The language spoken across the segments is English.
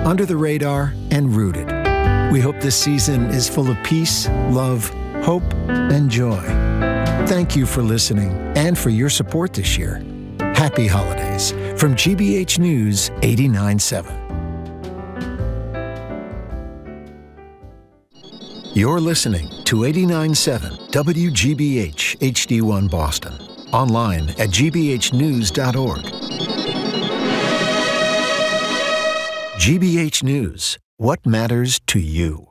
under the radar, and rooted. We hope this season is full of peace, love, hope, and joy. Thank you for listening and for your support this year. Happy holidays from GBH News 89.7. You're listening to 89.7 WGBH HD1 Boston. Online at gbhnews.org. GBH News. What matters to you?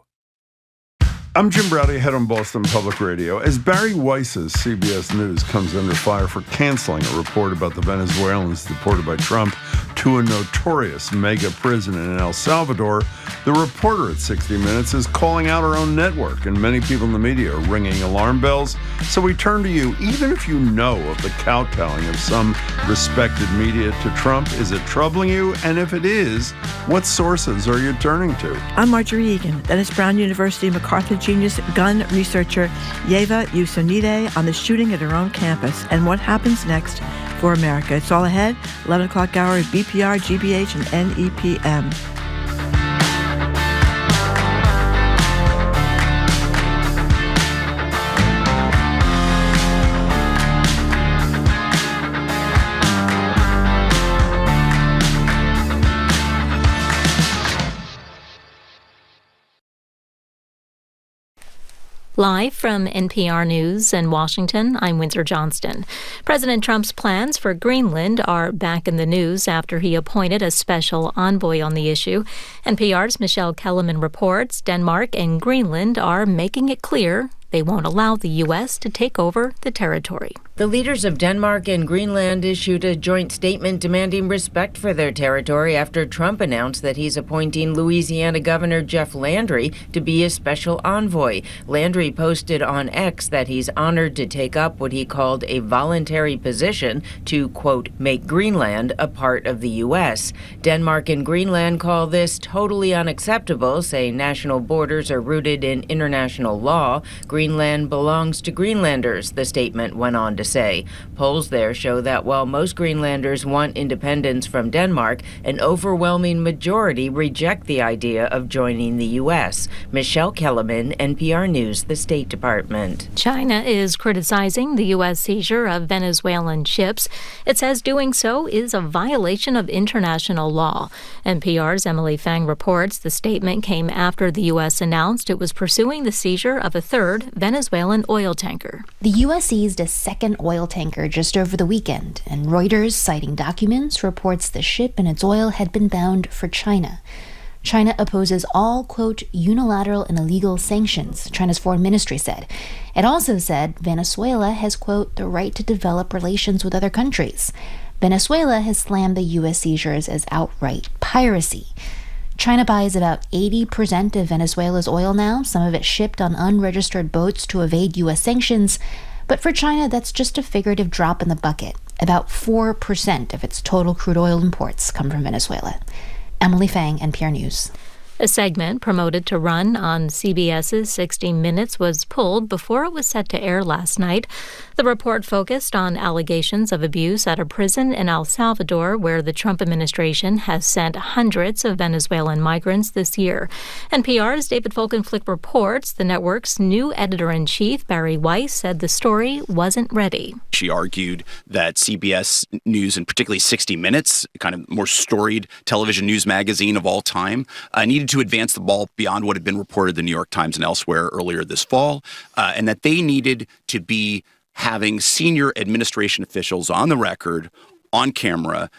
I'm Jim Browdy, head on Boston Public Radio. As Barry Weiss's CBS News comes under fire for canceling a report about the Venezuelans deported by Trump to a notorious mega prison in El Salvador, the reporter at 60 Minutes is calling out our own network, and many people in the media are ringing alarm bells. So we turn to you. Even if you know of the kowtowing of some respected media to Trump, is it troubling you? And if it is, what sources are you turning to? I'm Marjorie Egan, Dennis Brown University MacArthur Genius gun researcher Ieva Jusionyte on the shooting at her own campus and what happens next for America. It's all ahead, 11 o'clock hour at BPR, GBH, and NEPM. Live from NPR News in Washington, I'm Windsor Johnston. President Trump's plans for Greenland are back in the news after he appointed a special envoy on the issue. NPR's Michelle Kellerman reports Denmark and Greenland are making it clear they won't allow the U.S. to take over the territory. The leaders of Denmark and Greenland issued a joint statement demanding respect for their territory after Trump announced that he's appointing Louisiana Governor Jeff Landry to be a special envoy. Landry posted on X that he's honored to take up what he called a voluntary position to, quote, make Greenland a part of the U.S. Denmark and Greenland call this totally unacceptable, saying national borders are rooted in international law. Greenland belongs to Greenlanders, the statement went on to say. Polls there show that while most Greenlanders want independence from Denmark, an overwhelming majority reject the idea of joining the U.S. Michelle Kellerman, NPR News, the State Department. China is criticizing the U.S. seizure of Venezuelan ships. It says doing so is a violation of international law. NPR's Emily Fang reports the statement came after the U.S. announced it was pursuing the seizure of a third Venezuelan oil tanker. The U.S. seized a second oil tanker just over the weekend, and Reuters, citing documents, reports the ship and its oil had been bound for China. China opposes all, quote, unilateral and illegal sanctions, China's foreign ministry said. It also said Venezuela has, quote, the right to develop relations with other countries. Venezuela has slammed the U.S. seizures as outright piracy. China buys about 80% of Venezuela's oil now, some of it shipped on unregistered boats to evade U.S. sanctions. But for China, that's just a figurative drop in the bucket. About 4% of its total crude oil imports come from Venezuela. Emily Fang, NPR News. A segment promoted to run on CBS's 60 Minutes was pulled before it was set to air last night. The report focused on allegations of abuse at a prison in El Salvador, where the Trump administration has sent hundreds of Venezuelan migrants this year. NPR's David Folkenflik reports the network's new editor-in-chief, Barry Weiss, said the story wasn't ready. She argued that CBS News, and particularly 60 Minutes, kind of more storied television news magazine of all time, needed to advance the ball beyond what had been reported in the New York Times and elsewhere earlier this fall, and that they needed to be having senior administration officials on the record, on camera,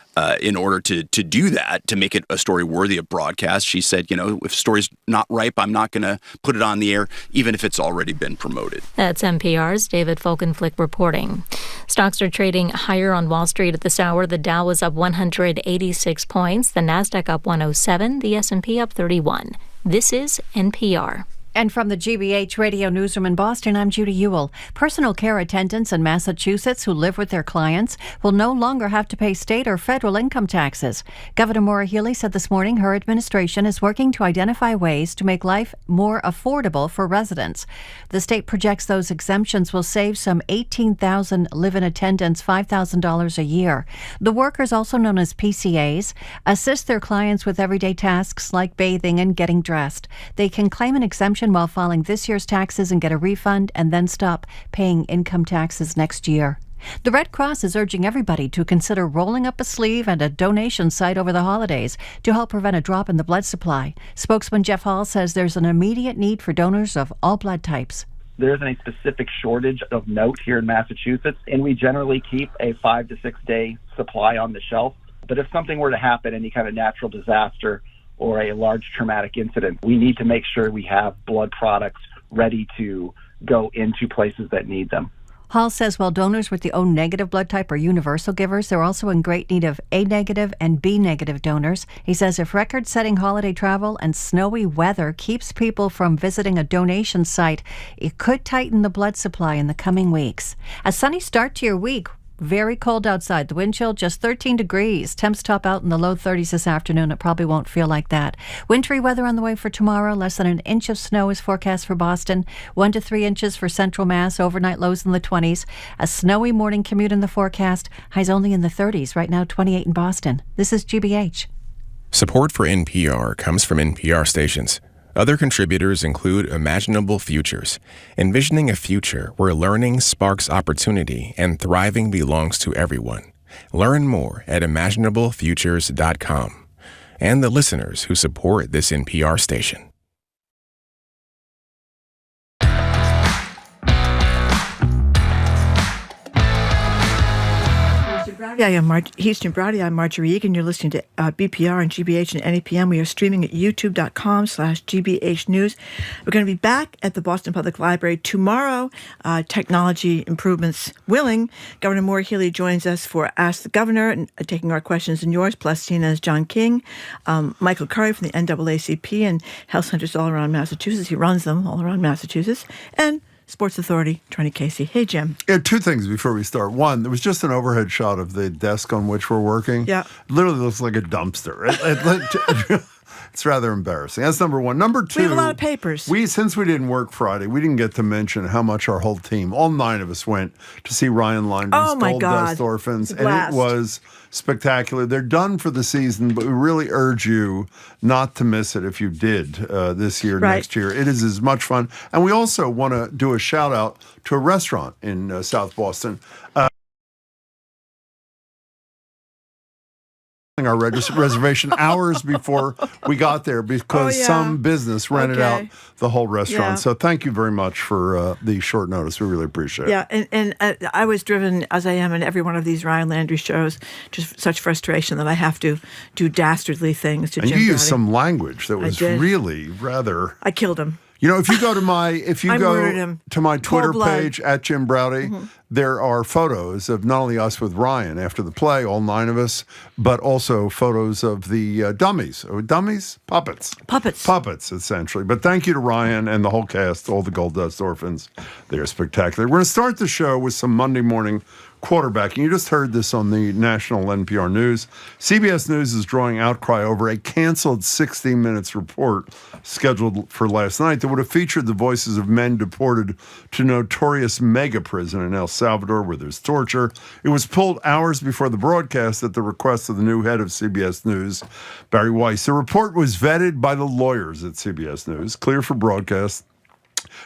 in order to do that, to make it a story worthy of broadcast. She said, if a story's not ripe, I'm not going to put it on the air, even if it's already been promoted. That's NPR's David Folkenflik reporting. Stocks are trading higher on Wall Street at this hour. The Dow is up 186 points, the Nasdaq up 107, the S&P up 31. This is NPR. And from the GBH Radio Newsroom in Boston, I'm Judy Ewell. Personal care attendants in Massachusetts who live with their clients will no longer have to pay state or federal income taxes. Governor Maura Healey said this morning her administration is working to identify ways to make life more affordable for residents. The state projects those exemptions will save some 18,000 live-in attendants $5,000 a year. The workers, also known as PCAs, assist their clients with everyday tasks like bathing and getting dressed. They can claim an exemption while filing this year's taxes and get a refund and then stop paying income taxes next year. The Red Cross is urging everybody to consider rolling up a sleeve and a donation site over the holidays to help prevent a drop in the blood supply. Spokesman Jeff Hall says there's an immediate need for donors of all blood types. There isn't a specific shortage of note here in Massachusetts, and we generally keep a 5 to 6 day supply on the shelf. But if something were to happen, any kind of natural disaster or a large traumatic incident, we need to make sure we have blood products ready to go into places that need them. Hall says while donors with the O negative blood type are universal givers, they're also in great need of A negative and B negative donors. He says if record-setting holiday travel and snowy weather keeps people from visiting a donation site, it could tighten the blood supply in the coming weeks. A sunny start to your week. Very cold outside. The wind chill just 13 degrees. Temps top out in the low 30s this afternoon. It probably won't feel like that. Wintry weather on the way for tomorrow. Less than an inch of snow is forecast for Boston. 1 to 3 inches for central Mass. Overnight lows in the 20s. A snowy morning commute in the forecast. Highs only in the 30s. Right now 28 in Boston. This is GBH. Support for NPR comes from NPR stations. Other contributors include Imaginable Futures, envisioning a future where learning sparks opportunity and thriving belongs to everyone. Learn more at imaginablefutures.com. And the listeners who support this NPR station. He's Jim Browdy. I'm Marjorie Egan. You're listening to BPR and GBH and NEPM. We are streaming at youtube.com/GBH News. We're going to be back at the Boston Public Library tomorrow, technology improvements willing. Governor Maura Healey joins us for Ask the Governor, and taking our questions and yours, plus Tina's John King, Michael Curry from the NAACP and health centers all around Massachusetts. He runs them all around Massachusetts. And Sports Authority, Tony Casey. Hey, Jim. Yeah, two things before we start. One, there was just an overhead shot of the desk on which we're working. Yeah. It literally looks like a dumpster. It's rather embarrassing. That's number one. Number two, we have a lot of papers. Since we didn't work Friday, we didn't get to mention how much our whole team, all 9 of us, went to see Ryan Lindgren's Gold Dust Orphans. And it was spectacular. They're done for the season, but we really urge you not to miss it if you did this year, next year. It is as much fun. And we also want to do a shout out to a restaurant in South Boston. Our reservation hours before we got there because some business rented out the whole restaurant. Yeah. So thank you very much for the short notice. We really appreciate it. Yeah, and I was driven, as I am in every one of these Ryan Landry shows, just such frustration that I have to do dastardly things to Jim Browdy. And you used some language that was really rather... I killed him. You know, if you go to my Twitter page at Jim Browdy, there are photos of not only us with Ryan after the play, all 9 of us, but also photos of the dummies. Puppets, essentially. But thank you to Ryan and the whole cast, all the Gold Dust Orphans. They're spectacular. We're going to start the show with some Monday morning quarterbacking. You just heard this on the national NPR News. CBS News is drawing outcry over a canceled 60 Minutes report scheduled for last night that would have featured the voices of men deported to notorious mega prison in El Salvador where there's torture. It was pulled hours before the broadcast at the request of the new head of CBS News, Barry Weiss. The report was vetted by the lawyers at CBS News, clear for broadcast,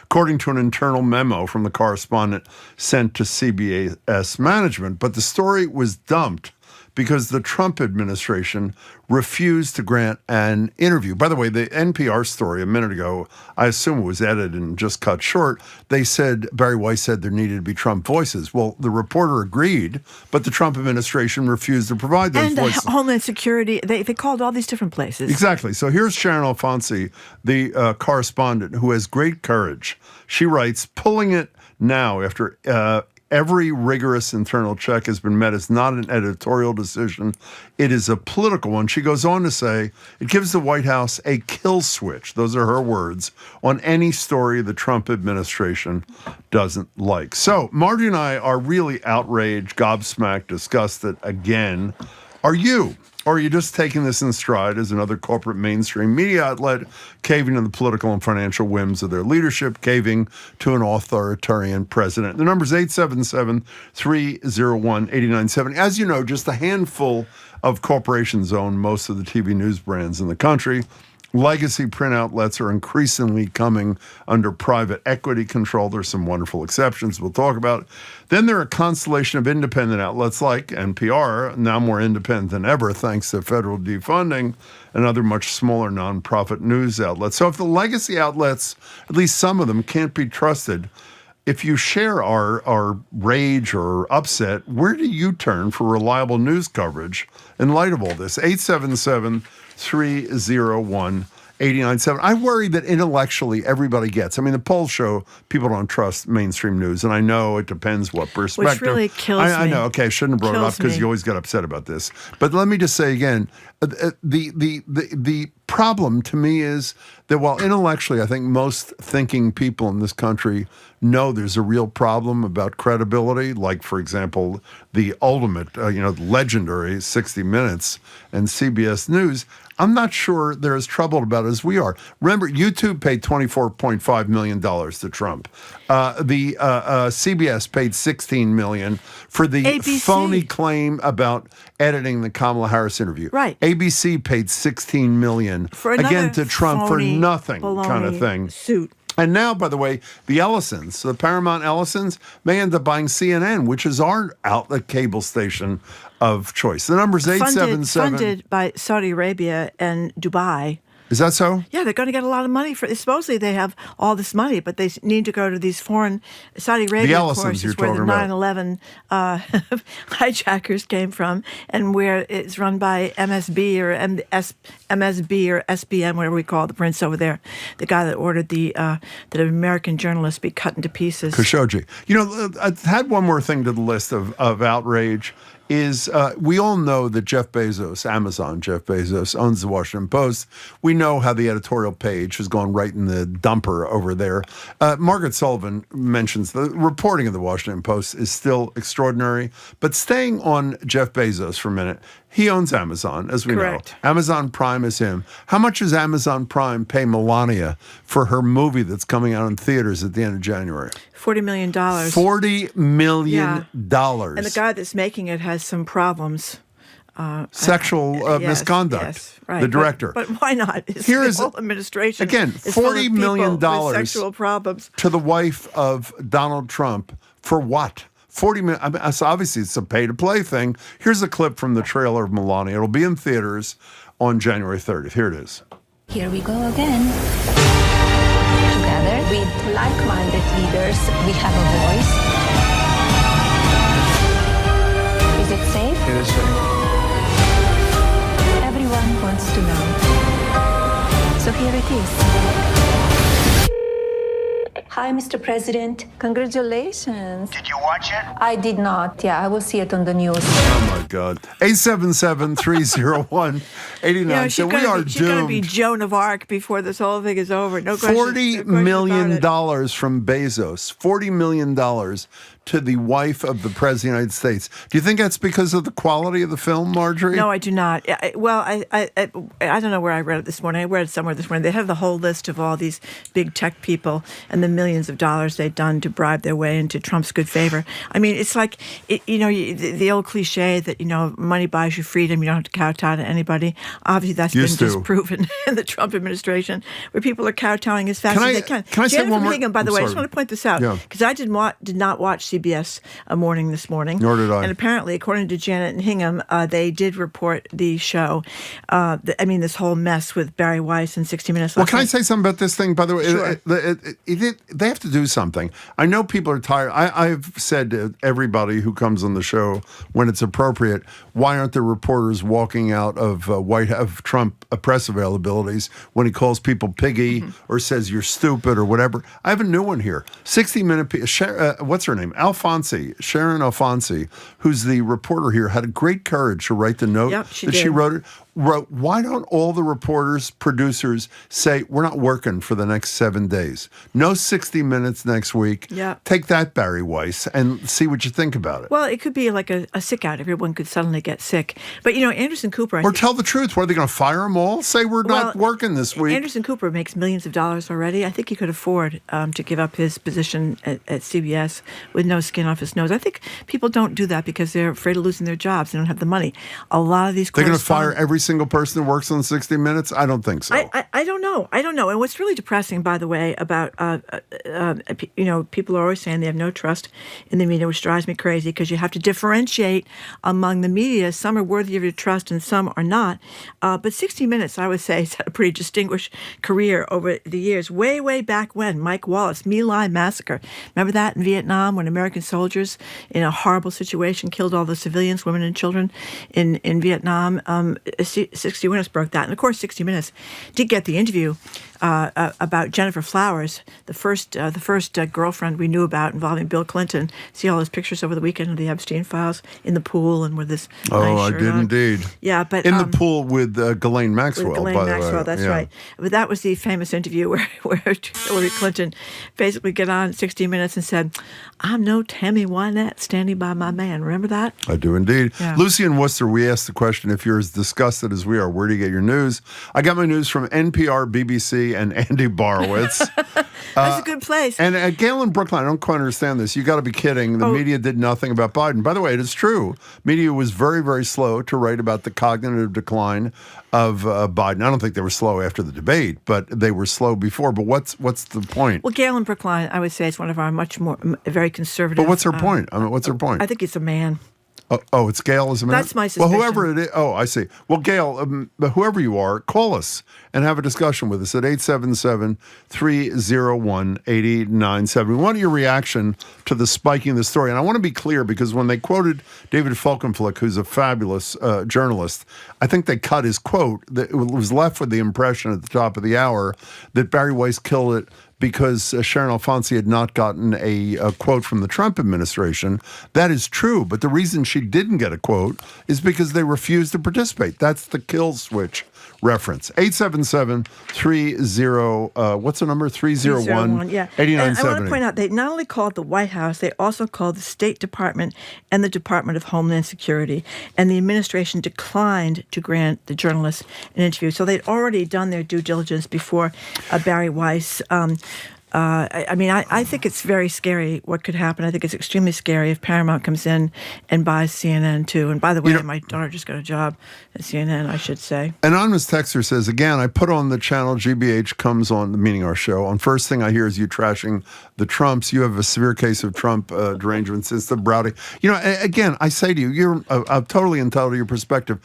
according to an internal memo from the correspondent sent to CBS management. But the story was dumped because the Trump administration refused to grant an interview. By the way, the NPR story a minute ago, I assume it was edited and just cut short. They said, Barry Weiss said there needed to be Trump voices. Well, the reporter agreed, but the Trump administration refused to provide those voices. And Homeland Security, they called all these different places. Exactly. So here's Sharon Alfonsi, the correspondent, who has great courage. She writes, pulling it now after Every rigorous internal check has been met. It's not an editorial decision. It is a political one. She goes on to say, it gives the White House a kill switch, those are her words, on any story the Trump administration doesn't like. So Margie and I are really outraged, gobsmacked, disgusted again. Are you? Or are you just taking this in stride as another corporate mainstream media outlet, caving to the political and financial whims of their leadership, caving to an authoritarian president? The number's 877-301-8970. As you know, just a handful of corporations own most of the TV news brands in the country. Legacy print outlets are increasingly coming under private equity control. There's some wonderful exceptions we'll talk about. Then there are a constellation of independent outlets like NPR, now more independent than ever thanks to federal defunding, and other much smaller nonprofit news outlets. So if the legacy outlets, at least some of them, can't be trusted, if you share our rage or upset, where do you turn for reliable news coverage in light of all this? 877-301-8970. I worry that intellectually everybody gets. I mean, the polls show people don't trust mainstream news, and I know it depends what perspective. Which really kills me. I know. Okay, I shouldn't have brought it up because you always get upset about this. But let me just say again, the problem to me is that while intellectually I think most thinking people in this country know there's a real problem about credibility, like, for example, the ultimate, legendary 60 Minutes and CBS News, I'm not sure they're as troubled about it as we are. Remember, YouTube paid $24.5 million to Trump. The CBS paid $16 million for the ABC. phony claim about editing the Kamala Harris interview. Right. ABC paid $16 million, for again, to Trump for nothing kind of thing. Suit. And now, by the way, the Ellisons, the Paramount Ellisons, may end up buying CNN, which is our outlet cable station of choice. The number's 877. Funded by Saudi Arabia and Dubai. Is that so? Yeah, they're going to get a lot of money for it. Supposedly they have all this money, but they need to go to these foreign. Saudi Arabia, the of Ellisons course, you're is where the talking 9/11 hijackers came from, and where it's run by MSB or MSB or SBM, whatever we call it, the prince over there, the guy that ordered that an American journalist be cut into pieces. Khashoggi. I had one more thing to the list of outrage. Is we all know that Jeff Bezos, Amazon Jeff Bezos, owns the Washington Post. We know how the editorial page has gone right in the dumper over there. Margaret Sullivan mentions the reporting of the Washington Post is still extraordinary. But staying on Jeff Bezos for a minute, he owns Amazon, as we Correct. know. Amazon Prime is him. How much does Amazon Prime pay Melania for her movie that's coming out in theaters at the end of January? $40 million. $40 million. Yeah. And the guy that's making it has some problems. Sexual misconduct. Yes, right. The director. But why not? Here is the whole administration. Again, $40 million with sexual problems to the wife of Donald Trump for what? 40 minutes. I mean, so obviously, it's a pay-to-play thing. Here's a clip from the trailer of Melania. It'll be in theaters on January 30th. Here it is. Here we go again. Together with like-minded leaders, we have a voice. Is it safe? It is safe. Everyone wants to know. So here it is. Hi, Mr. President. Congratulations. Did you watch it? I did not. Yeah, I will see it on the news. Oh, my God. 877-301-89. So we are doomed. She's going to be Joan of Arc before this whole thing is over. No question. $40 million from Bezos. $40 million to the wife of the President of the United States. Do you think that's because of the quality of the film, Marjorie? No, I do not. I don't know where I read it this morning. I read it somewhere this morning. They have the whole list of all these big tech people and the millions of dollars they've done to bribe their way into Trump's good favor. I mean, it's like, the old cliche that, money buys you freedom. You don't have to kowtow to anybody. Obviously, that's been disproven in the Trump administration, where people are kowtowing as fast as they can. Can I say one more? Hingham, by the way, I just want to point this out, because I did not watch CBS Morning this morning. Nor did I. And apparently, according to Janet and Hingham, they did report the show. This whole mess with Barry Weiss and 60 Minutes. Well, can I say something about this thing, by the way? Sure. They have to do something. I know people are tired. I've said to everybody who comes on the show when it's appropriate, why aren't there reporters walking out of Trump press availabilities when he calls people piggy or says you're stupid or whatever? I have a new one here. 60 Minute, what's her name? Sharon Alfonsi, who's the reporter here, had a great courage to write the note she wrote. Why don't all the reporters, producers say, we're not working for the next 7 days? No 60 Minutes next week. Yeah. Take that, Barry Weiss, and see what you think about it. Well, it could be like a sick out. Everyone could suddenly get sick. But, Anderson Cooper... Or tell the truth. What, are they going to fire them all? Say we're not working this week. Anderson Cooper makes millions of dollars already. I think he could afford to give up his position at CBS with no skin off his nose. I think people don't do that because they're afraid of losing their jobs. They don't have the money. A lot of these... They're going to fire every single person who works on 60 Minutes? I don't think so. I don't know. And what's really depressing, by the way, about, people are always saying they have no trust in the media, which drives me crazy because you have to differentiate among the media. Some are worthy of your trust and some are not. But 60 Minutes, I would say, has had a pretty distinguished career over the years. Way, way back when, Mike Wallace, My Lai massacre. Remember that in Vietnam when American soldiers in a horrible situation killed all the civilians, women and children in Vietnam? 60 Minutes broke that. And of course, 60 Minutes did get the interview about Jennifer Flowers, the first girlfriend we knew about involving Bill Clinton. See all those pictures over the weekend of the Epstein files in the pool and with this nice shirt on. Indeed. Yeah, but in the pool with Ghislaine Maxwell. With Ghislaine Maxwell, that's right. But that was the famous interview where Hillary Clinton basically got on 60 Minutes and said, "I'm no Tammy Wynette standing by my man." Remember that? I do indeed. Yeah. Lucy in Worcester, we asked the question: if you're as disgusted as we are, where do you get your news? I got my news from NPR, BBC, and Andy Borowitz. That's a good place. And Gail in Brooklyn, I don't quite understand this. You got to be kidding. The media did nothing about Biden. By the way, it is true. Media was very, very slow to write about the cognitive decline of Biden. I don't think they were slow after the debate, but they were slow before. But what's the point? Well, Gail in Brookline, I would say, is one of our very conservative. But what's her point? I mean, what's her point? I think it's a man. Oh, it's Gail as a man? That's my suspicion. Well, whoever it is. Oh, I see. Well, Gail, whoever you are, call us and have a discussion with us at 877-301-8970. We want your reaction to the spiking of the story. And I want to be clear because when they quoted David Folkenflik, who's a fabulous journalist, I think they cut his quote. It was left with the impression at the top of the hour that Barry Weiss killed it because Sharon Alfonsi had not gotten a quote from the Trump administration. That is true, but the reason she didn't get a quote is because they refused to participate. That's the kill switch reference. 877-30, what's the number? 301 yeah. 8970. I want to point out, they not only called the White House, they also called the State Department and the Department of Homeland Security. And the administration declined to grant the journalists an interview. So they'd already done their due diligence before Barry Weiss. I think it's very scary what could happen. I think it's extremely scary if Paramount comes in and buys CNN too. And by the way, my daughter just got a job at CNN, I should say. Anonymous Texter says, again, I put on the channel GBH comes on, meaning our show. On first thing I hear is you trashing the Trumps. You have a severe case of Trump derangement since the Browdy. Again, I say to you, you're totally entitled to your perspective.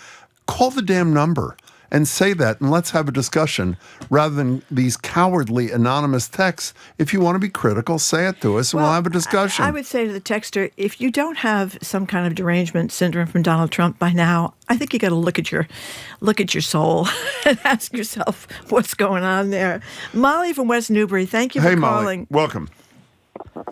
Call the damn number and say that, and let's have a discussion rather than these cowardly anonymous texts. If you want to be critical, say it to us, and we'll have a discussion. I would say to the texter, if you don't have some kind of derangement syndrome from Donald Trump by now, I think you got to look at your soul and ask yourself what's going on there. Molly from West Newbury, thank you for calling. Molly, welcome.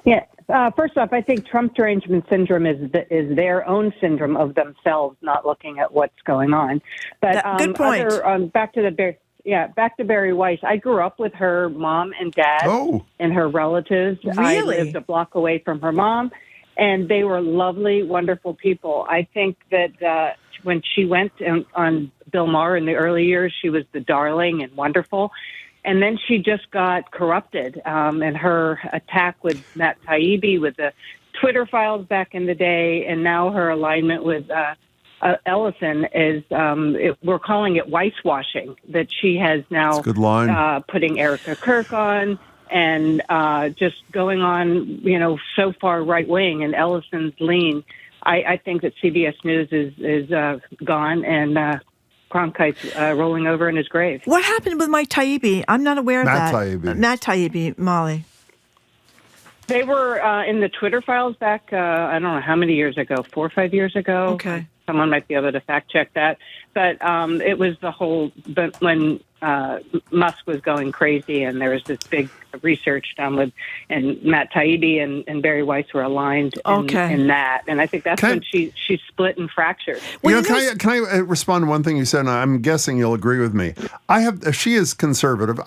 Yeah. First off, I think Trump derangement syndrome is their own syndrome of themselves not looking at what's going on. But good point. Back to Barry Weiss. I grew up with her mom and dad and her relatives. Really? I lived a block away from her mom, and they were lovely, wonderful people. I think that when she went on Bill Maher in the early years, she was the darling and wonderful. And then she just got corrupted, and her attack with Matt Taibbi, with the Twitter files back in the day, and now her alignment with Ellison is, we're calling it Weiss-washing, that she has now That's a good line. Putting Erica Kirk on and just going on, so far right-wing, and Ellison's lean. I think that CBS News is gone, and Cronkite's rolling over in his grave. What happened with Mike Taibbi? I'm not aware of that. Matt Taibbi, Molly. They were in the Twitter files back, I don't know how many years ago, 4 or 5 years ago. Okay. Someone might be able to fact check that. but it was the whole, but when Musk was going crazy, and there was this big research done with, and Matt Taibbi and Barry Weiss were aligned in that, and I think that's when she split and fractured. Well, can I respond to one thing you said? And I'm guessing you'll agree with me. She is conservative.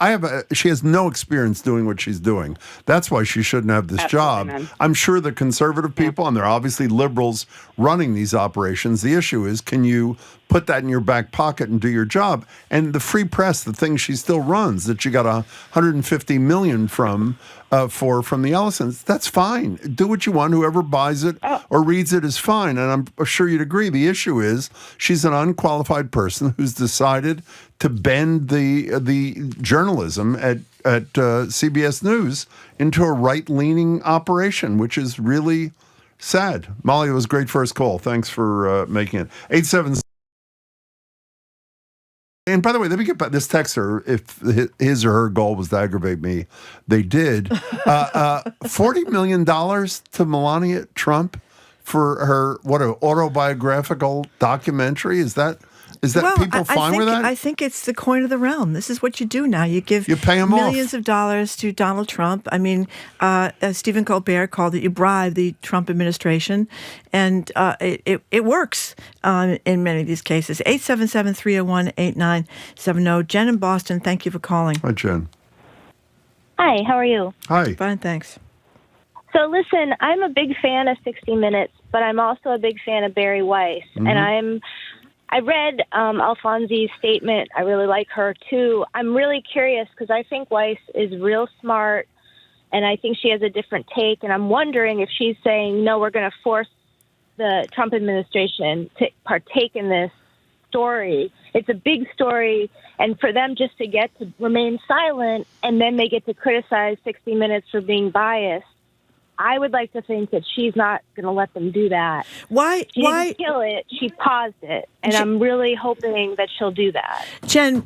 She has no experience doing what she's doing. That's why she shouldn't have this job. Man. I'm sure the conservative people, and they're obviously liberals running these operations. The issue is, can you put that in your back pocket and do your job? And the free press, the thing she still runs, that she got $150 million from the Ellisons, that's fine. Do what you want. Whoever buys it or reads it is fine. And I'm sure you'd agree. The issue is she's an unqualified person who's decided to bend the journalism at CBS News into a right-leaning operation, which is really sad. Molly, it was a great first call. Thanks for making it. 877. And by the way, let me get back this texter. If his or her goal was to aggravate me, they did. $40 million to Melania Trump for her, an autobiographical documentary? Is that people fine with that? I think it's the coin of the realm. This is what you do now. You pay him millions of dollars to Donald Trump. I mean, Stephen Colbert called it, you bribe the Trump administration, and it works in many of these cases. 877-301-8970. Jen in Boston, thank you for calling. Hi, Jen. Hi, how are you? Hi. Fine, thanks. So listen, I'm a big fan of 60 Minutes, but I'm also a big fan of Barry Weiss, and I read Alfonsi's statement. I really like her, too. I'm really curious because I think Weiss is real smart, and I think she has a different take. And I'm wondering if she's saying, no, we're going to force the Trump administration to partake in this story. It's a big story, and for them just to get to remain silent, and then they get to criticize 60 Minutes for being biased. I would like to think that she's not going to let them do that. Why? She didn't kill it. She paused it. And I'm really hoping that she'll do that. Jen,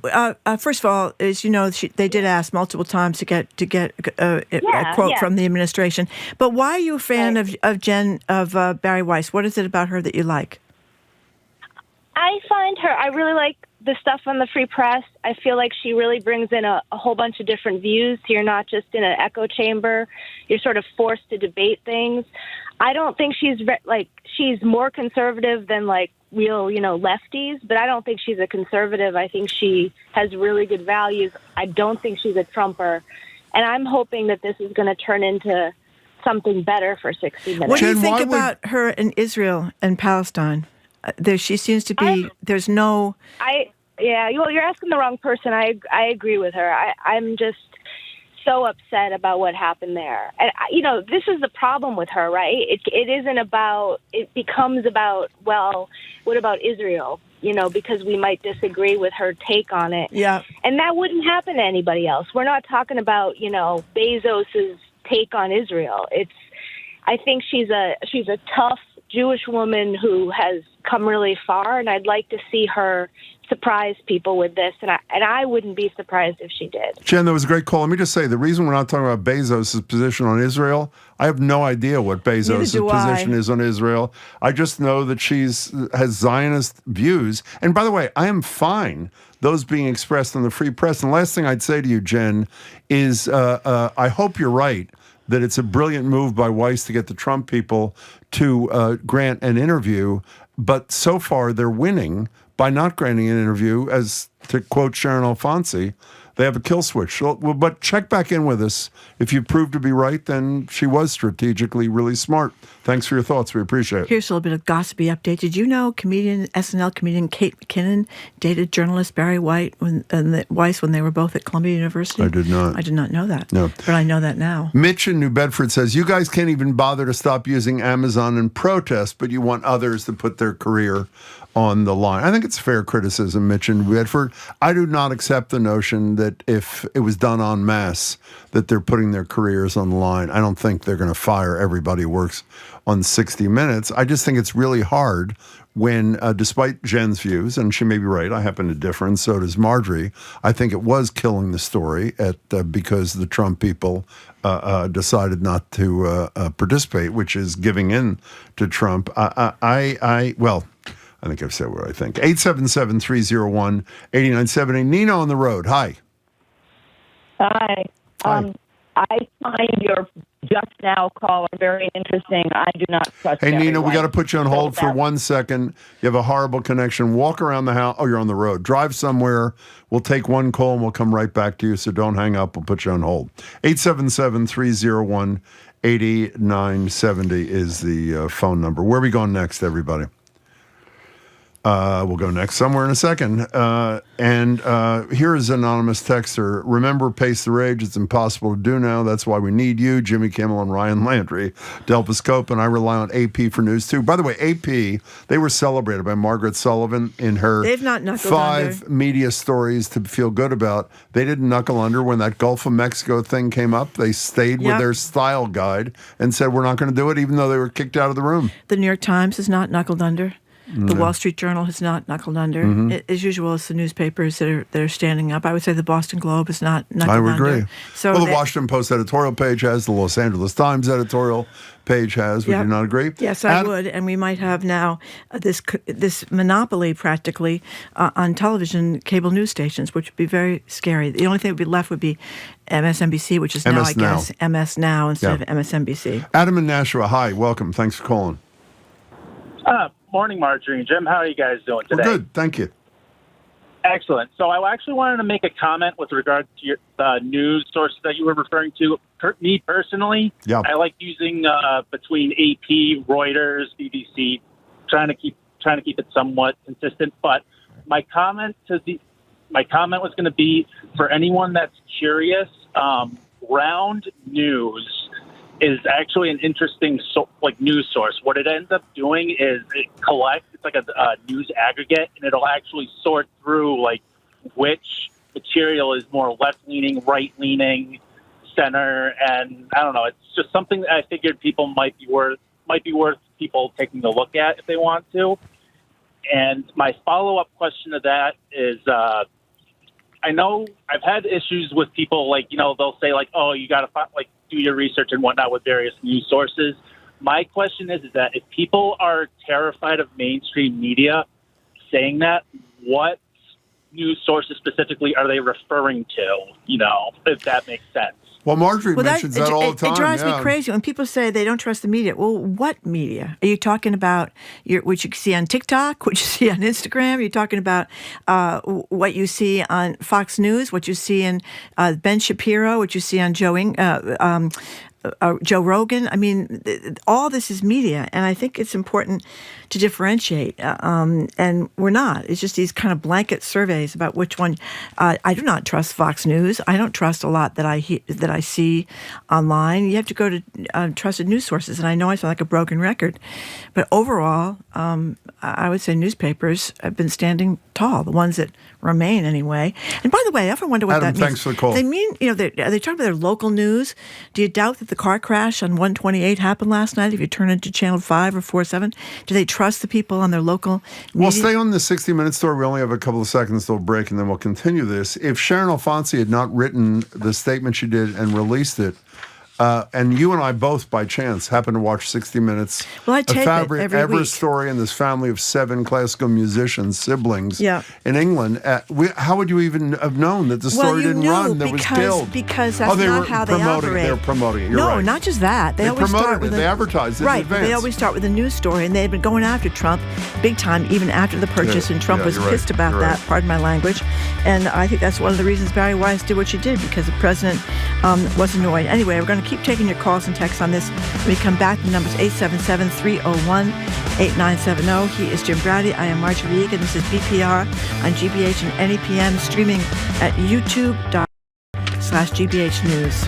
first of all, as you know, they did ask multiple times to get a quote from the administration. But why are you a fan of Barry Weiss? What is it about her that you like? I really like the stuff on the Free Press. I feel like she really brings in a whole bunch of different views. You're not just in an echo chamber. You're sort of forced to debate things. I don't think she's more conservative than real, lefties, but I don't think she's a conservative. I think she has really good values. I don't think she's a Trumper. And I'm hoping that this is going to turn into something better for 60 Minutes. What do you think about her in Israel and Palestine? She seems to be, there's no... you're asking the wrong person. I agree with her. I'm just so upset about what happened there. And, this is the problem with her, right? It becomes about, well, what about Israel? Because we might disagree with her take on it. Yeah. And that wouldn't happen to anybody else. We're not talking about, Bezos's take on Israel. I think she's a tough Jewish woman who has come really far, and I'd like to see her surprise people with this, and I wouldn't be surprised if she did. Jen, that was a great call. Let me just say, the reason we're not talking about Bezos' position on Israel, I have no idea what Bezos' position is on Israel. I just know that has Zionist views. And by the way, I am fine those being expressed in the Free Press. And the last thing I'd say to you, Jen, is I hope you're right that it's a brilliant move by Weiss to get the Trump people to grant an interview. But so far, they're winning by not granting an interview. As to quote Sharon Alfonsi, they have a kill switch. But check back in with us. If you prove to be right, then she was strategically really smart. Thanks for your thoughts. We appreciate it. Here's a little bit of gossipy update. Did you know SNL comedian Kate McKinnon dated journalist Barry Weiss when they were both at Columbia University? I did not. I did not know that. No. But I know that now. Mitch in New Bedford says, you guys can't even bother to stop using Amazon in protest, but you want others to put their career on the line. I think it's fair criticism, Mitch in New Bedford. I do not accept the notion that if it was done en masse, that they're putting their careers on the line. I don't think they're going to fire everybody who works on 60 Minutes. I just think it's really hard when, despite Jen's views, and she may be right, I happen to differ, and so does Marjorie, I think it was killing the story because the Trump people decided not to participate, which is giving in to Trump. I think I've said what I think. 877-301-8970. Nina on the road. Hi. Hi. Hi. I find your just now caller very interesting. I do not trust Hey, Nina, we everyone. got to put you on hold for 1 second. You have a horrible connection. Walk around the house. Oh, you're on the road. Drive somewhere. We'll take one call and we'll come right back to you, so don't hang up. We'll put you on hold. 877-301-8970 is the phone number. Where are we going next, everybody? We'll go next somewhere in a second. And here is anonymous texter. Remember, Pace the Rage. It's impossible to do now. That's why we need you, Jimmy Kimmel and Ryan Landry, to help us cope. And I rely on AP for news, too. By the way, AP, they were celebrated by Margaret Sullivan in her They've not knuckled 5 under. media stories to feel good about. They didn't knuckle under when that Gulf of Mexico thing came up. They stayed with their style guide and said, we're not going to do it, even though they were kicked out of the room. The New York Times has not knuckled under. The No. Wall Street Journal has not knuckled under. Mhm. As usual, it's the newspapers that are standing up. I would say the Boston Globe is not knuckled I would under. agree. So well, the they- Washington Post editorial page has, the Los Angeles Times editorial page has. Would Yep. you not agree? Yes, I would. And we might have now this monopoly practically on television cable news stations, which would be very scary. The only thing that would be left would be MSNBC, which is now, MS I guess, MS Now instead Yeah. of MSNBC. Adam in Nashua, hi, welcome. Thanks for calling. Morning, Marjorie and Jim. How are you guys doing today? We're good, thank you. Excellent. So I actually wanted to make a comment with regard to your news sources that you were referring to. Me personally, I like using between AP, Reuters, BBC, trying to keep it somewhat consistent. But my comment was going to be for anyone that's curious. Round News is actually an interesting news source. What it ends up doing is it collects, it's like a news aggregate, and it'll actually sort through which material is more left-leaning, right-leaning, center, and I don't know. It's just something that I figured people might be worth people taking a look at if they want to. And my follow-up question to that is, I know I've had issues with people they'll say oh, you got to do your research and whatnot with various news sources. My question is that if people are terrified of mainstream media saying that, what news sources specifically are they referring to? If that makes sense. Well, Marjorie mentions that all the time. It drives me yeah. crazy when people say they don't trust the media. Well, what media? Are you talking about what you see on TikTok, what you see on Instagram? Are you talking about what you see on Fox News, what you see in Ben Shapiro, what you see on Joe Rogan? I mean, all this is media, and I think it's important to differentiate. And we're not. It's just these kind of blanket surveys about which one. I do not trust Fox News. I don't trust a lot that I see online. You have to go to trusted news sources, and I know I sound like a broken record, but overall, I would say newspapers have been standing tall, the ones that remain anyway. And by the way, I often wonder what Adam, that means. thanks for the call. They mean, are they talking about their local news? Do you doubt that the car crash on 128 happened last night if you turn into Channel 5 or 47? Do they trust the people on their local media? Well, stay on the 60-minute story. We only have a couple of seconds till break, and then we'll continue this. If Sharon Alfonsi had not written the statement she did and released it, and you and I both, by chance, happened to watch 60 Minutes. Well, I tape it every Everest week. story in this family of 7 classical musicians, siblings Yeah. in England. How would you even have known that the story didn't run? That was killed. Because that's they not were how they promoting, operate. They were promoting it. You're no, right. not just that. They always promoted start with it. They advertised it in right. advance. They always start with a news story, and they had been going after Trump big time, even after the purchase, Yeah, and Trump yeah, was you're right. pissed about You're that. right. Pardon my language. And I think that's one of the reasons Barry Weiss did what she did, because the president was annoyed. Anyway, we're going to keep taking your calls and texts on this. When we come back, the number's 877-301-8970. He is Jim Browdy. I am Marjorie Egan. This is BPR on GBH and NEPM, streaming at youtube.com/GBH News.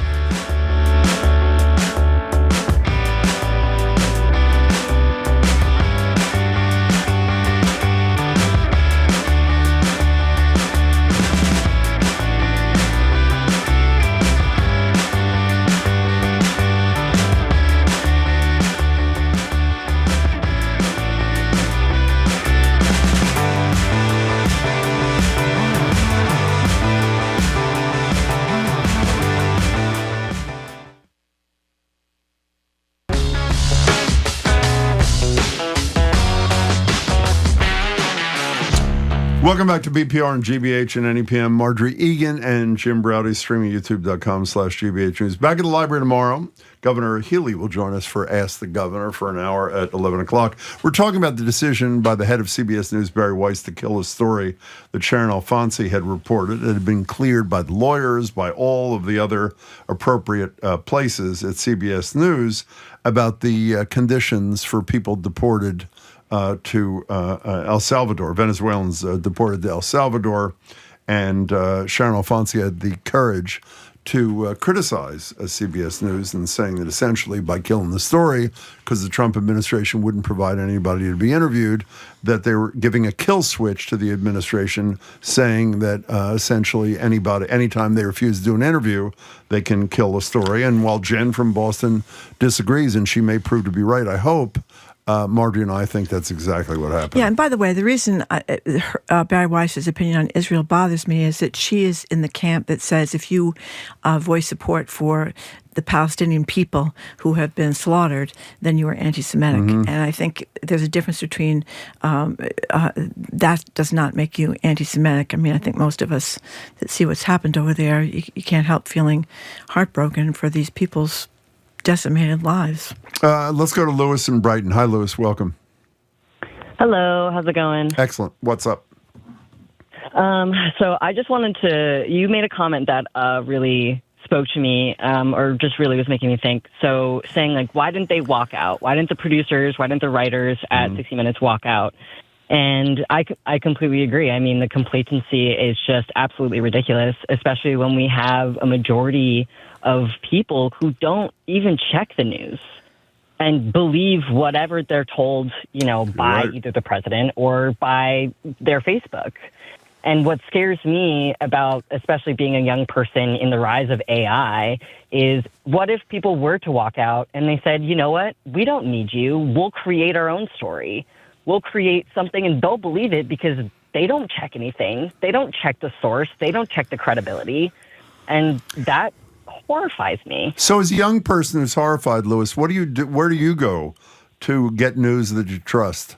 Welcome back to BPR and GBH and NEPM. Marjorie Egan and Jim Braude, streaming youtube.com/GBH News. Back at the library tomorrow. Governor Healy will join us for Ask the Governor for an hour at 11 o'clock. We're talking about the decision by the head of CBS News, Barry Weiss, to kill a story that Sharon Alfonsi had reported. It had been cleared by the lawyers, by all of the other appropriate places at CBS News about the conditions for people deported to El Salvador, Venezuelans deported to El Salvador. And Sharon Alfonsi had the courage to criticize CBS News and saying that essentially by killing the story, because the Trump administration wouldn't provide anybody to be interviewed, that they were giving a kill switch to the administration, saying that essentially anytime they refuse to do an interview, they can kill the story. And while Jen from Boston disagrees, and she may prove to be right, I hope, Marjorie and I think that's exactly what happened. Yeah, and by the way, the reason Barry Weiss's opinion on Israel bothers me is that she is in the camp that says if you voice support for the Palestinian people who have been slaughtered, then you are anti-Semitic. And I think there's a difference between that does not make you anti-Semitic. I mean, I think most of us that see what's happened over there, you can't help feeling heartbroken for these people's decimated lives. Let's go to Lewis in Brighton. Hi, Lewis. Welcome. Hello. How's it going? Excellent. What's up? So I just wanted to, you made a comment that really spoke to me, or just really was making me think. So saying like, why didn't they walk out? Why didn't the producers, why didn't the writers at 60 Minutes walk out? And I completely agree. I mean, the complacency is just absolutely ridiculous, especially when we have a majority of people who don't even check the news and believe whatever they're told, by either the president or by their Facebook. And what scares me about, especially being a young person in the rise of AI, is what if people were to walk out and they said, you know what, we don't need you. We'll create our own story. We'll create something, and they'll believe it because they don't check anything. They don't check the source. They don't check the credibility. And that horrifies me. So as a young person who's horrified, Lewis, what do you do? Where do you go to get news that you trust?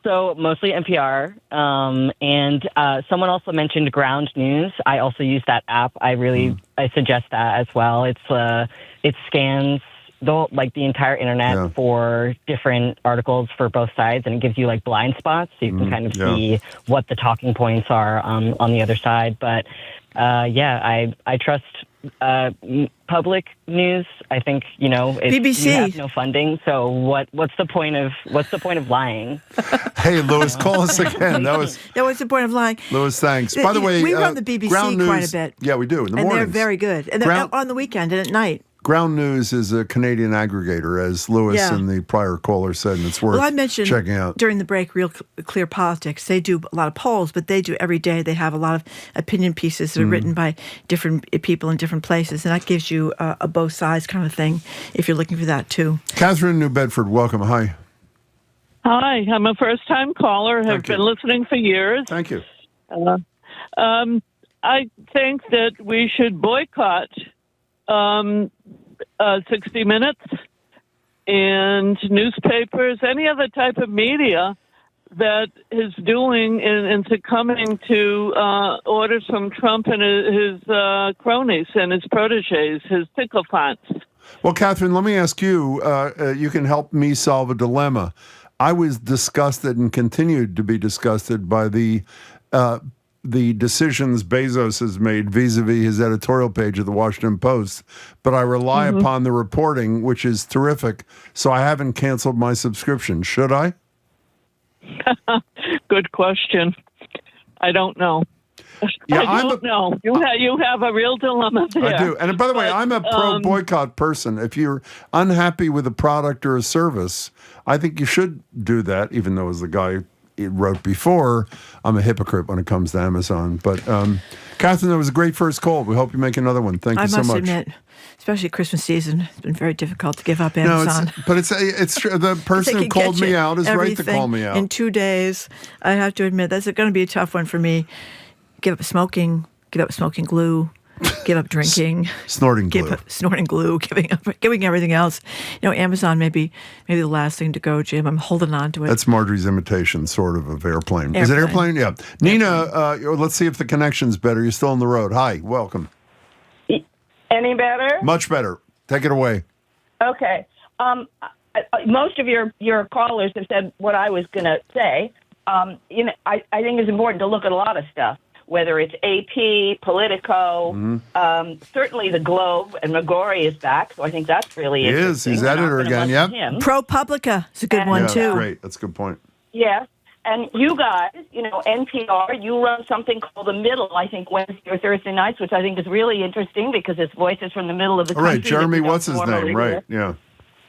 So mostly NPR. And someone also mentioned Ground News. I also use that app. I suggest that as well. It scans the entire internet for different articles for both sides, and it gives you like blind spots, so you can kind of see what the talking points are on the other side. But I trust public news. I think BBC. You have no funding, so what's the point of lying? Hey, Lewis, call us again. What's the point of lying? Lewis, thanks. By the way, we run the BBC quite a bit. Yeah, we do in the mornings. And they're very good. And they're on the weekend and at night. Ground News is a Canadian aggregator, as Lewis and the prior caller said, and it's worth I mentioned checking out. During the break, Real Clear Politics, they do a lot of polls, but they do every day. They have a lot of opinion pieces that are written by different people in different places, and that gives you a both sides kind of thing if you're looking for that, too. Catherine, New Bedford, welcome. Hi. Hi, I'm a first-time caller. Have been listening for years. Thank you. I think that we should boycott 60 Minutes and newspapers, any other type of media that is doing and succumbing to orders from Trump and his cronies and his proteges, his sycophants. Well, Catherine, let me ask you, you can help me solve a dilemma. I was disgusted and continued to be disgusted by the decisions Bezos has made vis-a-vis his editorial page of the Washington Post, but I rely upon the reporting, which is terrific, so I haven't canceled my subscription. Should I? Good question. I don't know. Yeah, I don't know. You have a real dilemma there. I do. And by the way, I'm a pro-boycott person. If you're unhappy with a product or a service, I think you should do that, even though as the guy wrote before, I'm a hypocrite when it comes to Amazon. But Catherine, that was a great first call. We hope you make another one. Thank you so much. I must admit, especially Christmas season, it's been very difficult to give up Amazon. But it's the person who called me out is right to call me out. In 2 days, I have to admit, that's going to be a tough one for me. Give up smoking glue, give up drinking, snorting glue, giving everything else. Amazon may be the last thing to go, Jim. I'm holding on to it. That's Marjorie's imitation, sort of airplane. Is it airplane? Yeah. Nina, let's see if the connection's better. You're still on the road. Hi, welcome. Any better? Much better. Take it away. Okay. Most of your callers have said what I was going to say. I think it's important to look at a lot of stuff, whether it's AP, Politico, certainly the Globe, and McGorry is back, so I think that's really interesting. He's editor again, yep. ProPublica is a good one, too. Great, that's a good point. Yes, and you guys, NPR, you run something called The Middle, I think, Wednesday or Thursday nights, which I think is really interesting because it's voices from the middle of the country. All right, Jeremy, what's his name? Right, yeah.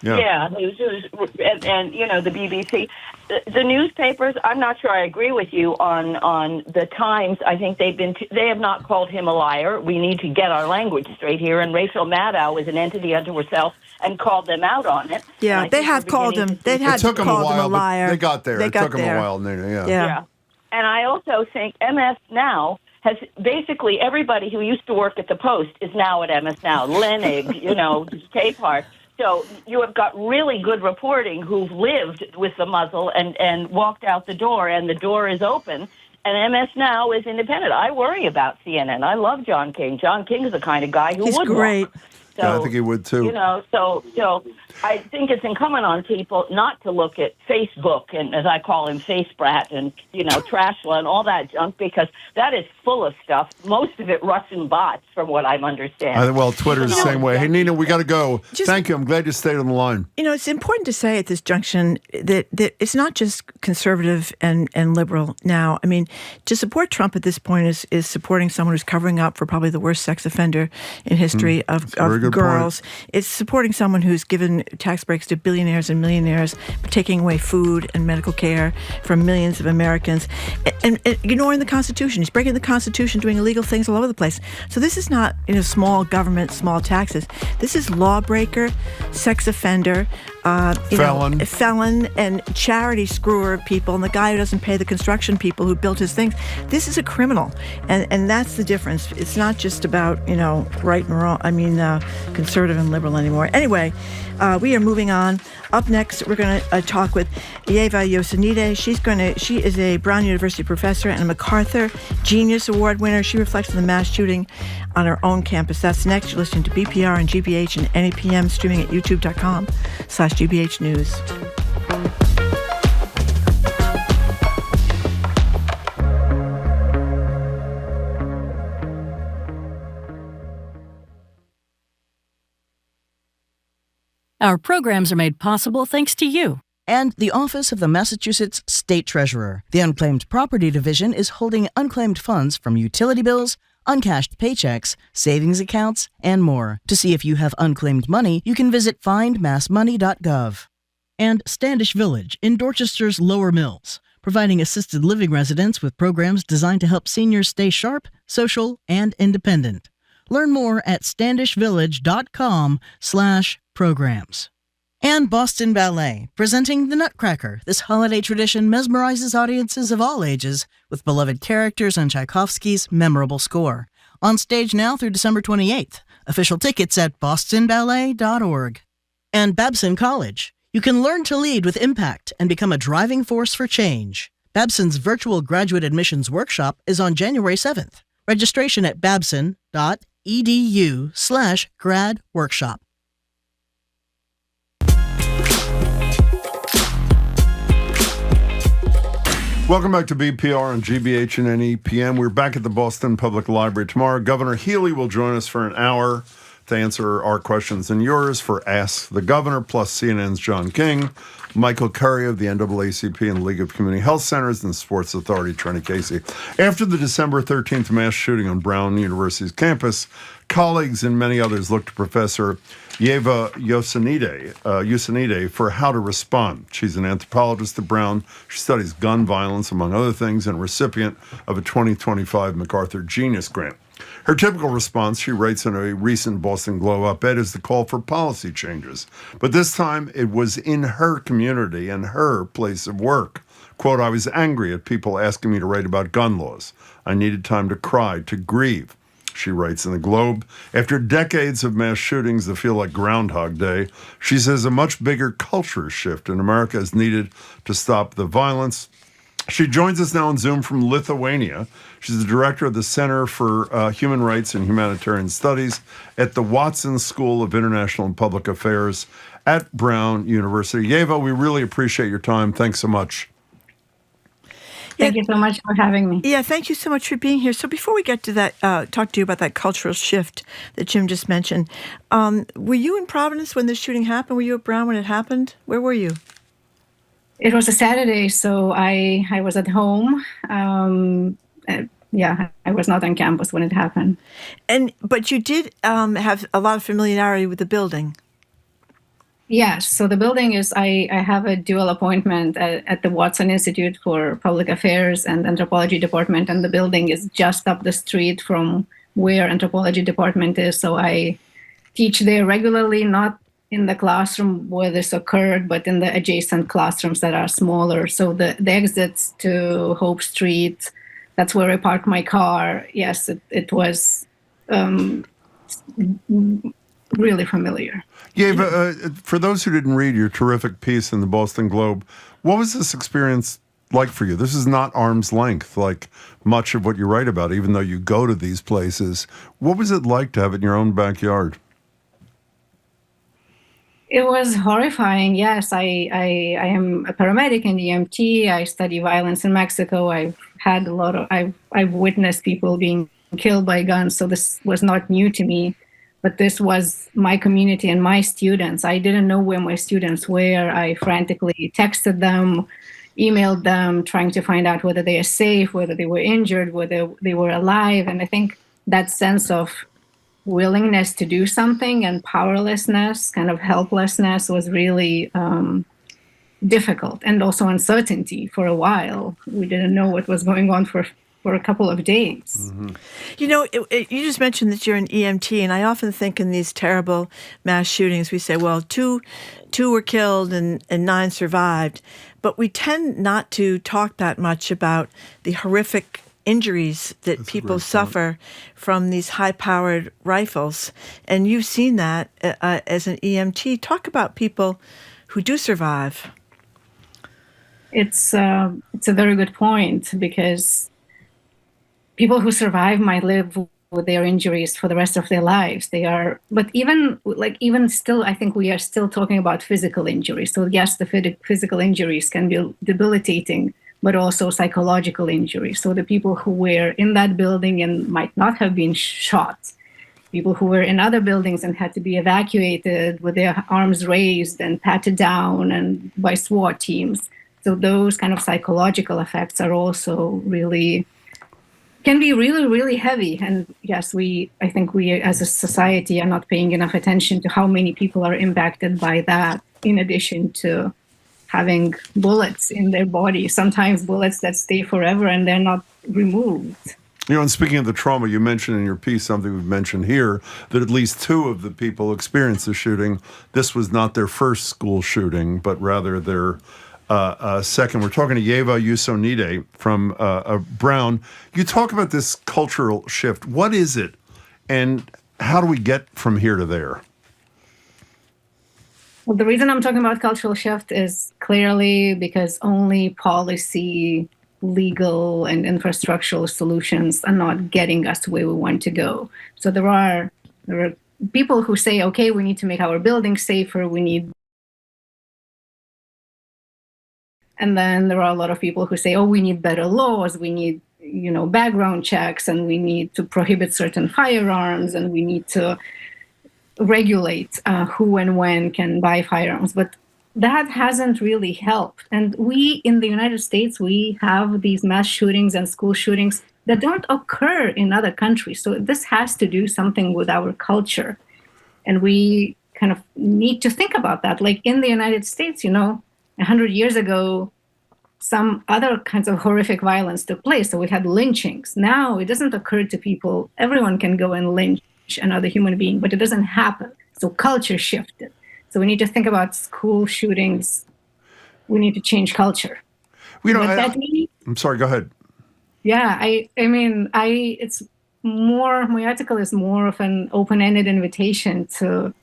Yeah, and the BBC. The newspapers, I'm not sure I agree with you on the Times. I think they have not called him a liar. We need to get our language straight here. And Rachel Maddow is an entity unto herself and called them out on it. Yeah, they have called him. They had to call him a liar. They got there. It took them a while. Yeah. And I also think MS Now has basically everybody who used to work at the Post is now at MS Now. Lenig, Capehart. So you have got really good reporting who've lived with the muzzle and walked out the door, and the door is open. And MS Now is independent. I worry about CNN. I love John King. John King is the kind of guy who would great. Walk. So, yeah, I think he would too. So I think it's incumbent on people not to look at Facebook and, as I call him, Facebrat and Trashla and all that junk, because that is full of stuff. Most of it Russian bots, from what I'm understanding. Well, Twitter's the same way. Hey, Nina, we got to go. Thank you. I'm glad you stayed on the line. It's important to say at this junction that it's not just conservative and liberal now. I mean, to support Trump at this point is supporting someone who's covering up for probably the worst sex offender in history of girls. Point. It's supporting someone who's given tax breaks to billionaires and millionaires, taking away food and medical care from millions of Americans, and ignoring the Constitution. He's breaking the Constitution, doing illegal things all over the place. So this is not small government, small taxes. This is lawbreaker, sex offender, felon, and charity screwer people, and the guy who doesn't pay the construction people who built his things. This is a criminal, and that's the difference. It's not just about right and wrong. I mean, conservative and liberal anymore. Anyway, we are moving on. Up next, we're going to talk with Ieva Jusionyte. She is a Brown University professor and a MacArthur Genius Award winner. She reflects on the mass shooting on her own campus. That's next. You're listening to BPR and GBH and NEPM, streaming at youtube.com/GBH News. Our programs are made possible thanks to you. And the Office of the Massachusetts State Treasurer. The Unclaimed Property Division is holding unclaimed funds from utility bills, uncashed paychecks, savings accounts, and more. To see if you have unclaimed money, you can visit findmassmoney.gov. And Standish Village in Dorchester's Lower Mills, providing assisted living residents with programs designed to help seniors stay sharp, social, and independent. Learn more at standishvillage.com/programs. And Boston Ballet, presenting The Nutcracker. This holiday tradition mesmerizes audiences of all ages with beloved characters and Tchaikovsky's memorable score. On stage now through December 28th. Official tickets at bostonballet.org. And Babson College. You can learn to lead with impact and become a driving force for change. Babson's virtual graduate admissions workshop is on January 7th. Registration at babson.edu/grad workshop. Welcome back to BPR on GBH and NEPM. We're back at the Boston Public Library tomorrow. Governor Healy will join us for an hour to answer our questions and yours for Ask the Governor, plus CNN's John King, Michael Curry of the NAACP and League of Community Health Centers, and Sports Authority, Trenny Casey. After the December 13th mass shooting on Brown University's campus, colleagues and many others looked to Professor Ieva Jusionyte for how to respond. She's an anthropologist at Brown. She studies gun violence, among other things, and recipient of a 2025 MacArthur Genius Grant. Her typical response, she writes in a recent Boston Globe op-ed, is the call for policy changes. But this time, it was in her community and her place of work. Quote, "I was angry at people asking me to write about gun laws. I needed time to cry, to grieve." she writes in the Globe. After decades of mass shootings that feel like Groundhog Day, she says a much bigger culture shift in America is needed to stop the violence. She joins us now on Zoom from Lithuania. She's the director of the Center for Human Rights and Humanitarian Studies at the Watson School of International and Public Affairs at Brown University. Ieva, we really appreciate your time. Thanks so much. Thank you so much for having me. Yeah, thank you so much for being here. So before we get to that, talk to you about that cultural shift that Jim just mentioned, were you in Providence when the shooting happened? Were you at Brown when it happened? Where were you? It was a Saturday, so I was at home. I was not on campus when it happened. But you did have a lot of familiarity with the building. Yes. So the building is, I have a dual appointment at the Watson Institute for Public Affairs and Anthropology Department, and the building is just up the street from where Anthropology Department is. So I teach there regularly, not in the classroom where this occurred, but in the adjacent classrooms that are smaller. So the exits to Hope Street, that's where I park my car. Yes, it was really familiar. Yeah, but for those who didn't read your terrific piece in the Boston Globe, what was this experience like for you? This is not arm's length like much of what you write about, even though you go to these places. What was it like to have it in your own backyard? It was horrifying. Yes, I am a paramedic in EMT. I study violence in Mexico. I've witnessed people being killed by guns, so this was not new to me. But this was my community and my students. I didn't know where my students were. I frantically texted them, emailed them, trying to find out whether they are safe, whether they were injured, whether they were alive. And I think that sense of willingness to do something and powerlessness, kind of helplessness, was really difficult, and also uncertainty for a while. We didn't know what was going on for a couple of days. Mm-hmm. You know, you just mentioned that you're an EMT, and I often think in these terrible mass shootings, we say, well, two were killed and 9 survived, but we tend not to talk that much about the horrific injuries that people suffer from these high-powered rifles. And you've seen that as an EMT. Talk about people who do survive. It's a very good point, because people who survive might live with their injuries for the rest of their lives. But even still, I think we are still talking about physical injuries. So yes, the physical injuries can be debilitating, but also psychological injuries. So the people who were in that building and might not have been shot, people who were in other buildings and had to be evacuated with their arms raised and patted down and by SWAT teams. So those kind of psychological effects are also can be really, really heavy. And yes, I think we as a society are not paying enough attention to how many people are impacted by that, in addition to having bullets in their body, sometimes bullets that stay forever and they're not removed. You know, and speaking of the trauma, you mentioned in your piece something we've mentioned here, that at least 2 of the people experienced the shooting. This was not their first school shooting, but rather their second. We're talking to Ieva Jusionyte from Brown. You talk about this cultural shift. What is it, and how do we get from here to there? Well, the reason I'm talking about cultural shift is clearly because only policy, legal, and infrastructural solutions are not getting us where we want to go. So there are people who say, okay, we need to make our buildings safer, and then there are a lot of people who say, oh, we need better laws, we need, background checks, and we need to prohibit certain firearms, and we need to regulate who and when can buy firearms. But that hasn't really helped. And we in the United States, we have these mass shootings and school shootings that don't occur in other countries. So this has to do something with our culture. And we kind of need to think about that. Like in the United States, 100 years ago, some other kinds of horrific violence took place. So we had lynchings. Now it doesn't occur to people. Everyone can go and lynch another human being, but it doesn't happen. So culture shifted. So we need to think about school shootings. We need to change culture. I'm sorry, go ahead. Yeah, it's my article is more of an open-ended invitation to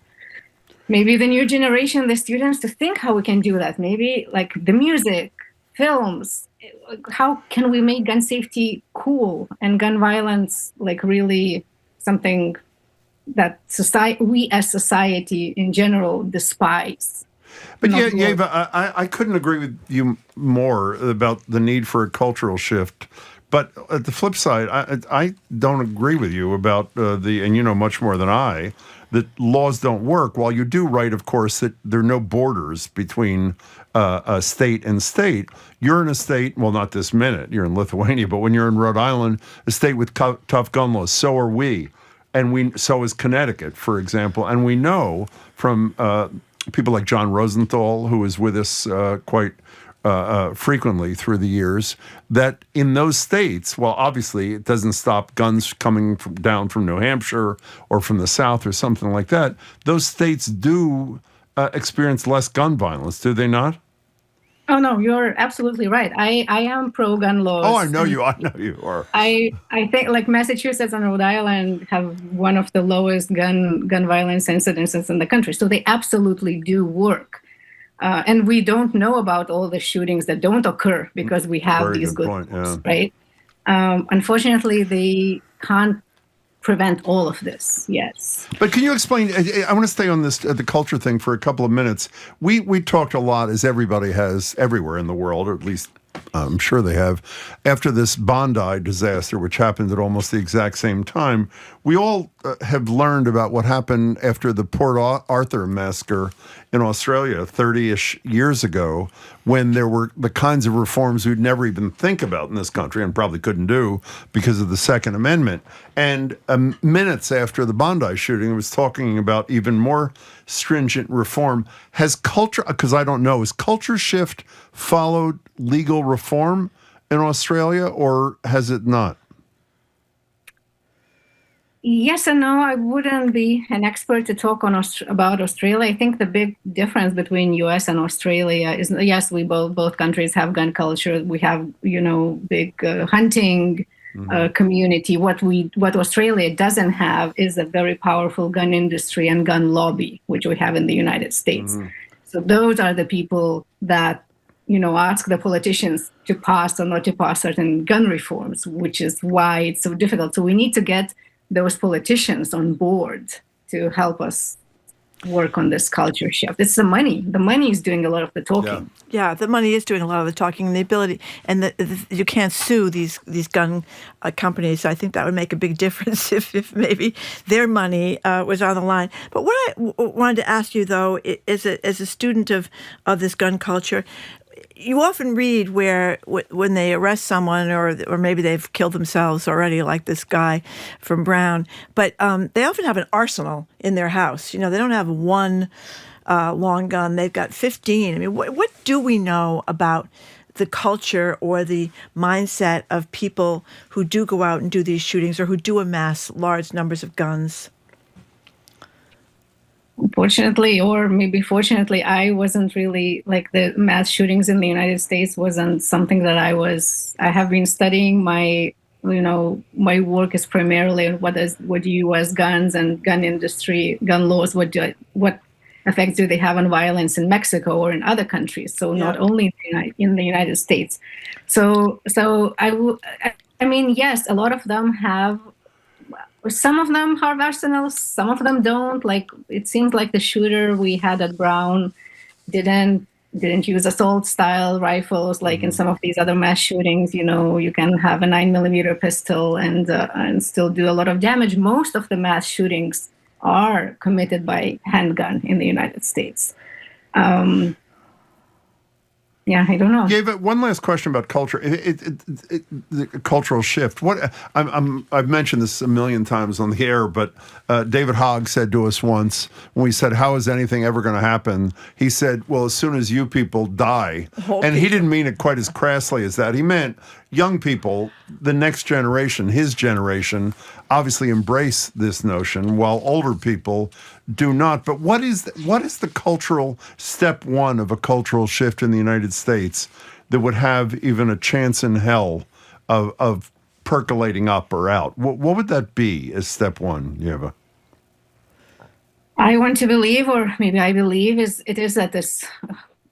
maybe the new generation, the students, to think how we can do that. Maybe like the music, films, how can we make gun safety cool and gun violence like really something that we as society in general despise. But yeah, Ieva, I couldn't agree with you more about the need for a cultural shift. But at the flip side, I don't agree with you about and you know much more than I, that laws don't work. While you do write, of course, that there are no borders between state and state. You're in a state, well, not this minute, you're in Lithuania, but when you're in Rhode Island, a state with tough gun laws, so are we. And so is Connecticut, for example. And we know from people like John Rosenthal, who is with us quite frequently through the years, that in those states, well, obviously it doesn't stop guns coming down from New Hampshire or from the South or something like that. Those states do experience less gun violence, do they not? Oh, no, you're absolutely right. I am pro-gun laws. Oh, I know you are. I think like Massachusetts and Rhode Island have one of the lowest gun violence incidences in the country. So they absolutely do work. And we don't know about all the shootings that don't occur because we have these good laws, right? Unfortunately, they can't prevent all of this, yes. But can you explain, I want to stay on this, the culture thing for a couple of minutes. We talked a lot, as everybody has everywhere in the world, or at least I'm sure they have, after this Bondi disaster, which happened at almost the exact same time. We all have learned about what happened after the Port Arthur massacre in Australia 30-ish years ago, when there were the kinds of reforms we'd never even think about in this country and probably couldn't do because of the Second Amendment. And minutes after the Bondi shooting, it was talking about even more stringent reform. Has culture, because I don't know, has culture shift followed legal reform in Australia, or has it not? Yes and no. I wouldn't be an expert to talk on about Australia. I think the big difference between U.S. and Australia is, yes, we both countries have gun culture. We have, big hunting community. What Australia doesn't have is a very powerful gun industry and gun lobby, which we have in the United States. So those are the people that ask the politicians to pass or not to pass certain gun reforms, which is why it's so difficult. So we need to get those politicians on board to help us work on this culture shift. It's the money. The money is doing a lot of the talking. Yeah, the money is doing a lot of the talking, and the ability, and you can't sue these gun companies. I think that would make a big difference if maybe their money was on the line. But what I wanted to ask you, though, is as a student of this gun culture, you often read where when they arrest someone or maybe they've killed themselves already, like this guy from Brown, but they often have an arsenal in their house. They don't have one long gun. They've got 15. I mean, what do we know about the culture or the mindset of people who do go out and do these shootings or who do amass large numbers of guns? Unfortunately, or maybe fortunately, I wasn't really, like, the mass shootings in the United States wasn't something that I have been studying. My work is primarily on what U.S. guns and gun industry, gun laws, what effects do they have on violence in Mexico or in other countries. So not only in the United States. So I mean, yes, a lot of them have. Some of them have arsenals, some of them don't. Like, it seems like the shooter we had at Brown didn't use assault-style rifles like in some of these other mass shootings. You can have a 9mm pistol and still do a lot of damage. Most of the mass shootings are committed by handgun in the United States. Yeah, I don't know. Ieva, one last question about culture. The cultural shift. I've mentioned this a million times on the air, but David Hogg said to us once when we said, "How is anything ever going to happen?" He said, "Well, as soon as you people die," and he didn't mean it quite as crassly as that. He meant young people, the next generation, his generation, obviously embrace this notion, while older people do not. But what is the cultural step one of a cultural shift in the United States that would have even a chance in hell of percolating up or out. What would that be as step one, Ieva? I want to believe, or maybe I believe, it is that this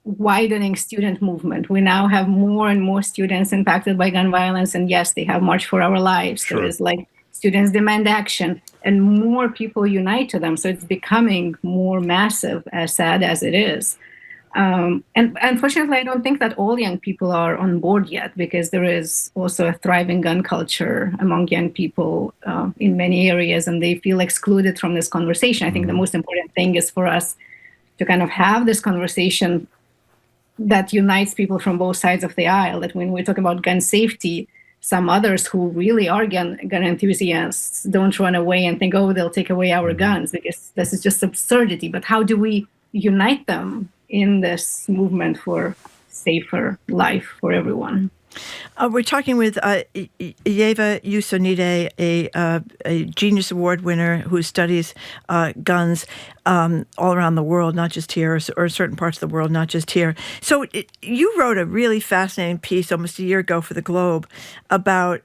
widening student movement. We now have more and more students impacted by gun violence, and yes, they have March for Our Lives. Sure. There is like students demand action, and more people unite to them. So it's becoming more massive, as sad as it is. And unfortunately, I don't think that all young people are on board yet, because there is also a thriving gun culture among young people in many areas, and they feel excluded from this conversation. I think the most important thing is for us to kind of have this conversation that unites people from both sides of the aisle, that when we talk about gun safety, some others who really are gun enthusiasts don't run away and think, oh, they'll take away our guns, because this is just absurdity. But how do we unite them in this movement for safer life for everyone? We're talking with Ieva Jusionyte, a Genius Award winner who studies guns all around the world, not just here, or certain parts of the world, not just here. So you wrote a really fascinating piece almost a year ago for the Globe about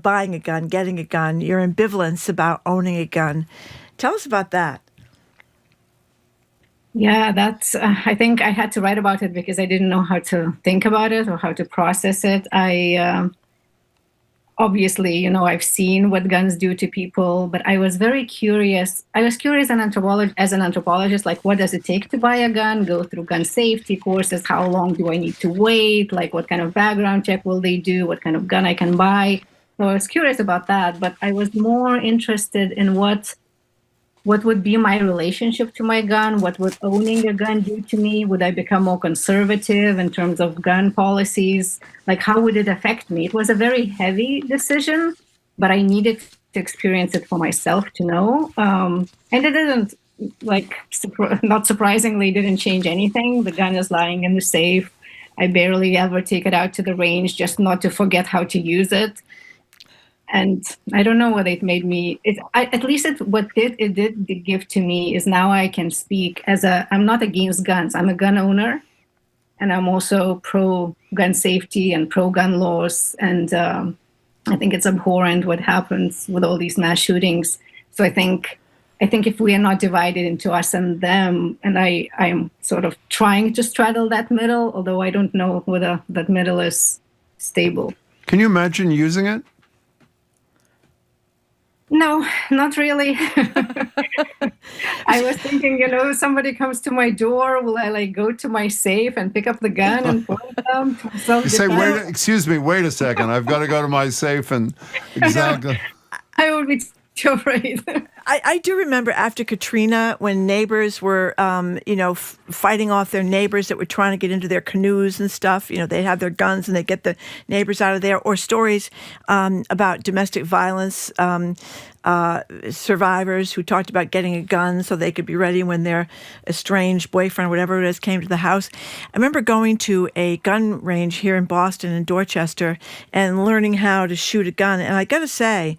buying a gun, getting a gun, your ambivalence about owning a gun. Tell us about that. Yeah, that's, I think I had to write about it because I didn't know how to think about it or how to process it. I obviously, I've seen what guns do to people, but I was very curious. I was curious as an anthropologist, like, what does it take to buy a gun, go through gun safety courses? How long do I need to wait? Like, what kind of background check will they do? What kind of gun I can buy? So I was curious about that, but I was more interested in what would be my relationship to my gun? What would owning a gun do to me? Would I become more conservative in terms of gun policies? Like, how would it affect me? It was a very heavy decision, but I needed to experience it for myself to know. And it didn't, not surprisingly, didn't change anything. The gun is lying in the safe. I barely ever take it out to the range, just not to forget how to use it. And I don't know what it made me. What it did give to me is now I can speak I'm not against guns. I'm a gun owner, and I'm also pro gun safety and pro gun laws. And I think it's abhorrent what happens with all these mass shootings. So I think if we are not divided into us and them, and I'm sort of trying to straddle that middle, although I don't know whether that middle is stable. Can you imagine using it? No, not really. I was thinking, somebody comes to my door, will I go to my safe and pick up the gun and put it down? You say, wait a second, I've got to go to my safe and exactly. I would be too afraid. I do remember after Katrina, when neighbors were, fighting off their neighbors that were trying to get into their canoes and stuff. They'd have their guns and they'd get the neighbors out of there. Or stories about domestic violence survivors who talked about getting a gun so they could be ready when their estranged boyfriend or whatever it is came to the house. I remember going to a gun range here in Boston, in Dorchester, and learning how to shoot a gun. And I got to say,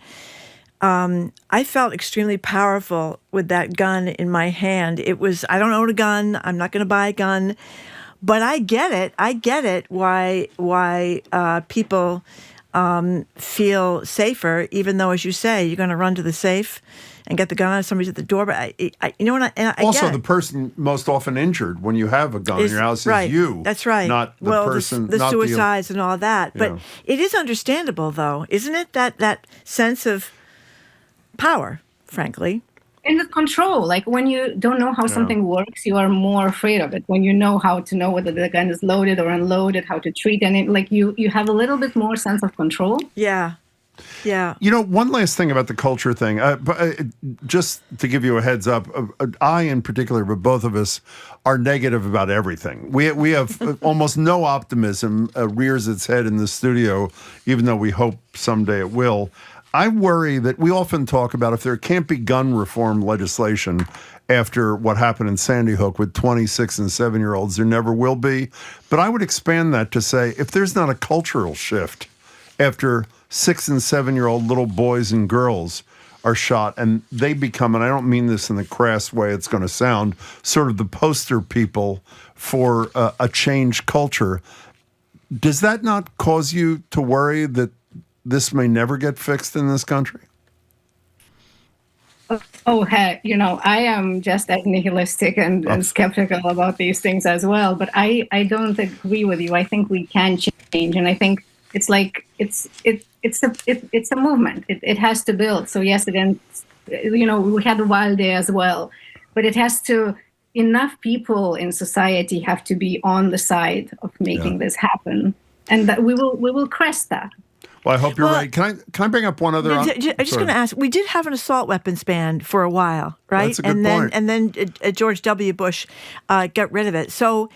I felt extremely powerful with that gun in my hand. I don't own a gun. I'm not going to buy a gun, but I get it. Why people feel safer, even though, as you say, you're going to run to the safe and get the gun out of somebody's at the door. But I also, get the person most often injured when you have a gun in your house is you. That's right. Not the person. The suicides and all that. Yeah. But it is understandable, though, isn't it? That sense of power, frankly. And the control, like when you don't know how something works, you are more afraid of it. When you know how to know whether the gun is loaded or unloaded, how to treat it, you have a little bit more sense of control. Yeah. Yeah. One last thing about the culture thing, just to give you a heads up, I in particular, but both of us are negative about everything. We have almost no optimism rears its head in the studio, even though we hope someday it will. I worry that we often talk about if there can't be gun reform legislation after what happened in Sandy Hook with 26 and 7-year-olds, there never will be. But I would expand that to say if there's not a cultural shift after 6 and 7-year-old little boys and girls are shot and they become, and I don't mean this in the crass way it's going to sound, sort of the poster people for a changed culture, does that not cause you to worry that this may never get fixed in this country? Oh, heck, I am just as nihilistic and skeptical about these things as well. But I don't agree with you. I think we can change. And I think it's like, it's a movement. It has to build. So yes, we had a wild day as well, but it has to, enough people in society have to be on the side of making this happen. And that we will crest that. Well, I hope you're right. Can I bring up one other? I'm just going to ask. We did have an assault weapons ban for a while, right? That's a good point. And then George W. Bush got rid of it. So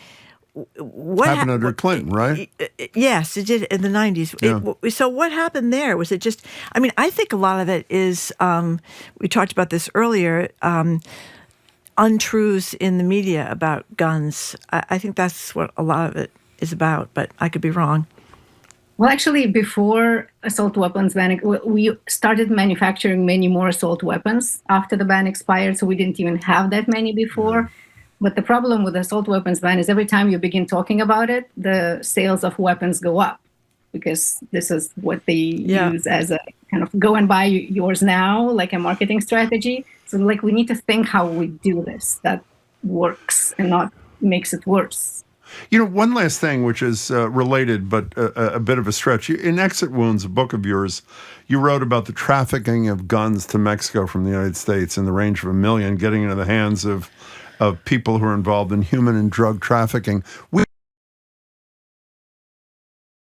what happened under Clinton, right? Yes, it did in the 90s. Yeah. So what happened there? Was it just? I mean, I think a lot of it is. We talked about this earlier. Untruths in the media about guns. I think that's what a lot of it is about. But I could be wrong. Well, actually, before assault weapons ban, we started manufacturing many more assault weapons after the ban expired, so we didn't even have that many before. Mm. But the problem with the assault weapons ban is every time you begin talking about it, the sales of weapons go up, because this is what they use as a kind of go and buy yours now, like a marketing strategy. So we need to think how we do this that works and not makes it worse. One last thing, which is related, but a bit of a stretch. In Exit Wounds, a book of yours, you wrote about the trafficking of guns to Mexico from the United States in the range of 1 million, getting into the hands of people who are involved in human and drug trafficking.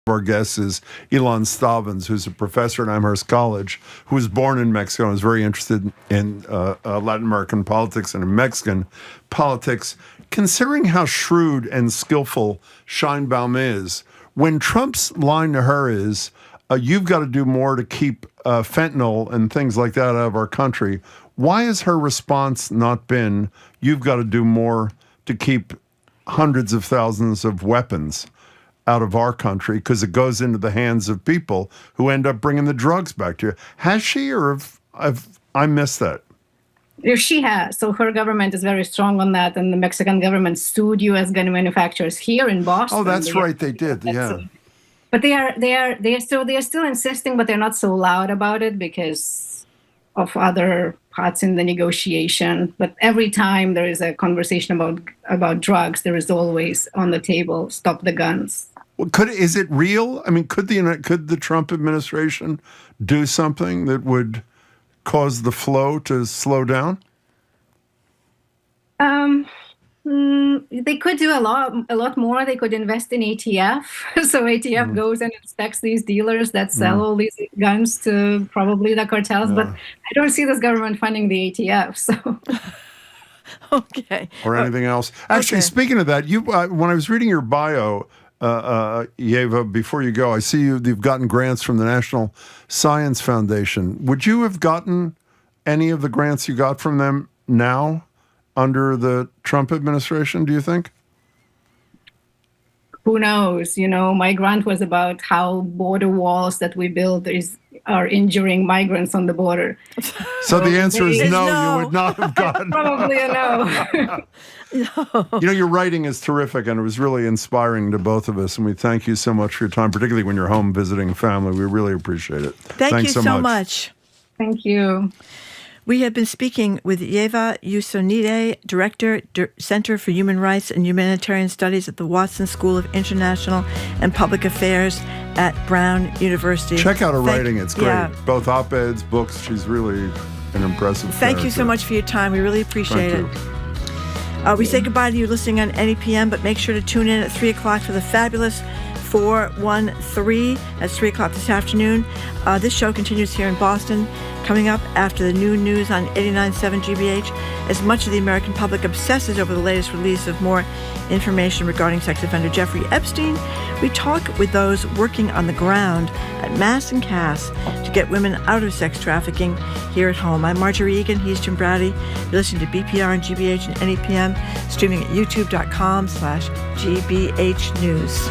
Our guest is Ilan Stavans, who's a professor at Amherst College, who was born in Mexico and was very interested in Latin American politics and in Mexican politics. Considering how shrewd and skillful Sheinbaum is, when Trump's line to her is, you've got to do more to keep fentanyl and things like that out of our country, why has her response not been, you've got to do more to keep hundreds of thousands of weapons out of our country, because it goes into the hands of people who end up bringing the drugs back to you? Has she, or have I missed that? She has. So her government is very strong on that, and the Mexican government sued U.S. gun manufacturers here in Boston. Oh, that's right, they did. Yeah. But they are still insisting, but they're not so loud about it because of other parts in the negotiation. But every time there is a conversation about drugs, there is always on the table, stop the guns. Well, is it real? I mean, could the Trump administration do something that would cause the flow to slow down? They could do a lot more. They could invest in ATF. So ATF goes and inspects these dealers that sell all these guns to probably the cartels. But I don't see this government funding the ATF. So. Okay. Or anything else. Actually, speaking of that, when I was reading your bio, Ieva, before you go, I see you've gotten grants from the National Science Foundation. Would you have gotten any of the grants you got from them now under the Trump administration, do you think? Who knows? My grant was about how border walls that we build are injuring migrants on the border. So the answer is no, you would not have gotten. Probably a no. No. Your writing is terrific, and it was really inspiring to both of us, and we thank you so much for your time, particularly when you're home visiting family. We really appreciate it. Thanks so much. Thank you. We have been speaking with Ieva Jusionyte, Director, Center for Human Rights and Humanitarian Studies at the Watson School of International and Public Affairs at Brown University. Check out her writing. It's great. Yeah. Both op-eds, books. She's really an impressive Thank you so much for your time. We really appreciate it. We say goodbye to you listening on NEPM, but make sure to tune in at 3 o'clock for the fabulous 413. That's 3 o'clock this afternoon. This show continues here in Boston. Coming up after the new news on 89.7 GBH, as much of the American public obsesses over the latest release of more information regarding sex offender Jeffrey Epstein, we talk with those working on the ground at Mass and Cass to get women out of sex trafficking here at home. I'm Marjorie Egan. He's Jim Browdy. You're listening to BPR and GBH and NEPM, streaming at youtube.com/GBH News.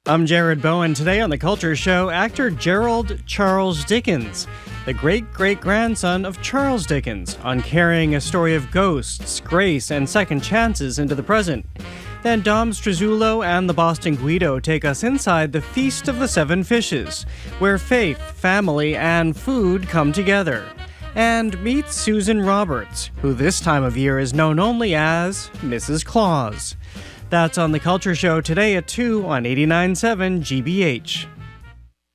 I'm Jared Bowen. Today on The Culture Show, actor Gerald Charles Dickens, the great-great-grandson of Charles Dickens, on carrying a story of ghosts, grace, and second chances into the present. Then Dom Struzzulo and the Boston Guido take us inside the Feast of the Seven Fishes, where faith, family, and food come together. And meet Susan Roberts, who this time of year is known only as Mrs. Claus. That's on The Culture Show today at 2 on 89.7 GBH.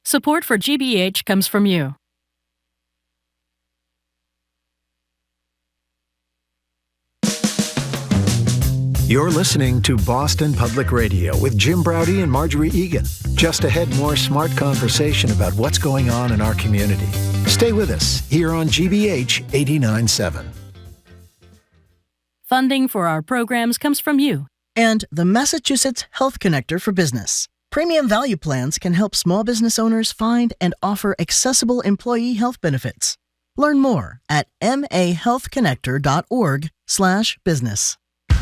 Support for GBH comes from you. You're listening to Boston Public Radio with Jim Braude and Marjorie Egan. Just ahead, more smart conversation about what's going on in our community. Stay with us here on GBH 89.7. Funding for our programs comes from you. And the Massachusetts Health Connector for Business. Premium value plans can help small business owners find and offer accessible employee health benefits. Learn more at mahealthconnector.org/business.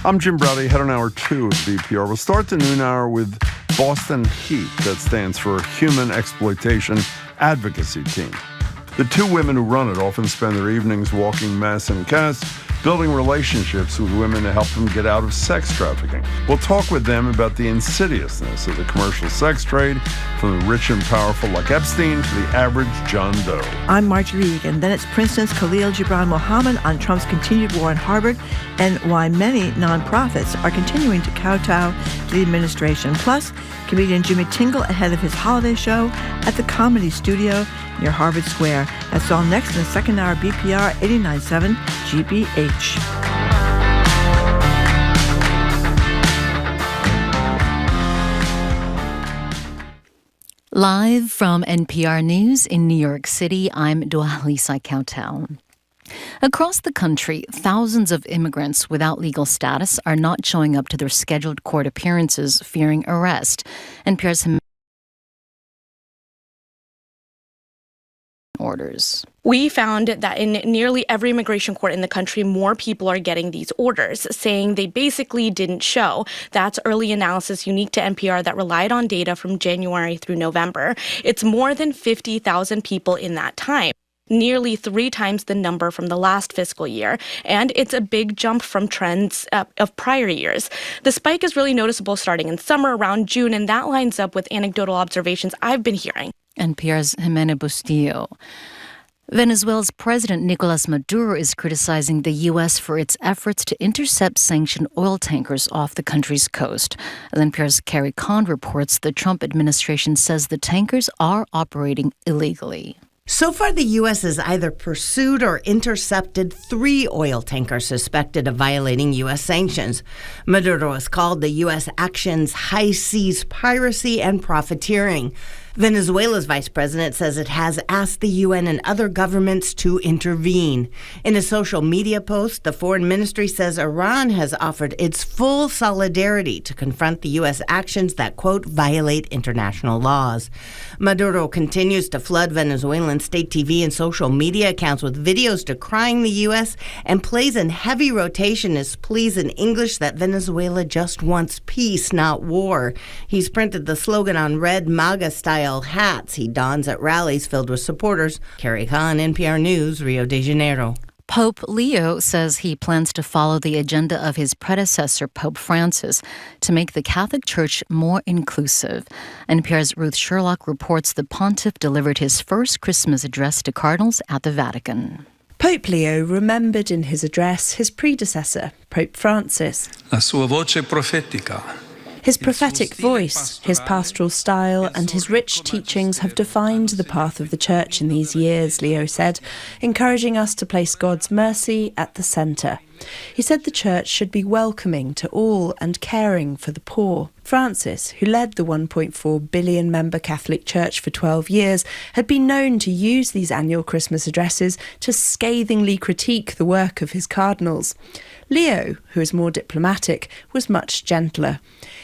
I'm Jim Braude, head on hour 2 of BPR. We'll start the noon hour with Boston HEAT, that stands for Human Exploitation Advocacy Team. The two women who run it often spend their evenings walking Mass and Cass, building relationships with women to help them get out of sex trafficking. We'll talk with them about the insidiousness of the commercial sex trade, from the rich and powerful like Epstein to the average John Doe. I'm Marjorie Egan. Then it's Princeton's Khalil Gibran Muhammad on Trump's continued war on Harvard and why many nonprofits are continuing to kowtow to the administration. Plus, comedian Jimmy Tingle ahead of his holiday show at the Comedy Studio near Harvard Square. That's all next in the second hour BPR 89.7 GBH. Live from NPR News in New York City, I'm Dwalisa Kautal. Across the country, thousands of immigrants without legal status are not showing up to their scheduled court appearances, fearing arrest. NPR's orders. We found that in nearly every immigration court in the country, more people are getting these orders, saying they basically didn't show. That's early analysis unique to NPR that relied on data from January through November. It's more than 50,000 people in that time, nearly 3 times the number from the last fiscal year, and it's a big jump from trends of prior years. The spike is really noticeable starting in summer around June, and that lines up with anecdotal observations I've been hearing. NPR's Jimena Bustillo. Venezuela's President Nicolas Maduro is criticizing the U.S. for its efforts to intercept sanctioned oil tankers off the country's coast. NPR's Carrie Kahn reports the Trump administration says the tankers are operating illegally. So far, the U.S. has either pursued or intercepted 3 oil tankers suspected of violating U.S. sanctions. Maduro has called the U.S. actions high seas piracy and profiteering. Venezuela's vice president says it has asked the UN and other governments to intervene. In a social media post, the foreign ministry says Iran has offered its full solidarity to confront the U.S. actions that, quote, violate international laws. Maduro continues to flood Venezuelan state TV and social media accounts with videos decrying the U.S. and plays in heavy rotation his pleas in English that Venezuela just wants peace, not war. He's printed the slogan on red MAGA-style hats he dons at rallies filled with supporters. Carrie Kahn, NPR News, Rio de Janeiro. Pope Leo says he plans to follow the agenda of his predecessor, Pope Francis, to make the Catholic Church more inclusive. NPR's Ruth Sherlock reports the pontiff delivered his first Christmas address to cardinals at the Vatican. Pope Leo remembered in his address his predecessor, Pope Francis. La sua voce profetica. His prophetic voice, his pastoral style, and his rich teachings have defined the path of the Church in these years, Leo said, encouraging us to place God's mercy at the centre. He said the Church should be welcoming to all and caring for the poor. Francis, who led the 1.4 billion member Catholic Church for 12 years, had been known to use these annual Christmas addresses to scathingly critique the work of his cardinals. Leo, who is more diplomatic, was much gentler.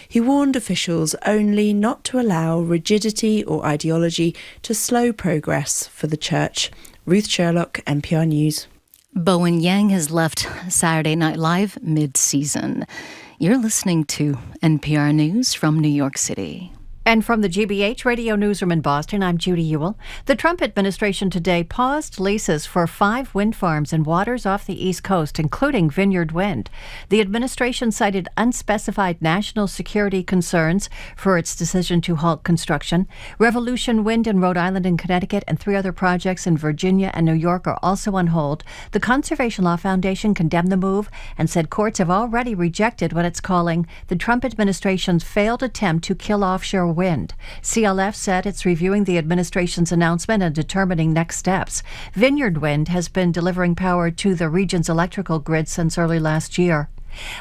He warned officials only not to allow rigidity or ideology to slow progress for the Church. Ruth Sherlock, NPR News. Bowen Yang has left Saturday Night Live mid-season. You're listening to NPR News from New York City. And from the GBH Radio Newsroom in Boston, I'm Judy Ewell. The Trump administration today paused leases for 5 wind farms in waters off the East Coast, including Vineyard Wind. The administration cited unspecified national security concerns for its decision to halt construction. Revolution Wind in Rhode Island and Connecticut and 3 other projects in Virginia and New York are also on hold. The Conservation Law Foundation condemned the move and said courts have already rejected what it's calling the Trump administration's failed attempt to kill offshore wind. CLF said it's reviewing the administration's announcement and determining next steps. Vineyard Wind has been delivering power to the region's electrical grid since early last year.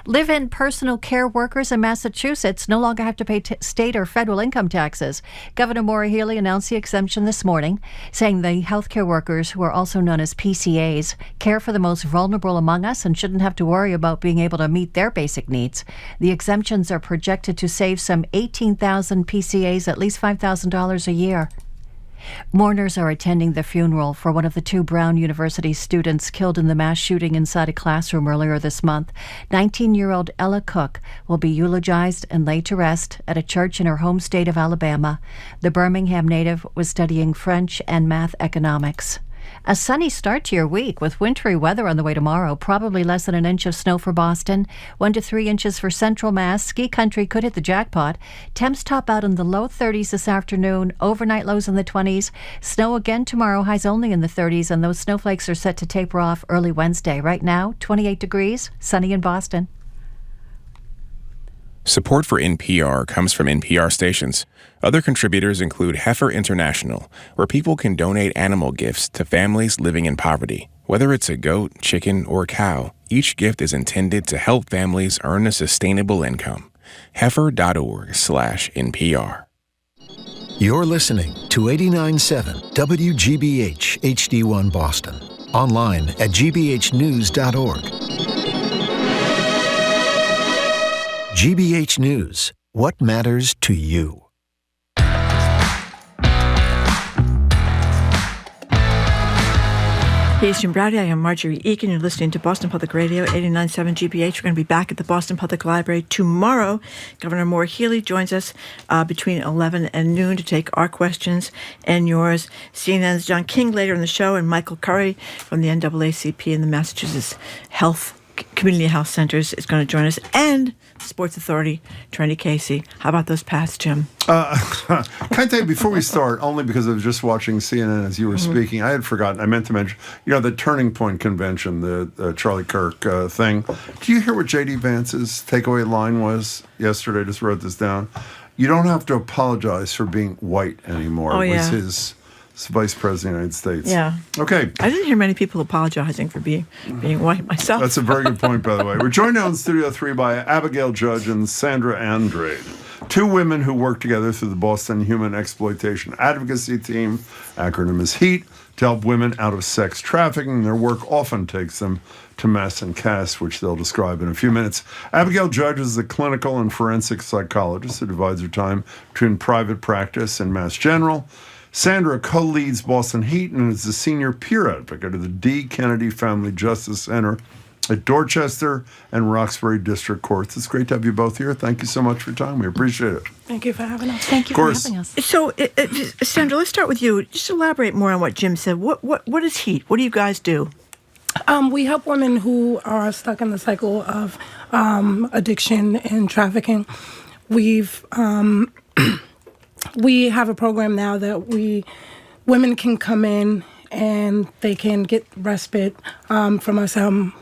Live-in personal care workers in Massachusetts no longer have to pay state or federal income taxes. Governor Maura Healey announced the exemption this morning, saying the healthcare workers, who are also known as PCAs, care for the most vulnerable among us and shouldn't have to worry about being able to meet their basic needs. The exemptions are projected to save some 18,000 PCAs at least $5,000 a year. Mourners are attending the funeral for one of the 2 Brown University students killed in the mass shooting inside a classroom earlier this month. 19-year-old Ella Cook will be eulogized and laid to rest at a church in her home state of Alabama. The Birmingham native was studying French and math economics. A sunny start to your week with wintry weather on the way tomorrow. Probably less than an inch of snow for Boston. 1 to 3 inches for Central Mass. Ski country could hit the jackpot. Temps top out in the low 30s this afternoon. Overnight lows in the 20s. Snow again tomorrow. Highs only in the 30s. And those snowflakes are set to taper off early Wednesday. Right now, 28 degrees. Sunny in Boston. Support for NPR comes from NPR stations. Other contributors include Heifer International, where people can donate animal gifts to families living in poverty. Whether it's a goat, chicken, or cow, each gift is intended to help families earn a sustainable income. Heifer.org/NPR. You're listening to 89.7 WGBH HD1 Boston. Online at gbhnews.org. GBH News, what matters to you? Hey, it's Jim Browdy. I am Marjorie Eakin. You're listening to Boston Public Radio, 89.7 GBH. We're going to be back at the Boston Public Library tomorrow. Governor Maura Healey joins us between 11 and noon to take our questions and yours. CNN's John King later in the show, and Michael Curry from the NAACP and the Massachusetts Community Health Centers is going to join us, and Sports Authority, Trendy Casey. How about those paths, Jim? Can I tell you, before we start, only because I was just watching CNN as you were speaking, I had forgotten, I meant to mention, the Turning Point Convention, the Charlie Kirk thing. Do you hear what J.D. Vance's takeaway line was yesterday? I just wrote this down. You don't have to apologize for being white anymore. Oh, yeah. Was his Vice President of the United States. Yeah. Okay. I didn't hear many people apologizing for being white myself. That's a very good point, by the way. We're joined now in Studio 3 by Abigail Judge and Sandra Andrade, 2 women who work together through the Boston Human Exploitation Advocacy Team, acronym is HEAT, to help women out of sex trafficking. Their work often takes them to mess and cast, which they'll describe in a few minutes. Abigail Judge is a clinical and forensic psychologist who divides her time between private practice and Mass General. Sandra co-leads Boston HEAT and is the senior peer advocate of the D. Kennedy Family Justice Center at Dorchester and Roxbury District Courts. It's great to have you both here. Thank you so much for your time. We appreciate it. Thank you for having us. Thank you for having us. So, Sandra, let's start with you. Just elaborate more on what Jim said. What is HEAT? What do you guys do? We help women who are stuck in the cycle of addiction and trafficking. We have a program now that women can come in and they can get respite from us. How do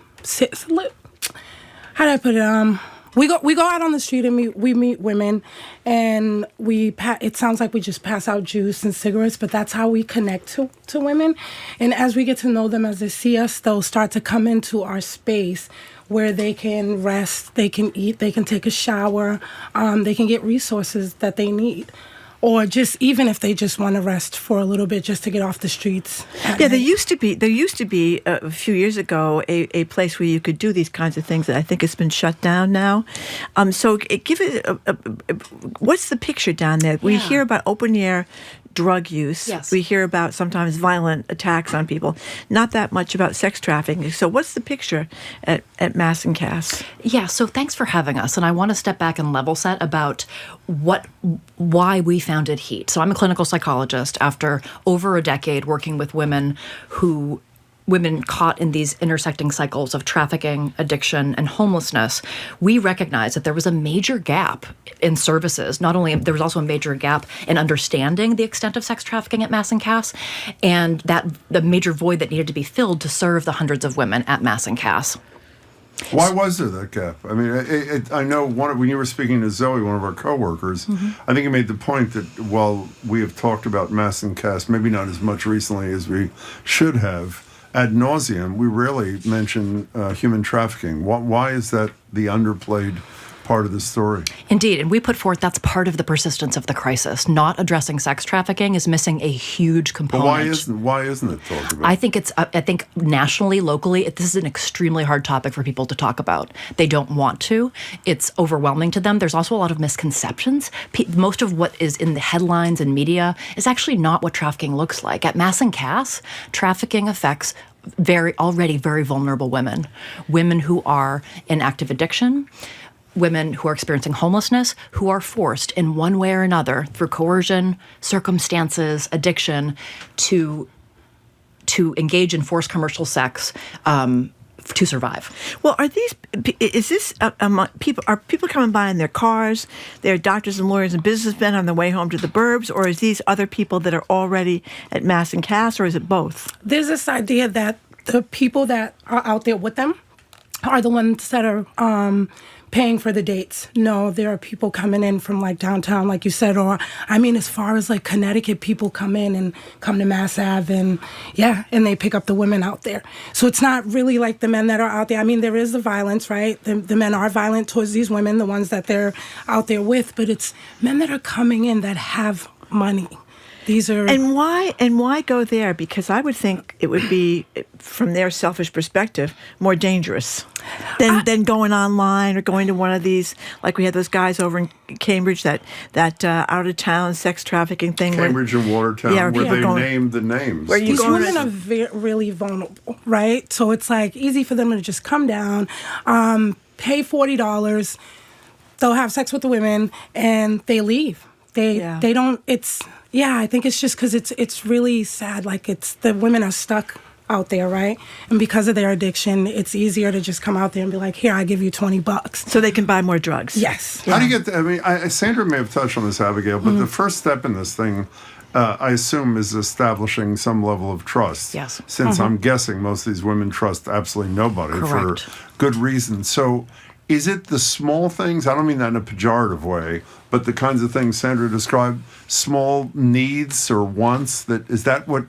I put it? We go out on the street and we meet women, and it sounds like we just pass out juice and cigarettes, but that's how we connect to women. And as we get to know them, as they see us, they'll start to come into our space where they can rest, they can eat, they can take a shower, they can get resources that they need. Or just even if they just want to rest for a little bit, just to get off the streets. Yeah, there used to be a few years ago a place where you could do these kinds of things that I think has been shut down now. So give it what's the picture down there? We hear about open air drug use. Yes. We hear about sometimes violent attacks on people. Not that much about sex trafficking. So what's the picture at Mass and Cass? Yeah, so thanks for having us. And I want to step back and level set about why we founded HEAT. So I'm a clinical psychologist after over a decade working with women caught in these intersecting cycles of trafficking, addiction, and homelessness. We recognized that there was a major gap in services. Not only, there was also a major gap in understanding the extent of sex trafficking at Mass and Cass, and that the major void that needed to be filled to serve the hundreds of women at Mass and Cass. Why was there that gap? I mean, I know when you were speaking to Zoe, one of our coworkers, I think you made the point that while we have talked about Mass and Cass, maybe not as much recently as we should have, ad nauseum, we rarely mention human trafficking. Why is that the underplayed part of the story? Indeed, and we put forth that's part of the persistence of the crisis. Not addressing sex trafficking is missing a huge component. But why isn't it talked about? I think nationally, locally, this is an extremely hard topic for people to talk about. They don't want to. It's overwhelming to them. There's also a lot of misconceptions. Most of what is in the headlines and media is actually not what trafficking looks like. At Mass and Cass, trafficking affects already very vulnerable women who are in active addiction, women who are experiencing homelessness, who are forced in one way or another through coercion, circumstances, addiction, to engage in forced commercial sex to survive. Well, are people coming by in their cars, they're doctors and lawyers and businessmen on their way home to the burbs, or is these other people that are already at Mass and Cass, or is it both? There's this idea that the people that are out there with them are the ones that are paying for the dates. No, there are people coming in from like downtown, like you said, or I mean, as far as like Connecticut, people come in and come to Mass Ave and they pick up the women out there. So it's not really like the men that are out there. I mean, there is the violence, right? The men are violent towards these women, the ones that they're out there with, but it's men that are coming in that have money. These are and why go there? Because I would think it would be, from their selfish perspective, more dangerous than going online or going to one of these, like we had those guys over in Cambridge, that out of town sex trafficking thing. Cambridge and Watertown, where they named the names. These women are really vulnerable, right? So it's like easy for them to just come down, pay $40, they'll have sex with the women, and they leave. They don't. I think it's just because it's really sad. Like the women are stuck out there, right? And because of their addiction, it's easier to just come out there and be like, here, I give you $20. So they can buy more drugs. Yes. How do you get, I mean, Sandra may have touched on this, Abigail, but the first step in this thing, I assume, is establishing some level of trust. Yes. Since I'm guessing most of these women trust absolutely nobody. Correct. For good reason. So is it the small things? I don't mean that in a pejorative way, but the kinds of things Sandra described, small needs or wants, is that what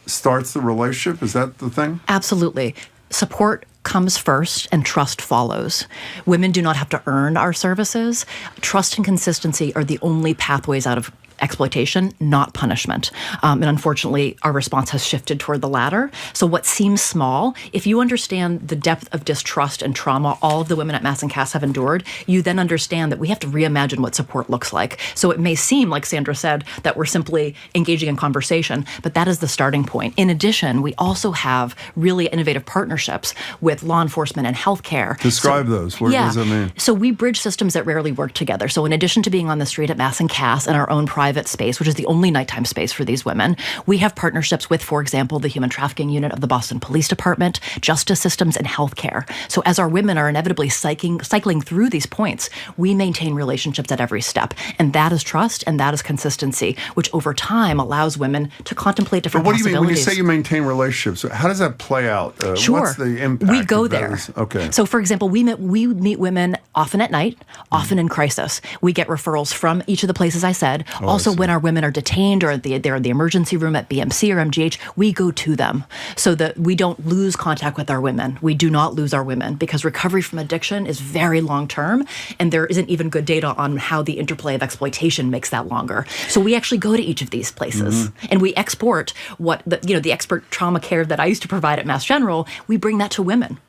starts the relationship? Is that the thing? Absolutely. Support comes first and trust follows. Women do not have to earn our services. Trust and consistency are the only pathways out of exploitation, not punishment. And unfortunately, our response has shifted toward the latter. So what seems small, if you understand the depth of distrust and trauma all of the women at Mass and Cass have endured, you then understand that we have to reimagine what support looks like. So it may seem, like Sandra said, that we're simply engaging in conversation, but that is the starting point. In addition, we also have really innovative partnerships with law enforcement and healthcare. Describe those. What does that mean? So we bridge systems that rarely work together. So in addition to being on the street at Mass and Cass and our own private space, which is the only nighttime space for these women, we have partnerships with, for example, the Human Trafficking Unit of the Boston Police Department, justice systems, and healthcare. So as our women are inevitably cycling through these points, we maintain relationships at every step. And that is trust and that is consistency, which over time allows women to contemplate different possibilities. But what do you mean? When you say you maintain relationships, how does that play out? Sure. What's the impact? We go there. Okay. So, for example, we meet women often at night, often in crisis. We get referrals from each of the places I said. Also, when our women are detained or they're in the emergency room at BMC or MGH, we go to them so that we don't lose contact with our women. We do not lose our women because recovery from addiction is very long term, and there isn't even good data on how the interplay of exploitation makes that longer. So we actually go to each of these places and we export what the expert trauma care that I used to provide at Mass General. We bring that to women.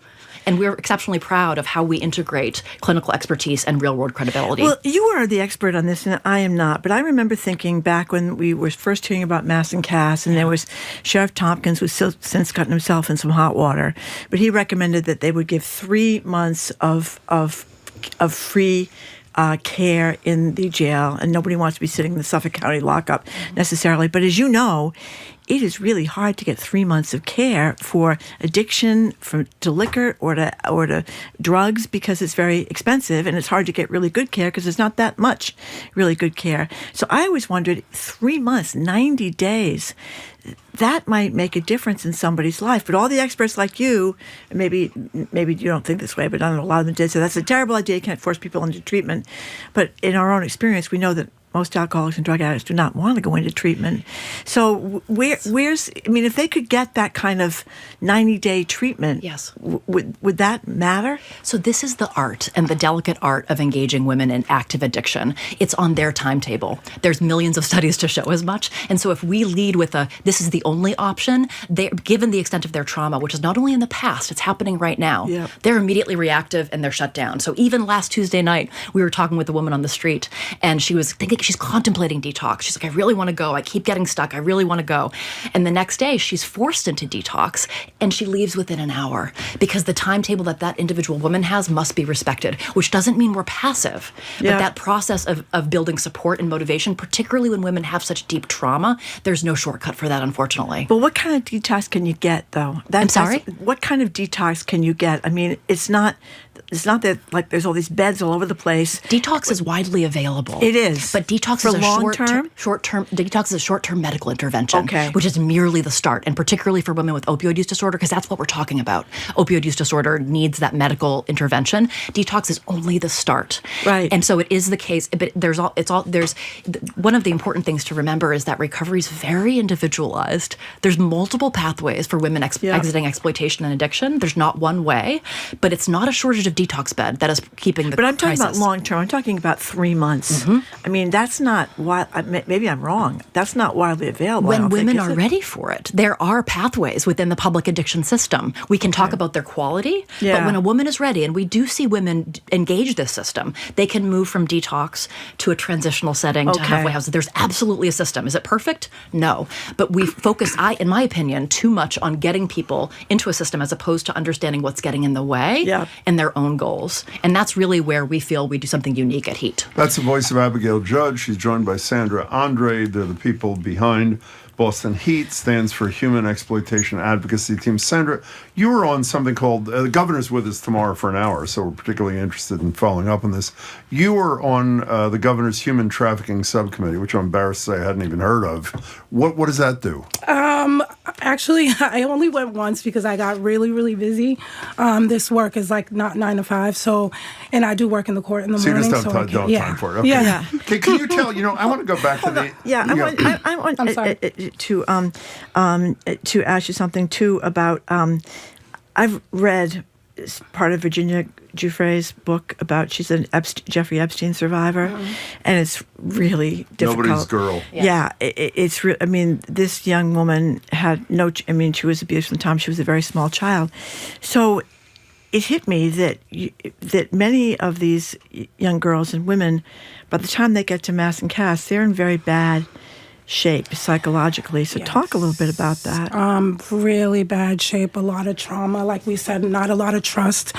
And we're exceptionally proud of how we integrate clinical expertise and real-world credibility. Well, you are the expert on this, and I am not. But I remember thinking back when we were first hearing about mass and Cass, and there was Sheriff Tompkins, who's since gotten himself in some hot water, but he recommended that they would give 3 months of free care in the jail, and nobody wants to be sitting in the Suffolk County lockup necessarily. But as you know, it is really hard to get 3 months of care for addiction, to liquor or to drugs, because it's very expensive, and it's hard to get really good care because there's not that much really good care. So I always wondered, 3 months, 90 days, that might make a difference in somebody's life. But all the experts like you, maybe you don't think this way, but I don't know, a lot of them did. So that's a terrible idea. You can't force people into treatment. But in our own experience, we know that most alcoholics and drug addicts do not want to go into treatment. So if they could get that kind of 90-day treatment, yes, would that matter? So this is the art and the delicate art of engaging women in active addiction. It's on their timetable. There's millions of studies to show as much. And so if we lead with this is the only option, given the extent of their trauma, which is not only in the past, it's happening right now, they're immediately reactive and they're shut down. So even last Tuesday night, we were talking with a woman on the street, and she was thinking, she's contemplating detox. She's like, I really want to go. I keep getting stuck. I really want to go. And the next day, she's forced into detox, and she leaves within an hour because the timetable that individual woman has must be respected, which doesn't mean we're passive. But that process of building support and motivation, particularly when women have such deep trauma, there's no shortcut for that, unfortunately. But what kind of detox can you get, though? I'm sorry? What kind of detox can you get? I mean, it's not that like there's all these beds all over the place. Detox is widely available. It is. But detox is a short-term detox is a short-term medical intervention, which is merely the start, and particularly for women with opioid use disorder, because that's what we're talking about. Opioid use disorder needs that medical intervention. Detox is only the start. Right. And so it is the case, but there's one of the important things to remember is that recovery is very individualized. There's multiple pathways for women exiting exploitation and addiction. There's not one way, but it's not a shortage of detox bed that is keeping the crisis. But I'm talking about long term. I'm talking about 3 months. Mm-hmm. I mean, that's not maybe I'm wrong. That's not widely available. When women are ready for it, there are pathways within the public addiction system. We can talk about their quality, but when a woman is ready, and we do see women engage this system, they can move from detox to a transitional setting to halfway houses. There's absolutely a system. Is it perfect? No. But we focus, in my opinion, too much on getting people into a system as opposed to understanding what's getting in the way and their own goals. And that's really where we feel we do something unique at HEAT. That's the voice of Abigail Judge. She's joined by Sandra Andrade. They're the people behind Boston HEAT, stands for Human Exploitation Advocacy Team. Sandra, you were on something called, the governor's with us tomorrow for an hour, so we're particularly interested in following up on this. You were on the governor's Human Trafficking Subcommittee, which I'm embarrassed to say I hadn't even heard of. What does that do? Actually, I only went once because I got really, really busy. This work is like not 9 to 5, and I do work in the court in the morning. So you just don't have time for it. Okay. Yeah. Okay, can you tell, I want to go back to the... I want to ask you something, too, about... I've read part of Virginia Giuffre's book about, she's an Jeffrey Epstein survivor, and it's really difficult. Nobody's girl. It's this young woman had she was abused from the time she was a very small child. So it hit me that many of these young girls and women, by the time they get to Mass and Cass, they're in very bad shape psychologically. So talk a little bit about that. Really bad shape, a lot of trauma, like we said, not a lot of trust.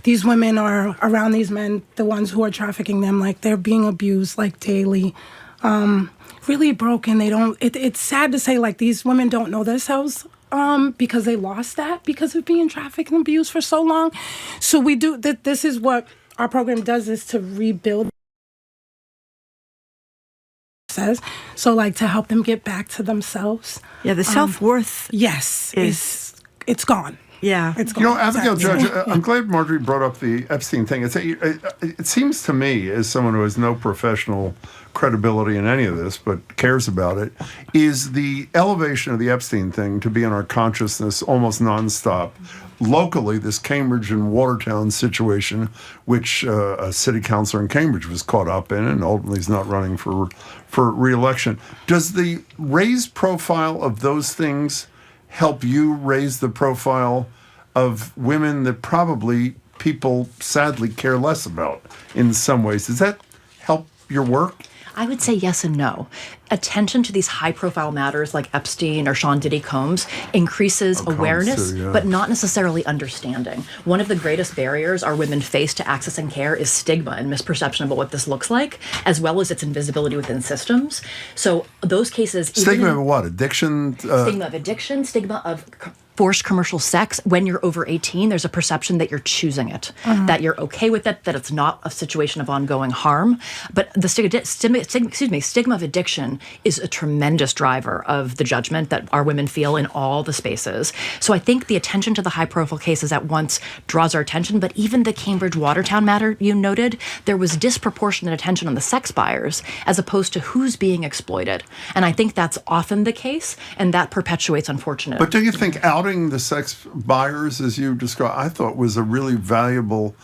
These women are around these men, the ones who are trafficking them, like they're being abused like daily. Really broken. It's sad to say, like, these women don't know themselves because they lost that because of being trafficked and abused for so long. So we do this is what our program does, is to rebuild. So, like, to help them get back to themselves. Yeah, the self-worth. Yes, it's gone. Yeah, it's gone. Abigail Judge, I'm glad Marjorie brought up the Epstein thing. It seems to me, as someone who has no professional credibility in any of this, but cares about it, is the elevation of the Epstein thing to be in our consciousness almost nonstop. Locally, this Cambridge and Watertown situation, which a city councilor in Cambridge was caught up in and ultimately is not running for re-election. Does the raised profile of those things help you raise the profile of women that probably people sadly care less about in some ways. Does that help your work? I would say yes and no. Attention to these high-profile matters like Epstein or Sean Diddy Combs increases awareness, but not necessarily understanding. One of the greatest barriers our women face to accessing care is stigma and misperception about what this looks like, as well as its invisibility within systems. So those cases... Stigma of what? Addiction? Stigma of addiction, stigma of forced commercial sex. When you're over 18, there's a perception that you're choosing it, that you're okay with it, that it's not a situation of ongoing harm. But the stigma of addiction is a tremendous driver of the judgment that our women feel in all the spaces. So I think the attention to the high-profile cases at once draws our attention, but even the Cambridge Watertown matter you noted, there was disproportionate attention on the sex buyers as opposed to who's being exploited. And I think that's often the case, and that perpetuates unfortunate. But do you think outing the sex buyers, as you described, I thought was a really valuable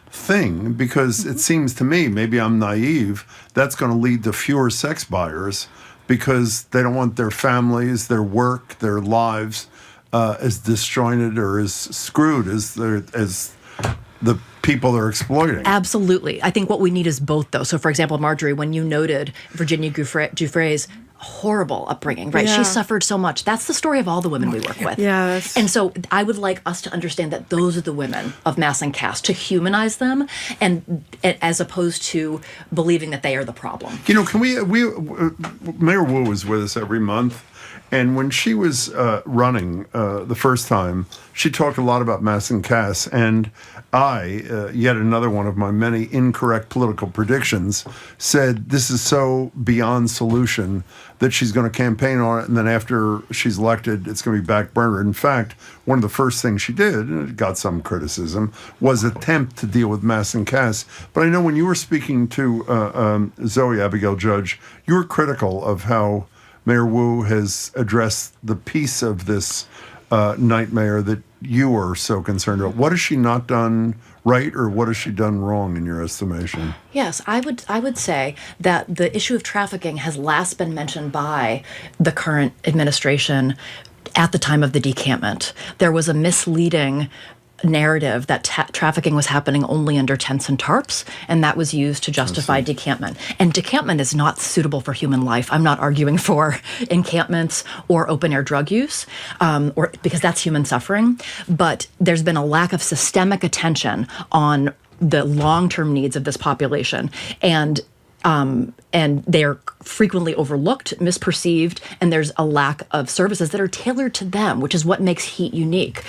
thing, because it seems to me, maybe I'm naive, that's going to lead to fewer sex buyers because they don't want their families, their work, their lives as disjointed or as screwed as the people they're exploiting. Absolutely. I think what we need is both, though. So, for example, Marjorie, when you noted Virginia Giuffre's horrible upbringing, right? Yeah. She suffered so much. That's the story of all the women we work with. Yes. And so I would like us to understand that those are the women of mass and caste, to humanize them, and as opposed to believing that they are the problem. You know, Mayor Wu is with us every month, and when she was running the first time, she talked a lot about mass and caste, and I, yet another one of my many incorrect political predictions, said this is so beyond solution that she's going to campaign on it, and then after she's elected, it's going to be back burner. In fact, one of the first things she did, and it got some criticism, was attempt to deal with mass and caste. But I know when you were speaking to Zoe Abigail Judge, you were critical of how Mayor Wu has addressed the piece of this nightmare that you are so concerned about. What has she not done right, or what has she done wrong in your estimation? Yes, I would say that the issue of trafficking has last been mentioned by the current administration at the time of the decampment. There was a misleading narrative that trafficking was happening only under tents and tarps, and that was used to justify decampment. And decampment is not suitable for human life. I'm not arguing for encampments or open-air drug use, or because that's human suffering. But there's been a lack of systemic attention on the long-term needs of this population, and they're frequently overlooked, misperceived, and there's a lack of services that are tailored to them, which is what makes HEAT unique.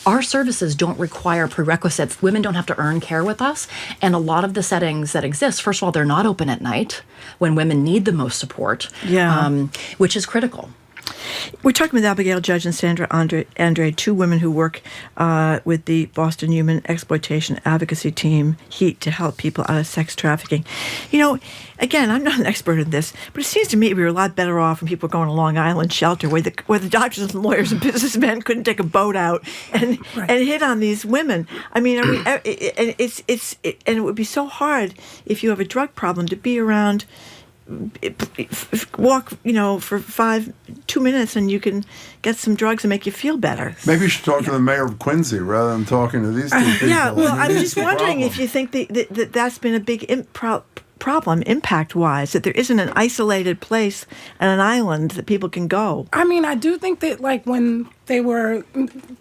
Our services don't require prerequisites. Women don't have to earn care with us. And a lot of the settings that exist, first of all, they're not open at night when women need the most support, which is critical. We're talking with Abigail Judge and Sandra Andrade, two women who work with the Boston Human Exploitation Advocacy Team, HEAT, to help people out of sex trafficking. You know, again, I'm not an expert in this, but it seems to me we were a lot better off when people were going to Long Island shelter, where the doctors and lawyers and businessmen couldn't take a boat out and hit on these women. I mean, and it would be so hard if you have a drug problem to be around. Walk, for 2 minutes, and you can get some drugs and make you feel better. Maybe you should talk to the mayor of Quincy rather than talking to these two people. Yeah, well, I'm just wondering if you think that's been a big problem, impact-wise, that there isn't an isolated place and an island that people can go. I mean, I do think that, like, when they were,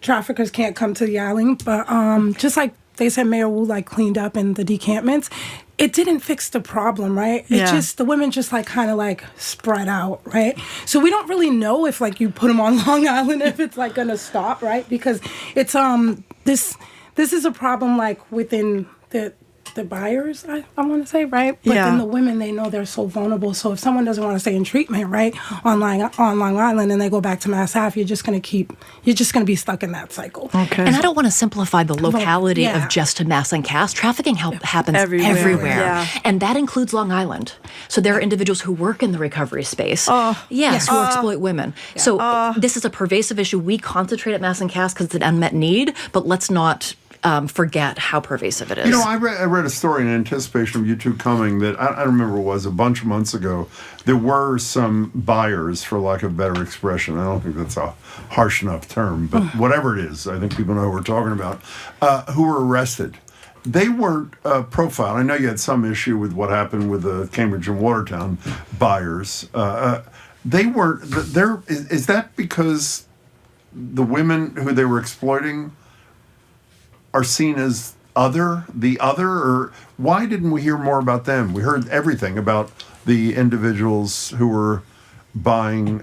traffickers can't come to the island, but just like they said, Mayor Wu, like, cleaned up in the decampments, it didn't fix the problem, right? Yeah. It just, the women just, like, kind of, like, spread out, right? So we don't really know if, like, you put them on Long Island, if it's, like, going to stop, right? Because it's, this is a problem, like, within the buyers, I want to say, right? But then the women, they know they're so vulnerable. So if someone doesn't want to stay in treatment, right, on Long Island, and they go back to Mass Ave, you're just going to be stuck in that cycle. Okay. And I don't want to simplify the locality of just a mass and caste. Trafficking happens everywhere. Yeah. And that includes Long Island. So there are individuals who work in the recovery space, who exploit women. Yeah. So this is a pervasive issue. We concentrate at mass and caste because it's an unmet need, but let's not forget how pervasive it is. You know, I read a story in anticipation of you two coming that I don't remember what it was, a bunch of months ago. There were some buyers, for lack of a better expression. I don't think that's a harsh enough term, but whatever it is, I think people know who we're talking about, who were arrested. They weren't profiled. I know you had some issue with what happened with the Cambridge and Watertown buyers. They weren't. Is that because the women who they were exploiting are seen as the other, or why didn't we hear more about them? We heard everything about the individuals who were buying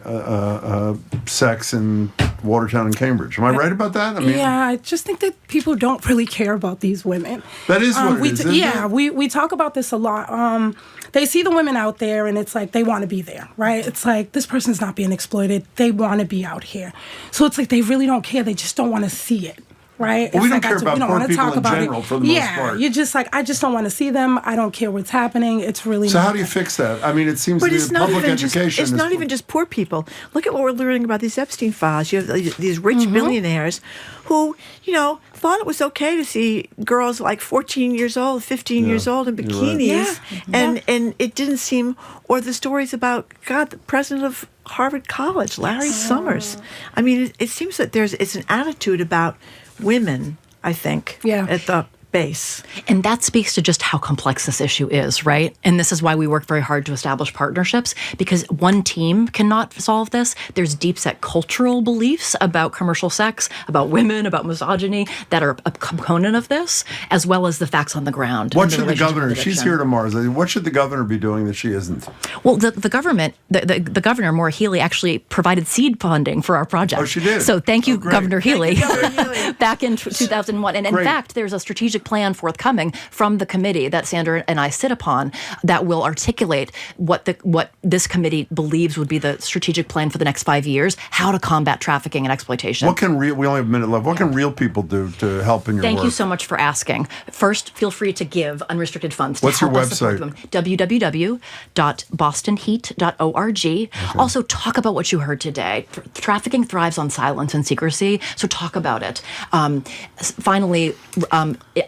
sex in Watertown and Cambridge. Am I right about that? I mean, yeah, I just think that people don't really care about these women. That is what it is, isn't it? We talk about this a lot. They see the women out there, and it's like they want to be there, right? It's like, this person's not being exploited. They want to be out here. So it's like they really don't care. They just don't want to see it. Right? Well, we don't care about poor people in general, for the most part. Yeah, you're just like, I just don't want to see them. I don't care what's happening. It's really So how do you fix that? I mean, it seems to be public education. It's not even just poor people. Look at what we're learning about these Epstein files. You have these rich billionaires who, thought it was okay to see girls like 14 years old, 15 years old in bikinis. Right. And it didn't seem, or the stories about, the president of Harvard College, Larry Summers. I mean, it seems that it's an attitude about women, I think, at the base. And that speaks to just how complex this issue is, right? And this is why we work very hard to establish partnerships, because one team cannot solve this. There's deep-set cultural beliefs about commercial sex, about women, about misogyny that are a component of this, as well as the facts on the ground. What should the governor, she's here tomorrow, what should the governor be doing that she isn't? Well, the government, the governor, Maura Healey, actually provided seed funding for our project. Oh, she did? So thank you, Governor Healey, back in 2001. And in fact, there's a strategic plan forthcoming from the committee that Sandra and I sit upon that will articulate what this committee believes would be the strategic plan for the next 5 years, how to combat trafficking and exploitation. We only have a minute left. What can real people do to help in your work? Thank you so much for asking. First, feel free to give unrestricted funds. What's your website? www.bostonheat.org. Okay. Also, talk about what you heard today. Trafficking thrives on silence and secrecy, so talk about it. Finally,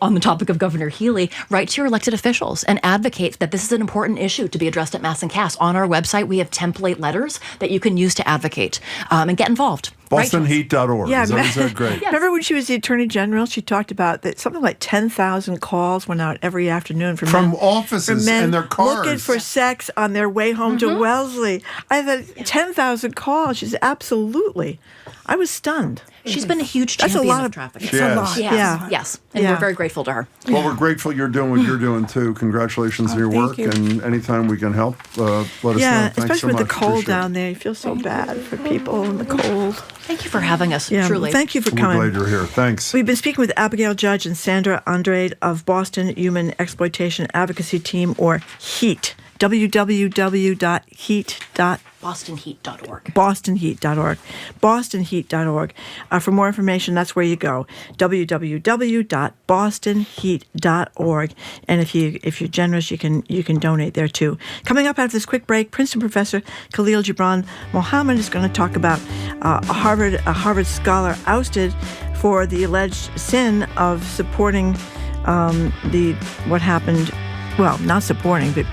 on the topic of Governor Healey, write to your elected officials and advocate that this is an important issue to be addressed at Mass and Cass. On our website, we have template letters that you can use to advocate and get involved. BostonHeat.org. Yeah, is that great? Yes. Remember when she was the Attorney General, she talked about that something like 10,000 calls went out every afternoon from men, offices and their cars. Looking for sex on their way home to Wellesley. I thought 10,000 calls. She said, absolutely. I was stunned. She's been a huge champion of trafficking. It's a lot. Yes. And we're very grateful to her. Well, we're grateful you're doing what you're doing, too. Congratulations on your work. And anytime we can help, let us know. Thanks especially so with much. the cold down there. You feel so bad for people in the cold. Thank you for having us, truly. Thank you for coming. We're glad you're here. Thanks. We've been speaking with Abigail Judge and Sandra Andrade of Boston Human Exploitation Advocacy Team, or HEAT. www.heat.bostonheat.org. BostonHeat.org. BostonHeat.org. For more information, that's where you go. www.bostonheat.org. And if you're generous, you can donate there too. Coming up after this quick break, Princeton professor Khalil Gibran Muhammad is going to talk about a Harvard scholar ousted for the alleged sin of supporting what happened. Well, not supporting, but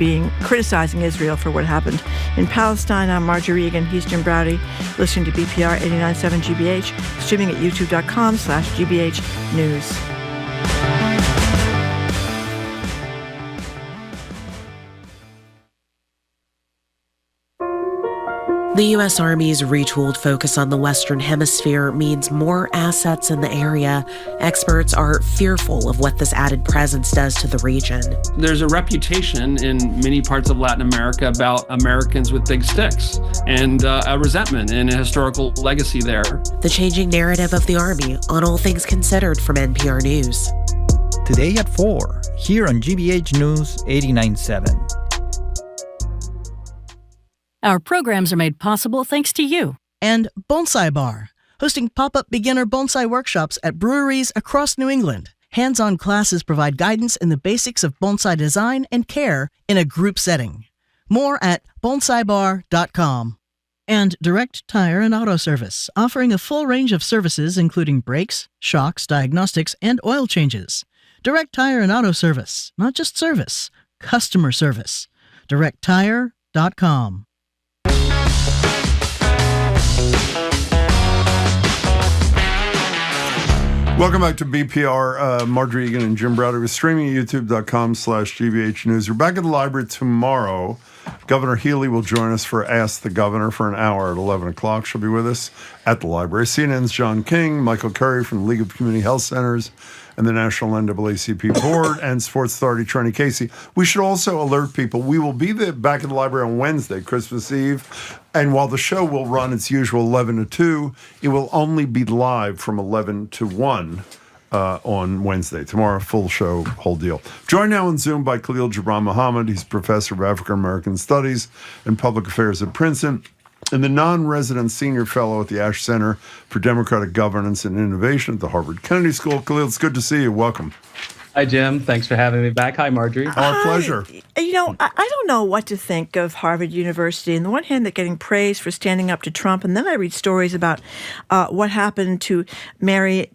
criticizing Israel for what happened in Palestine. I'm Marjorie Egan. He's Jim Browdy, listening to BPR 89.7 GBH, streaming at youtube.com/GBH News. The U.S. Army's retooled focus on the Western Hemisphere means more assets in the area. Experts are fearful of what this added presence does to the region. There's a reputation in many parts of Latin America about Americans with big sticks, and a resentment and a historical legacy there. The changing narrative of the Army on All Things Considered from NPR News. Today at 4, here on GBH News 89.7. Our programs are made possible thanks to you. And Bonsai Bar, hosting pop-up beginner bonsai workshops at breweries across New England. Hands-on classes provide guidance in the basics of bonsai design and care in a group setting. More at bonsaibar.com. And Direct Tire and Auto Service, offering a full range of services including brakes, shocks, diagnostics, and oil changes. Direct Tire and Auto Service, not just service, customer service. DirectTire.com. Welcome back to BPR. Marjorie Egan and Jim Browder. We're streaming at youtube.com/GBH News. We're back at the library tomorrow. Governor Healy will join us for Ask the Governor for an hour at 11 o'clock. She'll be with us at the library. CNN's John King, Michael Curry from the League of Community Health Centers and the National NAACP Board, and Sports Authority Trenny Casey. We should also alert people, we will be back at the library on Wednesday, Christmas Eve, and while the show will run its usual 11 to 2, it will only be live from 11 to 1 on Wednesday. Tomorrow, full show, whole deal. Joined now on Zoom by Khalil Gibran Muhammad. He's professor of African American Studies and Public Affairs at Princeton, and the non-resident senior fellow at the Ash Center for Democratic Governance and Innovation at the Harvard Kennedy School. Khalil, it's good to see you. Welcome. Hi, Jim. Thanks for having me back. Hi, Marjorie. Our pleasure. You know, I don't know what to think of Harvard University. On the one hand, they're getting praise for standing up to Trump, and then I read stories about what happened to Mary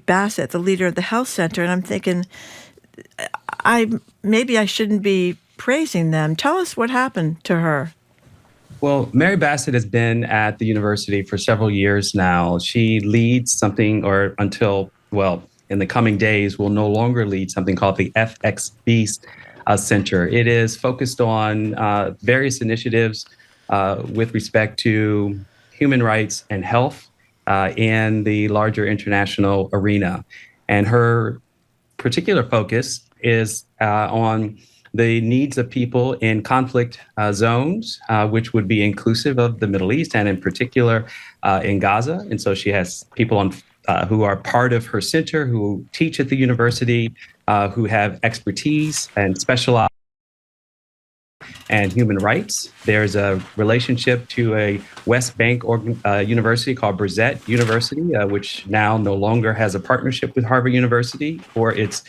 Bassett, the leader of the health center, and I'm thinking, maybe I shouldn't be praising them. Tell us what happened to her. Well, Mary Bassett has been at the university for several years now. She leads something, or until, well, in the coming days, will no longer lead something called the FXB Center. It is focused on various initiatives with respect to human rights and health in the larger international arena. And her particular focus is on the needs of people in conflict zones, which would be inclusive of the Middle East and in particular in Gaza. And so she has people who are part of her center, who teach at the university, who have expertise and specialize in human rights. There's a relationship to a West Bank university called Brissett University, which now no longer has a partnership with Harvard University for its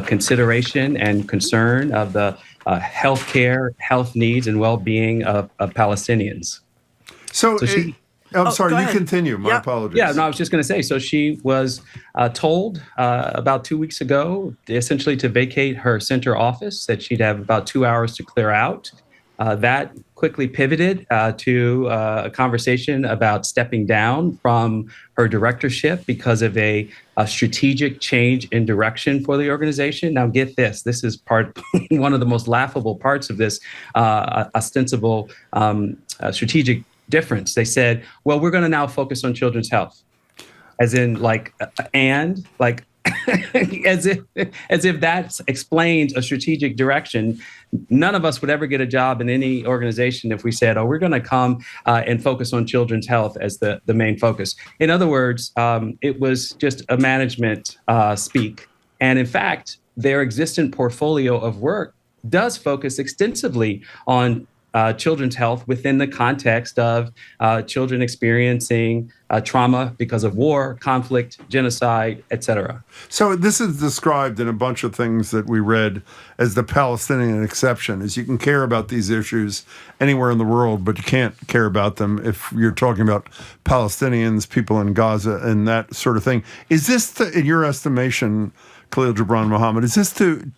consideration and concern of the healthcare, health needs, and well-being of Palestinians. So she... I'm sorry, you continue. My apologies. Yeah, no, I was just going to say, so she was told about 2 weeks ago, essentially to vacate her center office, that she'd have about 2 hours to clear out. That quickly pivoted to a conversation about stepping down from her directorship because of a strategic change in direction for the organization. Now, get this. This is one of the most laughable parts of this ostensible strategic difference. They said, well, we're going to now focus on children's health, as in as if that explains a strategic direction. None of us would ever get a job in any organization if we said, oh, we're going to come and focus on children's health as the main focus. In other words, it was just a management speak. And in fact, their existent portfolio of work does focus extensively on children's health within the context of children experiencing trauma because of war, conflict, genocide, etc. So this is described in a bunch of things that we read as the Palestinian exception, is you can care about these issues anywhere in the world, but you can't care about them if you're talking about Palestinians, people in Gaza, and that sort of thing. Is this, in your estimation, Khalil Gibran Muhammad, is this to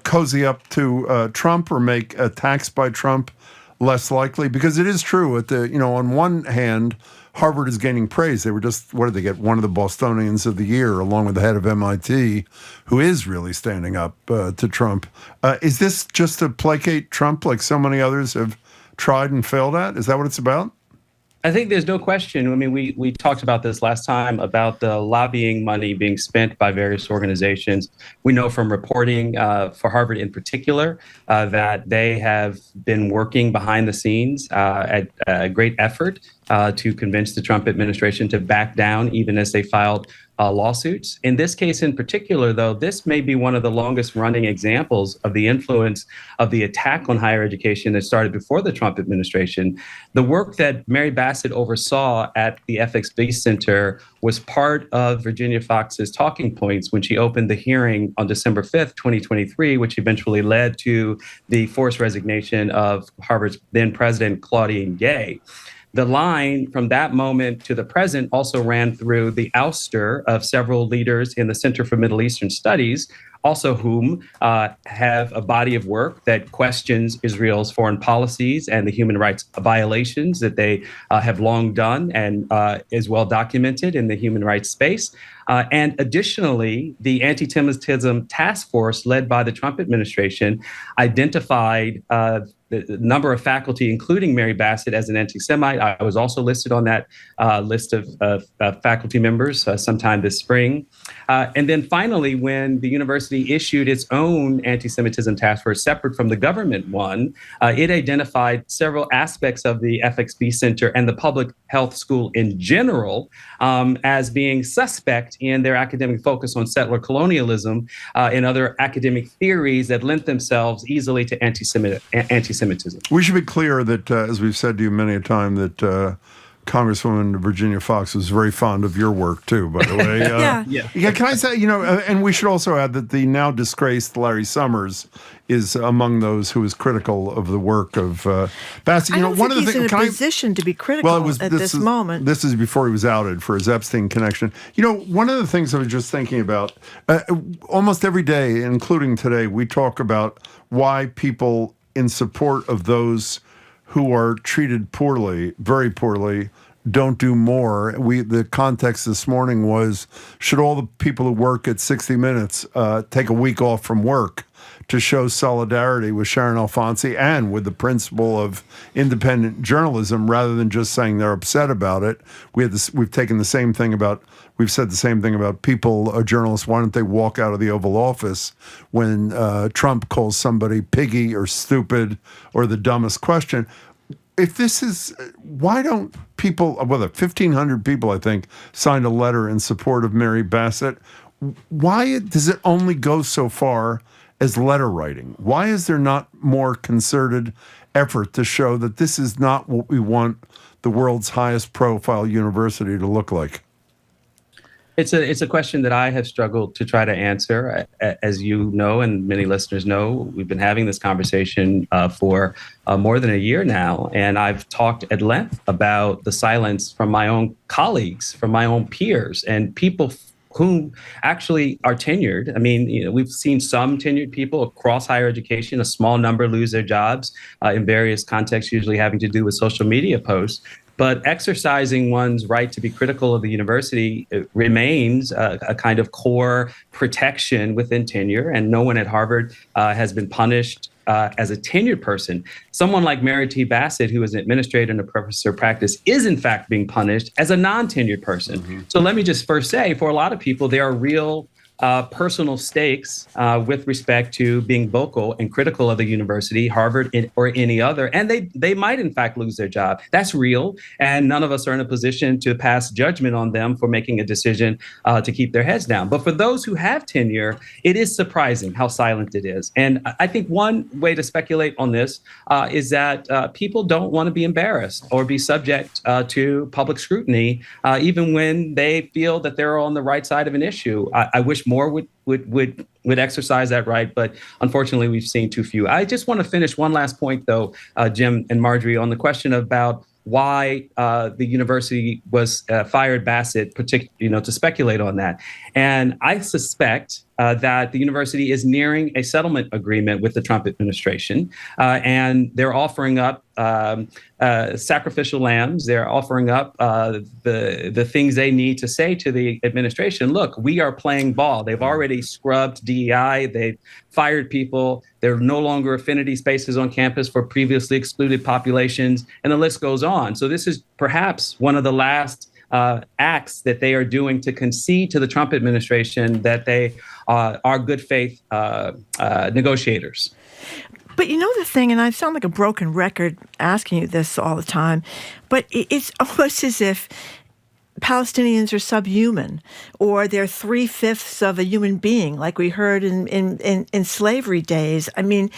cozy up to Trump or make attacks by Trump less likely? Because it is true on one hand, Harvard is gaining praise. They were just, what did they get? One of the Bostonians of the year, along with the head of MIT, who is really standing up to Trump. Is this just to placate Trump like so many others have tried and failed at? Is that what it's about? I think there's no question. I mean, we talked about this last time about the lobbying money being spent by various organizations. We know from reporting for Harvard in particular that they have been working behind the scenes at a great effort to convince the Trump administration to back down, even as they filed lawsuits. In this case in particular, though, this may be one of the longest running examples of the influence of the attack on higher education that started before the Trump administration. The work that Mary Bassett oversaw at the FXB Center was part of Virginia Fox's talking points when she opened the hearing on December 5th, 2023, which eventually led to the forced resignation of Harvard's then president, Claudine Gay. The line from that moment to the present also ran through the ouster of several leaders in the Center for Middle Eastern Studies, also whom have a body of work that questions Israel's foreign policies and the human rights violations that they have long done and is well documented in the human rights space. And additionally, the anti-Semitism task force led by the Trump administration identified the number of faculty, including Mary Bassett, as an anti-Semite. I was also listed on that list of faculty members sometime this spring. And then finally, when the university issued its own anti-Semitism task force separate from the government one, it identified several aspects of the FXB Center and the public health school in general as being suspect in their academic focus on settler colonialism and other academic theories that lent themselves easily to anti-Semitism. We should be clear that, as we've said to you many a time, that Congresswoman Virginia Fox was very fond of your work, too, by the way. Yeah. Can I say, and we should also add that the now disgraced Larry Summers is among those who is critical of the work of Bassett. I don't think he's in a position to be critical at this moment. This is before he was outed for his Epstein connection. One of the things I was just thinking about, almost every day, including today, we talk about why people in support of those who are treated poorly, very poorly, don't do more. The context this morning was, should all the people who work at 60 Minutes take a week off from work to show solidarity with Sharon Alfonsi and with the principle of independent journalism, rather than just saying they're upset about it? We've said the same thing about people, journalists. Why don't they walk out of the Oval Office when Trump calls somebody piggy or stupid or the dumbest question? If this is, why don't people, 1,500 people, I think, signed a letter in support of Mary Bassett. Why does it only go so far as letter writing? Why is there not more concerted effort to show that this is not what we want the world's highest profile university to look like? It's a question that I have struggled to try to answer. As you know, and many listeners know, we've been having this conversation for more than a year now. And I've talked at length about the silence from my own colleagues, from my own peers, and people who actually are tenured. I mean, we've seen some tenured people across higher education, a small number lose their jobs in various contexts, usually having to do with social media posts. But exercising one's right to be critical of the university remains a kind of core protection within tenure. And no one at Harvard has been punished as a tenured person. Someone like Mary T. Bassett, who is an administrator and a professor of practice, is in fact being punished as a non-tenured person. Mm-hmm. So let me just first say, for a lot of people, there are real personal stakes with respect to being vocal and critical of the university, Harvard or any other, and they might in fact lose their job. That's real, and none of us are in a position to pass judgment on them for making a decision to keep their heads down. But for those who have tenure, it is surprising how silent it is. And I think one way to speculate on this is that people don't want to be embarrassed or be subject to public scrutiny, even when they feel that they're on the right side of an issue. I wish more would exercise that right, but unfortunately we've seen too few. I just want to finish one last point, though, Jim and Marjorie, on the question about why the university was fired Bassett, to speculate on that. And I suspect that the university is nearing a settlement agreement with the Trump administration, and they're offering up sacrificial lambs. They're offering up the things they need to say to the administration. Look, we are playing ball. They've already scrubbed DEI. They've fired people. There are no longer affinity spaces on campus for previously excluded populations, and the list goes on. So this is perhaps one of the last acts that they are doing to concede to the Trump administration that they are good faith negotiators. But you know the thing, and I sound like a broken record asking you this all the time, but it's almost as if Palestinians are subhuman, or they're 3/5 of a human being, like we heard in slavery days. I mean,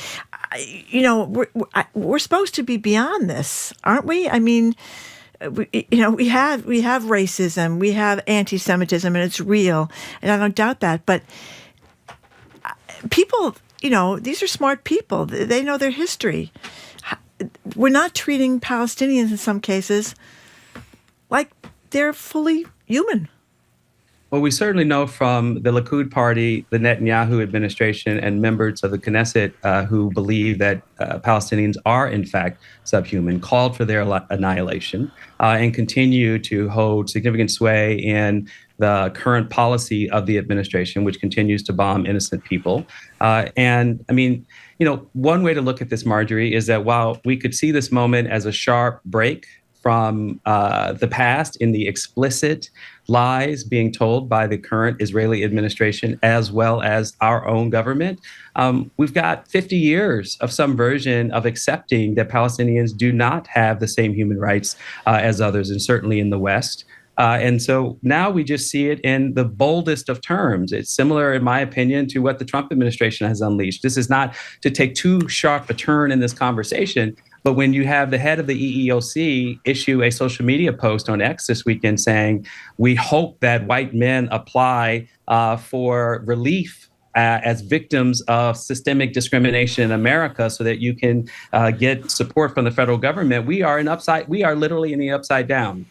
we're supposed to be beyond this, aren't we? I mean, we have racism, we have anti-Semitism, and it's real, and I don't doubt that. But people, these are smart people. They know their history. We're not treating Palestinians in some cases like they're fully human. Well, we certainly know from the Likud party, the Netanyahu administration, and members of the Knesset who believe that Palestinians are, in fact, subhuman, called for their annihilation, and continue to hold significant sway in the current policy of the administration, which continues to bomb innocent people. And I mean, one way to look at this, Marjorie, is that while we could see this moment as a sharp break from the past in the explicit lies being told by the current Israeli administration, as well as our own government, we've got 50 years of some version of accepting that Palestinians do not have the same human rights as others, and certainly in the West. And so now we just see it in the boldest of terms. It's similar, in my opinion, to what the Trump administration has unleashed. This is not to take too sharp a turn in this conversation, but when you have the head of the EEOC issue a social media post on X this weekend saying, we hope that white men apply for relief as victims of systemic discrimination in America so that you can get support from the federal government, we are literally in the upside down.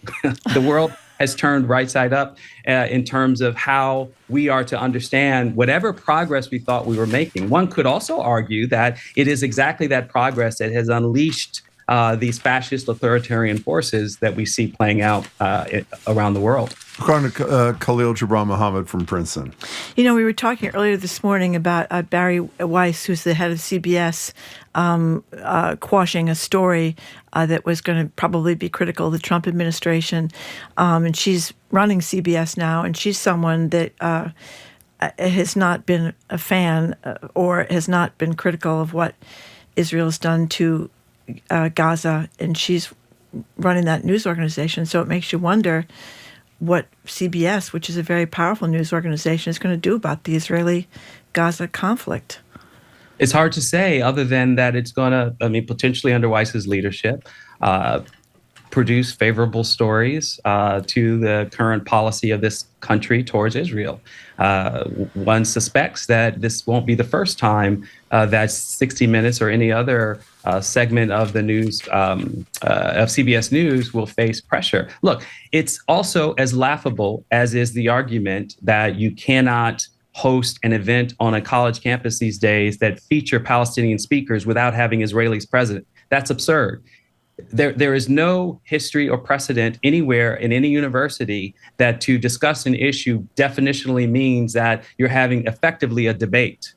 The world has turned right side up in terms of how we are to understand whatever progress we thought we were making. One could also argue that it is exactly that progress that has unleashed these fascist authoritarian forces that we see playing out around the world. According to Khalil Gibran Muhammad from Princeton. We were talking earlier this morning about Barry Weiss, who's the head of CBS, quashing a story that was going to probably be critical of the Trump administration. And she's running CBS now, and she's someone that has not been a fan or has not been critical of what Israel has done to Gaza, and she's running that news organization. So it makes you wonder what CBS, which is a very powerful news organization, is going to do about the Israeli-Gaza conflict. It's hard to say, other than that it's going to, potentially under Weiss's leadership, produce favorable stories to the current policy of this country towards Israel. One suspects that this won't be the first time that 60 Minutes or any other segment of the news, of CBS News, will face pressure. Look, it's also as laughable as is the argument that you cannot host an event on a college campus these days that feature Palestinian speakers without having Israelis present. That's absurd. There is no history or precedent anywhere in any university that to discuss an issue definitionally means that you're having effectively a debate.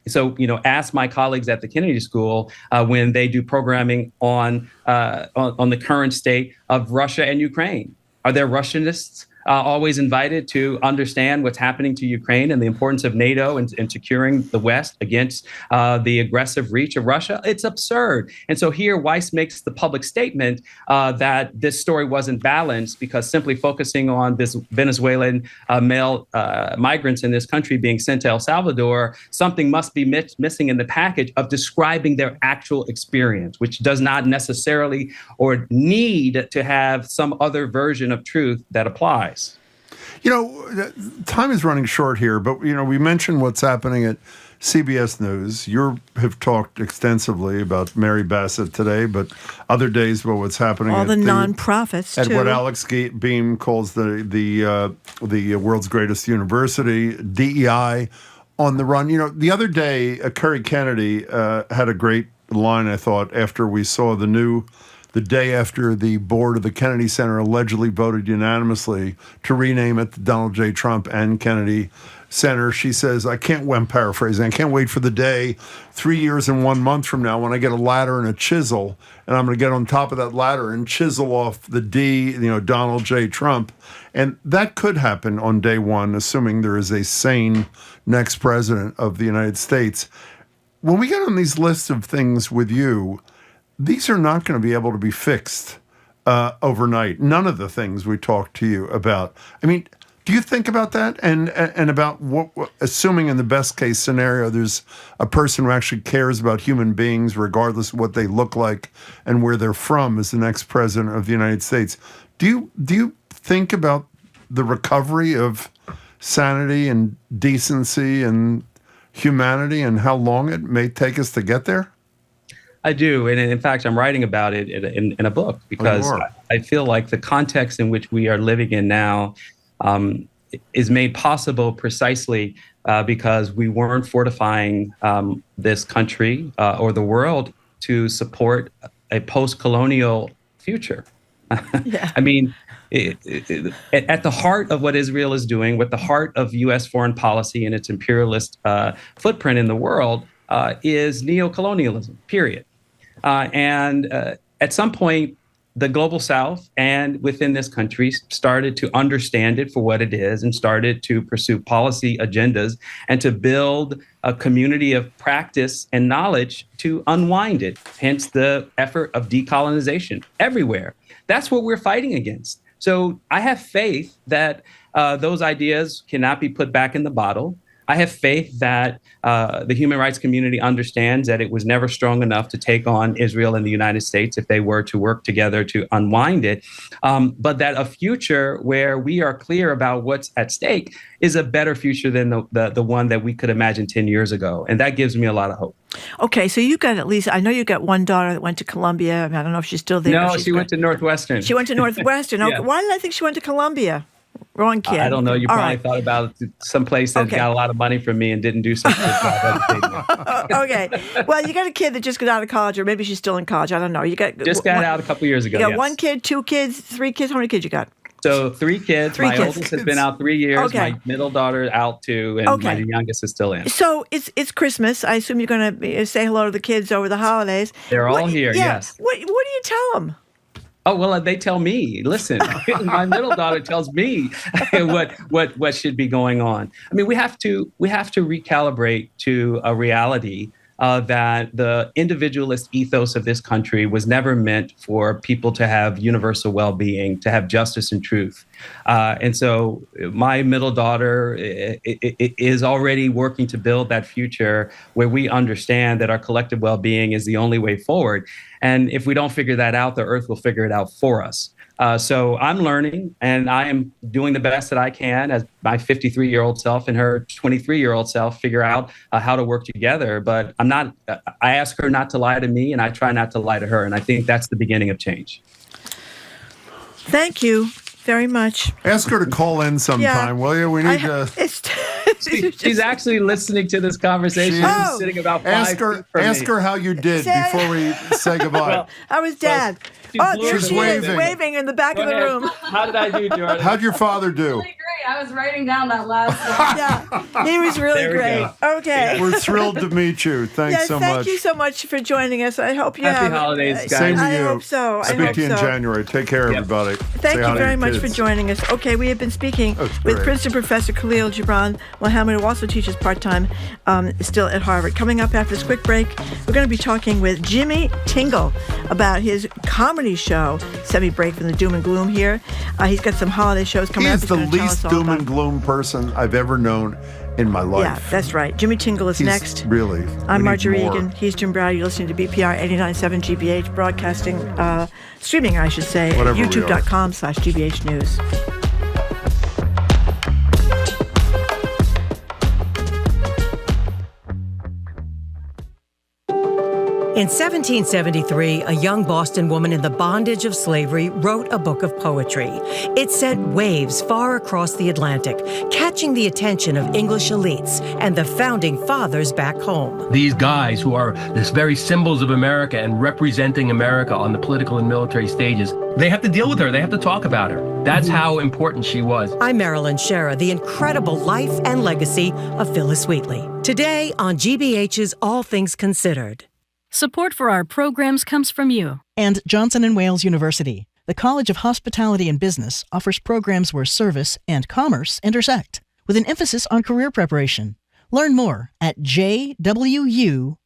So, ask my colleagues at the Kennedy School when they do programming on the current state of Russia and Ukraine. Are there Russianists always invited to understand what's happening to Ukraine and the importance of NATO and securing the West against the aggressive reach of Russia? It's absurd. And so here Weiss makes the public statement that this story wasn't balanced because simply focusing on this Venezuelan male migrants in this country being sent to El Salvador, something must be missing in the package of describing their actual experience, which does not necessarily or need to have some other version of truth that applies. Time is running short here, but, we mentioned what's happening at CBS News. You have talked extensely about Mary Bassett today, but other days about what's happening all the nonprofits at too. What Alex Beam calls the world's greatest university, DEI on the run. The other day, Kerry Kennedy had a great line, I thought, after we saw the day after the board of the Kennedy Center allegedly voted unanimously to rename it the Donald J. Trump and Kennedy Center. She says, I'm paraphrasing, I can't wait for the day 3 years and 1 month from now when I get a ladder and a chisel, and I'm going to get on top of that ladder and chisel off the D, Donald J. Trump. And that could happen on day one, assuming there is a sane next president of the United States. When we get on these lists of things with you, these are not going to be able to be fixed overnight. None of the things we talked to you about. I mean, do you think about that? And about what, assuming in the best case scenario, there's a person who actually cares about human beings, regardless of what they look like and where they're from, as the next president of the United States. Do you think about the recovery of sanity and decency and humanity and how long it may take us to get there? I do. And in fact, I'm writing about it in a book because I feel like the context in which we are living in now is made possible precisely because we weren't fortifying this country or the world to support a post-colonial future. I mean, at the heart of what Israel is doing, with the heart of U.S. foreign policy and its imperialist footprint in the world, is neocolonialism, period. And at some point, the global South and within this country started to understand it for what it is and started to pursue policy agendas and to build a community of practice and knowledge to unwind it, hence the effort of decolonization everywhere. That's what we're fighting against. So I have faith that those ideas cannot be put back in the bottle. I have faith that the human rights community understands that it was never strong enough to take on Israel and the United States if they were to work together to unwind it, but that a future where we are clear about what's at stake is a better future than the one that we could imagine 10 years ago. And that gives me a lot of hope. Okay, so you got at least, I know you got one daughter that went to Columbia. I don't know if she's still there. No, she went to Northwestern. She went to Northwestern. Yeah. Okay. Why did I think she went to Columbia? Wrong kid. I don't know. You All probably right. thought about some place that got a lot of money from me and didn't do such a good job educating me. Okay. Well, you got a kid that just got out of college, or maybe she's still in college. I don't know. You got Just got out a couple years ago. You got yes. 1 kid, 2 kids, 3 kids. How many kids you got? So 3 kids. My oldest has been out 3 years. Okay. My middle daughter out 2, and my youngest is still in. So it's Christmas. I assume you're going to say hello to the kids over the holidays. They're all here. Yeah. Yes. What do you tell them? Oh, well, they tell me, listen, my middle daughter tells me what should be going on. I mean, we have to recalibrate to a reality that the individualist ethos of this country was never meant for people to have universal well-being, to have justice and truth. And so my middle daughter is already working to build that future where we understand that our collective well-being is the only way forward. And if we don't figure that out, the earth will figure it out for us. So I'm learning, and I am doing the best that I can as my 53-year-old self and her 23-year-old self figure out how to work together. But I ask her not to lie to me, and I try not to lie to her. And I think that's the beginning of change. Thank you very much. Ask her to call in sometime, will you? We need to... She's actually listening to this conversation. She's sitting about 5 feet from me. Ask her how you did before we say goodbye. Well, How was Dad? There she's she is, waving. waving in the back of the room. How did I do, Jordan? How'd your father do? Really great. I was writing down that last one. Yeah, he was really great. Okay. We're thrilled to meet you. Thanks so much. Thank you so much for joining us. I hope you Happy have holidays, guys. Same to I you. hope so. Speak to you in January. Take care, everybody. Thank you very much for joining us. Okay, we have been speaking with great. Princeton professor Khalil Gibran Muhammad, who also teaches part-time still at Harvard. Coming up after this quick break, we're going to be talking with Jimmy Tingle about his comedy show, Semi-Break from the Doom and Gloom here. He's got some holiday shows coming up. He is the least doom and gloom person I've ever known in my life. Yeah, that's right. Jimmy Tingle is next. Really. I'm Marjorie Egan. He's Jim Browder. You're listening to BPR 89.7 GBH broadcasting, streaming, I should say, at youtube.com/GBH News. In 1773, a young Boston woman in the bondage of slavery wrote a book of poetry. It sent waves far across the Atlantic, catching the attention of English elites and the founding fathers back home. These guys who are the very symbols of America and representing America on the political and military stages, they have to deal with her. They have to talk about her. That's how important she was. I'm Marilyn Scherer, the incredible life and legacy of Phyllis Wheatley. Today on GBH's All Things Considered. Support for our programs comes from you. And Johnson & Wales University, the College of Hospitality and Business, offers programs where service and commerce intersect, with an emphasis on career preparation. Learn more at jwu.edu.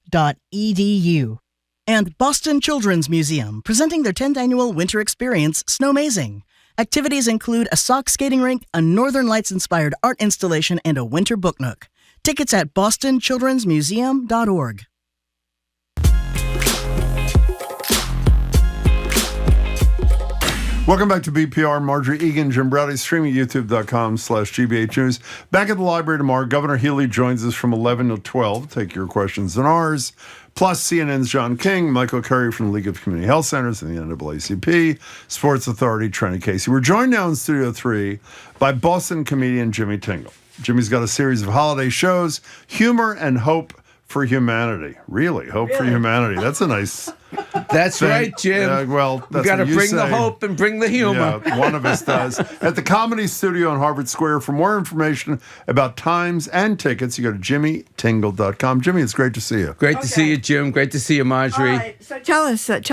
And Boston Children's Museum, presenting their 10th annual winter experience, Snowmazing. Activities include a sock skating rink, a Northern Lights-inspired art installation, and a winter book nook. Tickets at bostonchildrensmuseum.org. Welcome back to BPR. Marjorie Egan, Jim Browdy, streaming youtube.com/GBH News. Back at the library tomorrow, Governor Healy joins us from 11 to 12. Take your questions and ours. Plus, CNN's John King, Michael Curry from the League of Community Health Centers and the NAACP, Sports Authority, Trenny Casey. We're joined now in Studio 3 by Boston comedian Jimmy Tingle. Jimmy's got a series of holiday shows, humor and hope for humanity. Really, hope for humanity. That's a nice... That's thing. right, Jim. Well, that's we got to what you bring say. the hope and bring the humor. Yeah, one of us does. At the Comedy Studio on Harvard Square. For more information about times and tickets, you go to jimmytingle.com. Jimmy, it's great to see you. Great to see you, Jim. Great to see you, Marjorie. All right, so tell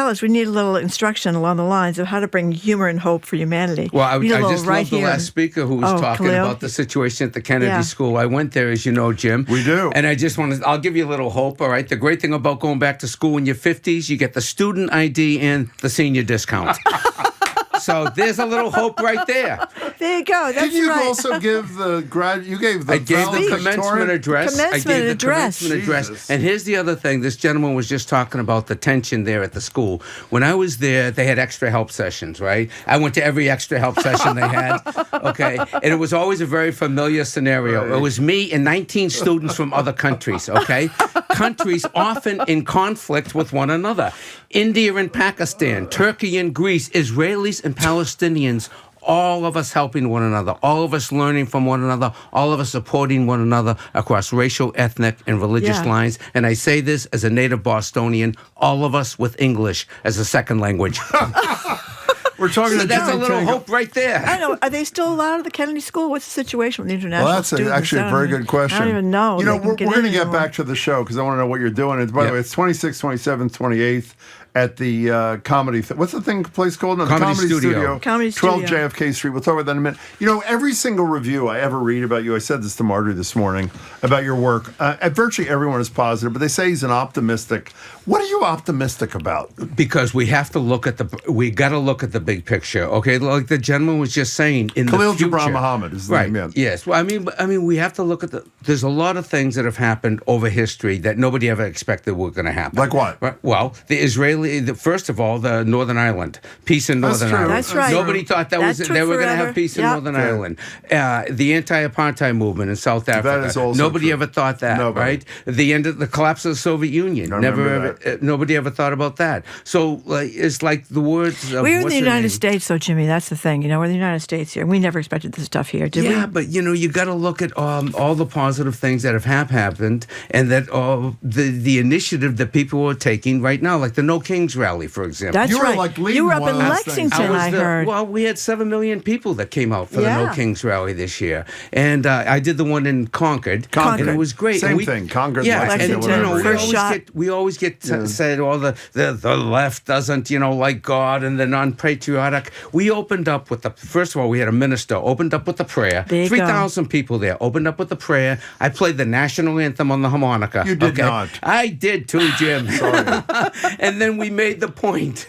us. We need a little instruction along the lines of how to bring humor and hope for humanity. Well, I just right love the last speaker who was talking Khalil. about the situation at the Kennedy School. I went there, as you know, Jim. We do. And I just want to, I'll give you a little hope, all right? The great thing about going back to school in your 50s, you get the student ID and the senior discount. So there's a little hope right there. There you go. That's Did you right. also give the you gave the I gave the commencement address. Commencement address. And here's the other thing. This gentleman was just talking about the tension there at the school. When I was there, they had extra help sessions, right? I went to every extra help session they had, okay? And it was always a very familiar scenario. It was me and 19 students from other countries, okay? Countries often in conflict with one another. India and Pakistan, Turkey and Greece, Israelis and Palestinians, all of us helping one another, all of us learning from one another, all of us supporting one another across racial, ethnic, and religious lines. And I say this as a native Bostonian, all of us with English as a second language. We're talking so that's a little hope right there. I know. Are they still allowed at the Kennedy School? What's the situation with the international Well, that's students? actually a very good question. I don't even know. You know, we're going to get back to the show because I want to know what you're doing. And by the way, it's 26th, 27th, 28th at the comedy. What's the place called? No, Comedy the Studio. Comedy 12 Studio. JFK Street. We'll talk about that in a minute. You know, every single review I ever read about you, I said this to Marjorie this morning, about your work, virtually everyone is positive, but they say he's an optimistic. What are you optimistic about? Because we have to look at we got to look at the big picture, okay? Like the gentleman was just saying, in Khalil the future. Gibran Muhammad is the right? name. Yes. Well, I mean, we have to look at there's a lot of things that have happened over history that nobody ever expected were going to happen. Like what? Right? Well, first of all, the Northern Ireland, peace in Northern Ireland. That's right. Nobody thought they were going to have peace in Northern Ireland. The anti-apartheid movement in South Africa. That is also nobody true. ever thought that, right? The collapse of the Soviet Union. Nobody ever thought about that. So it's like the words of we're in the United States, though, Jimmy. That's the thing. You know, we're in the United States here. We never expected this stuff here, did we? Yeah, but you got to look at all the positive things that have happened, and that the initiative that people are taking right now, like the No Kings rally, for example. That's right. You were up in Lexington, I heard. Well, we had 7 million people that came out for the No Kings rally this year, and I did the one in Concord. And it was great. Same thing. Concord, Lexington. We always get said all the left doesn't, like God and they're non-patriotic. We opened up with first of all, we had a minister opened up with a prayer. 3,000 people there opened up with a prayer. I played the national anthem on the harmonica. You did not. I did too, Jim. Sorry. And then we made the point.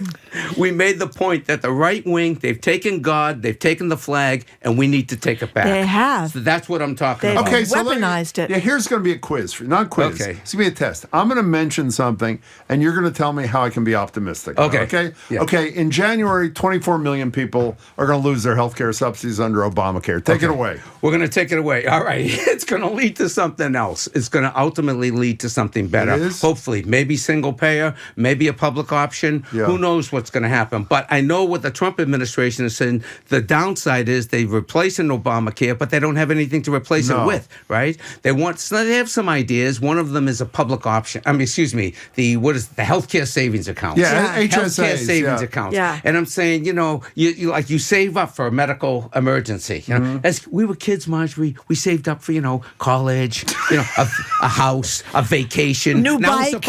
We made the point that the right wing, they've taken God, they've taken the flag, and we need to take it back. They have. So that's what I'm talking about. Okay, so weaponized it. Yeah, here's going to be a quiz for you. Not a quiz. Okay. It's going to be a test. I'm going to mention something, and you're going to tell me how I can be optimistic. Okay. Okay? Yeah. Okay, in January, 24 million people are going to lose their health care subsidies under Obamacare. Take it away. We're going to take it away. All right. It's going to lead to something else. It's going to ultimately lead to something better. It is? Hopefully. Maybe single payer, maybe a public option. Yeah. Who knows what's going to happen. But I know what the Trump administration is saying. The downside is they replace an Obamacare, but they don't have anything to replace it with, right? They have some ideas. One of them is a public option. The healthcare savings account. Yeah, HSAs. Healthcare savings accounts. Yeah. And I'm saying, you save up for a medical emergency. As we were kids, Marjorie, we saved up for, college, a house, a vacation. New now bike.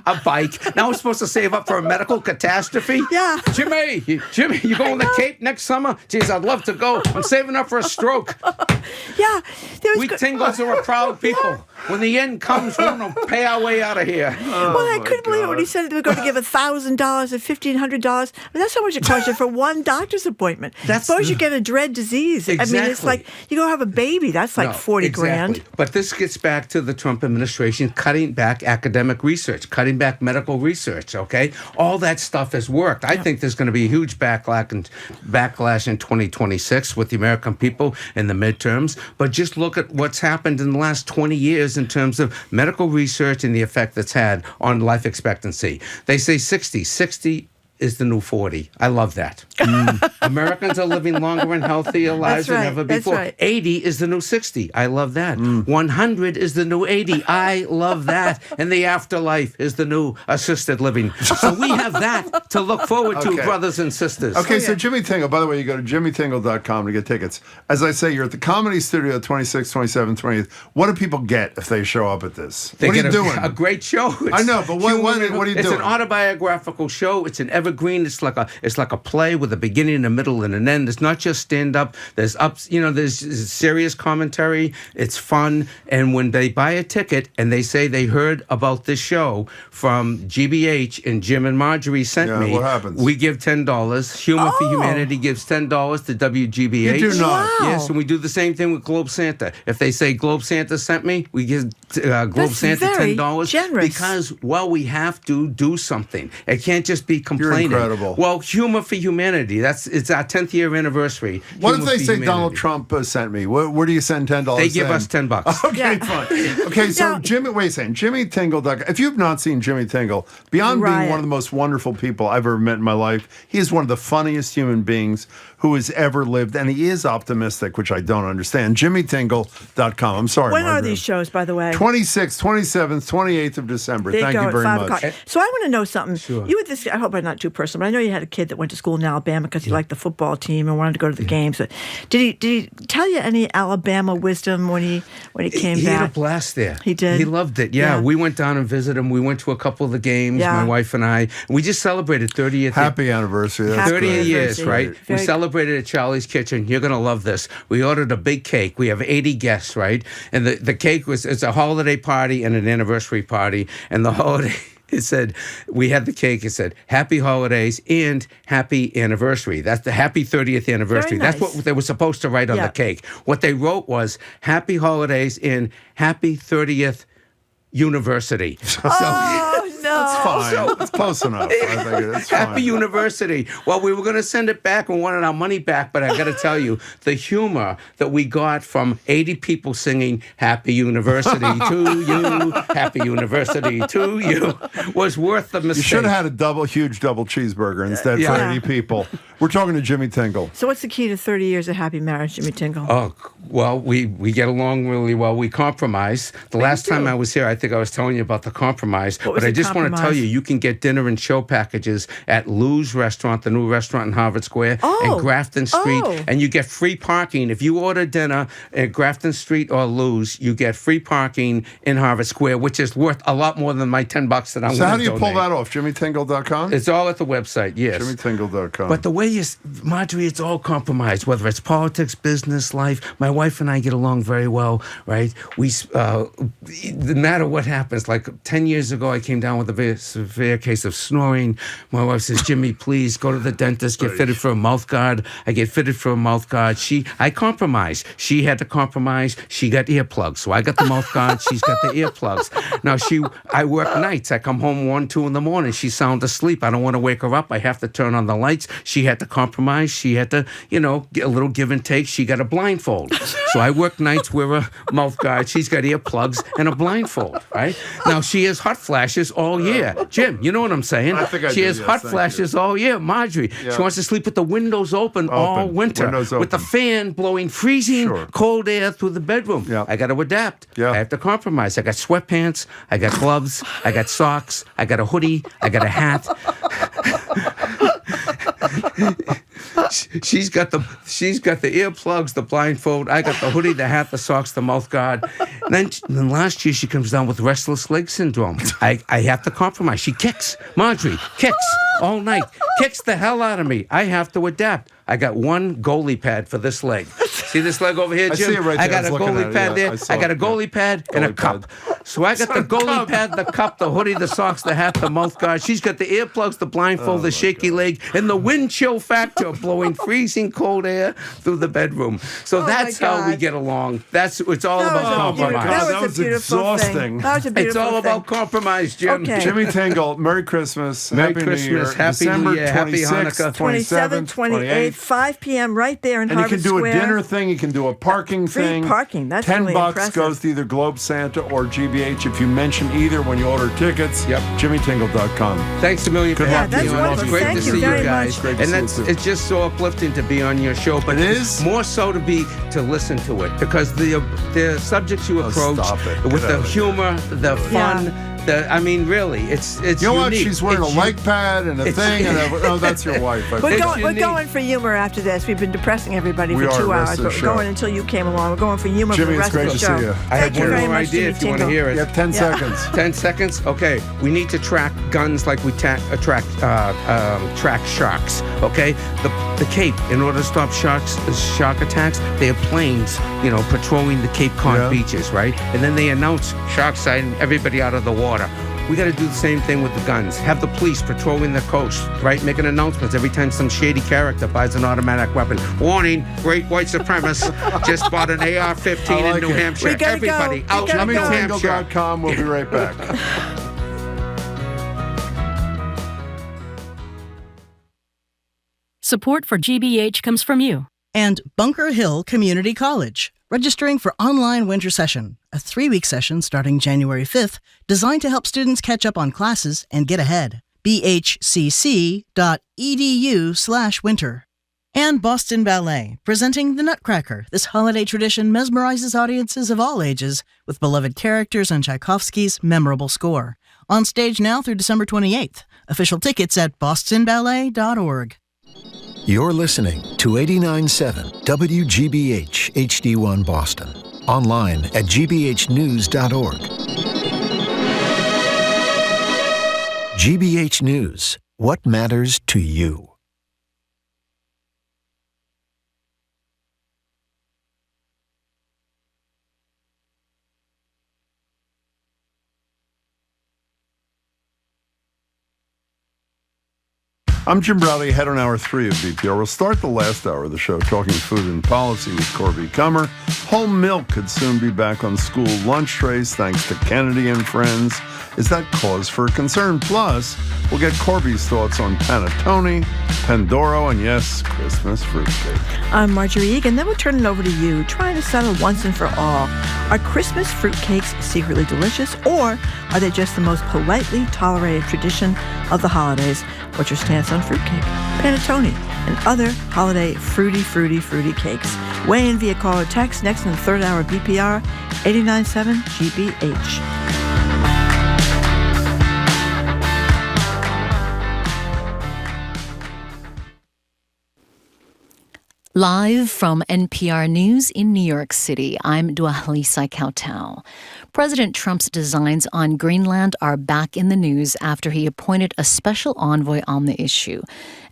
A bike. Now we're supposed to save up for a medical catastrophe. Yeah. Jimmy, you going to the Cape next summer? Jeez, I'd love to go. I'm saving up for a stroke. Yeah. We Tingles are a proud people. When the end comes, we're going to pay our way out of here. Well, I couldn't believe it when he said they were going to give $1,000 or $1,500. I mean, that's how much it costs you for one doctor's appointment. Suppose you get a dread disease. Exactly. I mean, it's like you go have a baby. That's like 40 grand. But this gets back to the Trump administration cutting back academic research, cutting back medical research, okay? All that stuff has worked. I think there's going to be a huge backlash in 2026 with the American people in the midterms. But just look at what's happened in the last 20 years in terms of medical research and the effect that's had on life expectancy. They say 60 is the new 40. I love that. Americans are living longer and healthier lives than ever before. Right. 80 is the new 60. I love that. 100 is the new 80. I love that. And the afterlife is the new assisted living. So we have that to look forward to, brothers and sisters. Okay, so Jimmy Tingle, by the way, you go to jimmytingle.com to get tickets. As I say, you're at the Comedy Studio 26th, 27th, 20th. What do people get if they show up at this? They what are get you doing? A great show. I know, but what are you doing? It's an autobiographical show. It's an evergreen. It's like a play with a beginning, a middle, and an end. It's not just stand up. There's ups. There's serious commentary. It's fun. And when they buy a ticket and they say they heard about this show from GBH and Jim and Marjorie sent me, what happens? We give $10. Humor for Humanity gives $10 to WGBH. You do not. Wow. Yes, and we do the same thing with Globe Santa. If they say Globe Santa sent me, we give Globe Santa $10 generous. because we have to do something. It can't just be complaining. You're incredible. Well, Humor for Humanity. It's our 10th year anniversary. What Humor if they for say Humanity. Donald Trump sent me? Where do you send $10? They give us $10. Okay, fine. Okay, so Jimmy, wait a second. Jimmy Tingle. If you've not seen Jimmy Tingle, beyond being one of the most wonderful people I've ever met in my life, he is one of the funniest human beings who has ever lived, and he is optimistic, which I don't understand. JimmyTingle.com. I'm sorry. When are Margaret. these shows, by the way? 26th, 27th, 28th of December. There Thank you very at 5 much. o'clock. So I want to know something. Sure. You were this. I hope I'm not too personal, but I know you had a kid that went to school in Alabama because he liked the football team and wanted to go to the games. But did he tell you any Alabama wisdom when he came He back? had a blast there. He did? He loved it. Yeah, we went down and visited him. We went to a couple of the games, my wife and I. We just celebrated 30th. Happy anniversary. That's 30 great. years, right? We celebrated at Charlie's Kitchen. You're going to love this. We ordered a big cake. We have 80 guests, right? And the cake it's a holiday party and an anniversary party. And the holiday... It said, we had the cake, it said, Happy Holidays and Happy Anniversary. That's the Happy 30th Anniversary. Very nice. That's what they were supposed to write on the cake. What they wrote was, Happy Holidays and Happy 30th University. Oh, no. That's fine. It's close enough. I think it's fine. Happy University. Well, we were going to send it back and wanted our money back, but I got to tell you, the humor that we got from 80 people singing Happy University to you, Happy University to you, was worth the mistake. You should have had a huge double cheeseburger instead for 80 people. We're talking to Jimmy Tingle. So what's the key to 30 years of happy marriage, Jimmy Tingle? Oh, well, we get along really well. We compromise. The last time I was here, I think I was telling you about the compromise. But I just want to tell you can get dinner and show packages at Lou's Restaurant, the new restaurant in Harvard Square, and Grafton Street. And you get free parking. If you order dinner at Grafton Street or Lou's, you get free parking in Harvard Square, which is worth a lot more than my $10 that I'm going to donate. So how do you pull that off? JimmyTingle.com? It's all at the website, yes. JimmyTingle.com. But the way Marjorie, it's all compromised, whether it's politics, business, life. My wife and I get along very well, right? No matter what happens, like 10 years ago, I came down with a very severe case of snoring. My wife says, Jimmy, please go to the dentist, get fitted for a mouth guard. I get fitted for a mouth guard. I compromised. She had to compromise. She got earplugs. So I got the mouth guard. She's got the earplugs. Now, I work nights. I come home 1, 2 in the morning. She's sound asleep. I don't want to wake her up. I have to turn on the lights. She had to compromise. She had to, get a little give and take. She got a blindfold. So I work nights with a mouth guard. She's got earplugs and a blindfold, right? Now, she has hot flashes all year. Jim, you know what I'm saying? I think she has hot flashes all year. Marjorie, she wants to sleep with the windows open all winter. With the fan blowing freezing cold air through the bedroom. I got to adapt. I have to compromise. I got sweatpants. I got gloves. I got socks. I got a hoodie. I got a hat. She's got the earplugs, the blindfold. I got the hoodie, the hat, the socks, the mouth guard. And then last year she comes down with restless leg syndrome. I have to compromise. She kicks. Marjorie kicks all night. Kicks the hell out of me. I have to adapt. I got one goalie pad for this leg. See this leg over here, I Jim? see it right I there. got I a was looking goalie at it, pad yeah. there. I saw I got a it, goalie pad and a Goalie cup. pad. So I got the goalie pad, the cup, the hoodie, the socks, the hat, the mouth guard. She's got the earplugs, the blindfold, the shaky leg, and the wind chill factor blowing freezing cold air through the bedroom. So that's how we get along. It's all about compromise. That was exhausting. That was a beautiful It's all about compromise, Jim. Okay. Jimmy Tingle, Merry Christmas. Merry Happy Christmas, New Year. Happy December New Year, Happy 26th, Hanukkah. 27th, 28th, 5 p.m. right there in And you Harvard can do Square. a dinner thing. You can do a parking Free thing. parking. That's $10 really impressive. goes to either Globe Santa or GBH. If you mention either when you order tickets, JimmyTingle.com. Thanks a million for having me on. It's great Thank to you see you very guys. much. Great to And see you too. it's just so uplifting to be on your show. But It is? more so to listen to it because the subjects you approach stop it. with Get the out of here. humor, the fun. Really, it's You know what? unique. She's wearing It's a leg pad and a thing. Oh, that's your wife. We're going for humor after this. We've been depressing everybody We for are, 2 rest hours. of the We're show. going until you came along. We're going for humor Jimmy, for the it's rest great of the to show. see you. I have Thank you one very more much, idea Jimmy if you want to Tingle. hear it. You have 10 seconds. 10 seconds? Okay. We need to track guns like we track sharks. Okay? The Cape, in order to stop shark attacks, they have planes, patrolling the Cape Cod beaches, right? And then they announce shark sight and everybody out of the water. We got to do the same thing with the guns. Have the police patrolling the coast, right? Making announcements every time some shady character buys an automatic weapon. Warning, great white supremacist just bought an AR-15 in New Hampshire. We gotta Everybody go. out in New Hampshire. JimmyTingle.com. We'll be right back. Support for GBH comes from you. And Bunker Hill Community College, registering for online winter session, a 3-week session starting January 5th, designed to help students catch up on classes and get ahead. bhcc.edu/winter. And Boston Ballet, presenting The Nutcracker. This holiday tradition mesmerizes audiences of all ages with beloved characters and Tchaikovsky's memorable score. On stage now through December 28th. Official tickets at bostonballet.org. You're listening to 89.7 WGBH HD1 Boston. Online at gbhnews.org. GBH News. What matters to you? I'm Jim Browdy, head on Hour 3 of BPR. We'll start the last hour of the show talking food and policy with Corby Kummer. Whole milk could soon be back on school lunch trays thanks to Kennedy and friends. Is that cause for concern? Plus, we'll get Corby's thoughts on panettone, Pandoro, and yes, Christmas fruitcake. I'm Marjorie Egan. Then we'll turn it over to you, trying to settle once and for all. Are Christmas fruitcakes secretly delicious, or are they just the most politely tolerated tradition of the holidays? What's your stance on fruitcake, panettone, and other holiday fruity cakes? Weigh in via call or text next in the third hour of BPR 89.7 GBH. Live from NPR News in New York City, I'm Dwalisa Kautal. President Trump's designs on Greenland are back in the news after he appointed a special envoy on the issue.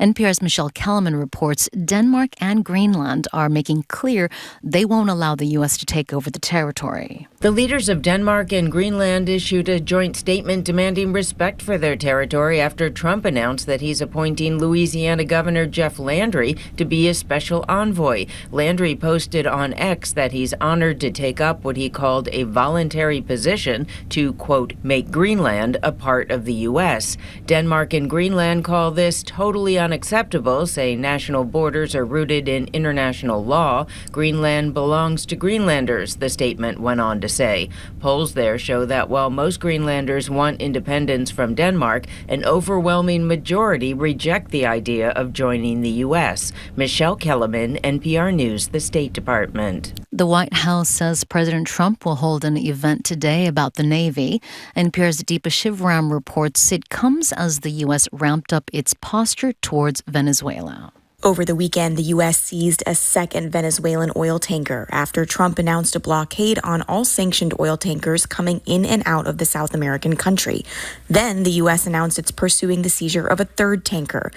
NPR's Michelle Kellerman reports Denmark and Greenland are making clear they won't allow the U.S. to take over the territory. The leaders of Denmark and Greenland issued a joint statement demanding respect for their territory after Trump announced that he's appointing Louisiana Governor Jeff Landry to be a special envoy. Landry posted on X that he's honored to take up what he called a voluntary position to, quote, make Greenland a part of the U.S. Denmark and Greenland call this totally unacceptable, saying national borders are rooted in international law. Greenland belongs to Greenlanders, the statement went on to say. Polls there show that while most Greenlanders want independence from Denmark, an overwhelming majority reject the idea of joining the U.S. Michelle Kellerman, NPR News, the State Department. The White House says President Trump will hold an event today about the Navy. NPR's Deepa Shivram reports it comes as the U.S. ramped up its posture towards Venezuela. Over the weekend, the U.S. seized a second Venezuelan oil tanker after Trump announced a blockade on all sanctioned oil tankers coming in and out of the South American country. Then the U.S. announced it's pursuing the seizure of a third tanker.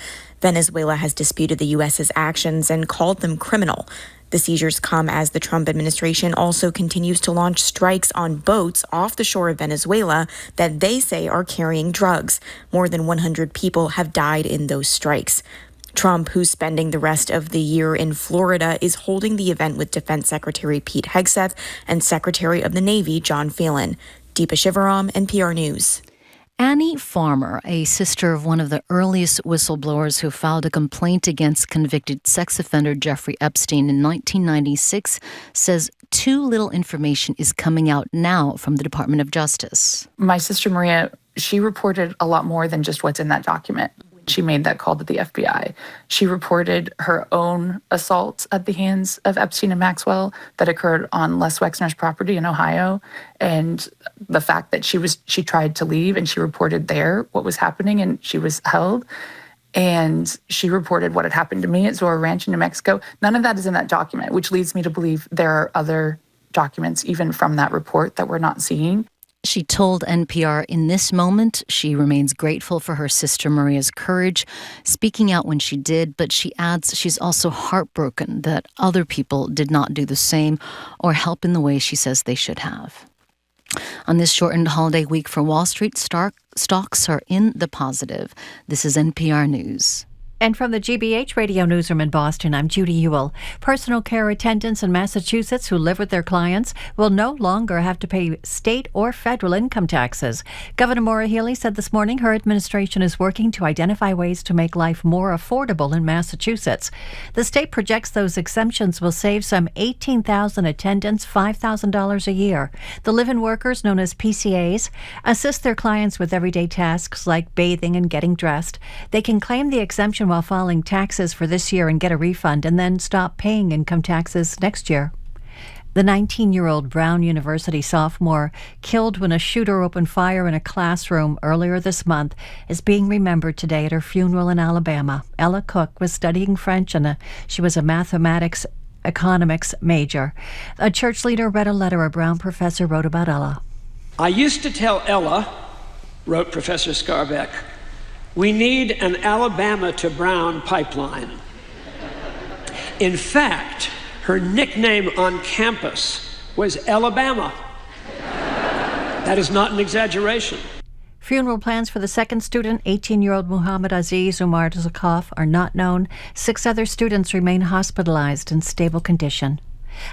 Venezuela has disputed the U.S.'s actions and called them criminal. The seizures come as the Trump administration also continues to launch strikes on boats off the shore of Venezuela that they say are carrying drugs. More than 100 people have died in those strikes. Trump, who's spending the rest of the year in Florida, is holding the event with Defense Secretary Pete Hegseth and Secretary of the Navy John Phelan. Deepa Shivaram, NPR News. Annie Farmer, a sister of one of the earliest whistleblowers who filed a complaint against convicted sex offender Jeffrey Epstein in 1996, says too little information is coming out now from the Department of Justice. My sister Maria, she reported a lot more than just what's in that document. She made that call to the FBI. She reported her own assaults at the hands of Epstein and Maxwell that occurred on Les Wexner's property in Ohio, and the fact that she tried to leave and she reported there what was happening and she was held. And she reported what had happened to me at Zora Ranch in New Mexico. None of that is in that document, which leads me to believe there are other documents even from that report that we're not seeing. She told NPR in this moment she remains grateful for her sister Maria's courage, speaking out when she did, but she adds she's also heartbroken that other people did not do the same or help in the way she says they should have. On this shortened holiday week for Wall Street, stocks are in the positive. This is NPR News. And from the GBH Radio Newsroom in Boston, I'm Judy Ewell. Personal care attendants in Massachusetts who live with their clients will no longer have to pay state or federal income taxes. Governor Maura Healey said this morning her administration is working to identify ways to make life more affordable in Massachusetts. The state projects those exemptions will save some 18,000 attendants $5,000 a year. The live-in workers, known as PCAs, assist their clients with everyday tasks like bathing and getting dressed. They can claim the exemption while filing taxes for this year and get a refund and then stop paying income taxes next year. The 19-year-old Brown University sophomore killed when a shooter opened fire in a classroom earlier this month is being remembered today at her funeral in Alabama. Ella Cook was studying French and she was a mathematics economics major. A church leader read a letter a Brown professor wrote about Ella. I used to tell Ella, wrote Professor Scarbeck, we need an Alabama to Brown pipeline. In fact, her nickname on campus was Alabama. That is not an exaggeration. Funeral plans for the second student, 18-year-old Muhammad Aziz Umar Zakaf, are not known. 6 other students remain hospitalized in stable condition.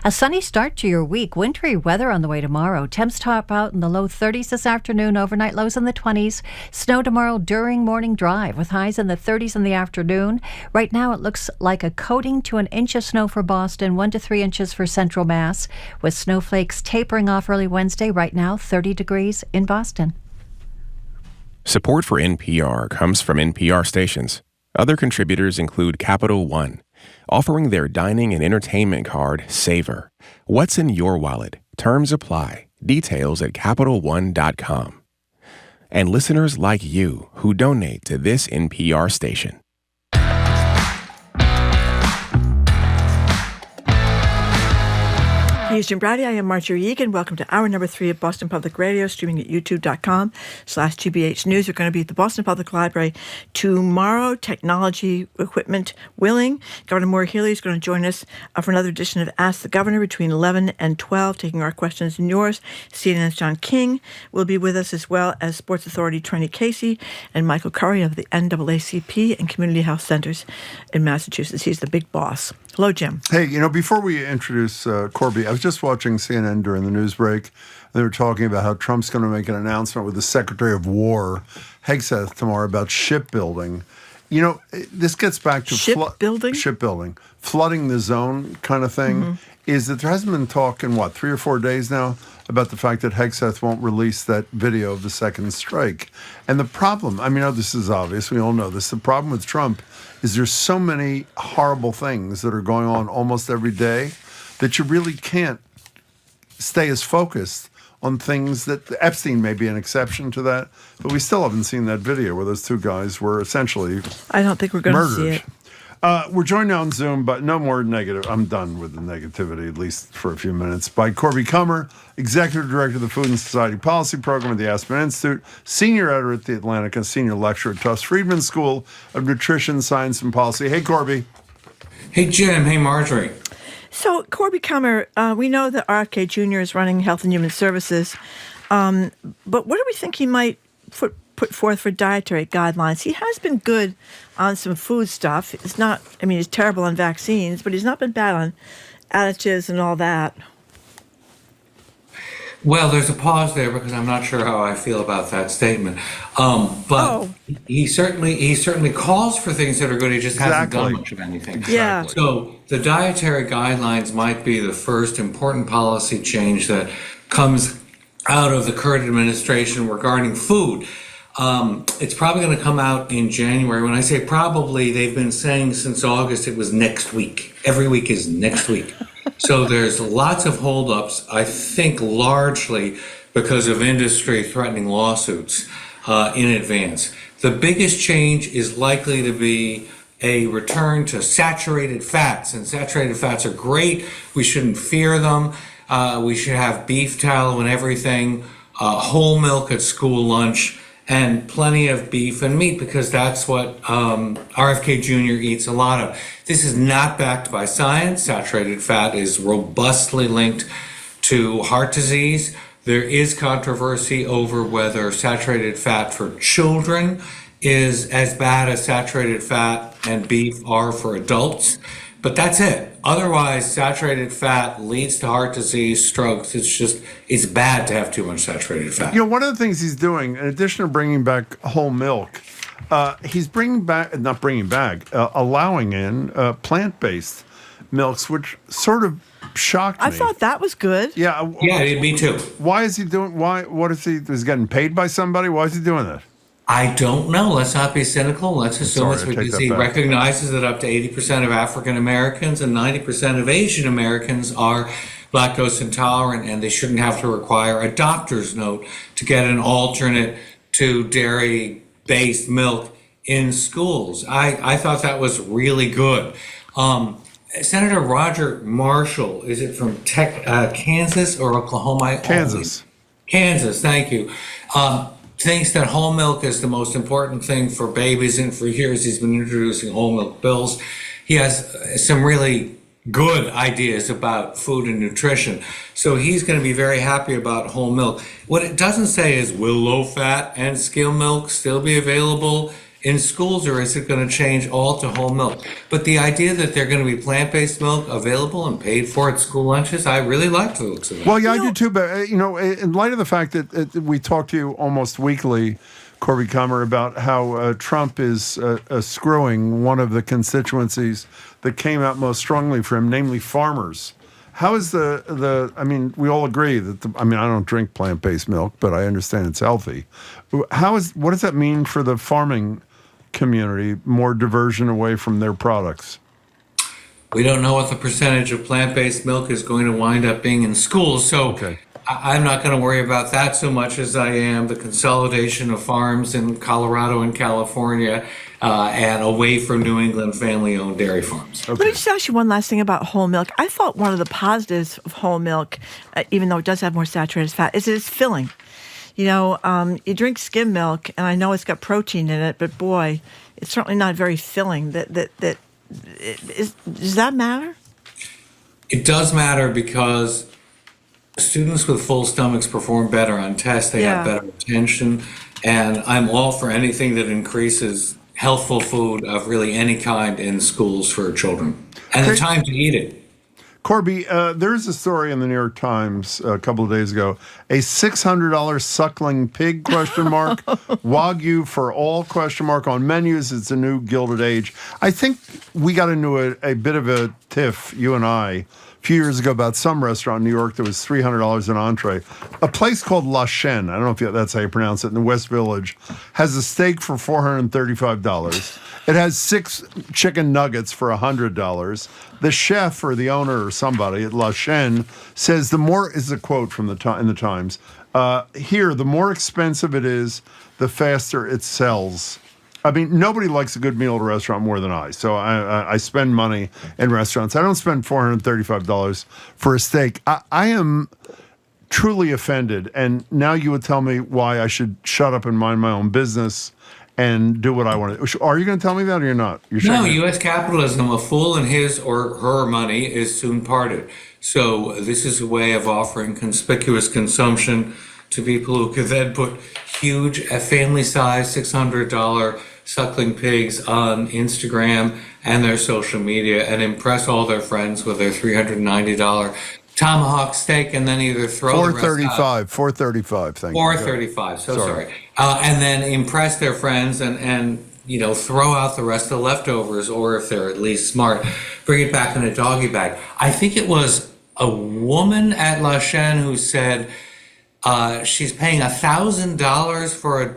A sunny start to your week. Wintry weather on the way tomorrow. Temps top out in the low 30s this afternoon. Overnight lows in the 20s. Snow tomorrow during morning drive with highs in the 30s in the afternoon. Right now it looks like a coating to an inch of snow for Boston, 1 to 3 inches for central Mass, with snowflakes tapering off early Wednesday. Right now 30 degrees in Boston. Support for NPR comes from NPR stations. Other contributors include Capital One, offering their dining and entertainment card, Savor. What's in your wallet? Terms apply. Details at CapitalOne.com. And listeners like you who donate to this NPR station. He's Jim Brady. I am Marjorie Egan. Welcome to hour number 3 of Boston Public Radio, streaming at youtube.com/GBH News. We're going to be at the Boston Public Library tomorrow, technology equipment willing. Governor Maura Healey is going to join us for another edition of Ask the Governor between 11 and 12, taking our questions and yours. CNN's John King will be with us, as well as Sports Authority Trini Casey and Michael Curry of the NAACP and Community Health Centers in Massachusetts. He's the big boss. Hello, Jim. Hey, before we introduce Corby, I was just watching CNN during the news break. They were talking about how Trump's going to make an announcement with the Secretary of War, Hegseth, tomorrow about shipbuilding. This gets back to shipbuilding, flooding the zone kind of thing. Mm-hmm. Is that there hasn't been talk in, 3 or 4 days now about the fact that Hegseth won't release that video of the second strike. And the problem, this is obvious, we all know this, the problem with Trump is there's so many horrible things that are going on almost every day that you really can't stay as focused on things that Epstein may be an exception to that, but we still haven't seen that video where those 2 guys were essentially I don't think we're going to see it. We're joined now on Zoom, but no more negative. I'm done with the negativity, at least for a few minutes, by Corby Kummer, Executive Director of the Food and Society Policy Program at the Aspen Institute, Senior Editor at The Atlantic, and Senior Lecturer at Tufts Friedman School of Nutrition, Science, and Policy. Hey, Corby. Hey, Jim. Hey, Marjorie. So, Corby Kummer, we know that RFK Jr. is running Health and Human Services, but what do we think he might put forth for dietary guidelines? He has been good on some food stuff. It's not, he's terrible on vaccines, but he's not been bad on additives and all that. Well, there's a pause there because I'm not sure how I feel about that statement. But he certainly calls for things that are good. He just hasn't done much of anything. Yeah. So the dietary guidelines might be the first important policy change that comes out of the current administration regarding food. It's probably going to come out in January. When I say probably, they've been saying since August it was next week. Every week is next week. So there's lots of holdups, I think largely because of industry threatening lawsuits in advance. The biggest change is likely to be a return to saturated fats, and saturated fats are great. We shouldn't fear them. We should have beef tallow and everything, whole milk at school lunch, and plenty of beef and meat because that's what RFK Jr. eats a lot of. This is not backed by science. Saturated fat is robustly linked to heart disease. There is controversy over whether saturated fat for children is as bad as saturated fat and beef are for adults. But that's it. Otherwise, saturated fat leads to heart disease, strokes. It's bad to have too much saturated fat. One of the things he's doing, in addition to bringing back whole milk, he's allowing in plant-based milks, which sort of shocked me. I thought that was good. Yeah, me too. Why is he doing? What is he? Is he getting paid by somebody? Why is he doing that? I don't know. Let's not be cynical. Let's assume it's because he recognizes that up to 80% of African Americans and 90% of Asian Americans are lactose intolerant, and they shouldn't have to require a doctor's note to get an alternate to dairy-based milk in schools. I thought that was really good. Senator Roger Marshall, is it from Kansas or Oklahoma? Kansas. Kansas, thank you. Thinks that whole milk is the most important thing for babies, and for years he's been introducing whole milk bills. He has some really good ideas about food and nutrition, so he's going to be very happy about whole milk. What it doesn't say is, will low-fat and skim milk still be available in schools, or is it going to change all to whole milk? But the idea that they're going to be plant-based milk available and paid for at school lunches, I really like the looks of it. Well, yeah, I do too. But in light of the fact that we talk to you almost weekly, Corby Kummer, about how Trump is screwing one of the constituencies that came out most strongly for him, namely farmers. How is we all agree that, I don't drink plant-based milk, but I understand it's healthy. What does that mean for the farming community, more diversion away from their products? We don't know what the percentage of plant-based milk is going to wind up being in schools, so I'm not going to worry about that so much as I am the consolidation of farms in Colorado and California and away from New England family-owned dairy farms. Let me just ask you one last thing about whole milk. I thought one of the positives of whole milk, even though it does have more saturated fat, is that it's filling. You drink skim milk, and I know it's got protein in it, but boy, it's certainly not very filling. Does that matter? It does matter because students with full stomachs perform better on tests. They have better retention, and I'm all for anything that increases healthful food of really any kind in schools for children, and the time to eat it. Corby, there's a story in the New York Times a couple of days ago. A $600 suckling pig, Wagyu for all, on menus. It's a new Gilded Age. I think we got into a bit of a tiff, you and I, a few years ago about some restaurant in New York that was $300 an entree. A place called La Chaîne, I don't know if that's how you pronounce it, in the West Village, has a steak for $435. It has 6 chicken nuggets for $100. The chef or the owner or somebody at La Chaîne says the more, is a quote from in the Times, here, the more expensive it is, the faster it sells. I mean, nobody likes a good meal at a restaurant more than I. So I spend money in restaurants. I don't spend $435 for a steak. I am truly offended. And now you would tell me why I should shut up and mind my own business and do what I want to. Are you going to tell me that or you're not? No, U.S. capitalism, a fool and his or her money is soon parted. So this is a way of offering conspicuous consumption to people who could then put huge, family-sized $600 suckling pigs on Instagram and their social media and impress all their friends with their $390 tomahawk steak and then either throw the rest out. $435, thank you. $435, sorry. And then impress their friends and throw out the rest of the leftovers, or if they're at least smart, bring it back in a doggy bag. I think it was a woman at La Chaîne who said she's paying $1,000 for a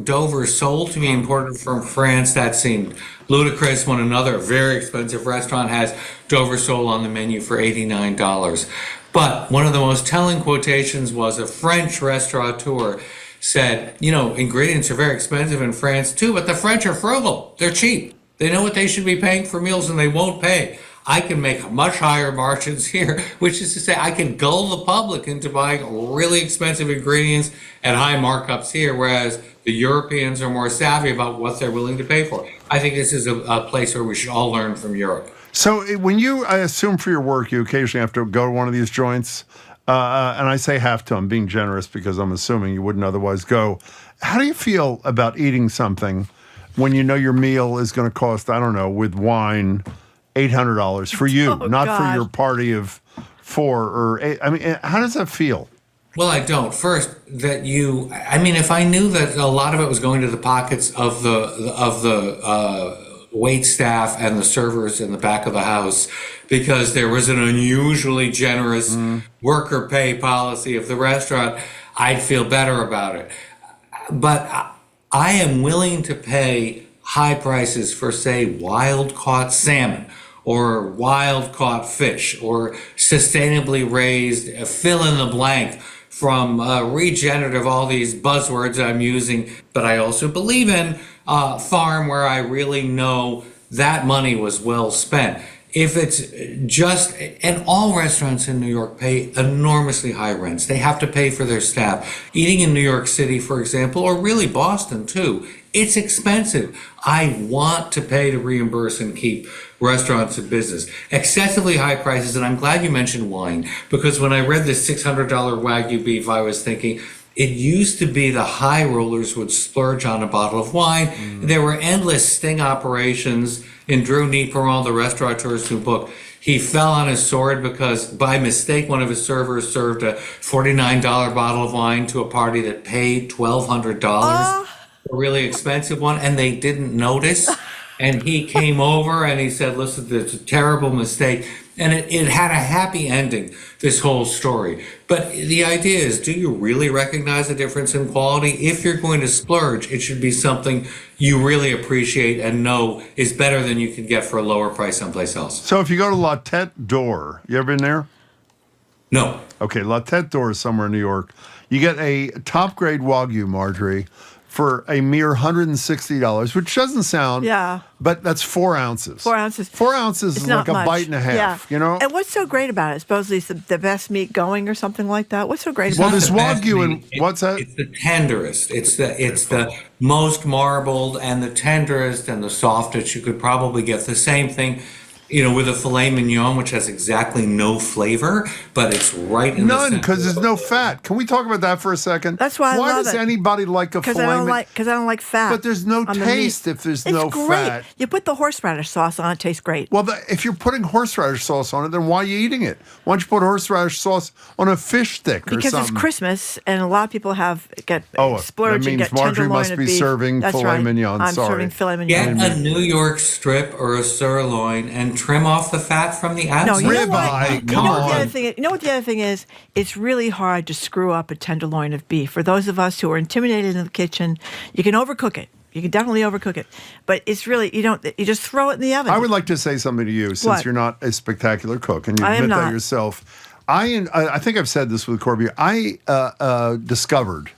Dover sole to be imported from France. That seemed ludicrous when another very expensive restaurant has Dover sole on the menu for $89. But one of the most telling quotations was a French restaurateur said, ingredients are very expensive in France too, but the French are frugal. They're cheap. They know what they should be paying for meals and they won't pay. I can make much higher margins here, which is to say I can gull the public into buying really expensive ingredients at high markups here, whereas the Europeans are more savvy about what they're willing to pay for. I think this is a place where we should all learn from Europe. So when I assume for your work, you occasionally have to go to one of these joints, and I say have to, I'm being generous because I'm assuming you wouldn't otherwise go. How do you feel about eating something when you know your meal is going to cost, I don't know, with wine, $800 for you, for your party of 4 or 8? I mean, how does that feel? Well, I don't. First, if I knew that a lot of it was going to the pockets of the wait staff and the servers in the back of the house, because there was an unusually generous worker pay policy of the restaurant, I'd feel better about it. But I am willing to pay high prices for, say, wild-caught salmon or wild-caught fish or sustainably raised, fill in the blank from regenerative, all these buzzwords I'm using. But I also believe in farm where I really know that money was well spent. If it's just, and all restaurants in New York pay enormously high rents. They have to pay for their staff. Eating in New York City, for example, or really Boston too, it's expensive. I want to pay to reimburse and keep restaurants in business. Excessively high prices, and I'm glad you mentioned wine, because when I read this $600 Wagyu beef, I was thinking, it used to be the high rollers would splurge on a bottle of wine. There were endless sting operations. In Drew Neperon, the restaurateur's new book, he fell on his sword because by mistake one of his servers served a $49 bottle of wine to a party that paid $1,200, a really expensive one, and they didn't notice. And he came over and he said, listen, there's a terrible mistake. And it had a happy ending, this whole story. But the idea is, do you really recognize the difference in quality? If you're going to splurge, it should be something you really appreciate and know is better than you can get for a lower price someplace else. So if you go to La Tête d'Or, you ever been there? No. Okay, La Tête d'Or is somewhere in New York. You get a top-grade Wagyu, Marjorie, for a mere $160, which doesn't sound... Yeah. But that's 4 ounces. 4 ounces. 4 ounces It's is not like a much. bite and a half, And what's so great about it? Supposedly it's the best meat going or something like that. What's so great well, about it? this Wagyu and what's that? It's the tenderest. It's the most marbled and the tenderest and the softest. You could probably get the same thing, with a filet mignon, which has exactly no flavor, but it's right in the center. None, because there's no fat. Can we talk about that for a second? That's why I love Why does anybody like a filet mignon? Because I don't like fat. But there's no taste if there's no great. fat. You put the horseradish sauce on, it tastes great. Well, if you're putting horseradish sauce on it, then why are you eating it? Why don't you put horseradish sauce on a fish stick or because something? It's Christmas, and a lot of people get splurge that and means get Marjorie tenderloin must of be beef. serving That's filet right. mignon. I'm Sorry. serving filet mignon. Get a New York strip or a sirloin and trim off the fat from the outside. No, you know what? Ribeye, You know what the other thing is? It's really hard to screw up a tenderloin of beef. For those of us who are intimidated in the kitchen, you can overcook it. You can definitely overcook it. But it's really, you just throw it in the oven. I would like to say something to you, since you're not a spectacular cook, and you I am admit that not. yourself. I think I've said this with Corby. I discovered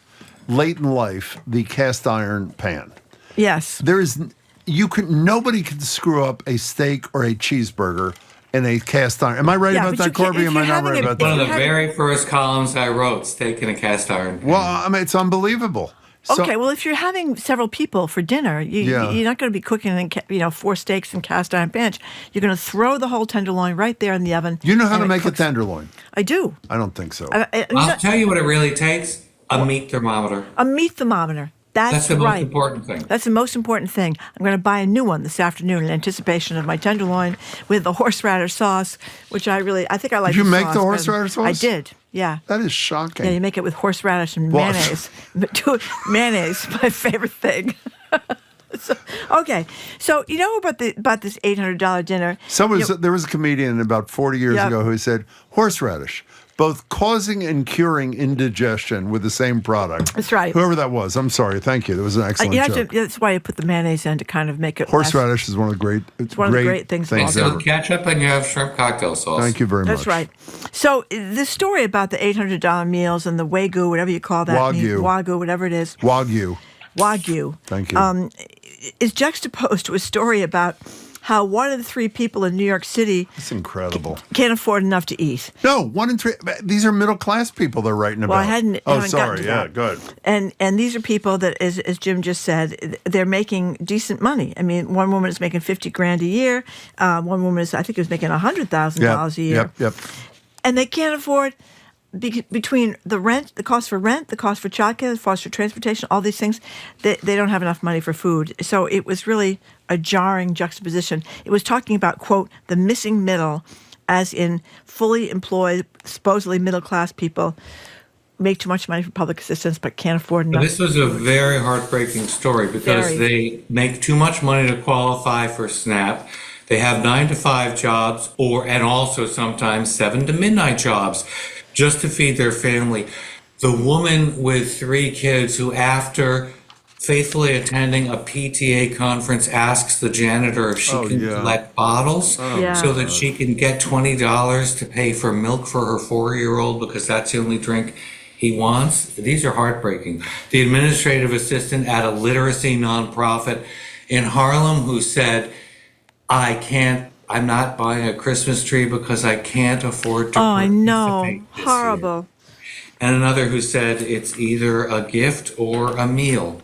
late in life the cast iron pan. Yes. Nobody can screw up a steak or a cheeseburger in a cast iron. Am I right about that, Corby? Am I not right about that? One of the very first columns I wrote, steak in a cast iron pan. Well, I mean, it's unbelievable. So, Okay, well, if you're having several people for dinner, you're not going to be cooking in 4 steaks in cast iron pans. You're going to throw the whole tenderloin right there in the oven. You know how to make a tenderloin? I do. I don't think so. I'll tell you what it really takes: a meat thermometer. A meat thermometer. That's the right. most important thing. That's the most important thing. I'm going to buy a new one this afternoon in anticipation of my tenderloin with the horseradish sauce, which I think I like. Did you the make sauce the better. horseradish sauce? I did. Yeah. That is shocking. Yeah, you make it with horseradish and mayonnaise. Mayonnaise, my favorite thing. So you know about this $800 dinner. There was a comedian about 40 years ago who said horseradish, both causing and curing indigestion with the same product. That's right. Whoever that was, I'm sorry. Thank you. That was an excellent joke. That's why you put the mayonnaise in to kind of make it. Horseradish is one of the great. It's one of the great things. Also, ketchup and you have shrimp cocktail sauce. Thank you very much. That's right. So this story about the $800 meals and the Wagyu, whatever you call that, Wagyu, whatever it is. Wagyu. Thank you. Is juxtaposed to a story about how 1 in 3 people in New York City can't afford enough to eat. No, 1 in 3. These are middle class people they're writing about. Well, I haven't gotten to yeah, that. good. And these are people that, as Jim just said, they're making decent money. I mean, one woman is making $50,000 a year. One woman is making $100,000 a year. Yep. And they can't afford. Between the rent, the cost for childcare, the cost for transportation, all these things, they don't have enough money for food. So it was really a jarring juxtaposition. It was talking about, quote, the missing middle, as in fully employed, supposedly middle-class people make too much money for public assistance but can't afford enough. This was a very heartbreaking story because they make too much money to qualify for SNAP. They have 9-to-5 jobs and also sometimes 7 to midnight jobs just to feed their family. The woman with 3 kids who, after faithfully attending a PTA conference, asks the janitor if she can collect bottles so that she can get $20 to pay for milk for her 4-year-old because that's the only drink he wants. These are heartbreaking. The administrative assistant at a literacy nonprofit in Harlem who said, I'm not buying a Christmas tree because I can't afford to I know. this Horrible. year. And another who said it's either a gift or a meal.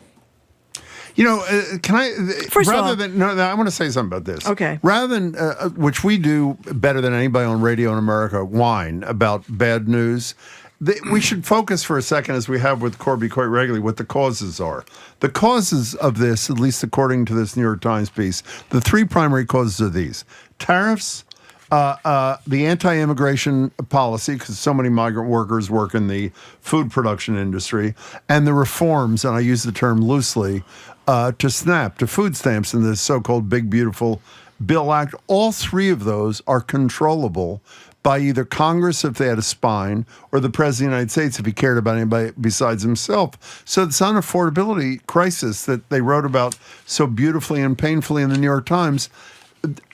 You know, can I? First rather of all, than I want to say something about this. Okay. Rather than which we do better than anybody on radio in America, whine about bad news. We should focus for a second, as we have with Corby quite regularly, what the causes are. The causes of this, at least according to this New York Times piece, the 3 primary causes are these: tariffs, the anti-immigration policy, because so many migrant workers work in the food production industry, and the reforms, and I use the term loosely, to SNAP, to food stamps, and the so-called Big Beautiful Bill Act. All 3 of those are controllable by either Congress if they had a spine, or the President of the United States if he cared about anybody besides himself. So this unaffordability crisis that they wrote about so beautifully and painfully in the New York Times,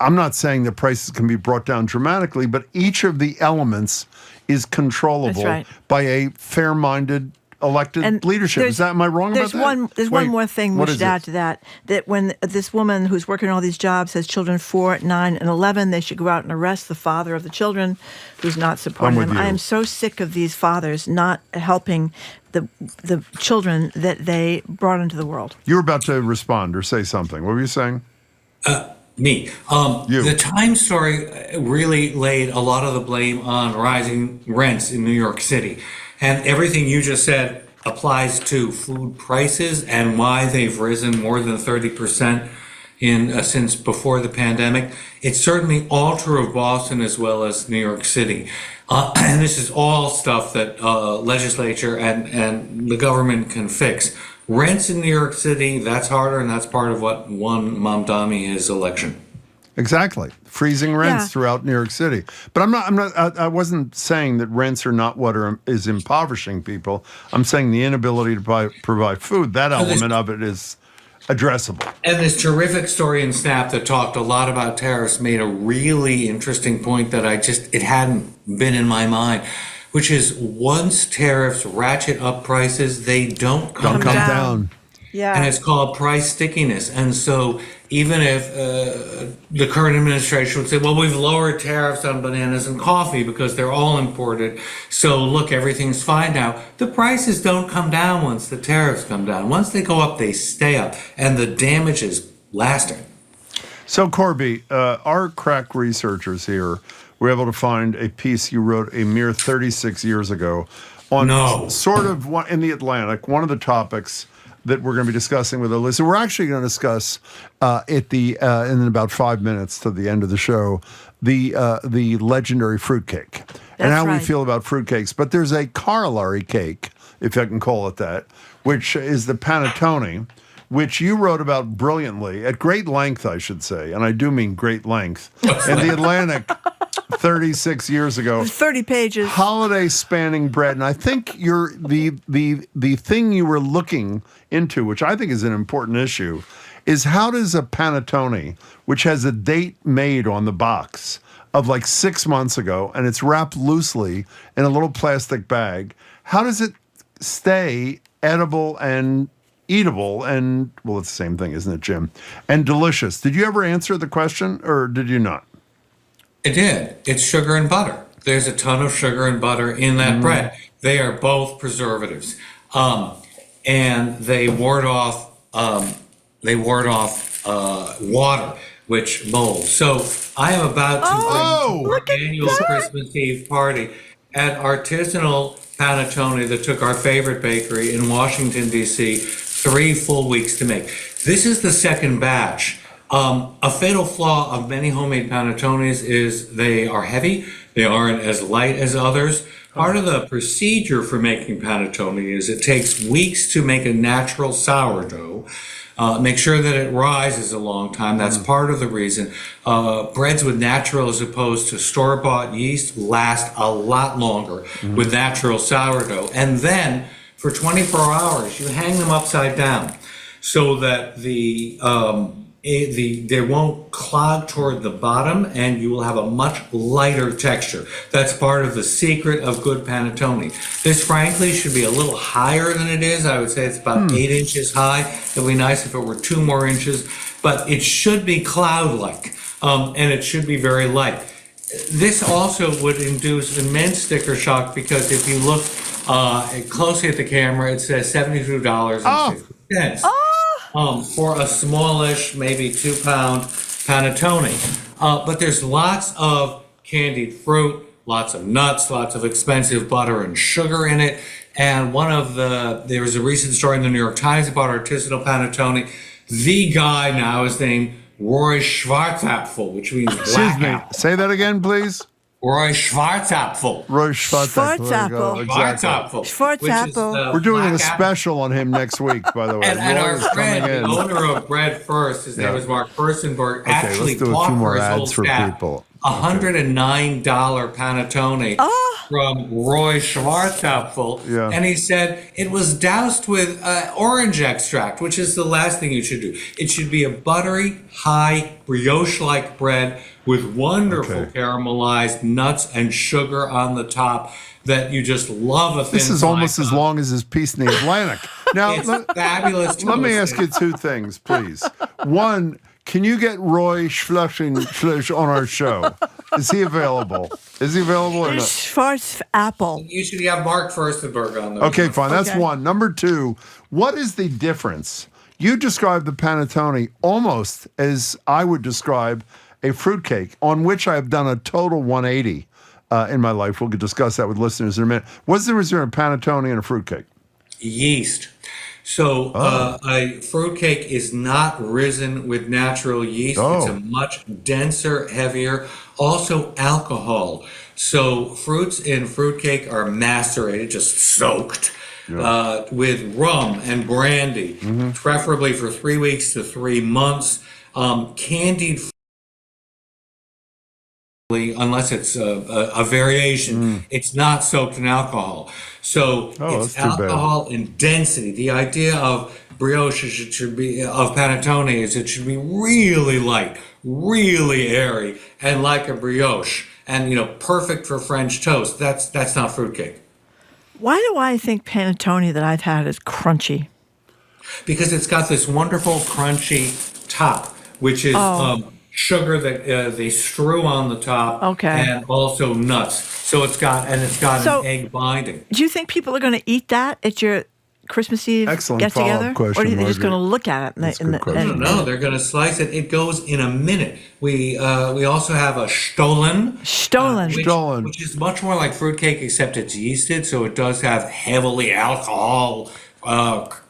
I'm not saying that prices can be brought down dramatically, but each of the elements is controllable by a fair-minded elected leadership. Am I wrong about that? There's one more thing we should add to that. That when this woman who's working all these jobs has children 4, 9, and 11, they should go out and arrest the father of the children who's not supporting them. I am so sick of these fathers not helping the children that they brought into the world. You were about to respond or say something. What were you saying? Me. The Times story really laid a lot of the blame on rising rents in New York City. And everything you just said applies to food prices and why they've risen more than 30% since before the pandemic. It's certainly all true of Boston as well as New York City. And this is all stuff that legislature and the government can fix. Rents in New York City, that's harder, and that's part of what won Mamdani his election. Exactly. Freezing rents throughout New York City. But I wasn't saying that rents are not what is impoverishing people. I'm saying the inability to provide food, that element of it is addressable. And this terrific story in Snap that talked a lot about tariffs made a really interesting point that it hadn't been in my mind, which is once tariffs ratchet up prices, they don't come down. And it's called price stickiness. And so even if the current administration would say, well, we've lowered tariffs on bananas and coffee because they're all imported, so look, everything's fine now. The prices don't come down once the tariffs come down. Once they go up, they stay up, and the damage is lasting. So, Corby, our crack researchers here were able to find a piece you wrote a mere 36 years ago on sort of in the Atlantic, one of the topics that we're going to be discussing with Alyssa. We're actually going to discuss in about 5 minutes to the end of the show the legendary fruitcake and how we feel about fruitcakes. But there's a corollary cake, if I can call it that, which is the panettone, which you wrote about brilliantly, at great length, I should say, and I do mean great length, in the Atlantic 36 years ago. 30 pages. Holiday spanning bread. And I think the thing you were looking into, which I think is an important issue, is how does a panettone, which has a date made on the box of like 6 months ago, and it's wrapped loosely in a little plastic bag, how does it stay edible and eatable and, well, it's the same thing, isn't it, Jim? And delicious. Did you ever answer the question, or did you not? It did. It's sugar and butter. There's a ton of sugar and butter in that bread. They are both preservatives, and they ward off water, which molds. So I am about to bring to our annual Christmas Eve party an artisanal panettone that took our favorite bakery in Washington, D.C., 3 full weeks to make. This is the second batch. A fatal flaw of many homemade panettones is they are heavy. They aren't as light as others. Part of the procedure for making panettone is it takes weeks to make a natural sourdough. Make sure that it rises a long time. That's part of the reason. Breads with natural as opposed to store-bought yeast last a lot longer with natural sourdough. And then for 24 hours, you hang them upside down so that they won't clog toward the bottom, and you will have a much lighter texture. That's part of the secret of good panettone. This, frankly, should be a little higher than it is. I would say it's about 8 inches high. It would be nice if it were 2 more inches, but it should be cloud-like, and it should be very light. This also would induce immense sticker shock because if you look closely at the camera, it says $72.50. For a smallish, maybe 2-pound panettone. But there's lots of candied fruit, lots of nuts, lots of expensive butter and sugar in it. And there was a recent story in the New York Times about artisanal panettone. The guy now is named Roy Schwarzapfel, which means black. Excuse me. Say that again, please. Roy Schwarzapfel. Roy Schwarzapfel. Schwarzapfel. We're doing a special on him next week, by the way. And our friend, the owner of Bread First, his name is Mark Furstenberg, actually bought for his whole staff $109 panettone from Roy Schwarzapfel. And he said it was doused with orange extract, which is the last thing you should do. It should be a buttery, high, brioche-like bread with wonderful caramelized nuts and sugar on the top that you just love a thin This is almost as long as his piece in the Atlantic. Now, it's fabulous. Let me ask you 2 things, please. One, can you get Roy Schwarzapfel on our show? Is he available? Is he available or not? Schwarzapfel. Usually have Mark Furstenberg on there. Okay, fine. That's one. Number 2, what is the difference? You described the panettone almost as I would describe a fruitcake, on which I have done a total 180 in my life. We'll discuss that with listeners in a minute. What's the difference between a panettone and a fruitcake? Yeast. So a fruitcake is not risen with natural yeast. It's a much denser, heavier. Also alcohol. So fruits in fruitcake are macerated, just soaked, with rum and brandy, preferably for 3 weeks to 3 months. Candied unless it's a variation, it's not soaked in alcohol. So it's alcohol and density. The idea of brioche should be of panettone is it should be really light, really airy, and like a brioche, and perfect for French toast. That's not fruitcake. Why do I think panettone that I've had is crunchy? Because it's got this wonderful crunchy top, which is sugar that they strew on the top, and also nuts. So it's got an egg binding. Do you think people are going to eat that at your Christmas Eve get together, or are they just going to look at it? No, they're going to slice it. It goes in a minute. We also have a Stollen, which is much more like fruitcake, except it's yeasted, so it does have heavily alcohol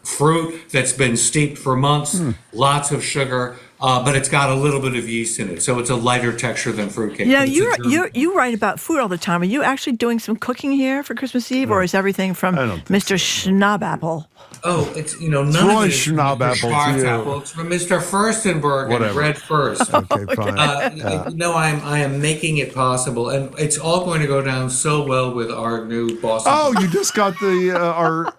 fruit that's been steeped for months, lots of sugar. But it's got a little bit of yeast in it, so it's a lighter texture than fruitcake. Yeah, you write about food all the time. Are you actually doing some cooking here for Christmas Eve, or is everything from Mr. Schnabapple? Oh, it's none of it is Schwarzapfel. It's from Mr. Furstenberg and Bread First. Okay, fine. I am making it possible, and it's all going to go down so well with our new Boston. Oh, you just got the our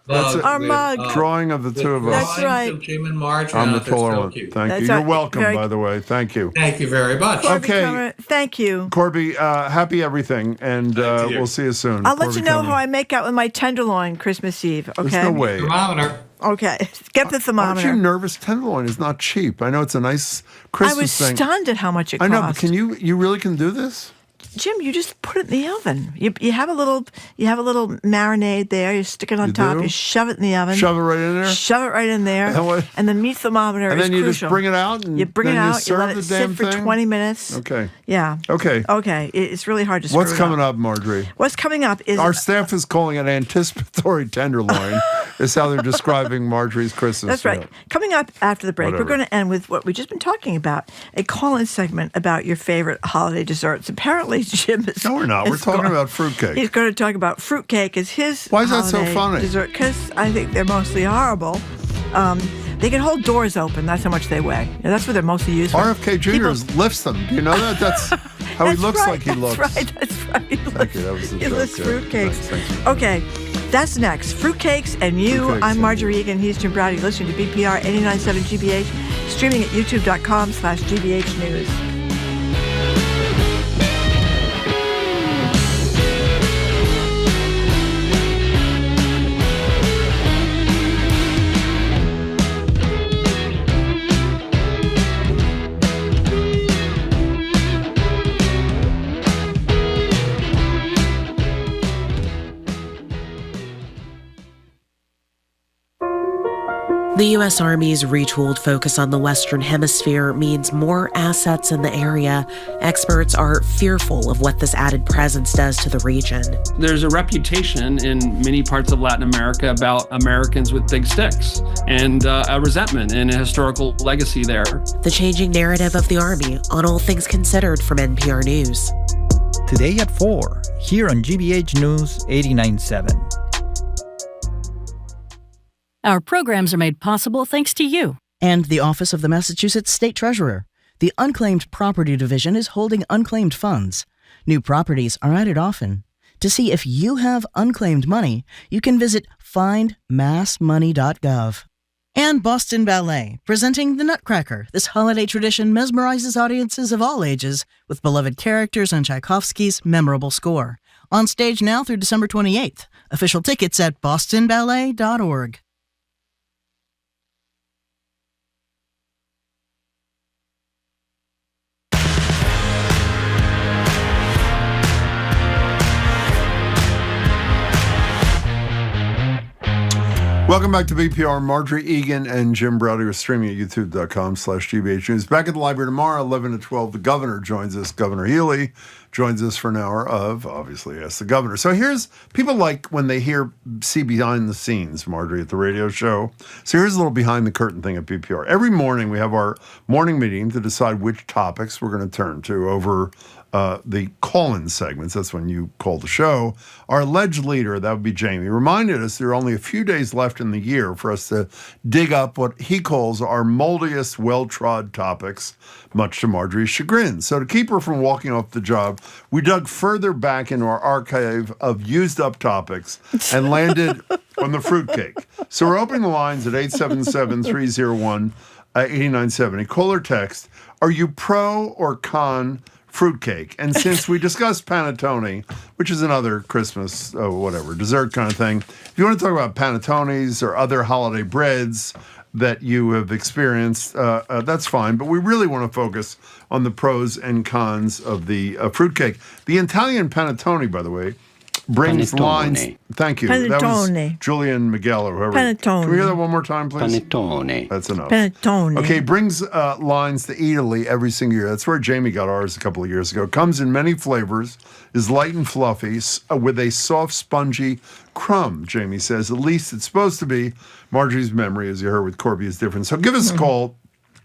mug drawing of the two of us. That's right. Of Jim and Marge. On the taller one. So Thank you. You're welcome, by the way. Thank you. Thank you very much. Corby Kummer, thank you. Corby, happy everything, and we'll see you soon. I'll let you know how I make out with my tenderloin Christmas Eve, okay? There's no way. Thermometer. Okay, get the thermometer. Aren't you nervous? Tenderloin is not cheap. I know it's a nice Christmas thing. I was stunned at how much it cost. I know, but you really can do this? Jim, you just put it in the oven. You have a little marinade there. You stick it on top. You shove it in the oven. Shove it right in there. Shove it right in there. And the meat thermometer is crucial. And then you just bring it out. And you bring it out. You let it sit for thing? 20 minutes. Okay. Yeah. Okay. Okay. It's really hard to screw What's coming up, Marjorie? What's coming up is our staff is calling it anticipatory tenderloin. Is how they're describing Marjorie's Christmas. That's right. Coming up after the break, we're going to end with what we've just been talking about, a call-in segment about your favorite holiday desserts. Apparently, Jim is... No, we're not. We're talking about fruitcake. He's going to talk about fruitcake as his Why is that so funny? Dessert, because I think they're mostly horrible. They can hold doors open. That's how much they weigh. That's what they're mostly used for. RFK Jr. lifts them. Do you know that? That's how he looks like he looks. That's right. Thank you. That was the he joke. lifts fruitcakes. Thanks. Okay. That's next. Fruitcakes and you. Fruitcakes I'm Marjorie Egan. He's Jim Browdy. Listening to BPR 89.7 GBH. Streaming at youtube.com/GBH News. The U.S. Army's retooled focus on the Western Hemisphere means more assets in the area. Experts are fearful of what this added presence does to the region. There's a reputation in many parts of Latin America about Americans with big sticks and a resentment and a historical legacy there. The changing narrative of the Army on All Things Considered from NPR News. Today at 4, here on GBH News 89.7. Our programs are made possible thanks to you. And the Office of the Massachusetts State Treasurer. The Unclaimed Property Division is holding unclaimed funds. New properties are added often. To see if you have unclaimed money, you can visit findmassmoney.gov. And Boston Ballet, presenting The Nutcracker. This holiday tradition mesmerizes audiences of all ages with beloved characters and Tchaikovsky's memorable score. On stage now through December 28th. Official tickets at bostonballet.org. Welcome back to BPR. Marjorie Egan and Jim Browdy are streaming at youtube.com/GBH News. Back at the library tomorrow, 11 to 12. The governor joins us. Governor Healy joins us for an hour of, obviously, Ask the Governor. So here's, people like when they see behind the scenes, Marjorie, at the radio show. So here's a little behind the curtain thing at BPR. Every morning we have our morning meeting to decide which topics we're going to turn to over the call-in segments. That's when you call the show. Our alleged leader, that would be Jamie, reminded us there are only a few days left in the year for us to dig up what he calls our moldiest, well-trod topics, much to Marjorie's chagrin. So to keep her from walking off the job, we dug further back into our archive of used-up topics and landed on the fruitcake. So we're opening the lines at 877-301-8970. Call or text, are you pro or con fruitcake? And since we discussed panettone, which is another Christmas, dessert kind of thing, if you want to talk about panettones or other holiday breads, that you have experienced, that's fine. But we really want to focus on the pros and cons of the fruitcake. The Italian panettone, by the way, brings lines. Thank you. Panettone. That was Julian Miguel or whoever. Panettone. Can we hear that one more time, please? Panettone. That's enough. Panettone. Okay, brings lines to Italy every single year. That's where Jamie got ours a couple of years ago. Comes in many flavors, is light and fluffy, with a soft, spongy crumb, Jamie says. At least it's supposed to be. Marjorie's memory, as you heard with Corby, is different. So give us a call,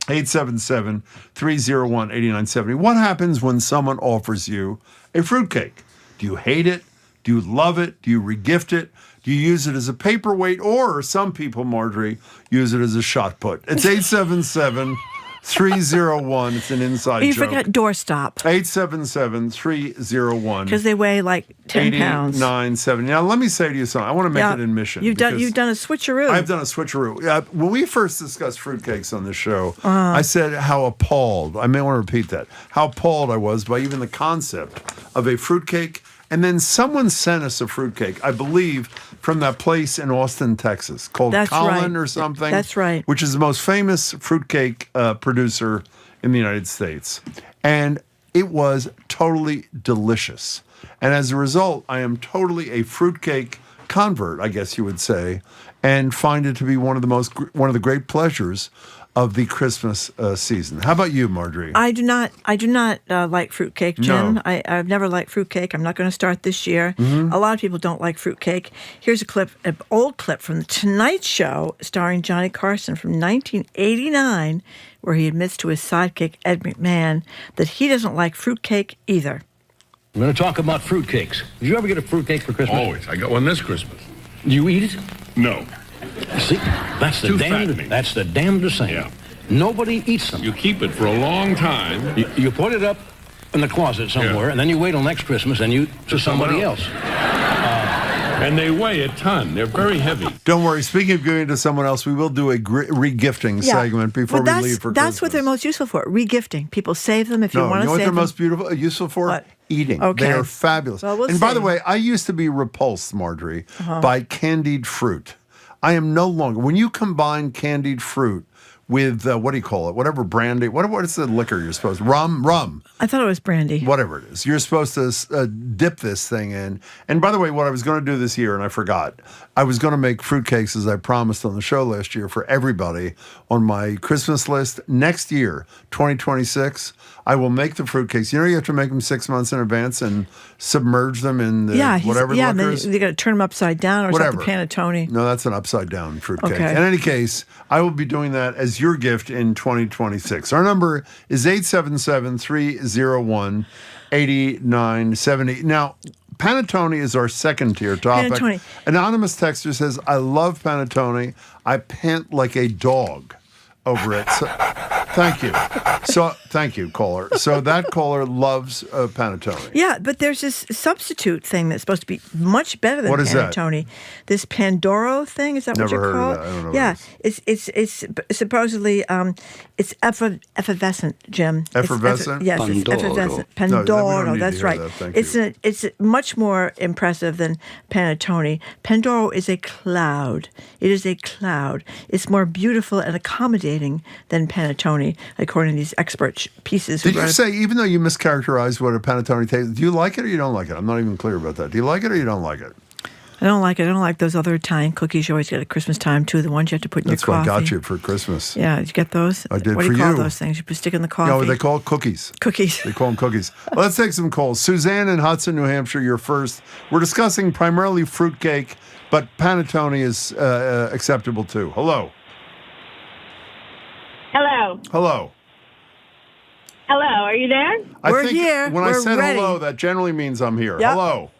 877-301-8970. What happens when someone offers you a fruitcake? Do you hate it? Do you love it? Do you regift it? Do you use it as a paperweight? Or some people, Marjorie, use it as a shot put. It's 877-301. It's an inside You joke. forgot doorstop. 877-301. Because they weigh like 10 pounds. 89.70. Now, let me say to you something. I want to make an admission. You've done a switcheroo. I've done a switcheroo. When we first discussed fruitcakes on this show, I said how appalled, I may want to repeat that, how appalled I was by even the concept of a fruitcake. And then someone sent us a fruitcake, I believe, from that place in Austin, Texas, called Colin or something. That's right. Which is the most famous fruitcake producer in the United States. And it was totally delicious. And as a result, I am totally a fruitcake convert, I guess you would say, and find it to be one of the great pleasures of the Christmas season. How about you, Marjorie? I do not like fruitcake, Jim. No. I've never liked fruitcake. I'm not going to start this year. Mm-hmm. A lot of people don't like fruitcake. Here's an old clip from The Tonight Show starring Johnny Carson from 1989, where he admits to his sidekick, Ed McMahon, that he doesn't like fruitcake either. I'm going to talk about fruitcakes. Did you ever get a fruitcake for Christmas? Always. I got one this Christmas. Do you eat it? No. See, that's the damnedest thing. Yeah. Nobody eats them. You keep it for a long time. You put it up in the closet somewhere, and then you wait till next Christmas and you to somebody else. And they weigh a ton. They're very heavy. Don't worry. Speaking of giving it to someone else, we will do a regifting segment before we leave for Christmas. That's what they're most useful for, regifting. People save them if you want to save them. No, you know what they're most useful for? What? Eating. Okay. They are fabulous. Well, and by the way, I used to be repulsed, Marjorie, by candied fruit. I am no longer. When you combine candied fruit with, what do you call it? Whatever brandy. What is the liquor you're supposed to? Rum. I thought it was brandy. Whatever it is. You're supposed to dip this thing in. And by the way, what I was going to do this year, and I forgot, I was going to make fruitcakes as I promised on the show last year for everybody on my Christmas list. Next year, 2026, I will make the fruitcakes. You know, you have to make them 6 months in advance and submerge them in the whatever liquor is. Then you got to turn them upside down or something. Panettone. No, that's an upside down fruitcake. Okay. In any case, I will be doing that as your gift in 2026. Our number is 877-301-8970. Now, panettone is our second tier topic. Panettone. Anonymous texter says, I love panettone. I pant like a dog over it. So, thank you. So, thank you, caller. So that caller loves panettone. Yeah, but there's this substitute thing that's supposed to be much better than panettone. This Pandoro thing, is that what you call it? Never heard of that. I don't know. Yeah, it's supposedly it's effervescent, Jim. Effervescent? Yes, it's effervescent. Pandoro, that's right. It's much more impressive than panettone. Pandoro is a cloud. It is a cloud. It's more beautiful and accommodating than panettone, according to these expert pieces. Did you say, even though you mischaracterized what a panettone tastes, do you like it or you don't like it? I'm not even clear about that. Do you like it or you don't like it? I don't like it. I don't like those other Italian cookies you always get at Christmas time, too. The ones you have to put in your coffee. That's what I got you for Christmas. Yeah, did you get those? I did. What do you call those things? You stick in the coffee? No, they call it cookies. Cookies. They call them cookies. Well, let's take some calls. Suzanne in Hudson, New Hampshire, you're first. We're discussing primarily fruitcake, but panettone is acceptable, too. Hello. Hello. Hello. Hello, are you there? We're here. When I said hello, that generally means I'm here. Yep. Hello.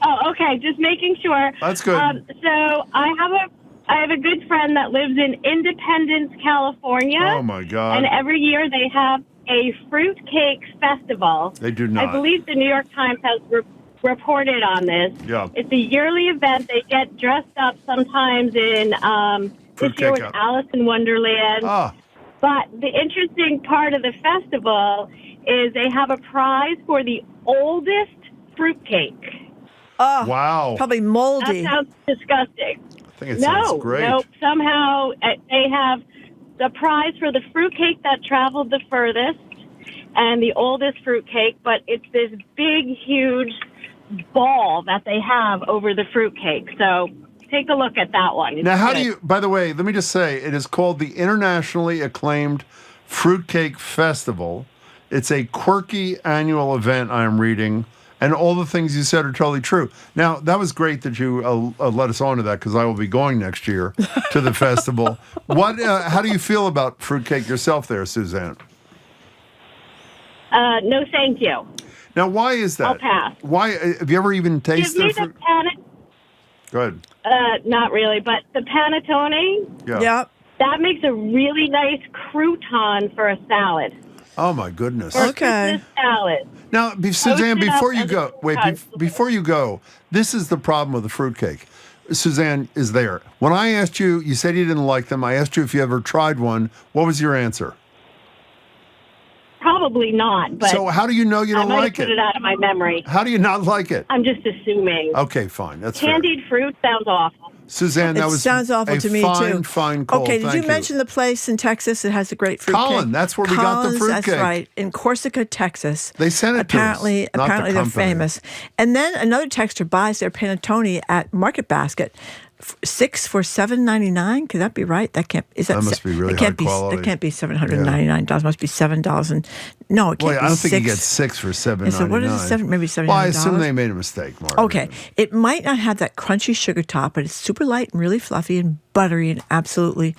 Oh, okay. Just making sure. That's good. So I have a good friend that lives in Independence, California. Oh my God! And every year they have a fruitcake festival. They do not. I believe the New York Times has reported on this. Yeah. It's a yearly event. They get dressed up sometimes in. This year was Alice in Wonderland. Ah. But the interesting part of the festival is they have a prize for the oldest fruitcake. Oh, wow. Probably moldy. That sounds disgusting. think it sounds great. No. Somehow they have the prize for the fruitcake that traveled the furthest and the oldest fruitcake, but it's this big, huge ball that they have over the fruitcake. So take a look at that one. Now, how do you, by the way, let me just say, it is called the internationally acclaimed Fruitcake Festival. It's a quirky annual event, I'm reading, and all the things you said are totally true. Now, that was great that you let us on to that, because I will be going next year to the festival. How do you feel about fruitcake yourself there, Suzanne? No, thank you. Now, why is that? I'll pass. Why? Have you ever even tasted Give me the Go ahead. not really, but the panettone. Yeah. Yep. That makes a really nice crouton for a salad. Oh, my goodness. Or Christmas salad. Now, Suzanne, Toast it before up you and go, before you go, this is the problem with the fruitcake. Suzanne is there. When I asked you, you said you didn't like them. I asked you if you ever tried one. What was your answer? Probably not. But so how do you know you don't like put it out of my memory. How do you not like it? I'm just assuming. Okay, fine. That's Candied fruit sounds awful. Suzanne, that sounds awful to me too. Fine call. Okay, did Thank you mention the place in Texas that has a great fruitcake? Colin, that's where we got the fruitcake. That's right, in Corsica, Texas. They sent it apparently, to us. Apparently, they're famous. And then another texter buys their panettone at Market Basket. 6 for $7.99. Could that be right? That can't. That must be really high quality. That can't be $799. It must be $7. And no, it can't be I don't think you $6. get 6 for $7.99. So what is it? Maybe $7. Well, I assume they made a mistake, Mark. Okay, it might not have that crunchy sugar top, but it's super light and really fluffy and buttery and absolutely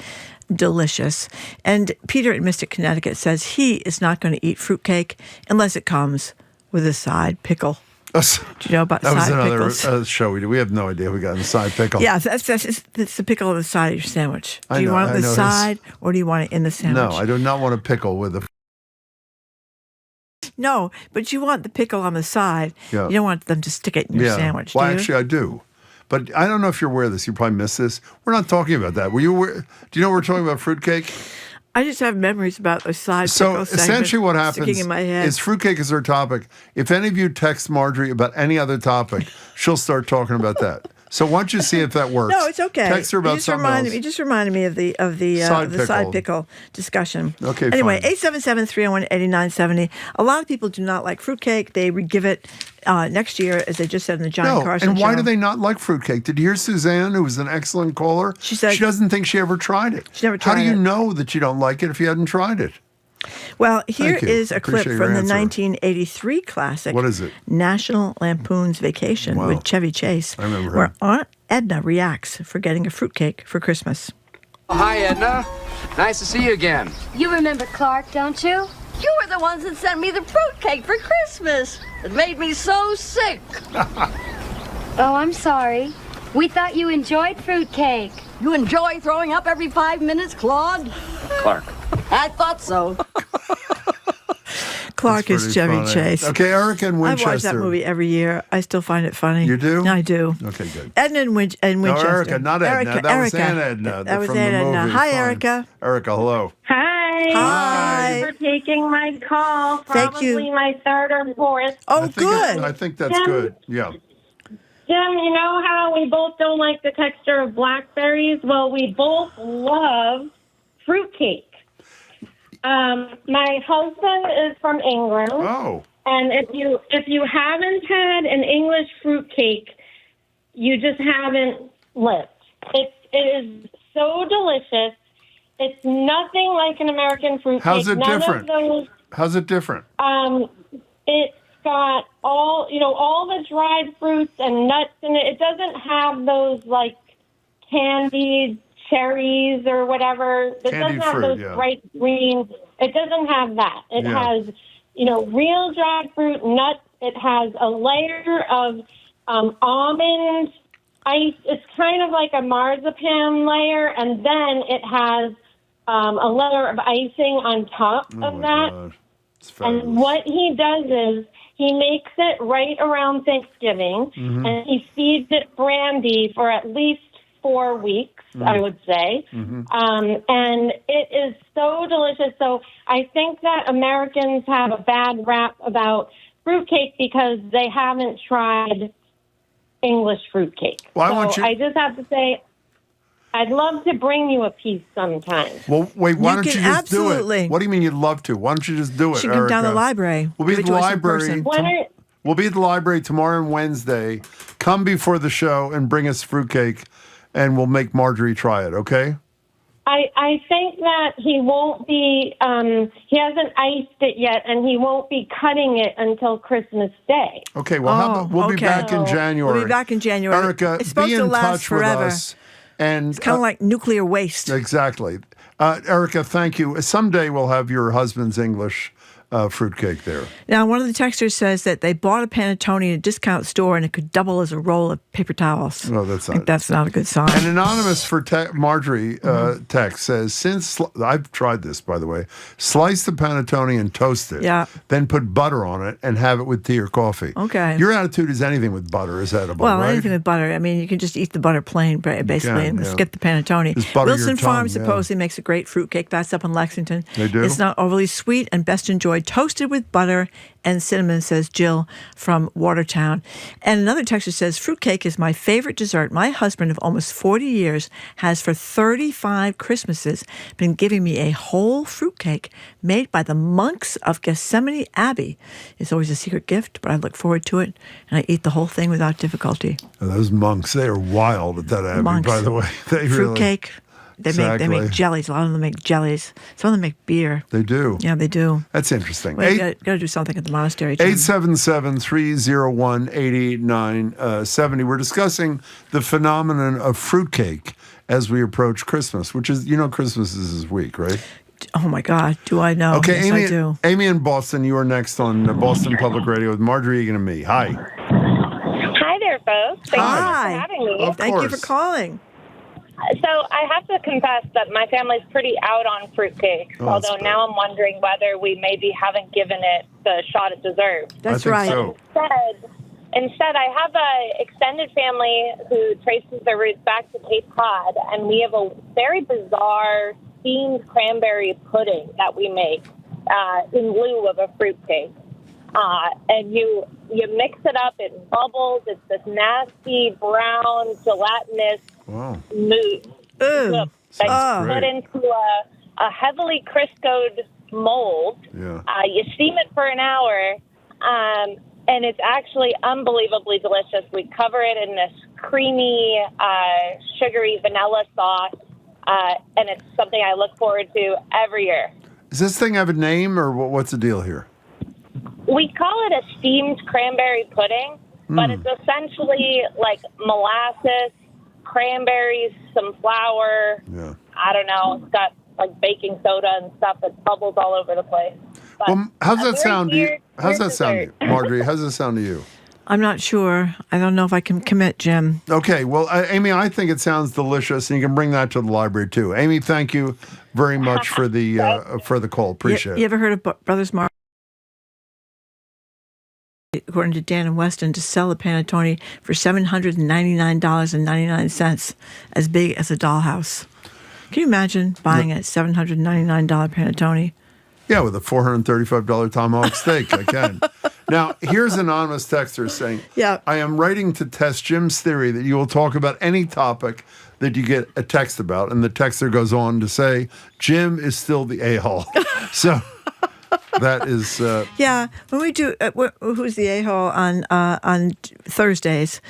delicious. And Peter in Mystic, Connecticut says he is not going to eat fruitcake unless it comes with a side pickle. Do you know about side pickles? That was another show we did. We have no idea we got in the side pickle. Yeah, that's the pickle on the side of your sandwich. Do you want it on the side or do you want it in the sandwich? No, I do not want a pickle with a... No, but you want the pickle on the side. Yeah. You don't want them to stick it in your sandwich, Well, do you? actually, I do. But I don't know if you're aware of this. You probably missed this. We're not talking about that. Were you aware? Do you know we're talking about fruitcake? I just have memories about the side pickle essentially what happens sticking in my head. is fruitcake is our topic. If any of you text Marjorie about any other topic, she'll start talking about that. So why don't you see if that works? No, it's okay. Text her about something else. You just reminded me of the side pickle discussion. Okay, anyway, fine. 877-301-8970. A lot of people do not like fruitcake. They would give it next year, as they just said in the John Carson and why show. do they not like fruitcake? Did you hear Suzanne, who was an excellent caller? She said she doesn't think she ever tried it. She never tried it. How do you know that you don't like it if you hadn't tried it? Well, here Thank you. is a clip Appreciate from your the answer. 1983 classic. What is it? National Lampoon's Vacation Wow. with Chevy Chase. I remember where him. Aunt Edna reacts for getting a fruitcake for Christmas. Oh, hi, Edna. Nice to see you again. You remember Clark, don't you? You were the ones that sent me the fruitcake for Christmas. It made me so sick. Oh, I'm sorry. We thought you enjoyed fruitcake. You enjoy throwing up every 5 minutes, Claude? Clark. I thought so. Clark That's is pretty Chevy funny. Chase. Okay, Erica in Winchester. I watch that movie every year. I still find it funny. You do? I do. Okay, good. Edna and Winchester. No, Erica, not Edna. That was Aunt Edna. That was from Aunt the Edna. movie. Hi, Fine. Erica. Erica, hello. Hi. Hi. Thanks for taking my call. Thank you. Probably my third or fourth. Oh, good. I think that's Jim, good. Yeah. Jim, you know how we both don't like the texture of blackberries? Well, we both love fruitcake. My husband is from England. Oh. And if you haven't had an English fruitcake, you just haven't lived. It is so delicious. It's nothing like an American fruitcake. How's it None different? Of those, How's it different? it's got all the dried fruits and nuts in it. It doesn't have those like candied cherries or whatever. It Candied doesn't have fruit, those yeah. bright green. It doesn't have that. It has, real dried fruit, nuts. It has a layer of almond ice. It's kind of like a marzipan layer, and then it has a layer of icing on top of that. God. And what he does is he makes it right around Thanksgiving, Mhm. and he feeds it brandy for at least 4 weeks, I would say. Mhm. And it is so delicious. So I think that Americans have a bad rap about fruitcake because they haven't tried English fruitcake. Well, I just have to say, I'd love to bring you a piece sometime. Well, wait, why don't you just absolutely do it? What do you mean you'd love to? Why don't you just do it, She can come down to the library. We'll be at the library. We'll be at the library tomorrow and Wednesday. Come before the show and bring us fruitcake, and we'll make Marjorie try it, okay? I think that he won't be, he hasn't iced it yet, and he won't be cutting it until Christmas Day. Okay, well, we'll be back in January. We'll be back in January. Erica, it's supposed be to in last touch forever. with us. And, it's kind of like nuclear waste. Exactly. Erica, thank you. Someday we'll have your husband's English fruitcake there. Now, one of the texters says that they bought a panettone at a discount store and it could double as a roll of paper towels. No, that's not. I think that's not a good sign. An anonymous for Marjorie text says, since I've tried this, by the way, slice the panettone and toast it. Yeah. Then put butter on it and have it with tea or coffee. Okay. Your attitude is anything with butter is edible, well, right? anything with butter. I mean, you can just eat the butter plain, basically, and skip the panettone. Just butter Wilson your tongue, Farms supposedly makes a great fruitcake. That's up in Lexington. They do? It's not overly sweet and best enjoyed toasted with butter and cinnamon, says Jill from Watertown. And another texter says, fruitcake is my favorite dessert. My husband of almost 40 years has for 35 Christmases been giving me a whole fruitcake made by the monks of Gethsemane Abbey. It's always a secret gift, but I look forward to it, and I eat the whole thing without difficulty. Those monks, they are wild at that abbey, Monks. by the way. They Fruitcake. Really... They make jellies. A lot of them make jellies. Some of them make beer. They do. Yeah, they do. That's interesting. Well, you got to do something at the monastery. 877-301-8970. We're discussing the phenomenon of fruitcake as we approach Christmas, which is, Christmas is this week, right? Oh, my God. Do I know? Okay, yes, Amy, I do. Amy in Boston, you are next on Boston Public Radio with Marjorie Egan and me. Hi. Hi there, folks. Thank you for having me. Thank you for calling. So I have to confess that my family's pretty out on fruitcake, although now I'm wondering whether we maybe haven't given it the shot it deserves. That's right. So. Instead, I have a extended family who traces their roots back to Cape Cod, and we have a very bizarre steamed cranberry pudding that we make in lieu of a fruitcake. And you mix it up, it bubbles, it's this nasty brown gelatinous mousse that you put into a heavily Criscoed mold. Yeah. You steam it for an hour, and it's actually unbelievably delicious. We cover it in this creamy, sugary vanilla sauce, and it's something I look forward to every year. Does this thing have a name, or what's the deal here? We call it a steamed cranberry pudding, but it's essentially like molasses, cranberries, some flour. Yeah. I don't know. It's got like baking soda and stuff that bubbles all over the place. But Well, how's that sound to you? How's that sound to you, Marjorie? How's that sound to you? I'm not sure. I don't know if I can commit, Jim. Okay. Well, Amy, I think it sounds delicious, and you can bring that to the library too. Amy, thank you very much for the call. Appreciate it. You ever heard of Brothers Mark? According to Dan and Weston, to sell a panettone for $799.99, as big as a dollhouse. Can you imagine buying a $799 panettone? Yeah, with a $435 tomahawk steak, I can. Now, here's an anonymous texter saying, I am writing to test Jim's theory that you will talk about any topic that you get a text about. And the texter goes on to say, Jim is still the a-hole. So that is... yeah, when we do Who's the A-hole on Thursdays,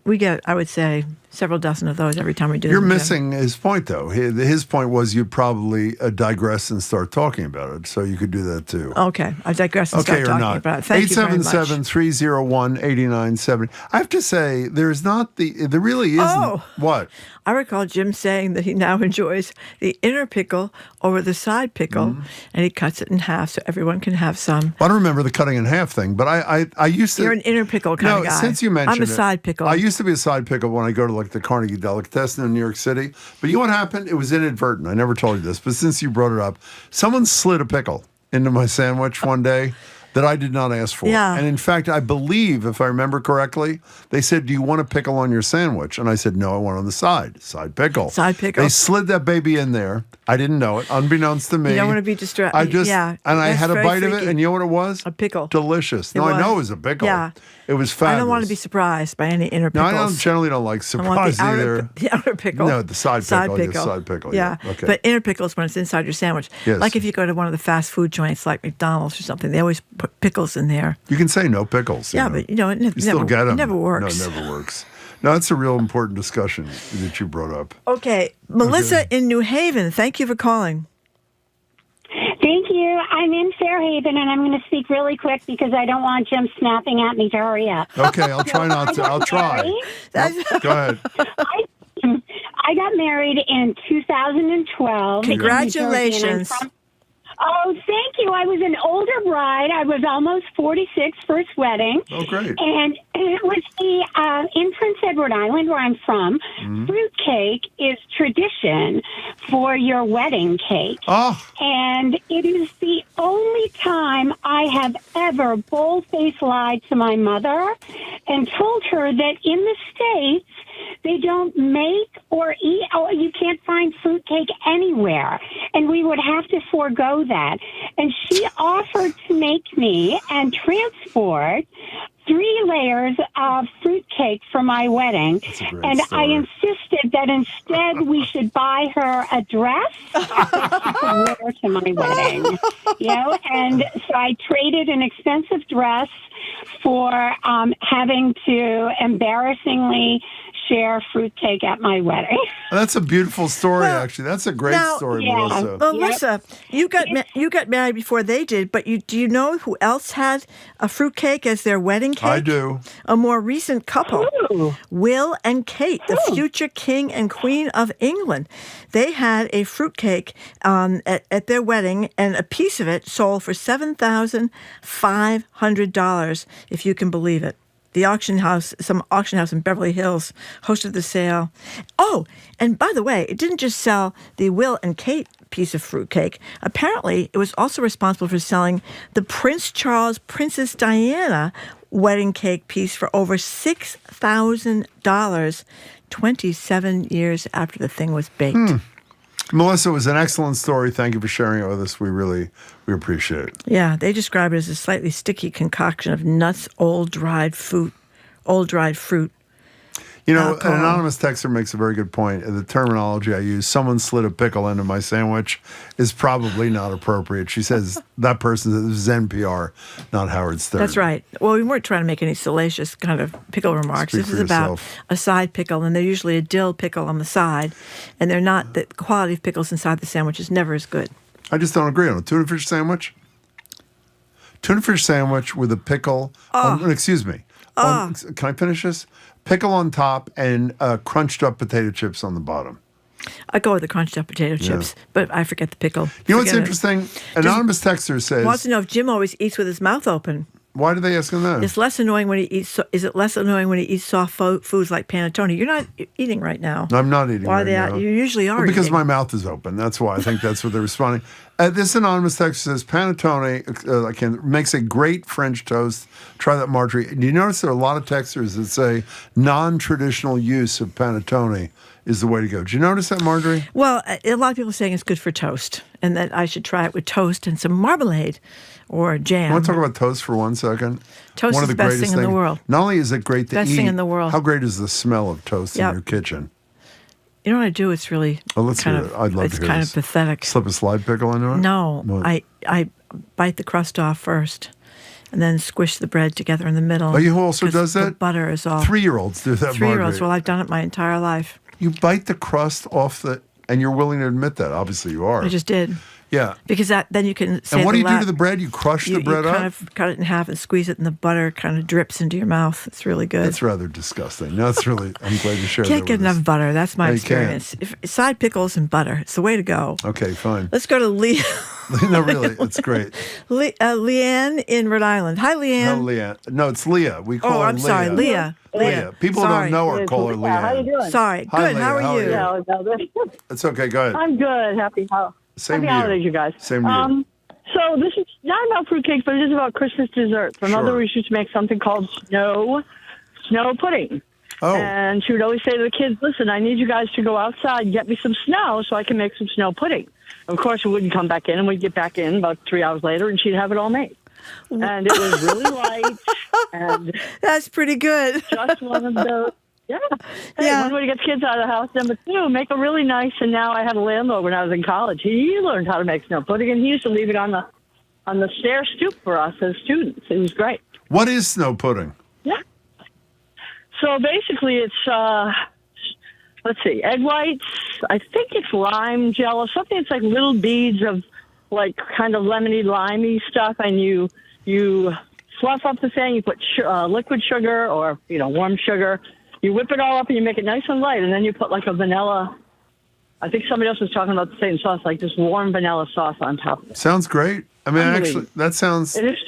we get, I would say, several dozen of those every time we do. You're missing his point, though. His point was you'd probably digress and start talking about it, so you could do that, too. Okay, I digress and start talking about it. Thank you very much. 877-301-8970. I have to say, there really isn't. What? I recall Jim saying that he now enjoys the inner pickle over the side pickle, and he cuts it in half so everyone can have some. Well, I don't remember the cutting in half thing, but I used to... You're an inner pickle kind of guy. Since you mentioned I'm a side pickle. I used to be a side pickle when I go to like the Carnegie Delicatessen in New York City. But you know what happened? It was inadvertent. I never told you this, but since you brought it up, someone slid a pickle into my sandwich one day. that I did not ask for. Yeah. And in fact, I believe, if I remember correctly, they said, do you want a pickle on your sandwich? And I said, no, I want it on the side pickle. Side pickle. They slid that baby in there. I didn't know it, unbeknownst to me. You don't want to be distracted. And I had a bite of it, and you know what it was? A pickle. Delicious. No, I know it was a pickle. Yeah. It was fabulous. I don't want to be surprised by any inner No, pickles. I generally don't like surprise either. The outer pickle. No, the side pickle. Yes, side pickle. Yeah. Okay. But inner pickles when it's inside your sandwich. Yes. Like if you go to one of the fast food joints like McDonald's or something, they always put pickles in there. You can say no pickles. Yeah, but it still get them. It never works. No, it never works. No, that's a real important discussion that you brought up. Okay. Melissa in New Haven, thank you for calling. Thank you. I'm in Fairhaven, and I'm going to speak really quick because I don't want Jim snapping at me to hurry up. Okay, I'll try not to. I'll try. Go ahead. I got married in 2012. Congratulations. Oh, thank you. I was an older bride. I was almost 46, first wedding. Oh, great. And it was in Prince Edward Island, where I'm from, fruitcake is tradition for your wedding cake. Oh. And it is the only time I have ever bold-faced lied to my mother and told her that in the States, they don't make or eat, or you can't find fruitcake anywhere. And we would have to forego that. And she offered to make me and transport 3 layers of fruitcake for my wedding. And I insisted that instead we should buy her a dress that she could wear to my wedding. And so I traded an expensive dress for having to embarrassingly share fruitcake at my wedding. That's a beautiful story, actually. That's a great story, Melissa. Melissa, you got married before they did, but do you know who else had a fruitcake as their wedding cake? I do. A more recent couple, Will and Kate, the future king and queen of England. They had a fruitcake at their wedding, and a piece of it sold for $7,500, if you can believe it. Some auction house in Beverly Hills hosted the sale. Oh, and by the way, it didn't just sell the Will and Kate piece of fruitcake. Apparently, it was also responsible for selling the Prince Charles, Princess Diana wedding cake piece for over $6,000, 27 years after the thing was baked. Melissa, it was an excellent story. Thank you for sharing it with us. We appreciate it. Yeah, they describe it as a slightly sticky concoction of nuts, old dried fruit. You know, an anonymous texter makes a very good point. The terminology I use, someone slid a pickle into my sandwich, is probably not appropriate. She says that person is NPR, not Howard Stern. That's right. Well, we weren't trying to make any salacious kind of pickle remarks. Speak this for is about yourself. a side pickle, and they're usually a dill pickle on the side, and they're not, the quality of pickles inside the sandwich is never as good. I just don't agree on a tuna fish sandwich. Tuna fish sandwich with a pickle. Excuse me. Can I finish this? Pickle on top and crunched up potato chips on the bottom. I go with the crunched up potato chips, but I forget the pickle. You know what's interesting? Anonymous texter says... wants to know if Jim always eats with his mouth open. Why do they ask him that? It's less annoying when he eats. Is it less annoying when he eats soft foods like panettone? You're not eating right now. I'm not eating right now. You usually are. Because eating. my mouth is open. That's why. I think that's what they're responding. This anonymous text says, panettone makes a great French toast. Try that, Marjorie. Do you notice there are a lot of texters that say non-traditional use of panettone is the way to go? Did you notice that, Marjorie? Well, a lot of people are saying it's good for toast, and that I should try it with toast and some marmalade or jam. I want to talk about toast for 1 second. Toast is the best thing in the world. Not only is it great to eat, best thing in the world. How great is the smell of toast in your kitchen? You know what I do? It's really let's hear it. I'd love to hear It's kind of pathetic. Slip a slide pickle into it? No, I bite the crust off first, and then squish the bread together in the middle. Oh, who also does that? The butter is all. 3-year-olds do that, 3-year-olds. Well, I've done it my entire life. You bite the crust off and you're willing to admit that. Obviously, you are. I just did. Yeah. Because then you can say. And what do you do to the bread? You crush the bread you up? kind of cut it in half and squeeze it, and the butter kind of drips into your mouth. It's really good. That's rather disgusting. No, it's really, I'm glad you shared that. Can't get enough butter. That's my No, experience. Side pickles and butter. It's the way to go. Okay, fine. Let's go to Leah. No, really, it's great. Leanne in Rhode Island. Hi, Leanne. No, Leanne. No, it's Leah. We call her Leah. I'm sorry, Leah. Leah. People who don't know her call her Leanne. How are you doing? Sorry. Hi, Good. Leah. How are you? No, It's okay. Go ahead. I'm good. Happy Same to you. holidays, you guys. Same to you. So this is not about fruitcake, but it is about Christmas desserts. My mother used to make something called snow pudding. Oh. And she would always say to the kids, listen, I need you guys to go outside and get me some snow so I can make some snow pudding. Of course, we wouldn't come back in, and we'd get back in about 3 hours later, and she'd have it all made. And it was really light. And that's pretty good. Just one of those. Yeah. Hey, one way to get kids out of the house. Number 2, make it really nice. And now I had a landlord when I was in college. He learned how to make snow pudding, and he used to leave it on the stair stoop for us as students. It was great. What is snow pudding? Yeah. So basically, it's let's see, egg whites. I think it's lime jello, something that's like little beads of like kind of lemony, limey stuff, and you fluff up the thing. You put liquid sugar or warm sugar. You whip it all up and you make it nice and light, and then you put like a vanilla. I think somebody else was talking about the same sauce, like this warm vanilla sauce on top of it. Sounds great. I mean, actually, that sounds. It is.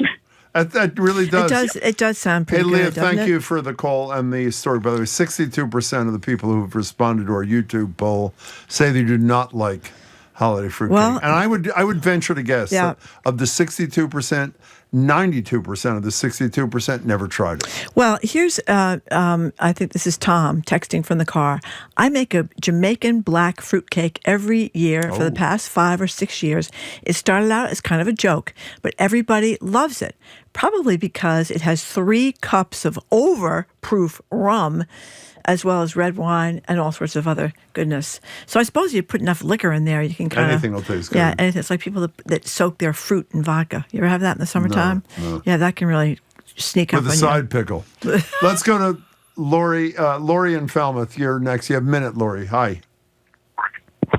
That really does. It does sound pretty good. Hey, Leah, thank you for the call and the story. By the way, 62% of the people who have responded to our YouTube poll say they do not like holiday fruitcake. Well, and I would venture to guess that of the 62%, 92% of the 62% never tried it. Well, here's, I think this is Tom texting from the car. I make a Jamaican black fruitcake every year for the past 5 or 6 years. It started out as kind of a joke, but everybody loves it. Probably because it has 3 cups of overproof rum, as well as red wine and all sorts of other goodness. So I suppose you put enough liquor in there, you can kind of... Anything will taste good. Yeah, anything. It's like people that soak their fruit in vodka. You ever have that in the summertime? No. Yeah, that can really sneak up on you. With a side pickle. Let's go to Lori. Lori in Falmouth. You're next. You have a minute, Lori. Hi.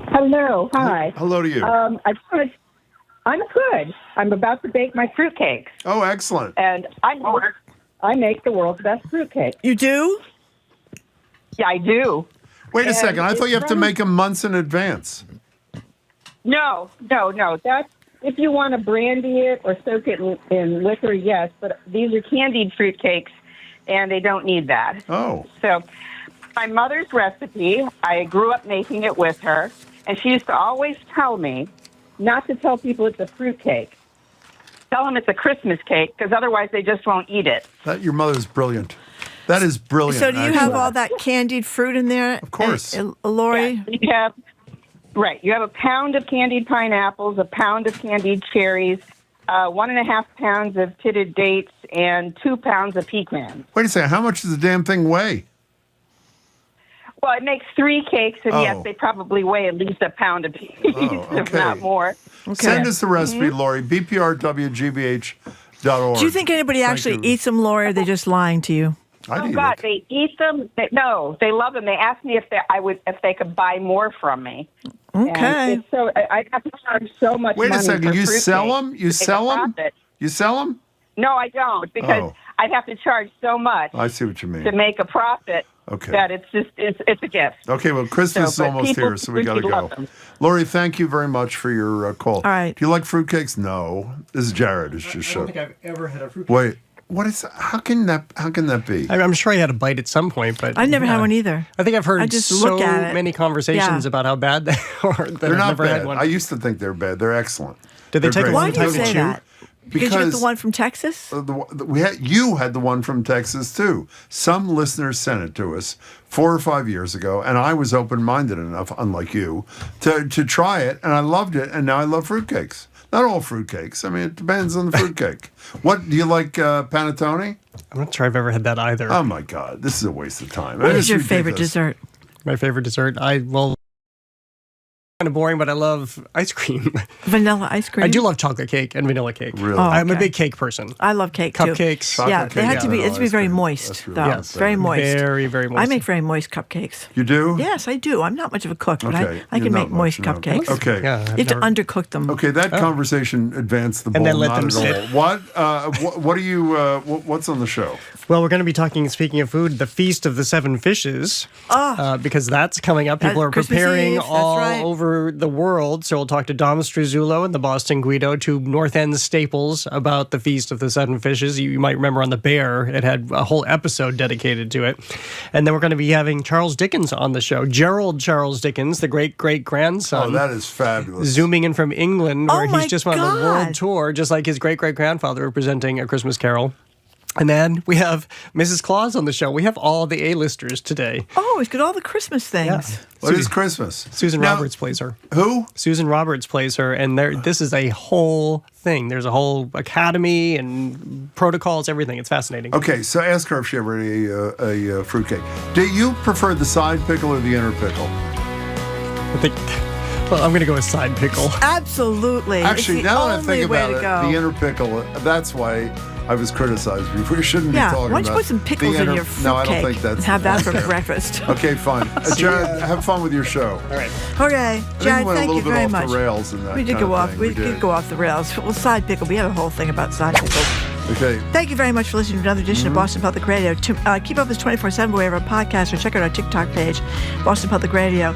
Hello. Hi. Hello to you. I'm good. I'm about to bake my fruitcakes. Oh, excellent. And I make the world's best fruitcake. You do? Yeah, I do. Wait a second. I thought you have to make them months in advance. No. That's if you want to brandy it or soak it in liquor, yes. But these are candied fruitcakes, and they don't need that. Oh. So my mother's recipe, I grew up making it with her, and she used to always tell me not to tell people it's a fruitcake. Tell them it's a Christmas cake, because otherwise they just won't eat it. Your mother's brilliant. That is brilliant. So do you have all that candied fruit in there? Of course. Lori? Yeah, you have a pound of candied pineapples, a pound of candied cherries, 1.5 pounds of pitted dates, and 2 pounds of pecans. Wait a second. How much does the damn thing weigh? Well, it makes 3 cakes, and yes, they probably weigh at least a pound apiece, if not more. Okay. Send us the recipe, Lori, bprwgbh.org. Do you think anybody actually eats them, Lori, or are they just lying to you? God, they eat them. No, they love them. They asked me if they could buy more from me. Okay. And so I have to charge so much money. Wait a second. For You fruitcake sell them? You to make sell a them? profit. You sell them? No, I don't, because I'd have to charge so much I see what you mean. to make a profit that it's a gift. Okay, well, Christmas is almost here, so we got to go. Lori, thank you very much for your call. All right. Do you like fruitcakes? No. This is Jared. It's just I don't think I've ever had a fruitcake. Wait. What is that? How can that be? I'm sure I had a bite at some point, but I never had one either. I think I've heard I just so look at it. many conversations about how bad they are that They're I've not never bad. had one. I used to think they're bad. They're excellent. Did they take a long Why do you time to say chew? that? Because you get the one from Texas? You had the one from Texas, too. Some listeners sent it to us 4 or 5 years ago, and I was open-minded enough, unlike you, to try it, and I loved it, and now I love fruitcakes. Not all fruitcakes. I mean, it depends on the fruitcake. What, do you like panettone? I'm not sure I've ever had that either. Oh, my God. This is a waste of time. What is your favorite dessert? My favorite dessert? Kind of boring, but I love ice cream. Vanilla ice cream? I do love chocolate cake and vanilla cake. Really? Oh, I'm a okay. big cake person. I love cake too. Cupcakes. Yeah, they have to be. It's to be very moist, though. Yes. Very moist. Very, very moist. I make very moist cupcakes. You do? Yes, I do. I'm not much of a cook, but Okay. I can You're make not moist much, no. cupcakes. Okay. Yeah, You have to undercook them. Okay, that conversation advanced the ball. And then let not them at sit. all. What are you? What's on the show? Well, we're going to be talking, speaking of food, the Feast of the Seven Fishes. Because that's coming up. People are Christmas preparing Eve, that's all right. over cover the world. So we'll talk to Dom Struzzulo and the Boston Guido, two North End staples about the Feast of the Seven Fishes. You might remember on The Bear, it had a whole episode dedicated to it. And then we're going to be having Charles Dickens on the show. Gerald Charles Dickens, the great-great-grandson. Oh, that is fabulous. Zooming in from England, where my he's just on the world tour, just like his great-great-grandfather presenting A Christmas Carol. And then we have Mrs. Claus on the show. We have all the A-listers today. Oh, he's got all the Christmas things. Yeah. What is Christmas? Susan Roberts plays her. Who? Susan Roberts plays her, and this is a whole thing. There's a whole academy and protocols, everything. It's fascinating. Okay, so ask her if she ever ate a fruitcake. Do you prefer the side pickle or the inner pickle? Well, I'm going to go with side pickle. Absolutely. Actually, now that I think about it, go. the inner pickle, that's why I was criticized before. You shouldn't be talking about. Yeah, why don't you put some pickles in your fruitcake? No, I don't think that's. Have that for breakfast. Okay, fine. Jared, have fun with your show. All right. Okay, Jared, thank you very much. We went a little bit off the rails in that. We did go off. We did go off the rails. Well, side pickle. We have a whole thing about side pickles. Okay. Thank you very much for listening to another edition of Boston Public Radio. Keep up with us 24/7 wherever our podcast, or check out our TikTok page, Boston Public Radio.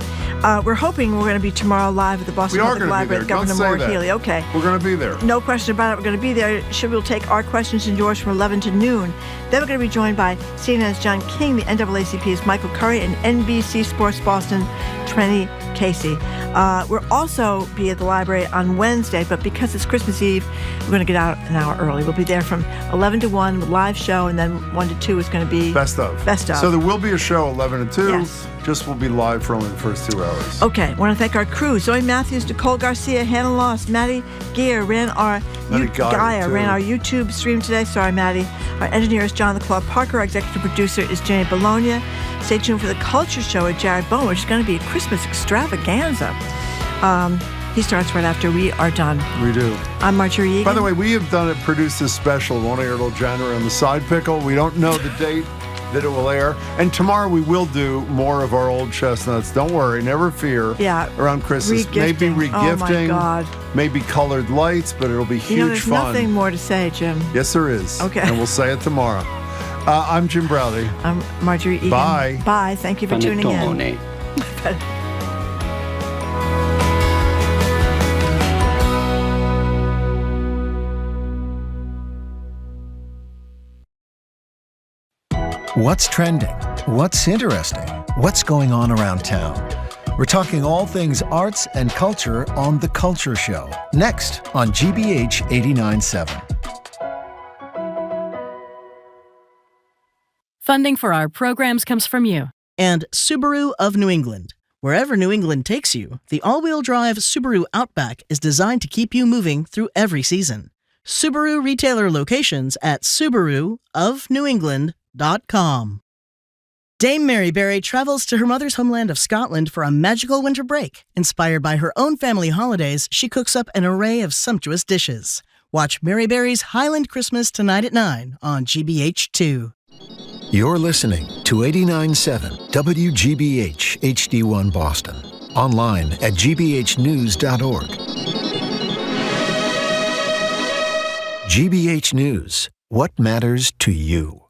We're hoping we're going to be tomorrow live at the Boston Public Library at Governor Moore Healey. Okay. We're going to be there. No question about it. We're going to be there. We'll take our questions and yours from 11 to noon. Then we're going to be joined by CNN's John King, the NAACP's Michael Curry, and NBC Sports Boston, Trenny Casey. We'll also be at the library on Wednesday, but because it's Christmas Eve, we're going to get out an hour early. We'll be there from 11 to 1 with live show, and then 1 to 2 is going to be Best of. So there will be a show 11 to 2. Yes. Just will be live for only the first 2 hours. Okay, I want to thank our crew. Zoe Matthews, Nicole Garcia, Hannah Loss, Maddie Gear ran our YouTube stream today. Sorry, Maddie. Our engineer is John the Claw Parker. Our executive producer is Jenny Bologna. Stay tuned for the Culture Show with Jared Bowen, which is going to be a Christmas extravaganza. He starts right after we are done. We do. I'm Marjorie Egan. By the way, we have produced this special. It won't air till January on the side pickle. We don't know the date that it will air. And tomorrow we will do more of our old chestnuts. Don't worry, never fear. Yeah. Around Christmas. Maybe regifting. Oh, my God. Maybe colored lights, but it'll be huge there's fun. Nothing more to say, Jim. Yes, there is. Okay. And we'll say it tomorrow. I'm Jim Browdy. I'm Marjorie Egan. Bye. Bye. Thank you for tuning in. What's trending? What's interesting? What's going on around town? We're talking all things arts and culture on The Culture Show, next on GBH 89.7. Funding for our programs comes from you. And Subaru of New England. Wherever New England takes you, the all-wheel drive Subaru Outback is designed to keep you moving through every season. Subaru retailer locations at SubaruofNewEngland.com. Dame Mary Berry travels to her mother's homeland of Scotland for a magical winter break. Inspired by her own family holidays, she cooks up an array of sumptuous dishes. Watch Mary Berry's Highland Christmas tonight at 9 on GBH2. You're listening to 89.7 WGBH HD1 Boston. Online at gbhnews.org. GBH News. What matters to you?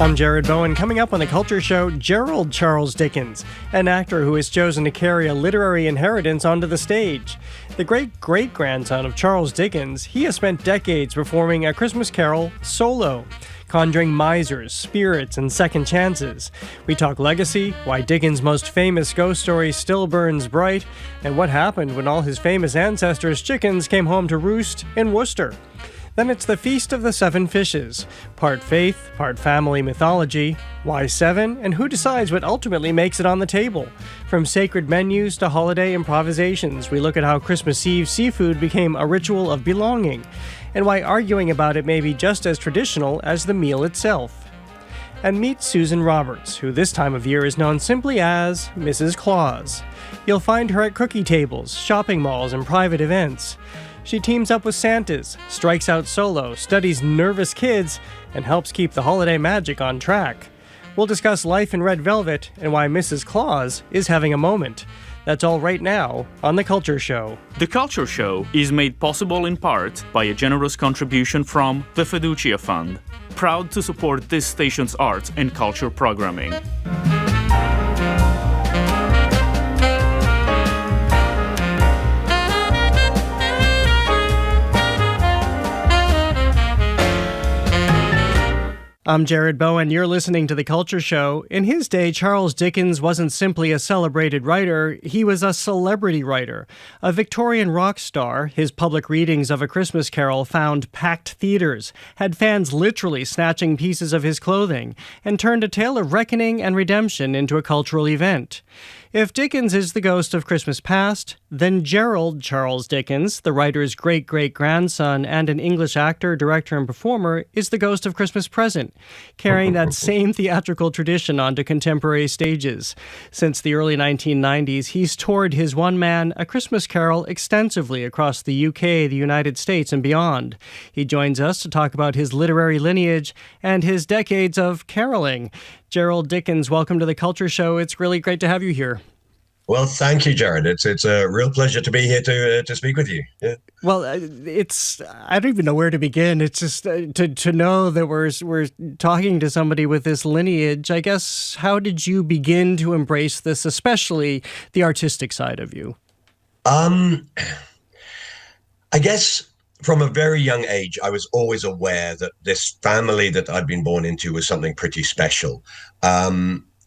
I'm Jared Bowen. Coming up on The Culture Show, Gerald Charles Dickens, an actor who has chosen to carry a literary inheritance onto the stage. The great-great-grandson of Charles Dickens, he has spent decades performing A Christmas Carol solo, conjuring misers, spirits, and second chances. We talk legacy, why Dickens' most famous ghost story still burns bright, and what happened when all his famous ancestors' chickens came home to roost in Worcester. Then it's the Feast of the Seven Fishes, part faith, part family mythology, why 7, and who decides what ultimately makes it on the table. From sacred menus to holiday improvisations, we look at how Christmas Eve seafood became a ritual of belonging, and why arguing about it may be just as traditional as the meal itself. And meet Susan Roberts, who this time of year is known simply as Mrs. Claus. You'll find her at cookie tables, shopping malls, and private events. She teams up with Santas, strikes out solo, studies nervous kids, and helps keep the holiday magic on track. We'll discuss life in Red Velvet and why Mrs. Claus is having a moment. That's all right now on The Culture Show. The Culture Show is made possible in part by a generous contribution from the Fiducia Fund, proud to support this station's arts and culture programming. I'm Jared Bowen. You're listening to The Culture Show. In his day, Charles Dickens wasn't simply a celebrated writer, he was a celebrity writer. A Victorian rock star, his public readings of A Christmas Carol found packed theaters, had fans literally snatching pieces of his clothing, and turned a tale of reckoning and redemption into a cultural event. If Dickens is the ghost of Christmas past, then Gerald Charles Dickens, the writer's great-great-grandson and an English actor, director, and performer, is the ghost of Christmas present, carrying that same theatrical tradition onto contemporary stages. Since the early 1990s, he's toured his one-man A Christmas Carol extensively across the UK, the United States, and beyond. He joins us to talk about his literary lineage and his decades of caroling. Gerald Dickens, welcome to The Culture Show. It's really great to have you here. Well, thank you, Jared. It's a real pleasure to be here to speak with you. Yeah. Well, I don't even know where to begin. It's just to know that we're talking to somebody with this lineage. I guess, how did you begin to embrace this, especially the artistic side of you? I guess from a very young age, I was always aware that this family that I'd been born into was something pretty special.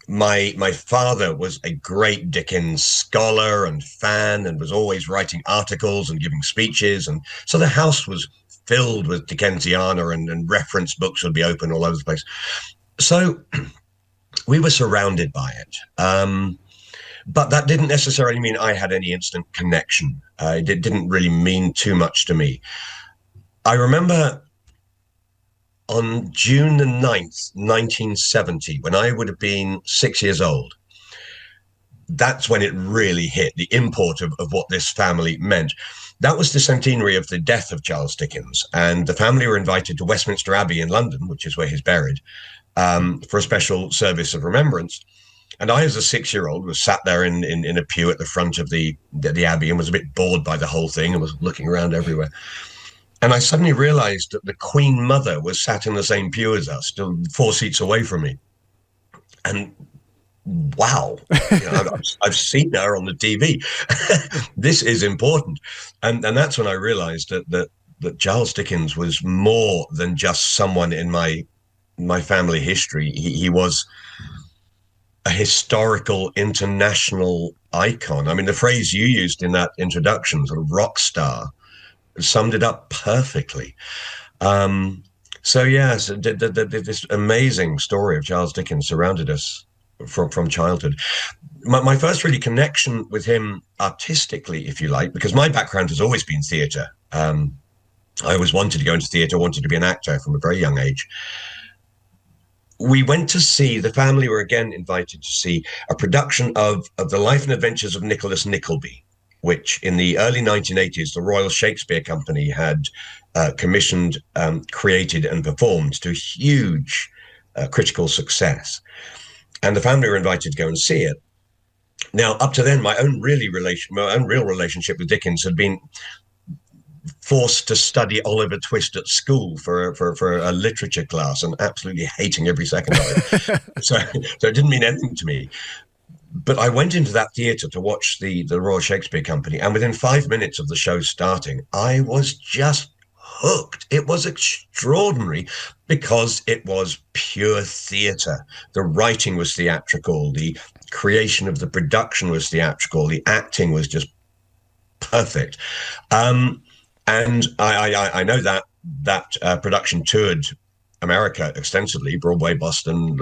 My father was a great Dickens scholar and fan and was always writing articles and giving speeches. And so the house was filled with Dickensiana and reference books would be open all over the place. So we were surrounded by it. But that didn't necessarily mean I had any instant connection. It didn't really mean too much to me. I remember on June the 9th, 1970, when I would have been 6 years old, that's when it really hit, the import of what this family meant. That was the centenary of the death of Charles Dickens, and the family were invited to Westminster Abbey in London, which is where he's buried, for a special service of remembrance. And I, as a 6-year-old, was sat there in a pew at the front of the Abbey and was a bit bored by the whole thing and was looking around everywhere. And I suddenly realized that the Queen Mother was sat in the same pew as us, still 4 seats away from me. And wow, I've seen her on the TV. This is important. And that's when I realized that Charles Dickens was more than just someone in my family history. He was a historical international icon. I mean, the phrase you used in that introduction, sort of rock star, summed it up perfectly. So yes, this amazing story of Charles Dickens surrounded us from childhood. My first really connection with him artistically, if you like, because my background has always been theatre. I always wanted to go into theatre, wanted to be an actor from a very young age. We went to see, the family were again invited to see a production of The Life and Adventures of Nicholas Nickleby, which in the early 1980s, the Royal Shakespeare Company had commissioned, created and performed to huge critical success. And the family were invited to go and see it. Now, up to then, my own real relationship with Dickens had been forced to study Oliver Twist at school for a literature class and absolutely hating every second of it. So it didn't mean anything to me. But I went into that theatre to watch the Royal Shakespeare Company, and within 5 minutes of the show starting, I was just hooked. It was extraordinary because it was pure theatre. The writing was theatrical, the creation of the production was theatrical, the acting was just perfect. And I know that production toured America extensively, Broadway, Boston,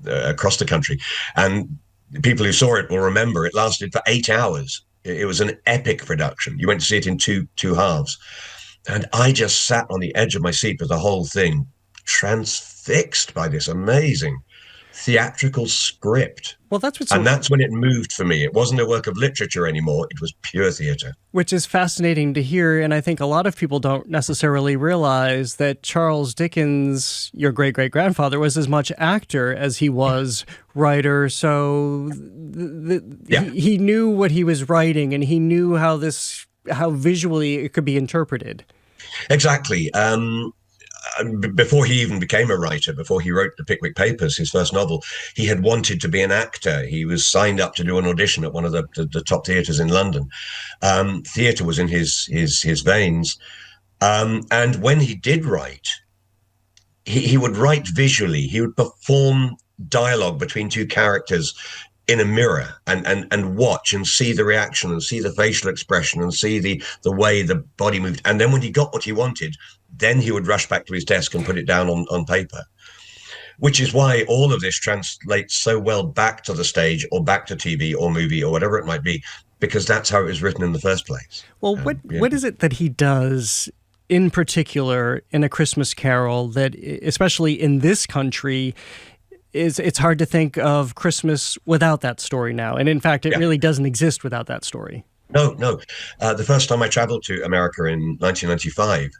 across the country, and people who saw it will remember it lasted for 8 hours. It was an epic production. You went to see it in two halves. And I just sat on the edge of my seat for the whole thing, transfixed by this amazing theatrical script. Well, that's when it moved for me. It wasn't a work of literature anymore. It was pure theatre. Which is fascinating to hear, and I think a lot of people don't necessarily realize that Charles Dickens, your great-great-grandfather, was as much actor as he was writer. So he knew what he was writing, and he knew how visually it could be interpreted. Exactly. Before he even became a writer, before he wrote The Pickwick Papers, his first novel, he had wanted to be an actor. He was signed up to do an audition at one of the top theatres in London. Theatre was in his veins. And when he did write, he would write visually. He would perform dialogue between two characters in a mirror and watch and see the reaction and see the facial expression and see the way the body moved. And then when he got what he wanted, then he would rush back to his desk and put it down on paper, which is why all of this translates so well back to the stage or back to TV or movie or whatever it might be, because that's how it was written in the first place. Well, what is it that he does in particular in A Christmas Carol that, especially in this country, it's hard to think of Christmas without that story now. And in fact, it really doesn't exist without that story. No. The first time I traveled to America in 1995,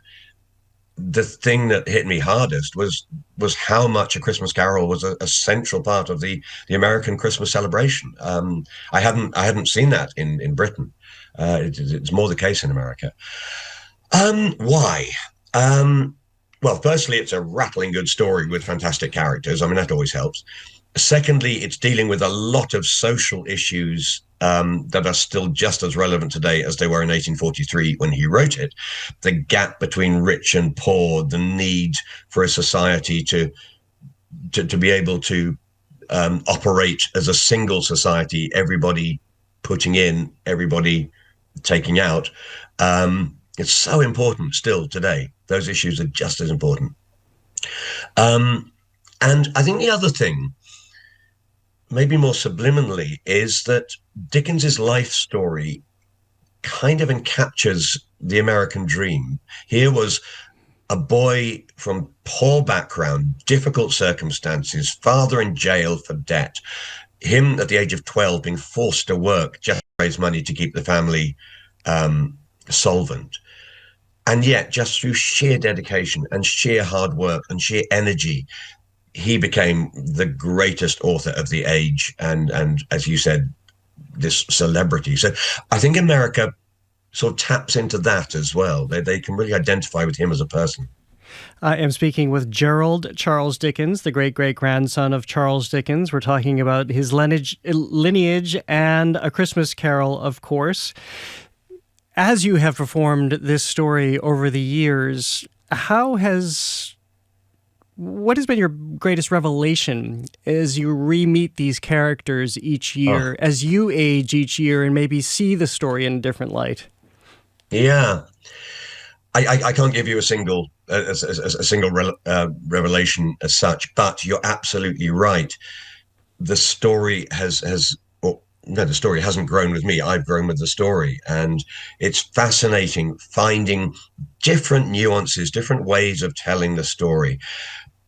the thing that hit me hardest was how much A Christmas Carol was a central part of the American Christmas celebration. I hadn't seen that in Britain. It's more the case in America. Why? Well, firstly, it's a rattling good story with fantastic characters. I mean, that always helps. Secondly, it's dealing with a lot of social issues that are still just as relevant today as they were in 1843 when he wrote it. The gap between rich and poor, the need for a society to be able to operate as a single society, everybody putting in, everybody taking out. It's so important still today. Those issues are just as important. And I think the other thing, maybe more subliminally, is that Dickens's life story kind of encaptures the American dream. Here was a boy from poor background, difficult circumstances, father in jail for debt, him at the age of 12 being forced to work just to raise money to keep the family solvent. And yet, just through sheer dedication and sheer hard work and sheer energy, he became the greatest author of the age and as you said, this celebrity. So I think America sort of taps into that as well. They can really identify with him as a person. I am speaking with Gerald Charles Dickens, the great-great-grandson of Charles Dickens. We're talking about his lineage and A Christmas Carol, of course. As you have performed this story over the years, what has been your greatest revelation as you re-meet these characters each year, as you age each year and maybe see the story in a different light? Yeah. I can't give you a single revelation as such, but you're absolutely right. The story the story hasn't grown with me. I've grown with the story. And it's fascinating finding different nuances, different ways of telling the story.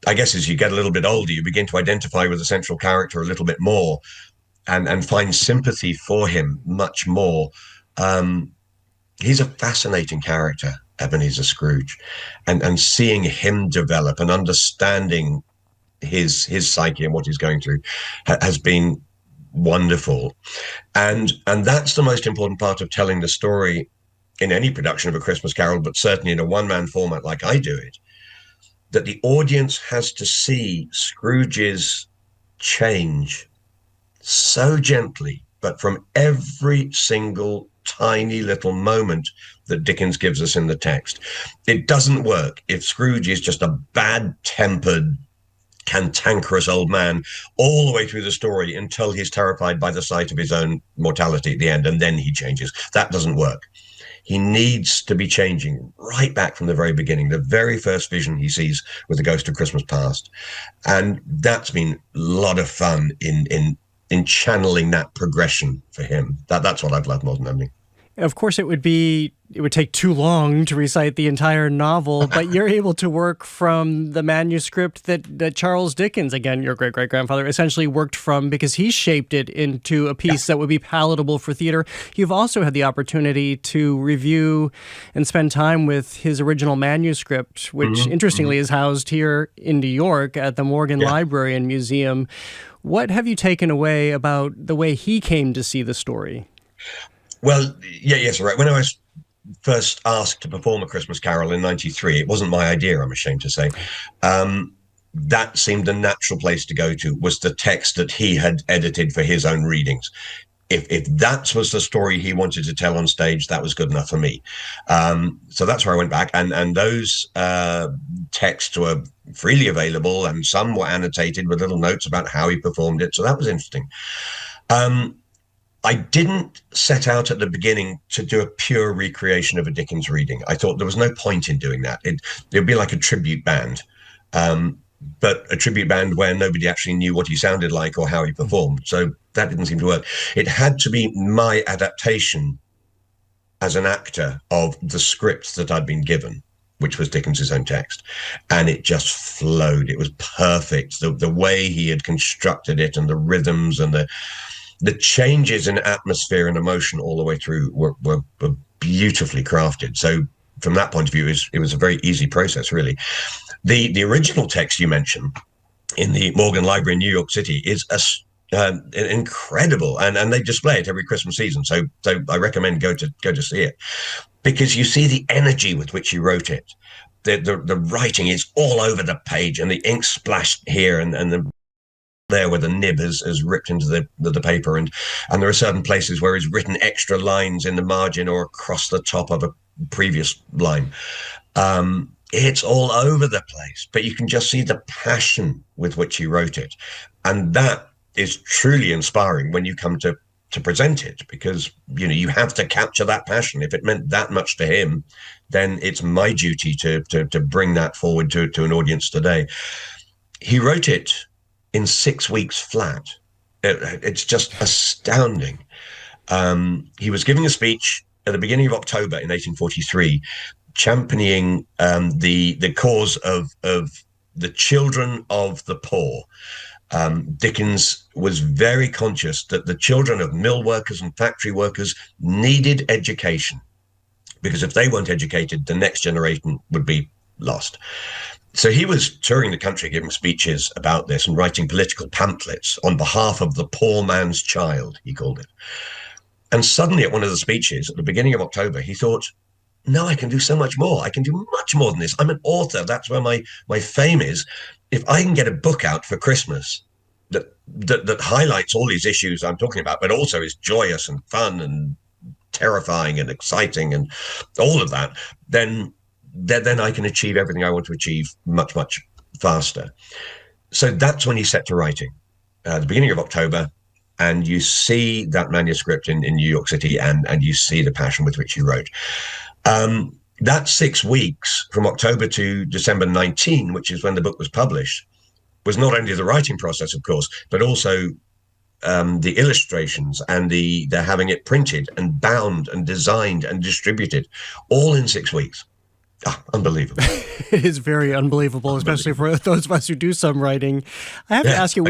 I guess as you get a little bit older, you begin to identify with the central character a little bit more and find sympathy for him much more. He's a fascinating character, Ebenezer Scrooge, and seeing him develop and understanding his psyche and what he's going through has been wonderful. And that's the most important part of telling the story in any production of A Christmas Carol, but certainly in a one-man format like I do it, that the audience has to see Scrooge's change so gently, but from every single tiny little moment that Dickens gives us in the text. It doesn't work if Scrooge is just a bad-tempered, cantankerous old man all the way through the story until he's terrified by the sight of his own mortality at the end, and then he changes. That doesn't work. He needs to be changing right back from the very beginning, the very first vision he sees with the Ghost of Christmas Past. And that's been a lot of fun in channeling that progression for him. That's what I've loved more than anything. Of course, it would take too long to recite the entire novel, but you're able to work from the manuscript that Charles Dickens, again, your great-great-grandfather, essentially worked from, because he shaped it into a piece that would be palatable for theater. You've also had the opportunity to review and spend time with his original manuscript, which interestingly is housed here in New York at the Morgan Library and Museum. What have you taken away about the way he came to see the story? Well, yes, right. When I was first asked to perform A Christmas Carol in 93, it wasn't my idea, I'm ashamed to say. That seemed a natural place to go to, was the text that he had edited for his own readings. If that was the story he wanted to tell on stage, that was good enough for me. So that's where I went back. And those texts were freely available, and some were annotated with little notes about how he performed it. So that was interesting. I didn't set out at the beginning to do a pure recreation of a Dickens reading. I thought there was no point in doing that. It would be like a tribute band, but a tribute band where nobody actually knew what he sounded like or how he performed. So that didn't seem to work. It had to be my adaptation as an actor of the script that I'd been given, which was Dickens's own text. And it just flowed. It was perfect. The way he had constructed it, and the rhythms and the changes in atmosphere and emotion all the way through were beautifully crafted. So from that point of view, it was a very easy process, really. The original text you mentioned in the Morgan Library in New York City is incredible, and they display it every Christmas season. So I recommend go to see it, because you see the energy with which he wrote it. The writing is all over the page, and the ink splashed here and there where the nib has ripped into the paper, and there are certain places where he's written extra lines in the margin or across the top of a previous line. It's all over the place, but you can just see the passion with which he wrote it, and that is truly inspiring when you come to present it, because you have to capture that passion. If it meant that much to him, then it's my duty to bring that forward to an audience today. He wrote it in 6 weeks flat. It's just astounding. He was giving a speech at the beginning of October in 1843, championing the cause of the children of the poor. Dickens was very conscious that the children of mill workers and factory workers needed education, because if they weren't educated, the next generation would be lost. So he was touring the country, giving speeches about this and writing political pamphlets on behalf of the poor man's child, he called it. And suddenly at one of the speeches at the beginning of October, he thought, no, I can do so much more. I can do much more than this. I'm an author. That's where my fame is. If I can get a book out for Christmas that highlights all these issues I'm talking about, but also is joyous and fun and terrifying and exciting and all of that, then I can achieve everything I want to achieve much, much faster. So that's when he set to writing, at the beginning of October, and you see that manuscript in New York City, and you see the passion with which he wrote. That 6 weeks from October to December 19, which is when the book was published, was not only the writing process, of course, but also the illustrations and the having it printed and bound and designed and distributed, all in 6 weeks. Unbelievable. It is very unbelievable, especially for those of us who do some writing. I have to ask you,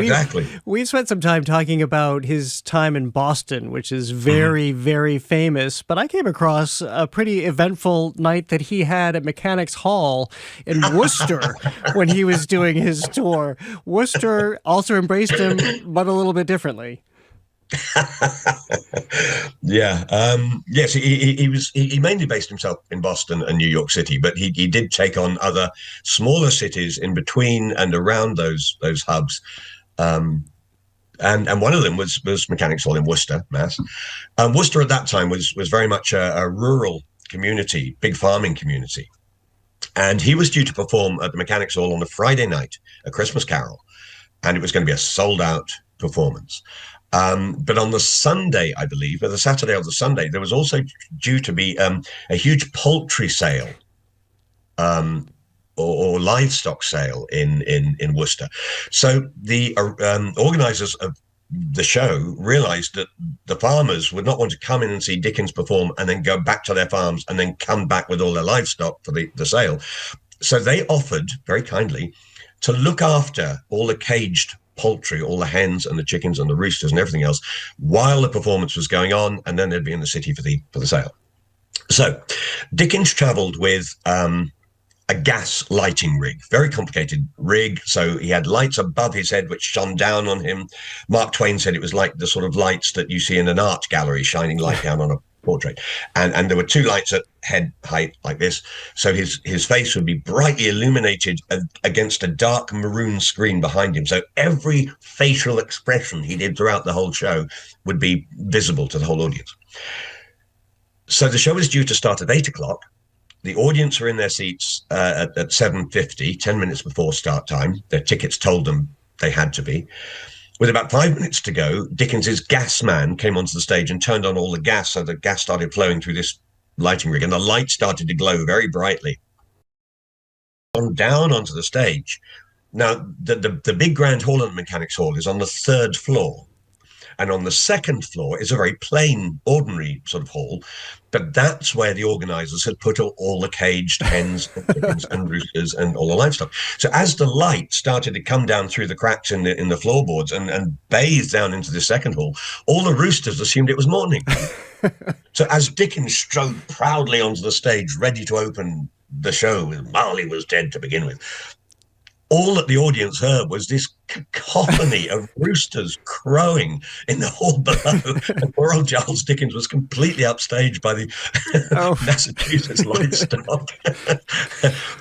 we've spent some time talking about his time in Boston, which is very, very famous, but I came across a pretty eventful night that he had at Mechanics Hall in Worcester when he was doing his tour. Worcester also embraced him, but a little bit differently. Yes, he mainly based himself in Boston and New York City, but he did take on other smaller cities in between and around those hubs, and one of them was Mechanics Hall in Worcester, Mass. Worcester at that time was very much a rural community, big farming community, and he was due to perform at the Mechanics Hall on a Friday night, a Christmas Carol, and it was going to be a sold-out performance. But on the Sunday, I believe, or the Saturday or the Sunday, there was also due to be a huge poultry sale or livestock sale in Worcester. So the organizers of the show realized that the farmers would not want to come in and see Dickens perform and then go back to their farms and then come back with all their livestock for the sale. So they offered, very kindly, to look after all the caged poultry, all the hens and the chickens and the roosters and everything else, while the performance was going on, and then they'd be in the city for the sale. So Dickens traveled with a gas lighting rig, very complicated rig. So he had lights above his head which shone down on him. Mark Twain said it was like the sort of lights that you see in an art gallery, shining light down on a portrait. And there were two lights at head height like this. So his face would be brightly illuminated against a dark maroon screen behind him. So every facial expression he did throughout the whole show would be visible to the whole audience. So the show was due to start at 8 o'clock. The audience are in their seats at 7:50, 10 minutes before start time. Their tickets told them they had to be. With about 5 minutes to go, Dickens's gas man came onto the stage and turned on all the gas, so the gas started flowing through this lighting rig, and the light started to glow very brightly. On down onto the stage. Now, the big grand hall at the Mechanics Hall is on the 3rd floor. And on the 2nd floor is a very plain, ordinary sort of hall. But that's where the organisers had put all the caged hens and chickens and roosters and all the livestock. So as the light started to come down through the cracks in the floorboards and bathe down into the 2nd hall, all the roosters assumed it was morning. So as Dickens strode proudly onto the stage, ready to open the show, Marley was dead to begin with, all that the audience heard was this cacophony of roosters crowing in the hall below. And poor old Charles Dickens was completely upstaged by the Massachusetts livestock.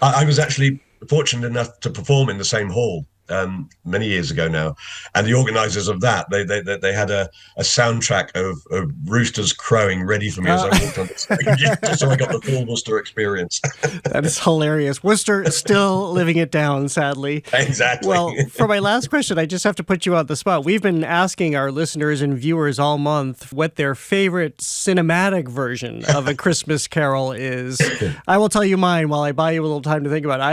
I was actually fortunate enough to perform in the same hall many years ago now, and the organisers of that they had a soundtrack of roosters crowing ready for me as I walked on the stage, so I got the full Worcester experience. That is hilarious. Worcester still living it down, sadly. Exactly. Well, for my last question, I just have to put you on the spot. We've been asking our listeners and viewers all month what their favorite cinematic version of A Christmas Carol is. I will tell you mine while I buy you a little time to think about it.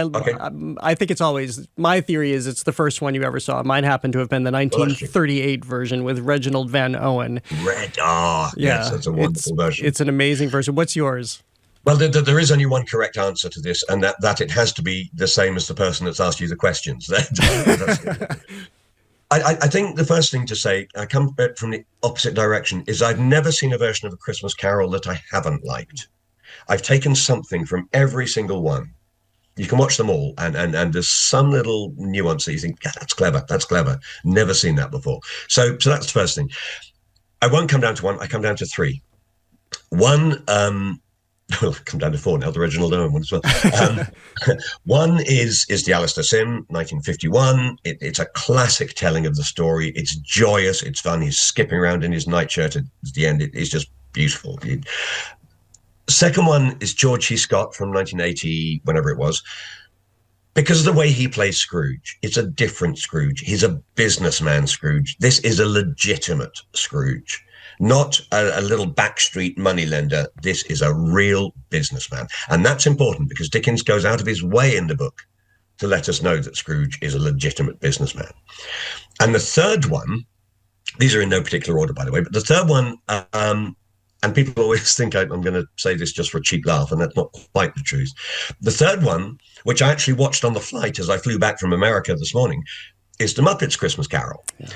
I think it's always, my theory is it's the first one you ever saw. Mine happened to have been the 1938 version with Reginald Van Owen. Yes, that's a wonderful version. It's an amazing version. What's yours? Well, there is only one correct answer to this, and that it has to be the same as the person that's asked you the questions. I think the first thing to say, I come from the opposite direction, is I've never seen a version of A Christmas Carol that I haven't liked. I've taken something from every single one. You can watch them all, and there's some little nuance that you think, yeah, that's clever. Never seen that before. So that's the first thing. I won't come down to one, I come down to three. One, well, come down to four now, the Reginald Owen one as well. One is the Alistair Sim, 1951. It's a classic telling of the story. It's joyous, it's fun. He's skipping around in his nightshirt at the end. It's just beautiful. Second one is George C. Scott from 1980, whenever it was. Because of the way he plays Scrooge, it's a different Scrooge. He's a businessman Scrooge. This is a legitimate Scrooge, not a little backstreet moneylender. This is a real businessman. And that's important because Dickens goes out of his way in the book to let us know that Scrooge is a legitimate businessman. And the third one, these are in no particular order, by the way, but the third one, and people always think I'm going to say this just for a cheap laugh, and that's not quite the truth. The third one, which I actually watched on the flight as I flew back from America this morning, is The Muppets Christmas Carol. Yeah.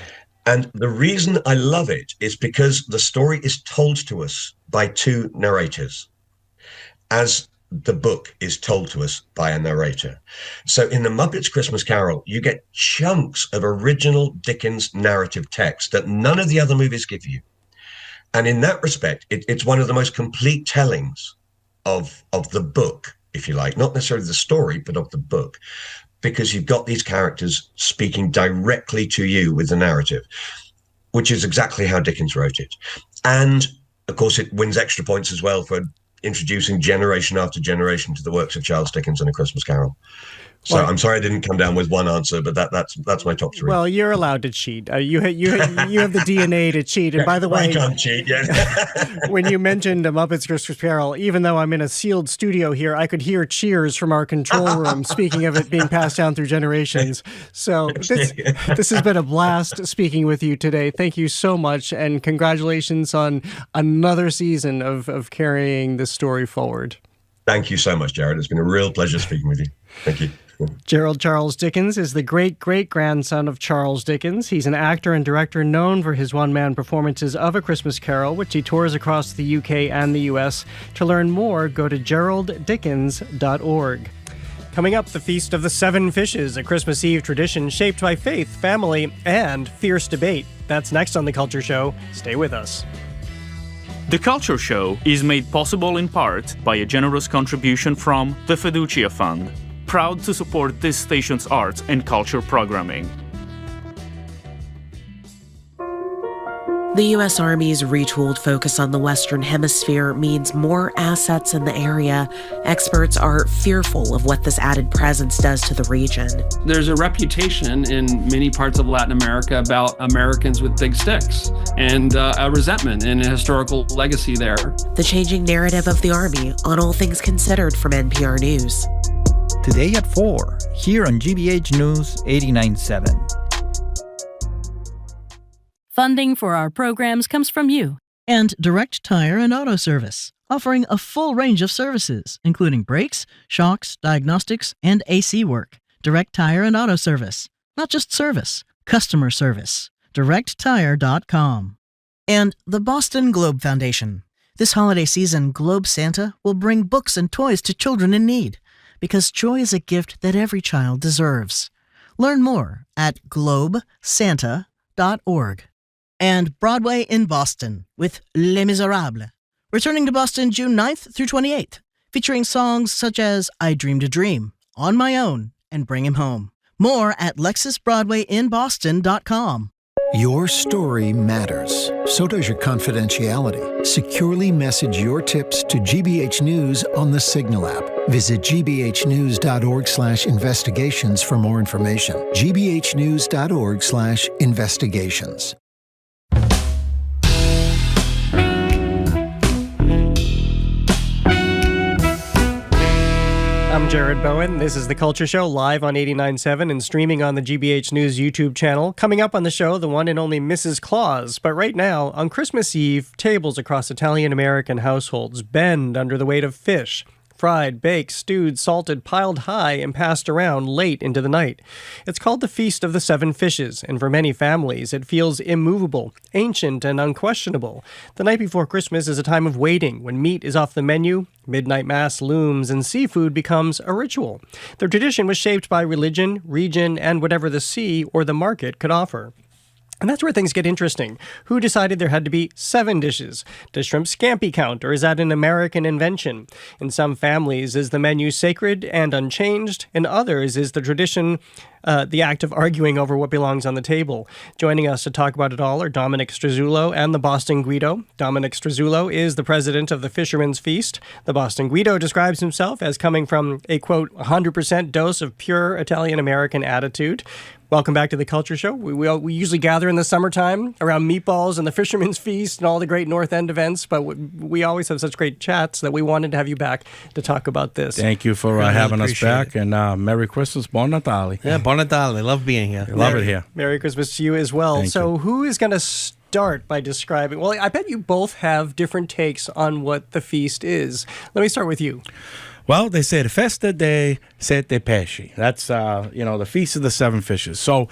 And the reason I love it is because the story is told to us by two narrators, as the book is told to us by a narrator. So in The Muppets Christmas Carol, you get chunks of original Dickens narrative text that none of the other movies give you. And in that respect, it's one of the most complete tellings of the book, if you like, not necessarily the story, but of the book, because you've got these characters speaking directly to you with the narrative, which is exactly how Dickens wrote it. And of course, it wins extra points as well for introducing generation after generation to the works of Charles Dickens and A Christmas Carol. So I'm sorry I didn't come down with one answer, but that's my top three. Well, you're allowed to cheat. You have the DNA to cheat. And by the way, I can't cheat. Yeah. When you mentioned a Muppets Christmas Carol, even though I'm in a sealed studio here, I could hear cheers from our control room. Speaking of it being passed down through generations, so this has been a blast speaking with you today. Thank you so much, and congratulations on another season of carrying this story forward. Thank you so much, Jared. It's been a real pleasure speaking with you. Thank you. Gerald Charles Dickens is the great-great-grandson of Charles Dickens. He's an actor and director known for his one-man performances of A Christmas Carol, which he tours across the UK and the US. To learn more, go to geralddickens.org. Coming up, the Feast of the Seven Fishes, a Christmas Eve tradition shaped by faith, family, and fierce debate. That's next on The Culture Show. Stay with us. The Culture Show is made possible in part by a generous contribution from the Fiducia Fund, proud to support this station's arts and culture programming. The U.S. Army's retooled focus on the Western Hemisphere means more assets in the area. Experts are fearful of what this added presence does to the region. There's a reputation in many parts of Latin America about Americans with big sticks, and a resentment and a historical legacy there. The changing narrative of the Army on All Things Considered from NPR News. Today at 4, here on GBH News 89.7. Funding for our programs comes from you. And Direct Tire and Auto Service, offering a full range of services, including brakes, shocks, diagnostics, and AC work. Direct Tire and Auto Service. Not just service, customer service. DirectTire.com. And the Boston Globe Foundation. This holiday season, Globe Santa will bring books and toys to children in need, because joy is a gift that every child deserves. Learn more at globesanta.org. And Broadway in Boston with Les Miserables, returning to Boston June 9th through 28th, featuring songs such as I Dreamed a Dream, On My Own, and Bring Him Home. More at lexusbroadwayinboston.com. Your story matters. So does your confidentiality. Securely message your tips to GBH News on the Signal app. Visit gbhnews.org/investigations for more information. gbhnews.org/investigations. I'm Jared Bowen. This is The Culture Show, live on 89.7 and streaming on the GBH News YouTube channel. Coming up on the show, the one and only Mrs. Claus. But right now, on Christmas Eve, tables across Italian-American households bend under the weight of fish. Fried, baked, stewed, salted, piled high, and passed around late into the night. It's called the Feast of the Seven Fishes, and for many families, it feels immovable, ancient, and unquestionable. The night before Christmas is a time of waiting, when meat is off the menu, midnight mass looms, and seafood becomes a ritual. The tradition was shaped by religion, region, and whatever the sea or the market could offer. And that's where things get interesting. Who decided there had to be 7 dishes? Does shrimp scampi count, or is that an American invention? In some families, is the menu sacred and unchanged? In others, is the tradition the act of arguing over what belongs on the table? Joining us to talk about it all are Dominic Struzzulo and the Boston Guido. Dominic Struzzulo is the president of the Fisherman's Feast. The Boston Guido describes himself as coming from a, quote, 100% dose of pure Italian-American attitude. Welcome back to The Culture Show. We usually gather in the summertime around meatballs and the Fisherman's Feast and all the great North End events, but we always have such great chats that we wanted to have you back to talk about this. Thank you for having us back, and Merry Christmas, Buon Natale. Yeah, Buon Natale. I love being here. Love it here. Merry Christmas to you as well. Thank you. Who is going to start by describing, well, I bet you both have different takes on what the feast is. Let me start with you. Well, they say the Festa dei Sette Pesci. That's, the Feast of the Seven Fishes. So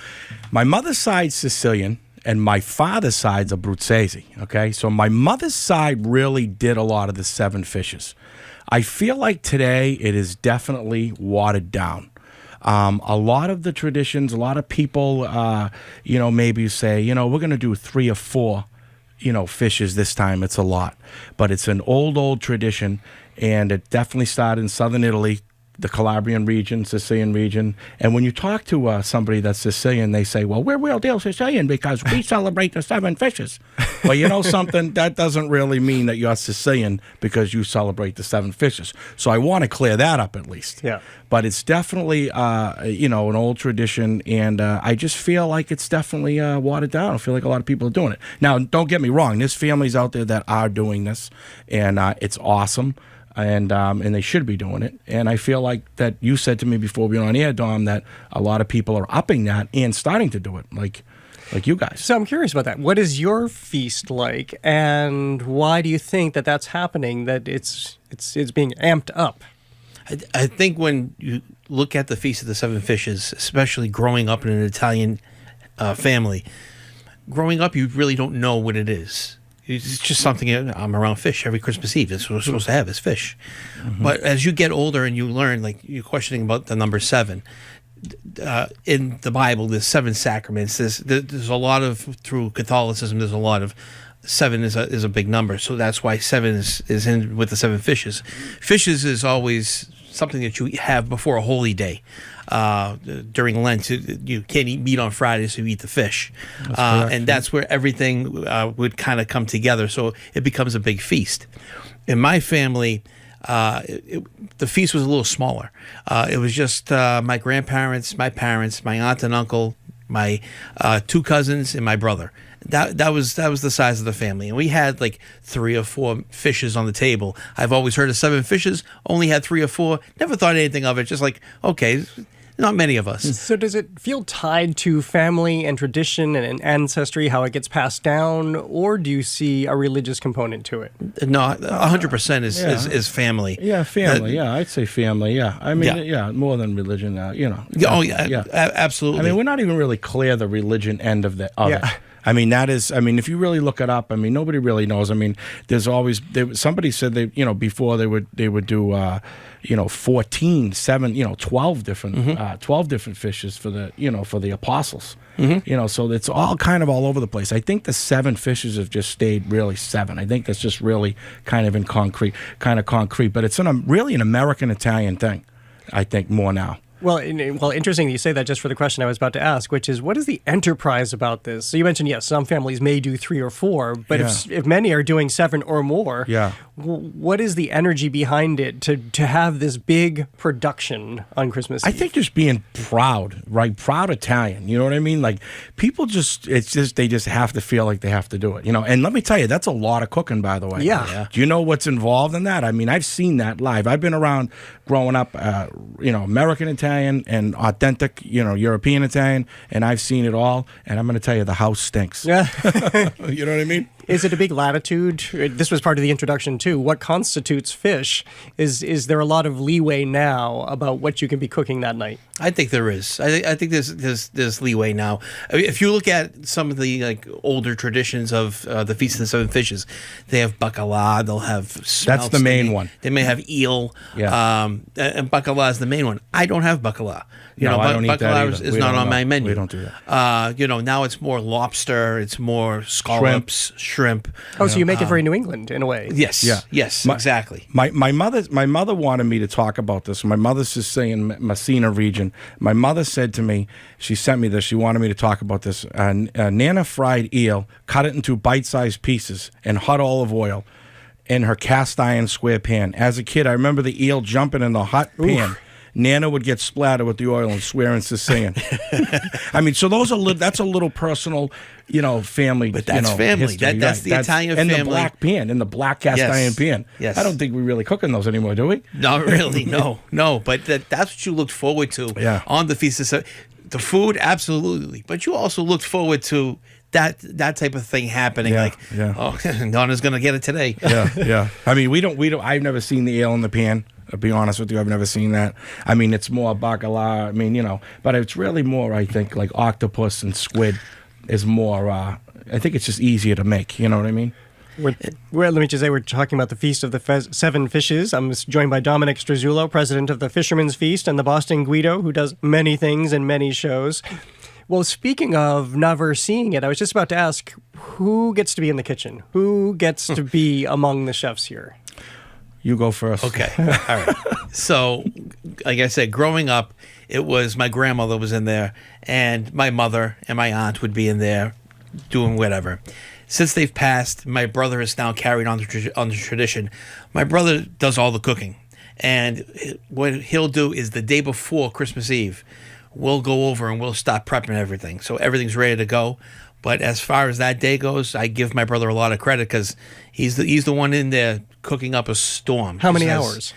my mother's side's Sicilian, and my father's side's Abruzzese, okay? So my mother's side really did a lot of the 7 fishes. I feel like today it is definitely watered down. A lot of the traditions, a lot of people, maybe say, we're going to do 3 or 4, fishes this time. It's a lot. But it's an old tradition. And it definitely started in southern Italy, the Calabrian region, Sicilian region. And when you talk to somebody that's Sicilian, they say, well, we're real deal Sicilian because we celebrate the 7 fishes. Well, you know something? That doesn't really mean that you're Sicilian because you celebrate the 7 fishes. So I want to clear that up at least. Yeah. But it's definitely, an old tradition, and I just feel like it's definitely watered down. I feel like a lot of people are doing it. Now, don't get me wrong. There's families out there that are doing this, and it's awesome. And they should be doing it. And I feel like that you said to me before we went on air, Dom, that a lot of people are upping that and starting to do it, like you guys. So I'm curious about that. What is your feast like, and why do you think that that's happening, that it's being amped up? I think when you look at the Feast of the Seven Fishes, especially growing up in an Italian family, growing up you really don't know what it is. It's just something, I'm around fish every Christmas Eve. That's what we're supposed to have, is fish. Mm-hmm. But as you get older and you learn, like you're questioning about the number 7, in the Bible, there's 7 sacraments. There's a lot of, through Catholicism, there's a lot of, 7 is a big number. So that's why 7 is in with the 7 fishes. Fishes is always something that you have before a holy day. During Lent, you can't eat meat on Friday, so you eat the fish. And that's where everything would kind of come together. So it becomes a big feast. In my family, the feast was a little smaller. It was just my grandparents, my parents, my aunt and uncle, my 2 cousins, and my brother. That was the size of the family, and we had like 3 or 4 fishes on the table. I've always heard of 7 fishes, only had 3 or 4. Never thought anything of it. Just like, okay, not many of us. So does it feel tied to family and tradition and ancestry, how it gets passed down, or do you see a religious component to it? No, 100% is family. Yeah, family. I'd say family. Yeah, I mean, more than religion. Absolutely. I mean, we're not even really clear the religion end of it. I mean, if you really look it up, I mean, nobody really knows. I mean, there's always, somebody said before they would do, 14, 7, 12 different, 12 different fishes for the apostles. So it's all kind of all over the place. I think the 7 fishes have just stayed really 7. I think that's just really kind of concrete, but it's really an American Italian thing, I think, more now. Well, interesting that you say that just for the question I was about to ask, which is, what is the enterprise about this? So you mentioned, yes, some families may do 3 or 4, but if many are doing 7 or more, what is the energy behind it to have this big production on Christmas Eve? I think just being proud, right? Proud Italian, you know what I mean? Like, people they just have to feel like they have to do it, And let me tell you, that's a lot of cooking, by the way. Yeah. Do you know what's involved in that? I mean, I've seen that live. I've been around growing up, American Italian and authentic, European Italian, and I've seen it all, and I'm going to tell you, the house stinks. Yeah. You know what I mean? Is it a big latitude? This was part of the introduction, too. What constitutes fish? Is there a lot of leeway now about what you can be cooking that night? I think there is. I think there's leeway now. I mean, if you look at some of the older traditions of the Feast of the 7 Fishes, they have bacala. They'll have smelts. That's the main one. They may have eel. Yeah. And bacala is the main one. I don't have bacala. I don't eat that either. Is not on my menu. We don't do that. Now it's more lobster. It's more scallops, shrimp. Oh, so you make it very New England in a way. Yes. Yeah. Yes. Exactly. My mother wanted me to talk about this. My mother's just saying Messina region. My mother said to me, she sent me this. She wanted me to talk about this. Nana fried eel, cut it into bite-sized pieces, and hot olive oil in her cast iron square pan. As a kid, I remember the eel jumping in the hot pan. Nana would get splattered with the oil and swear in Sicilian. I mean, so that's a little personal, family. But that's family. History, that's the Italian and family. And the black pan, and the black cast iron pan. Yes. I don't think we really cook in those anymore, do we? Not really, no. But that's what you looked forward to on the Feast of Seven. The food, absolutely. But you also looked forward to that type of thing happening. Oh, Donna's going to get it today. Yeah. I mean, we don't. I've never seen the eel in the pan. I'll be honest with you, I've never seen that. I mean, it's more bacala. I mean, but it's really more, I think, like octopus and squid is more, I think it's just easier to make. You know what I mean? Let me just say, we're talking about the Feast of the 7 Fishes. I'm joined by Dominic Struzzulo, president of the Fisherman's Feast, and the Boston Guido, who does many things and many shows. Well, speaking of never seeing it, I was just about to ask, who gets to be in the kitchen? Who gets to be among the chefs here? You go first. Okay. All right. So, like I said, growing up, it was my grandmother was in there, and my mother and my aunt would be in there doing whatever. Since they've passed, my brother has now carried on the tradition. My brother does all the cooking, and what he'll do is the day before Christmas Eve, we'll go over and we'll start prepping everything. So everything's ready to go. But as far as that day goes, I give my brother a lot of credit because he's the one in there cooking up a storm. How many hours?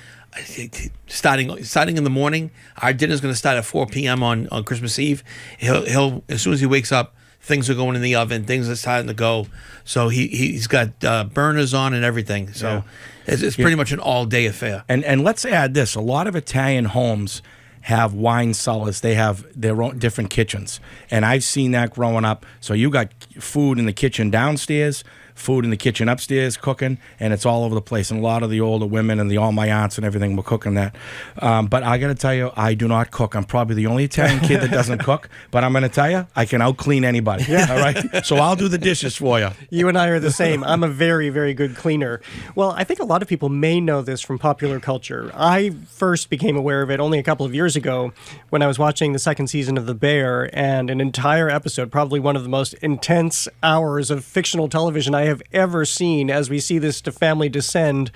Starting in the morning. Our dinner's going to start at 4 p.m. on Christmas Eve. He'll as soon as he wakes up, things are going in the oven. Things are starting to go. So he's got burners on and everything. So it's pretty much an all-day affair. And let's add this: a lot of Italian homes have wine cellars. They have their own different kitchens, and I've seen that growing up. So you got food in the kitchen downstairs, food in the kitchen upstairs cooking, and it's all over the place. And a lot of the older women and all my aunts and everything were cooking that. But I got to tell you, I do not cook. I'm probably the only Italian kid that doesn't cook. But I'm going to tell you, I can out-clean anybody. Yeah. All right? So I'll do the dishes for you. You and I are the same. I'm a very, very good cleaner. Well, I think a lot of people may know this from popular culture. I first became aware of it only a couple of years ago when I was watching the second season of The Bear, and an entire episode, probably one of the most intense hours of fictional television I have ever seen, as we see this family descend,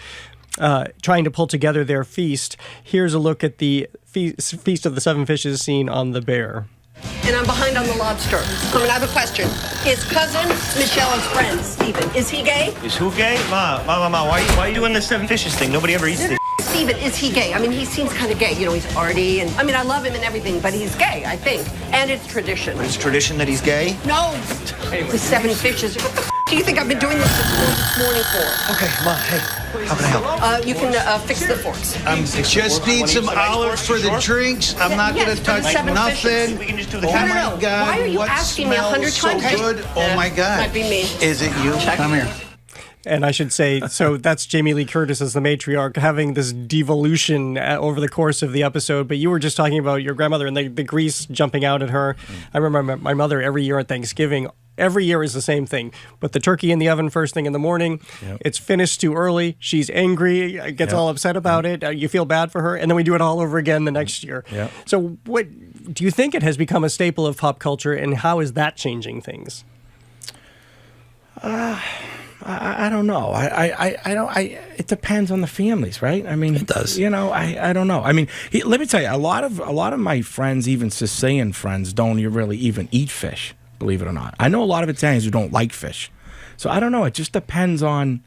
trying to pull together their feast. Here's a look at the Feast of the Seven Fishes scene on The Bear. And I'm behind on the lobster. I have a question. Is cousin Michelle's friend, Stephen, is he gay? Is who gay? Ma, why are you doing the seven fishes thing? Nobody ever eats this. Stephen, is he gay? I mean, he seems kind of gay. You know, he's arty, and I mean, I love him and everything, but he's gay, I think. And it's tradition. It's tradition that he's gay? No. The seven fishes. What the do you think I've been doing this morning for? Okay, Ma, hey, how can I help? You can fix the forks. Just need some olives for the drinks. I'm not going to touch nothing. We can just do the camera. No. God, why are you asking me 100 times? So good. Oh my God. Might be me. Is it you? Come here. And I should say, so that's Jamie Lee Curtis as the matriarch having this devolution over the course of the episode. But you were just talking about your grandmother and the grease jumping out at her. I remember my mother every year at Thanksgiving. Every year is the same thing. Put the turkey in the oven first thing in the morning. Yep. It's finished too early. She's angry, gets all upset about it. You feel bad for her. And then we do it all over again the next year. Yep. So what do you think it has become a staple of pop culture, and how is that changing things? I don't know. It depends on the families, right? I mean, it does. You know, I don't know. I mean, let me tell you, a lot of my friends, even Sicilian friends, don't really even eat fish. Believe it or not, I know a lot of Italians who don't like fish. So I don't know. It just depends on.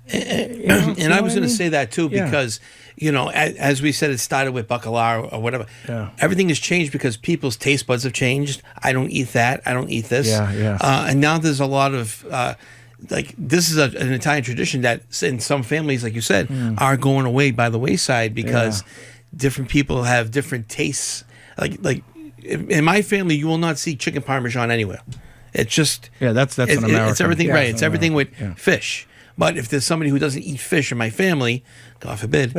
And I was going to say that too, because you know, as we said, it started with bacalao or whatever. Yeah. Everything has changed because people's taste buds have changed. I don't eat that. I don't eat this. And now there's a lot of. Like this is an Italian tradition that in some families, like you said, are going away by the wayside because different people have different tastes. Like in my family, you will not see chicken parmesan anywhere. It's just that's an American. It's everything right. It's everything with fish. But if there's somebody who doesn't eat fish in my family, God forbid,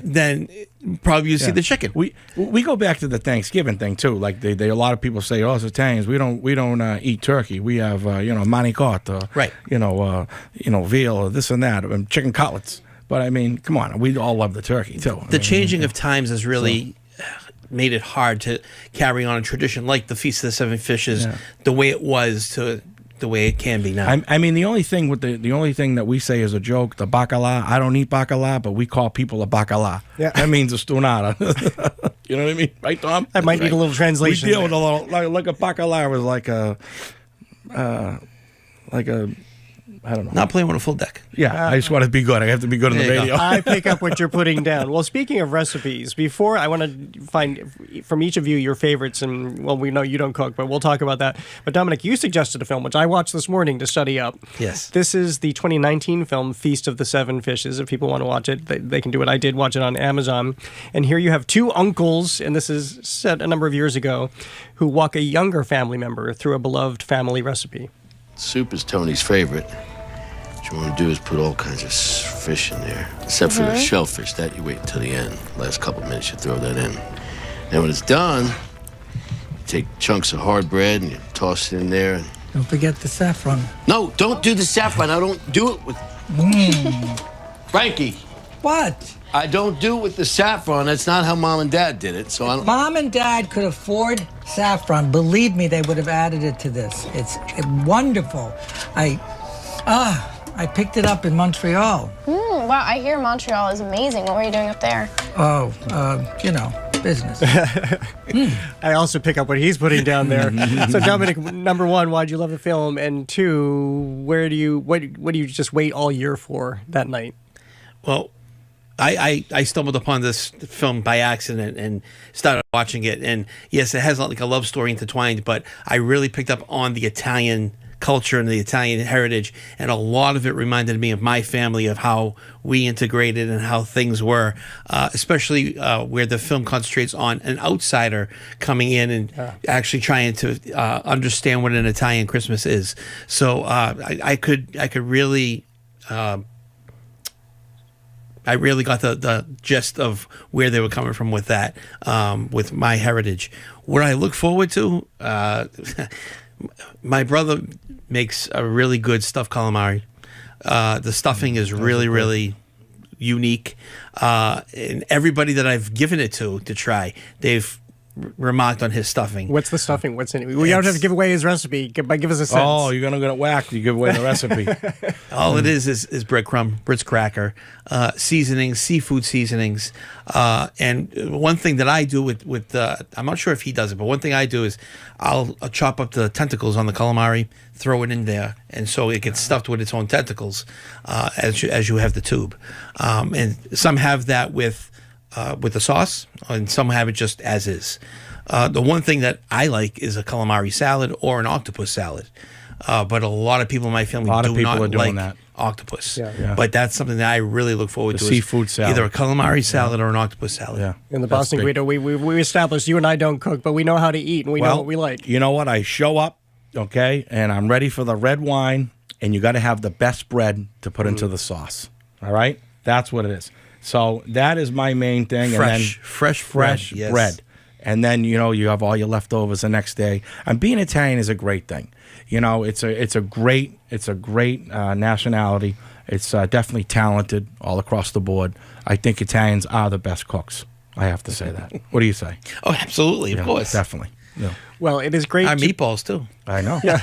then probably you see the chicken. We go back to the Thanksgiving thing too. Like they a lot of people say, "Oh, as Italians, we don't eat turkey. We have manicotti, right? Veal, or this and that, and chicken cutlets." But I mean, come on, we all love the turkey too. The changing of times has really made it hard to carry on a tradition like the Feast of the Seven Fishes, the way it was to the way it can be now. I mean, the only thing that we say is a joke, the bacala. I don't eat bacala, but we call people a bacala. Yeah. That means a stunata. You know what I mean, right, Tom? That might need a little translation. We deal with a little like a bacala was like a I don't know. Not playing with a full deck. Yeah, I just want to be good. I have to be good on the radio. I pick up what you're putting down. Well, speaking of recipes, before I want to find from each of you your favorites, and well, we know you don't cook, but we'll talk about that. But Dominic, you suggested a film, which I watched this morning to study up. Yes. This is the 2019 film, Feast of the Seven Fishes. If people want to watch it, they can do it. I did watch it on Amazon. And here you have two uncles, and this is set a number of years ago, who walk a younger family member through a beloved family recipe. Soup is Tony's favorite. What you want to do is put all kinds of fish in there, except for the shellfish. That you wait until the end. Last couple of minutes, you throw that in. And when it's done, you take chunks of hard bread and you toss it in there. And don't forget the saffron. No, don't do the saffron. I don't do it with... Frankie. What? I don't do it with the saffron. That's not how Mom and Dad did it, so I don't... Mom and Dad could afford saffron. Believe me, they would have added it to this. It's wonderful. I picked it up in Montreal. Wow, I hear Montreal is amazing. What were you doing up there? Oh, business. I also pick up what he's putting down there. So Dominic, number one, why'd you love the film? And two, what do you just wait all year for that night? Well, I stumbled upon this film by accident and started watching it. And yes, it has like a love story intertwined, but I really picked up on the Italian culture and the Italian heritage, and a lot of it reminded me of my family, of how we integrated and how things were, especially where the film concentrates on an outsider coming in and actually trying to understand what an Italian Christmas is. So I really got the gist of where they were coming from with that, with my heritage. What I look forward to, my brother makes a really good stuffed calamari. The stuffing is really unique. And everybody that I've given it to try, they've remarked on his stuffing. What's the stuffing? What's in it? We don't have to give away his recipe. Give us a sense. Oh, you're gonna get whacked. You give away the recipe. All it is breadcrumb, Ritz cracker, seasonings, seafood seasonings, and one thing that I do with I'm not sure if he does it, but one thing I do is I'll chop up the tentacles on the calamari, throw it in there, and so it gets stuffed with its own tentacles as you have the tube. And some have that with the sauce, and some have it just as is. The one thing that I like is a calamari salad or an octopus salad. But a lot of people in my family do not like octopus. Yeah. But that's something that I really look forward to. Seafood salad. Either a calamari salad or an octopus salad. Yeah. In the Boston Guido, we established you and I don't cook, but we know how to eat and we know what we like. You know what? I show up, okay, and I'm ready for the red wine, and you got to have the best bread to put into the sauce. All right? That's what it is. So that is my main thing. Fresh bread. And then, you have all your leftovers the next day. And being Italian is a great thing. It's a great nationality. It's definitely talented all across the board. I think Italians are the best cooks. I have to say that. What do you say? Oh, absolutely, of course. Definitely. Yeah. Well, it is great. Our meatballs, too. I know. Yeah.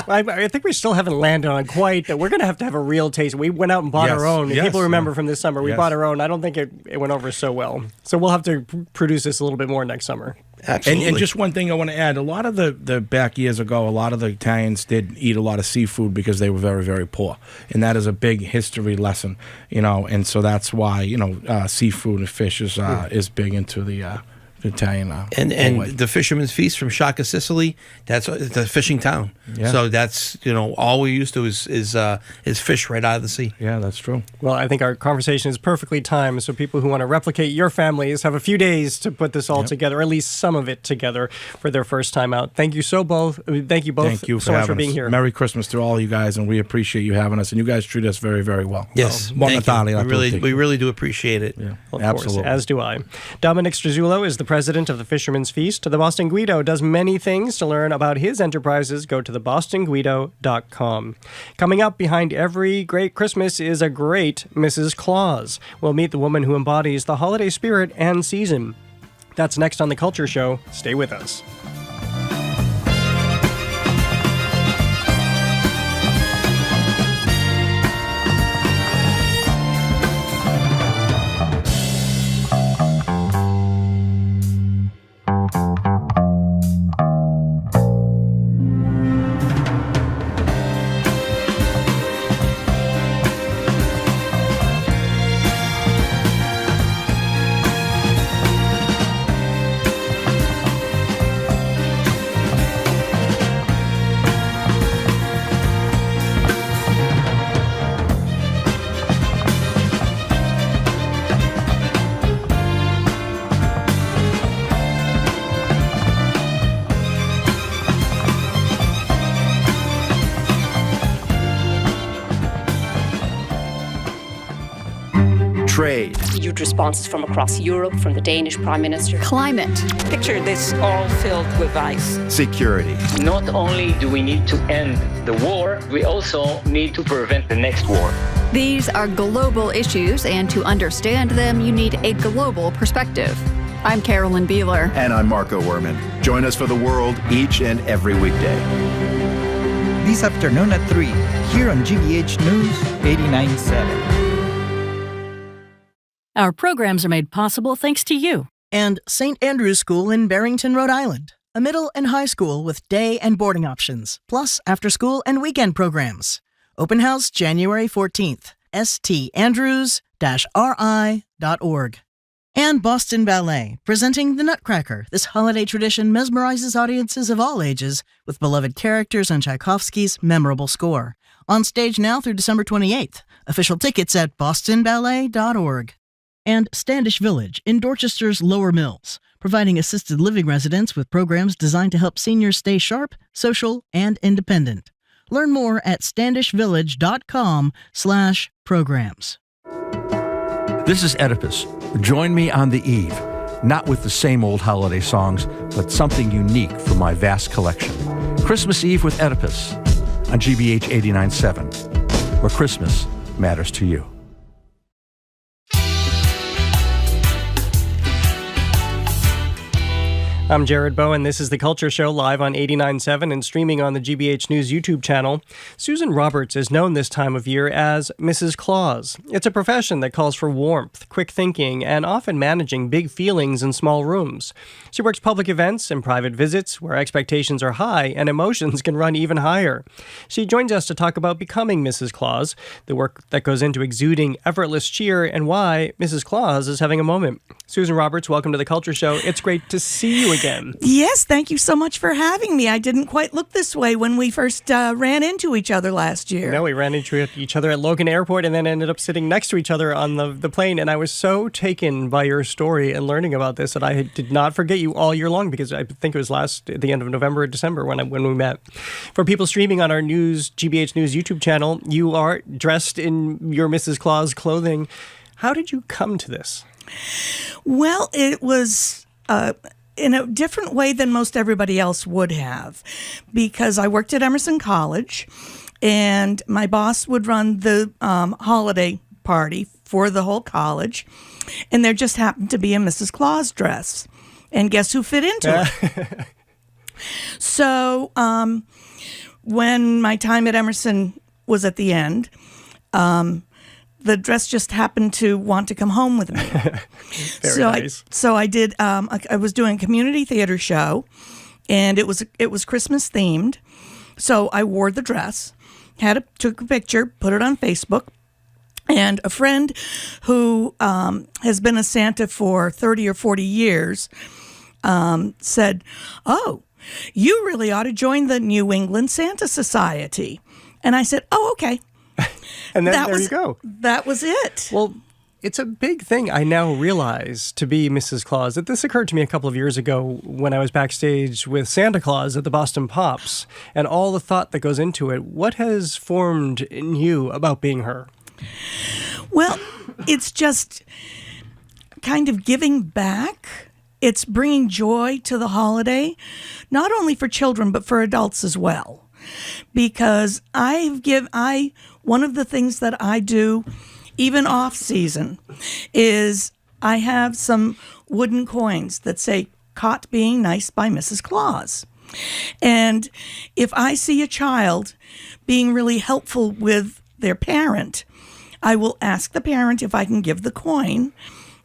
I think we still haven't landed on quite that. We're going to have a real taste. We went out and bought our own. People remember from this summer, we bought our own. I don't think it went over so well. So we'll have to produce this a little bit more next summer. Absolutely. And just one thing I want to add. A lot of the back years ago, a lot of the Italians did eat a lot of seafood because they were very, very poor. And that is a big history lesson, and so that's why, seafood and fish is big into the Italian. And the Fisherman's Feast from Shaka, Sicily, that's a fishing town. Yeah. So that's, all we used to is fish right out of the sea. Yeah, that's true. Well, I think our conversation is perfectly timed. So people who want to replicate your families have a few days to put this all together, or at least some of it together for their first time out. Thank you both Thank you so much for being here. Merry Christmas to all you guys, and we appreciate you having us. And you guys treat us very, very well. Yes. Buon Natale a tutti. We really do appreciate it. Yeah, of absolutely. course, as do I. Dominic Struzzulo is the president of the Fisherman's Feast. The Boston Guido does many things. To learn about his enterprises, go to thebostonguido.com. Coming up, behind every great Christmas is a great Mrs. Claus. We'll meet the woman who embodies the holiday spirit and season. That's next on The Culture Show. Stay with us. Trade. Huge responses from across Europe, from the Danish Prime Minister. Climate. Picture this all filled with ice. Security. Not only do we need to end the war, we also need to prevent the next war. These are global issues, and to understand them, you need a global perspective. I'm Carolyn Beeler. And I'm Marco Werman. Join us for The World each and every weekday. This afternoon at 3, here on GBH News 89.7. Our programs are made possible thanks to you. And St. Andrew's School in Barrington, Rhode Island, a middle and high school with day and boarding options, plus after-school and weekend programs. Open house January 14th, standrews-ri.org. And Boston Ballet, presenting The Nutcracker. This holiday tradition mesmerizes audiences of all ages with beloved characters and Tchaikovsky's memorable score. On stage now through December 28th. Official tickets at bostonballet.org. And Standish Village in Dorchester's Lower Mills, providing assisted living residents with programs designed to help seniors stay sharp, social, and independent. Learn more at standishvillage.com/programs. This is Oedipus. Join me on the eve, not with the same old holiday songs, but something unique from my vast collection. Christmas Eve with Oedipus on GBH 89.7, where Christmas matters to you. I'm Jared Bowen. This is The Culture Show, live on 89.7 and streaming on the GBH News YouTube channel. Susan Roberts is known this time of year as Mrs. Claus. It's a profession that calls for warmth, quick thinking, and often managing big feelings in small rooms. She works public events and private visits where expectations are high and emotions can run even higher. She joins us to talk about becoming Mrs. Claus, the work that goes into exuding effortless cheer, and why Mrs. Claus is having a moment. Susan Roberts, welcome to The Culture Show. It's great to see you again. Yes, thank you so much for having me. I didn't quite look this way when we first ran into each other last year. No, we ran into each other at Logan Airport and then ended up sitting next to each other on the plane. And I was so taken by your story and learning about this that I did not forget you all year long, because I think it was at the end of November or December when we met. For people streaming on our GBH News YouTube channel, you are dressed in your Mrs. Claus clothing. How did you come to this? Well, it was in a different way than most everybody else would have, because I worked at Emerson College, and my boss would run the holiday party for the whole college, and there just happened to be a Mrs. Claus dress. And guess who fit into it? So when my time at Emerson was at the end, the dress just happened to want to come home with me. Very nice. So I did. I was doing a community theater show, and it was Christmas themed. So I wore the dress, took a picture, put it on Facebook, and a friend who has been a Santa for 30 or 40 years said, "Oh, you really ought to join the New England Santa Society." And I said, "Oh, okay." And then there you go. That was it. Well, it's a big thing, I now realize, to be Mrs. Claus. This occurred to me a couple of years ago when I was backstage with Santa Claus at the Boston Pops, and all the thought that goes into it. What has formed in you about being her? Well, it's just kind of giving back. It's bringing joy to the holiday, not only for children, but for adults as well. Because one of the things that I do, even off season, is I have some wooden coins that say "Caught Being Nice" by Mrs. Claus. And if I see a child being really helpful with their parent, I will ask the parent if I can give the coin.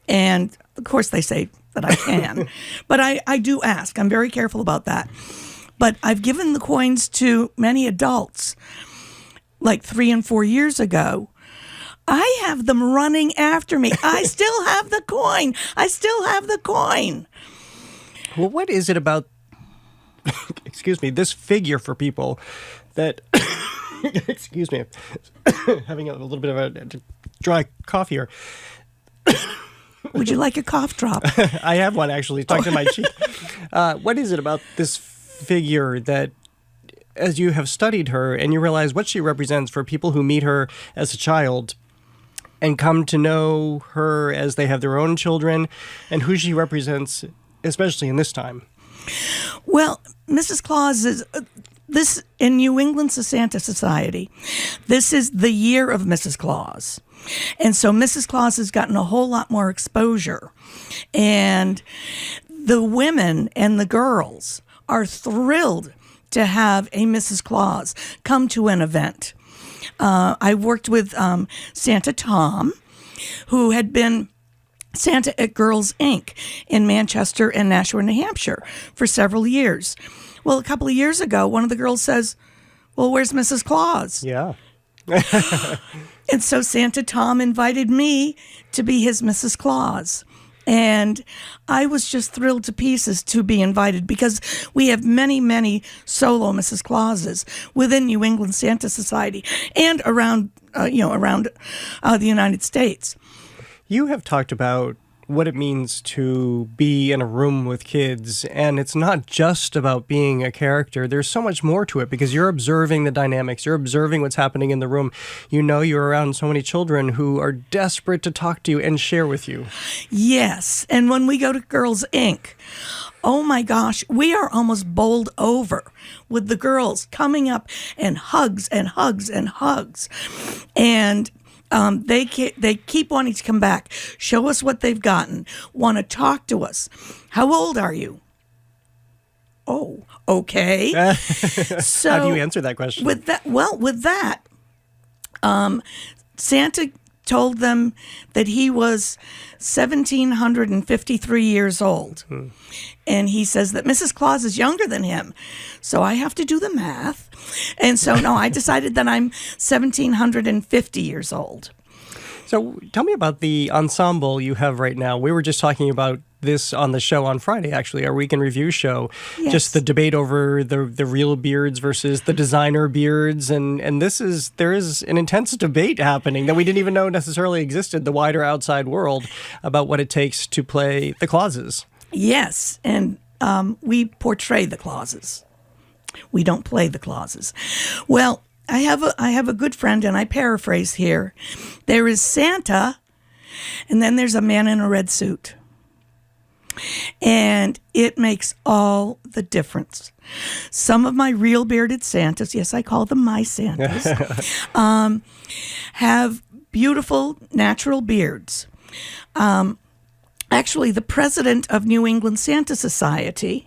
And of course they say that I can. But I do ask. I'm very careful about that. But I've given the coins to many adults, like 3 and 4 years ago. I have them running after me. I still have the coin. I still have the coin. Well, what is it about, excuse me, this figure for people that, excuse me, having a little bit of a dry cough here. Would you like a cough drop? I have one, actually, stuck to my cheek. What is it about this figure that, as you have studied her and you realize what she represents for people who meet her as a child and come to know her as they have their own children, and who she represents, especially in this time? Well, Mrs. Claus is this in New England Santa Society. This is the year of Mrs. Claus. And so Mrs. Claus has gotten a whole lot more exposure. And the women and the girls are thrilled to have a Mrs. Claus come to an event. I worked with Santa Tom, who had been Santa at Girls Inc. in Manchester and Nashua, New Hampshire for several years. Well, a couple of years ago, one of the girls says, "Well, where's Mrs. Claus?" Yeah. And so Santa Tom invited me to be his Mrs. Claus. And I was just thrilled to pieces to be invited because we have many, many solo Mrs. Clauses within New England Santa Society and around, the United States. You have talked about what it means to be in a room with kids, and it's not just about being a character. There's so much more to it because you're observing the dynamics, you're observing what's happening in the room. You know, you're around so many children who are desperate to talk to you and share with you. Yes, and when we go to Girls Inc., oh my gosh, we are almost bowled over with the girls coming up and hugs and hugs and hugs. And they keep wanting to come back, show us what they've gotten, want to talk to us. How old are you? Oh, okay. So how do you answer that question? With that, Santa told them that he was 1,753 years old. And he says that Mrs. Claus is younger than him. So I have to do the math. And so, no, I decided that I'm 1,750 years old. So tell me about the ensemble you have right now. We were just talking about this on the show on Friday, actually, our Week in Review show. Yes. Just the debate over the real beards versus the designer beards. And there is an intense debate happening that we didn't even know necessarily existed, the wider outside world, about what it takes to play the Clauses. Yes, and we portray the Clauses. We don't play the Clauses. Well, I have a good friend, and I paraphrase here. There is Santa, and then there's a man in a red suit. And it makes all the difference. Some of my real bearded Santas, yes, I call them my Santas, have beautiful natural beards. Actually, the president of New England Santa Society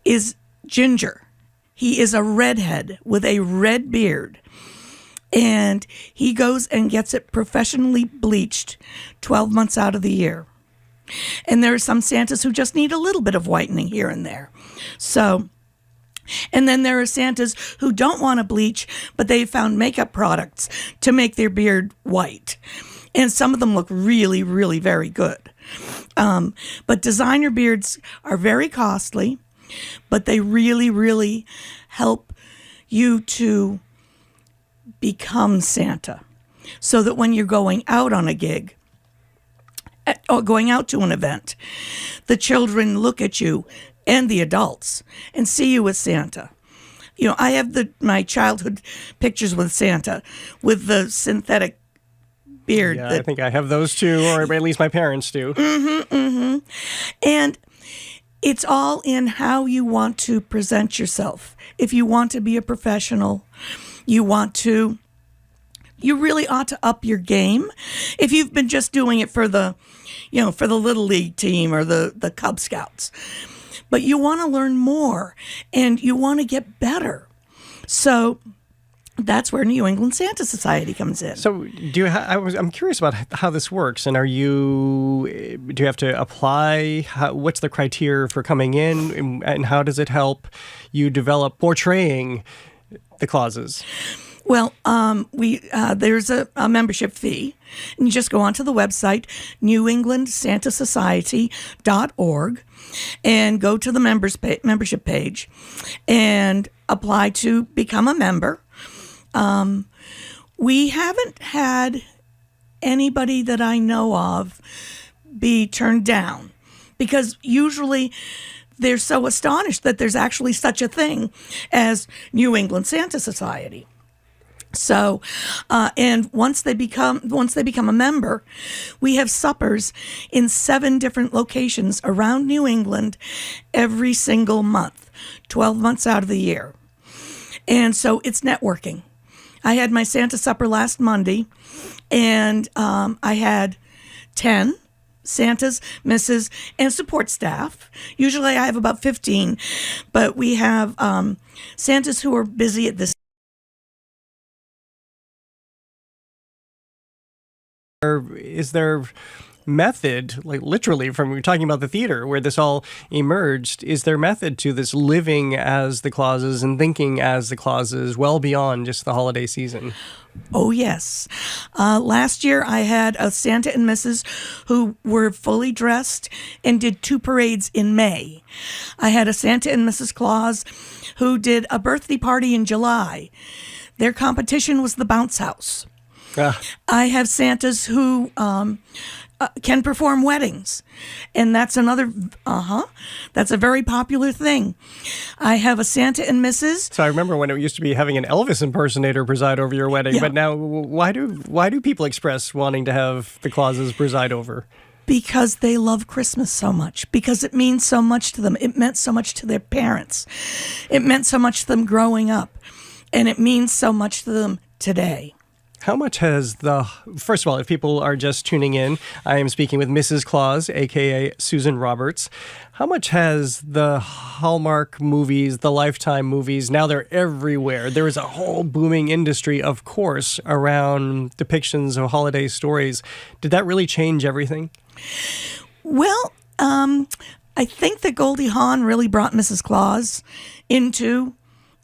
is ginger. He is a redhead with a red beard. And he goes and gets it professionally bleached 12 months out of the year. And there are some Santas who just need a little bit of whitening here and there. So, and then there are Santas who don't want to bleach, but they've found makeup products to make their beard white. And some of them look really, really very good. But designer beards are very costly, but they really, really help you to become Santa. So that when you're going out on a gig, or going out to an event, the children look at you and the adults and see you as Santa. You know, I have my childhood pictures with Santa with the synthetic beard. Yeah, I think I have those too, or at least my parents do. And it's all in how you want to present yourself. If you want to be a professional, you really ought to up your game. If you've been just doing it for the Little League team or the Cub Scouts. But you want to learn more and you want to get better. So that's where New England Santa Society comes in. So I'm curious about how this works. And do you have to apply? What's the criteria for coming in, and how does it help you develop portraying the Clauses? Well, there's a membership fee, and you just go onto the website, newenglandsantasociety.org, and go to the membership page and apply to become a member. We haven't had anybody that I know of be turned down, because usually they're so astonished that there's actually such a thing as New England Santa Society. So, and once they become a member, we have suppers in 7 different locations around New England every single month, 12 months out of the year. And so it's networking. I had my Santa supper last Monday, and I had 10 Santas, Mrs., and support staff. Usually I have about 15, but we have Santas who are busy at this. Is there method, like literally from we're talking about the theater where this all emerged, is their method to this living as the Clauses and thinking as the Clauses well beyond just the holiday season. Oh, yes. Last year, I had a Santa and Mrs. who were fully dressed and did 2 parades in May. I had a Santa and Mrs. Claus who did a birthday party in July. Their competition was the bounce house. I have Santas who can perform weddings, and that's another, that's a very popular thing. I have a Santa and Mrs. So I remember when it used to be having an Elvis impersonator preside over your wedding, but now why do people express wanting to have the Clauses preside over? Because they love Christmas so much, because it means so much to them. It meant so much to their parents. It meant so much to them growing up, and it means so much to them today. How much has first of all, if people are just tuning in, I am speaking with Mrs. Claus, a.k.a. Susan Roberts. How much has the Hallmark movies, the Lifetime movies, now they're everywhere. There is a whole booming industry, of course, around depictions of holiday stories. Did that really change everything? Well, I think that Goldie Hawn really brought Mrs. Claus into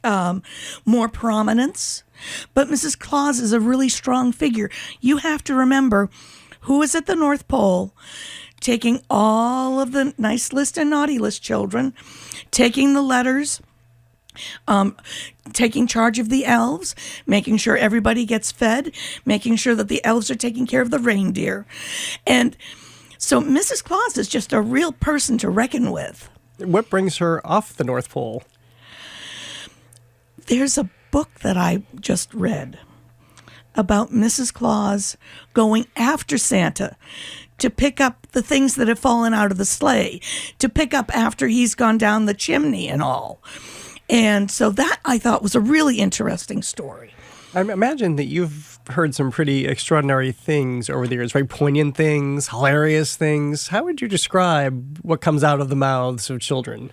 more prominence. But Mrs. Claus is a really strong figure. You have to remember who is at the North Pole, taking all of the nice list and naughty list children, taking the letters, taking charge of the elves, making sure everybody gets fed, making sure that the elves are taking care of the reindeer. And so Mrs. Claus is just a real person to reckon with. What brings her off the North Pole? There's a book that I just read about Mrs. Claus going after Santa to pick up the things that have fallen out of the sleigh, to pick up after he's gone down the chimney and all. And so that I thought was a really interesting story. I imagine that you've heard some pretty extraordinary things over the years, very poignant things, hilarious things. How would you describe what comes out of the mouths of children?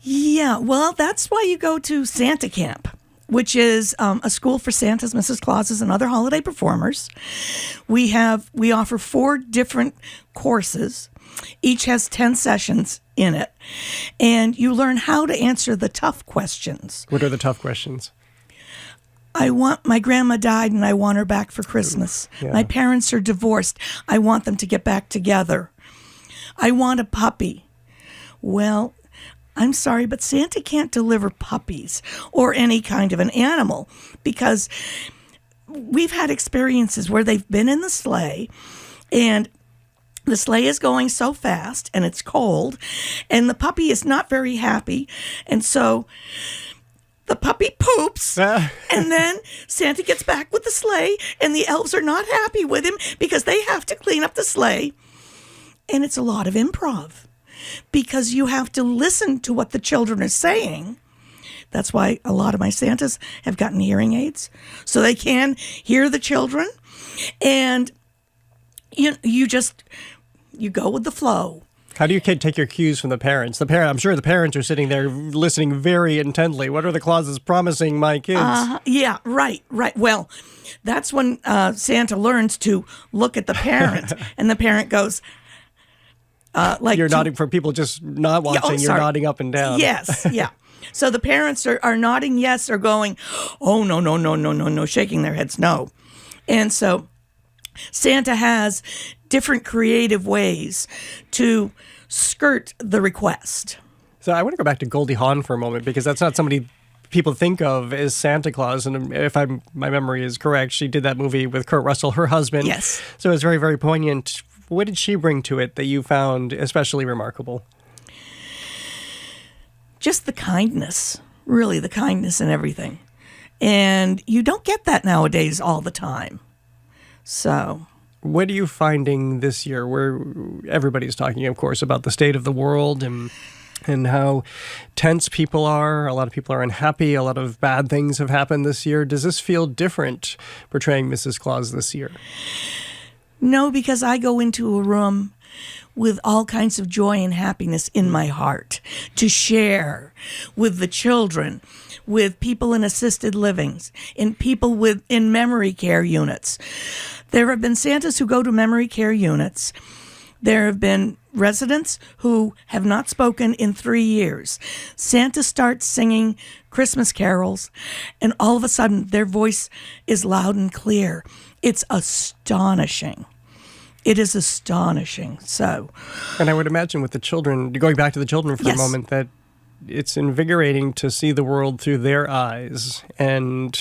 Yeah, well, that's why you go to Santa Camp, which is a school for Santas, Mrs. Clauses, and other holiday performers. We offer 4 different courses. Each has 10 sessions in it. And you learn how to answer the tough questions. What are the tough questions? My grandma died and I want her back for Christmas. Yeah. My parents are divorced. I want them to get back together. I want a puppy. Well, I'm sorry, but Santa can't deliver puppies or any kind of an animal, because we've had experiences where they've been in the sleigh and the sleigh is going so fast and it's cold and the puppy is not very happy. And so the puppy poops and then Santa gets back with the sleigh and the elves are not happy with him because they have to clean up the sleigh. And it's a lot of improv, because you have to listen to what the children are saying. That's why a lot of my Santas have gotten hearing aids, so they can hear the children. And you go with the flow. How do you take your cues from the parents? I'm sure the parents are sitting there listening very intently. What are the Clauses promising my kids? Yeah, right. Well, that's when Santa learns to look at the parent, and the parent goes, you're nodding for people just not watching. You're nodding up and down. Yes, yeah. So the parents are nodding yes or going, oh, no, shaking their heads no. And so Santa has different creative ways to skirt the request. So I want to go back to Goldie Hawn for a moment, because that's not somebody people think of as Santa Claus. And if my memory is correct, she did that movie with Kurt Russell, her husband. Yes. So it's very, very poignant. What did she bring to it that you found especially remarkable? Just the kindness, really the kindness in everything. And you don't get that nowadays all the time. So what are you finding this year, where everybody's talking, of course, about the state of the world and how tense people are? A lot of people are unhappy. A lot of bad things have happened this year. Does this feel different portraying Mrs. Claus this year? No, because I go into a room with all kinds of joy and happiness in my heart to share with the children, with people in assisted livings, in people in memory care units. There have been Santas who go to memory care units. There have been residents who have not spoken in 3 years. Santa starts singing Christmas carols, and all of a sudden their voice is loud and clear. It's astonishing. It is astonishing. So, and I would imagine with the children, going back to the children for a moment, that it's invigorating to see the world through their eyes. And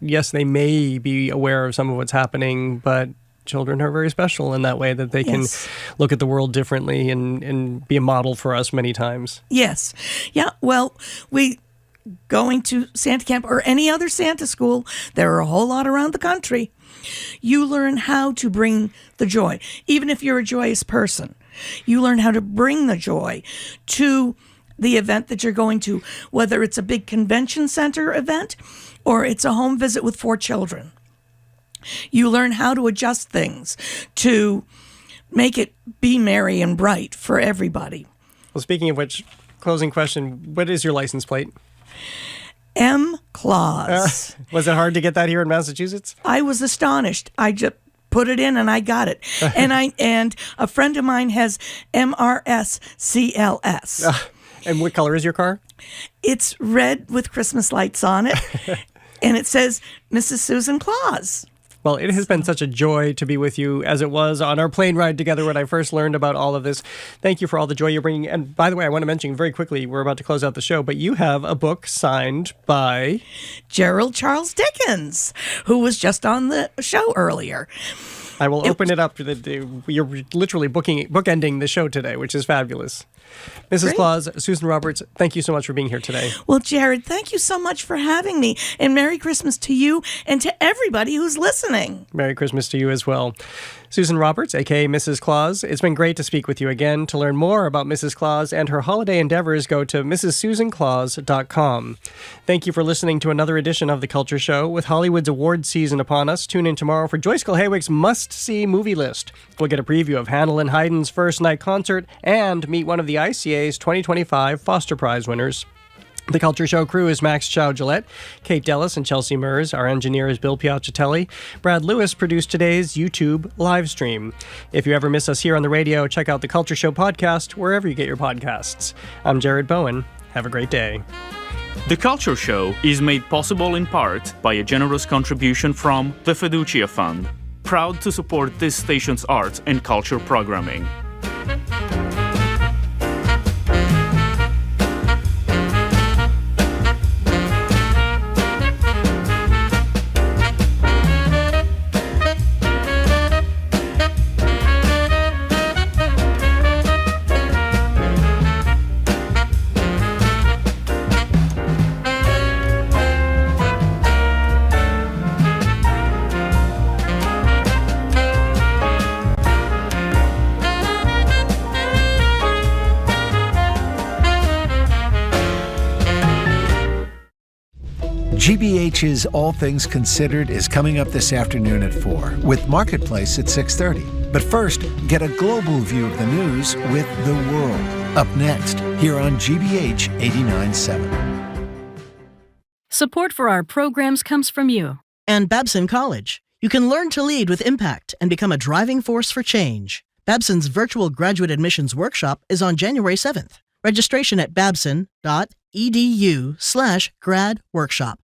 yes, they may be aware of some of what's happening, but children are very special in that way, that they can look at the world differently and be a model for us many times. Yes. Yeah, well, going to Santa camp or any other Santa school, there are a whole lot around the country. You learn how to bring the joy. Even if you're a joyous person, you learn how to bring the joy to the event that you're going to, whether it's a big convention center event or it's a home visit with 4 children. You learn how to adjust things to make it be merry and bright for everybody. Well, speaking of which, closing question, what is your license plate? M. Claus. Was it hard to get that here in Massachusetts? I was astonished. I just put it in and I got it. And a friend of mine has MRSCLS. And what color is your car? It's red with Christmas lights on it. And it says Mrs. Susan Claus. Well, it has been such a joy to be with you, as it was on our plane ride together when I first learned about all of this. Thank you for all the joy you're bringing. And by the way, I want to mention very quickly, we're about to close out the show, but you have a book signed by Gerald Charles Dickens, who was just on the show earlier. I will open it up. You're literally bookending the show today, which is fabulous. Mrs. Great. Claus, Susan Roberts, thank you so much for being here today. Well, Jared, thank you so much for having me. And Merry Christmas to you and to everybody who's listening. Merry Christmas to you as well. Susan Roberts, a.k.a. Mrs. Claus, it's been great to speak with you again. To learn more about Mrs. Claus and her holiday endeavors, go to mrssusanclaus.com. Thank you for listening to another edition of The Culture Show. With Hollywood's awards season upon us, tune in tomorrow for Joyce Kulhaywick's must-see movie list. We'll get a preview of Handel and Haydn's first night concert and meet one of the ICA's 2025 Foster Prize winners. The Culture Show crew is Max Chow-Gillette, Kate Dellis, and Chelsea Mers. Our engineer is Bill Piacitelli. Brad Lewis produced today's YouTube live stream. If you ever miss us here on the radio, check out the Culture Show podcast wherever you get your podcasts. I'm Jared Bowen. Have a great day. The Culture Show is made possible in part by a generous contribution from the Fiducia Fund, proud to support this station's arts and culture programming. GBH's All Things Considered is coming up this afternoon at 4, with Marketplace at 6:30. But first, get a global view of the news with The World. Up next, here on GBH 89.7. Support for our programs comes from you. And Babson College. You can learn to lead with impact and become a driving force for change. Babson's virtual graduate admissions workshop is on January 7th. Registration at babson.edu/grad workshop.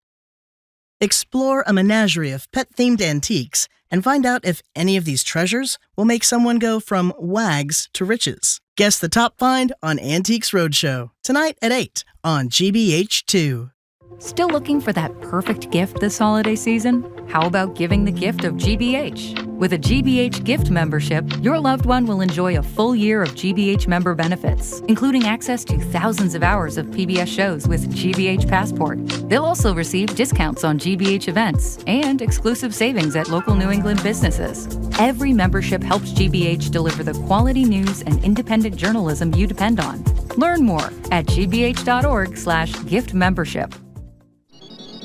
Explore a menagerie of pet-themed antiques and find out if any of these treasures will make someone go from wags to riches. Guess the top find on Antiques Roadshow, tonight at 8 on GBH2. Still looking for that perfect gift this holiday season? How about giving the gift of GBH? With a GBH gift membership, your loved one will enjoy a full year of GBH member benefits, including access to thousands of hours of PBS shows with GBH Passport. They'll also receive discounts on GBH events and exclusive savings at local New England businesses. Every membership helps GBH deliver the quality news and independent journalism you depend on. Learn more at gbh.org/gift membership.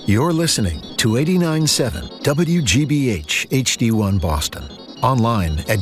You're listening to 89.7 WGBH HD1 Boston. Online at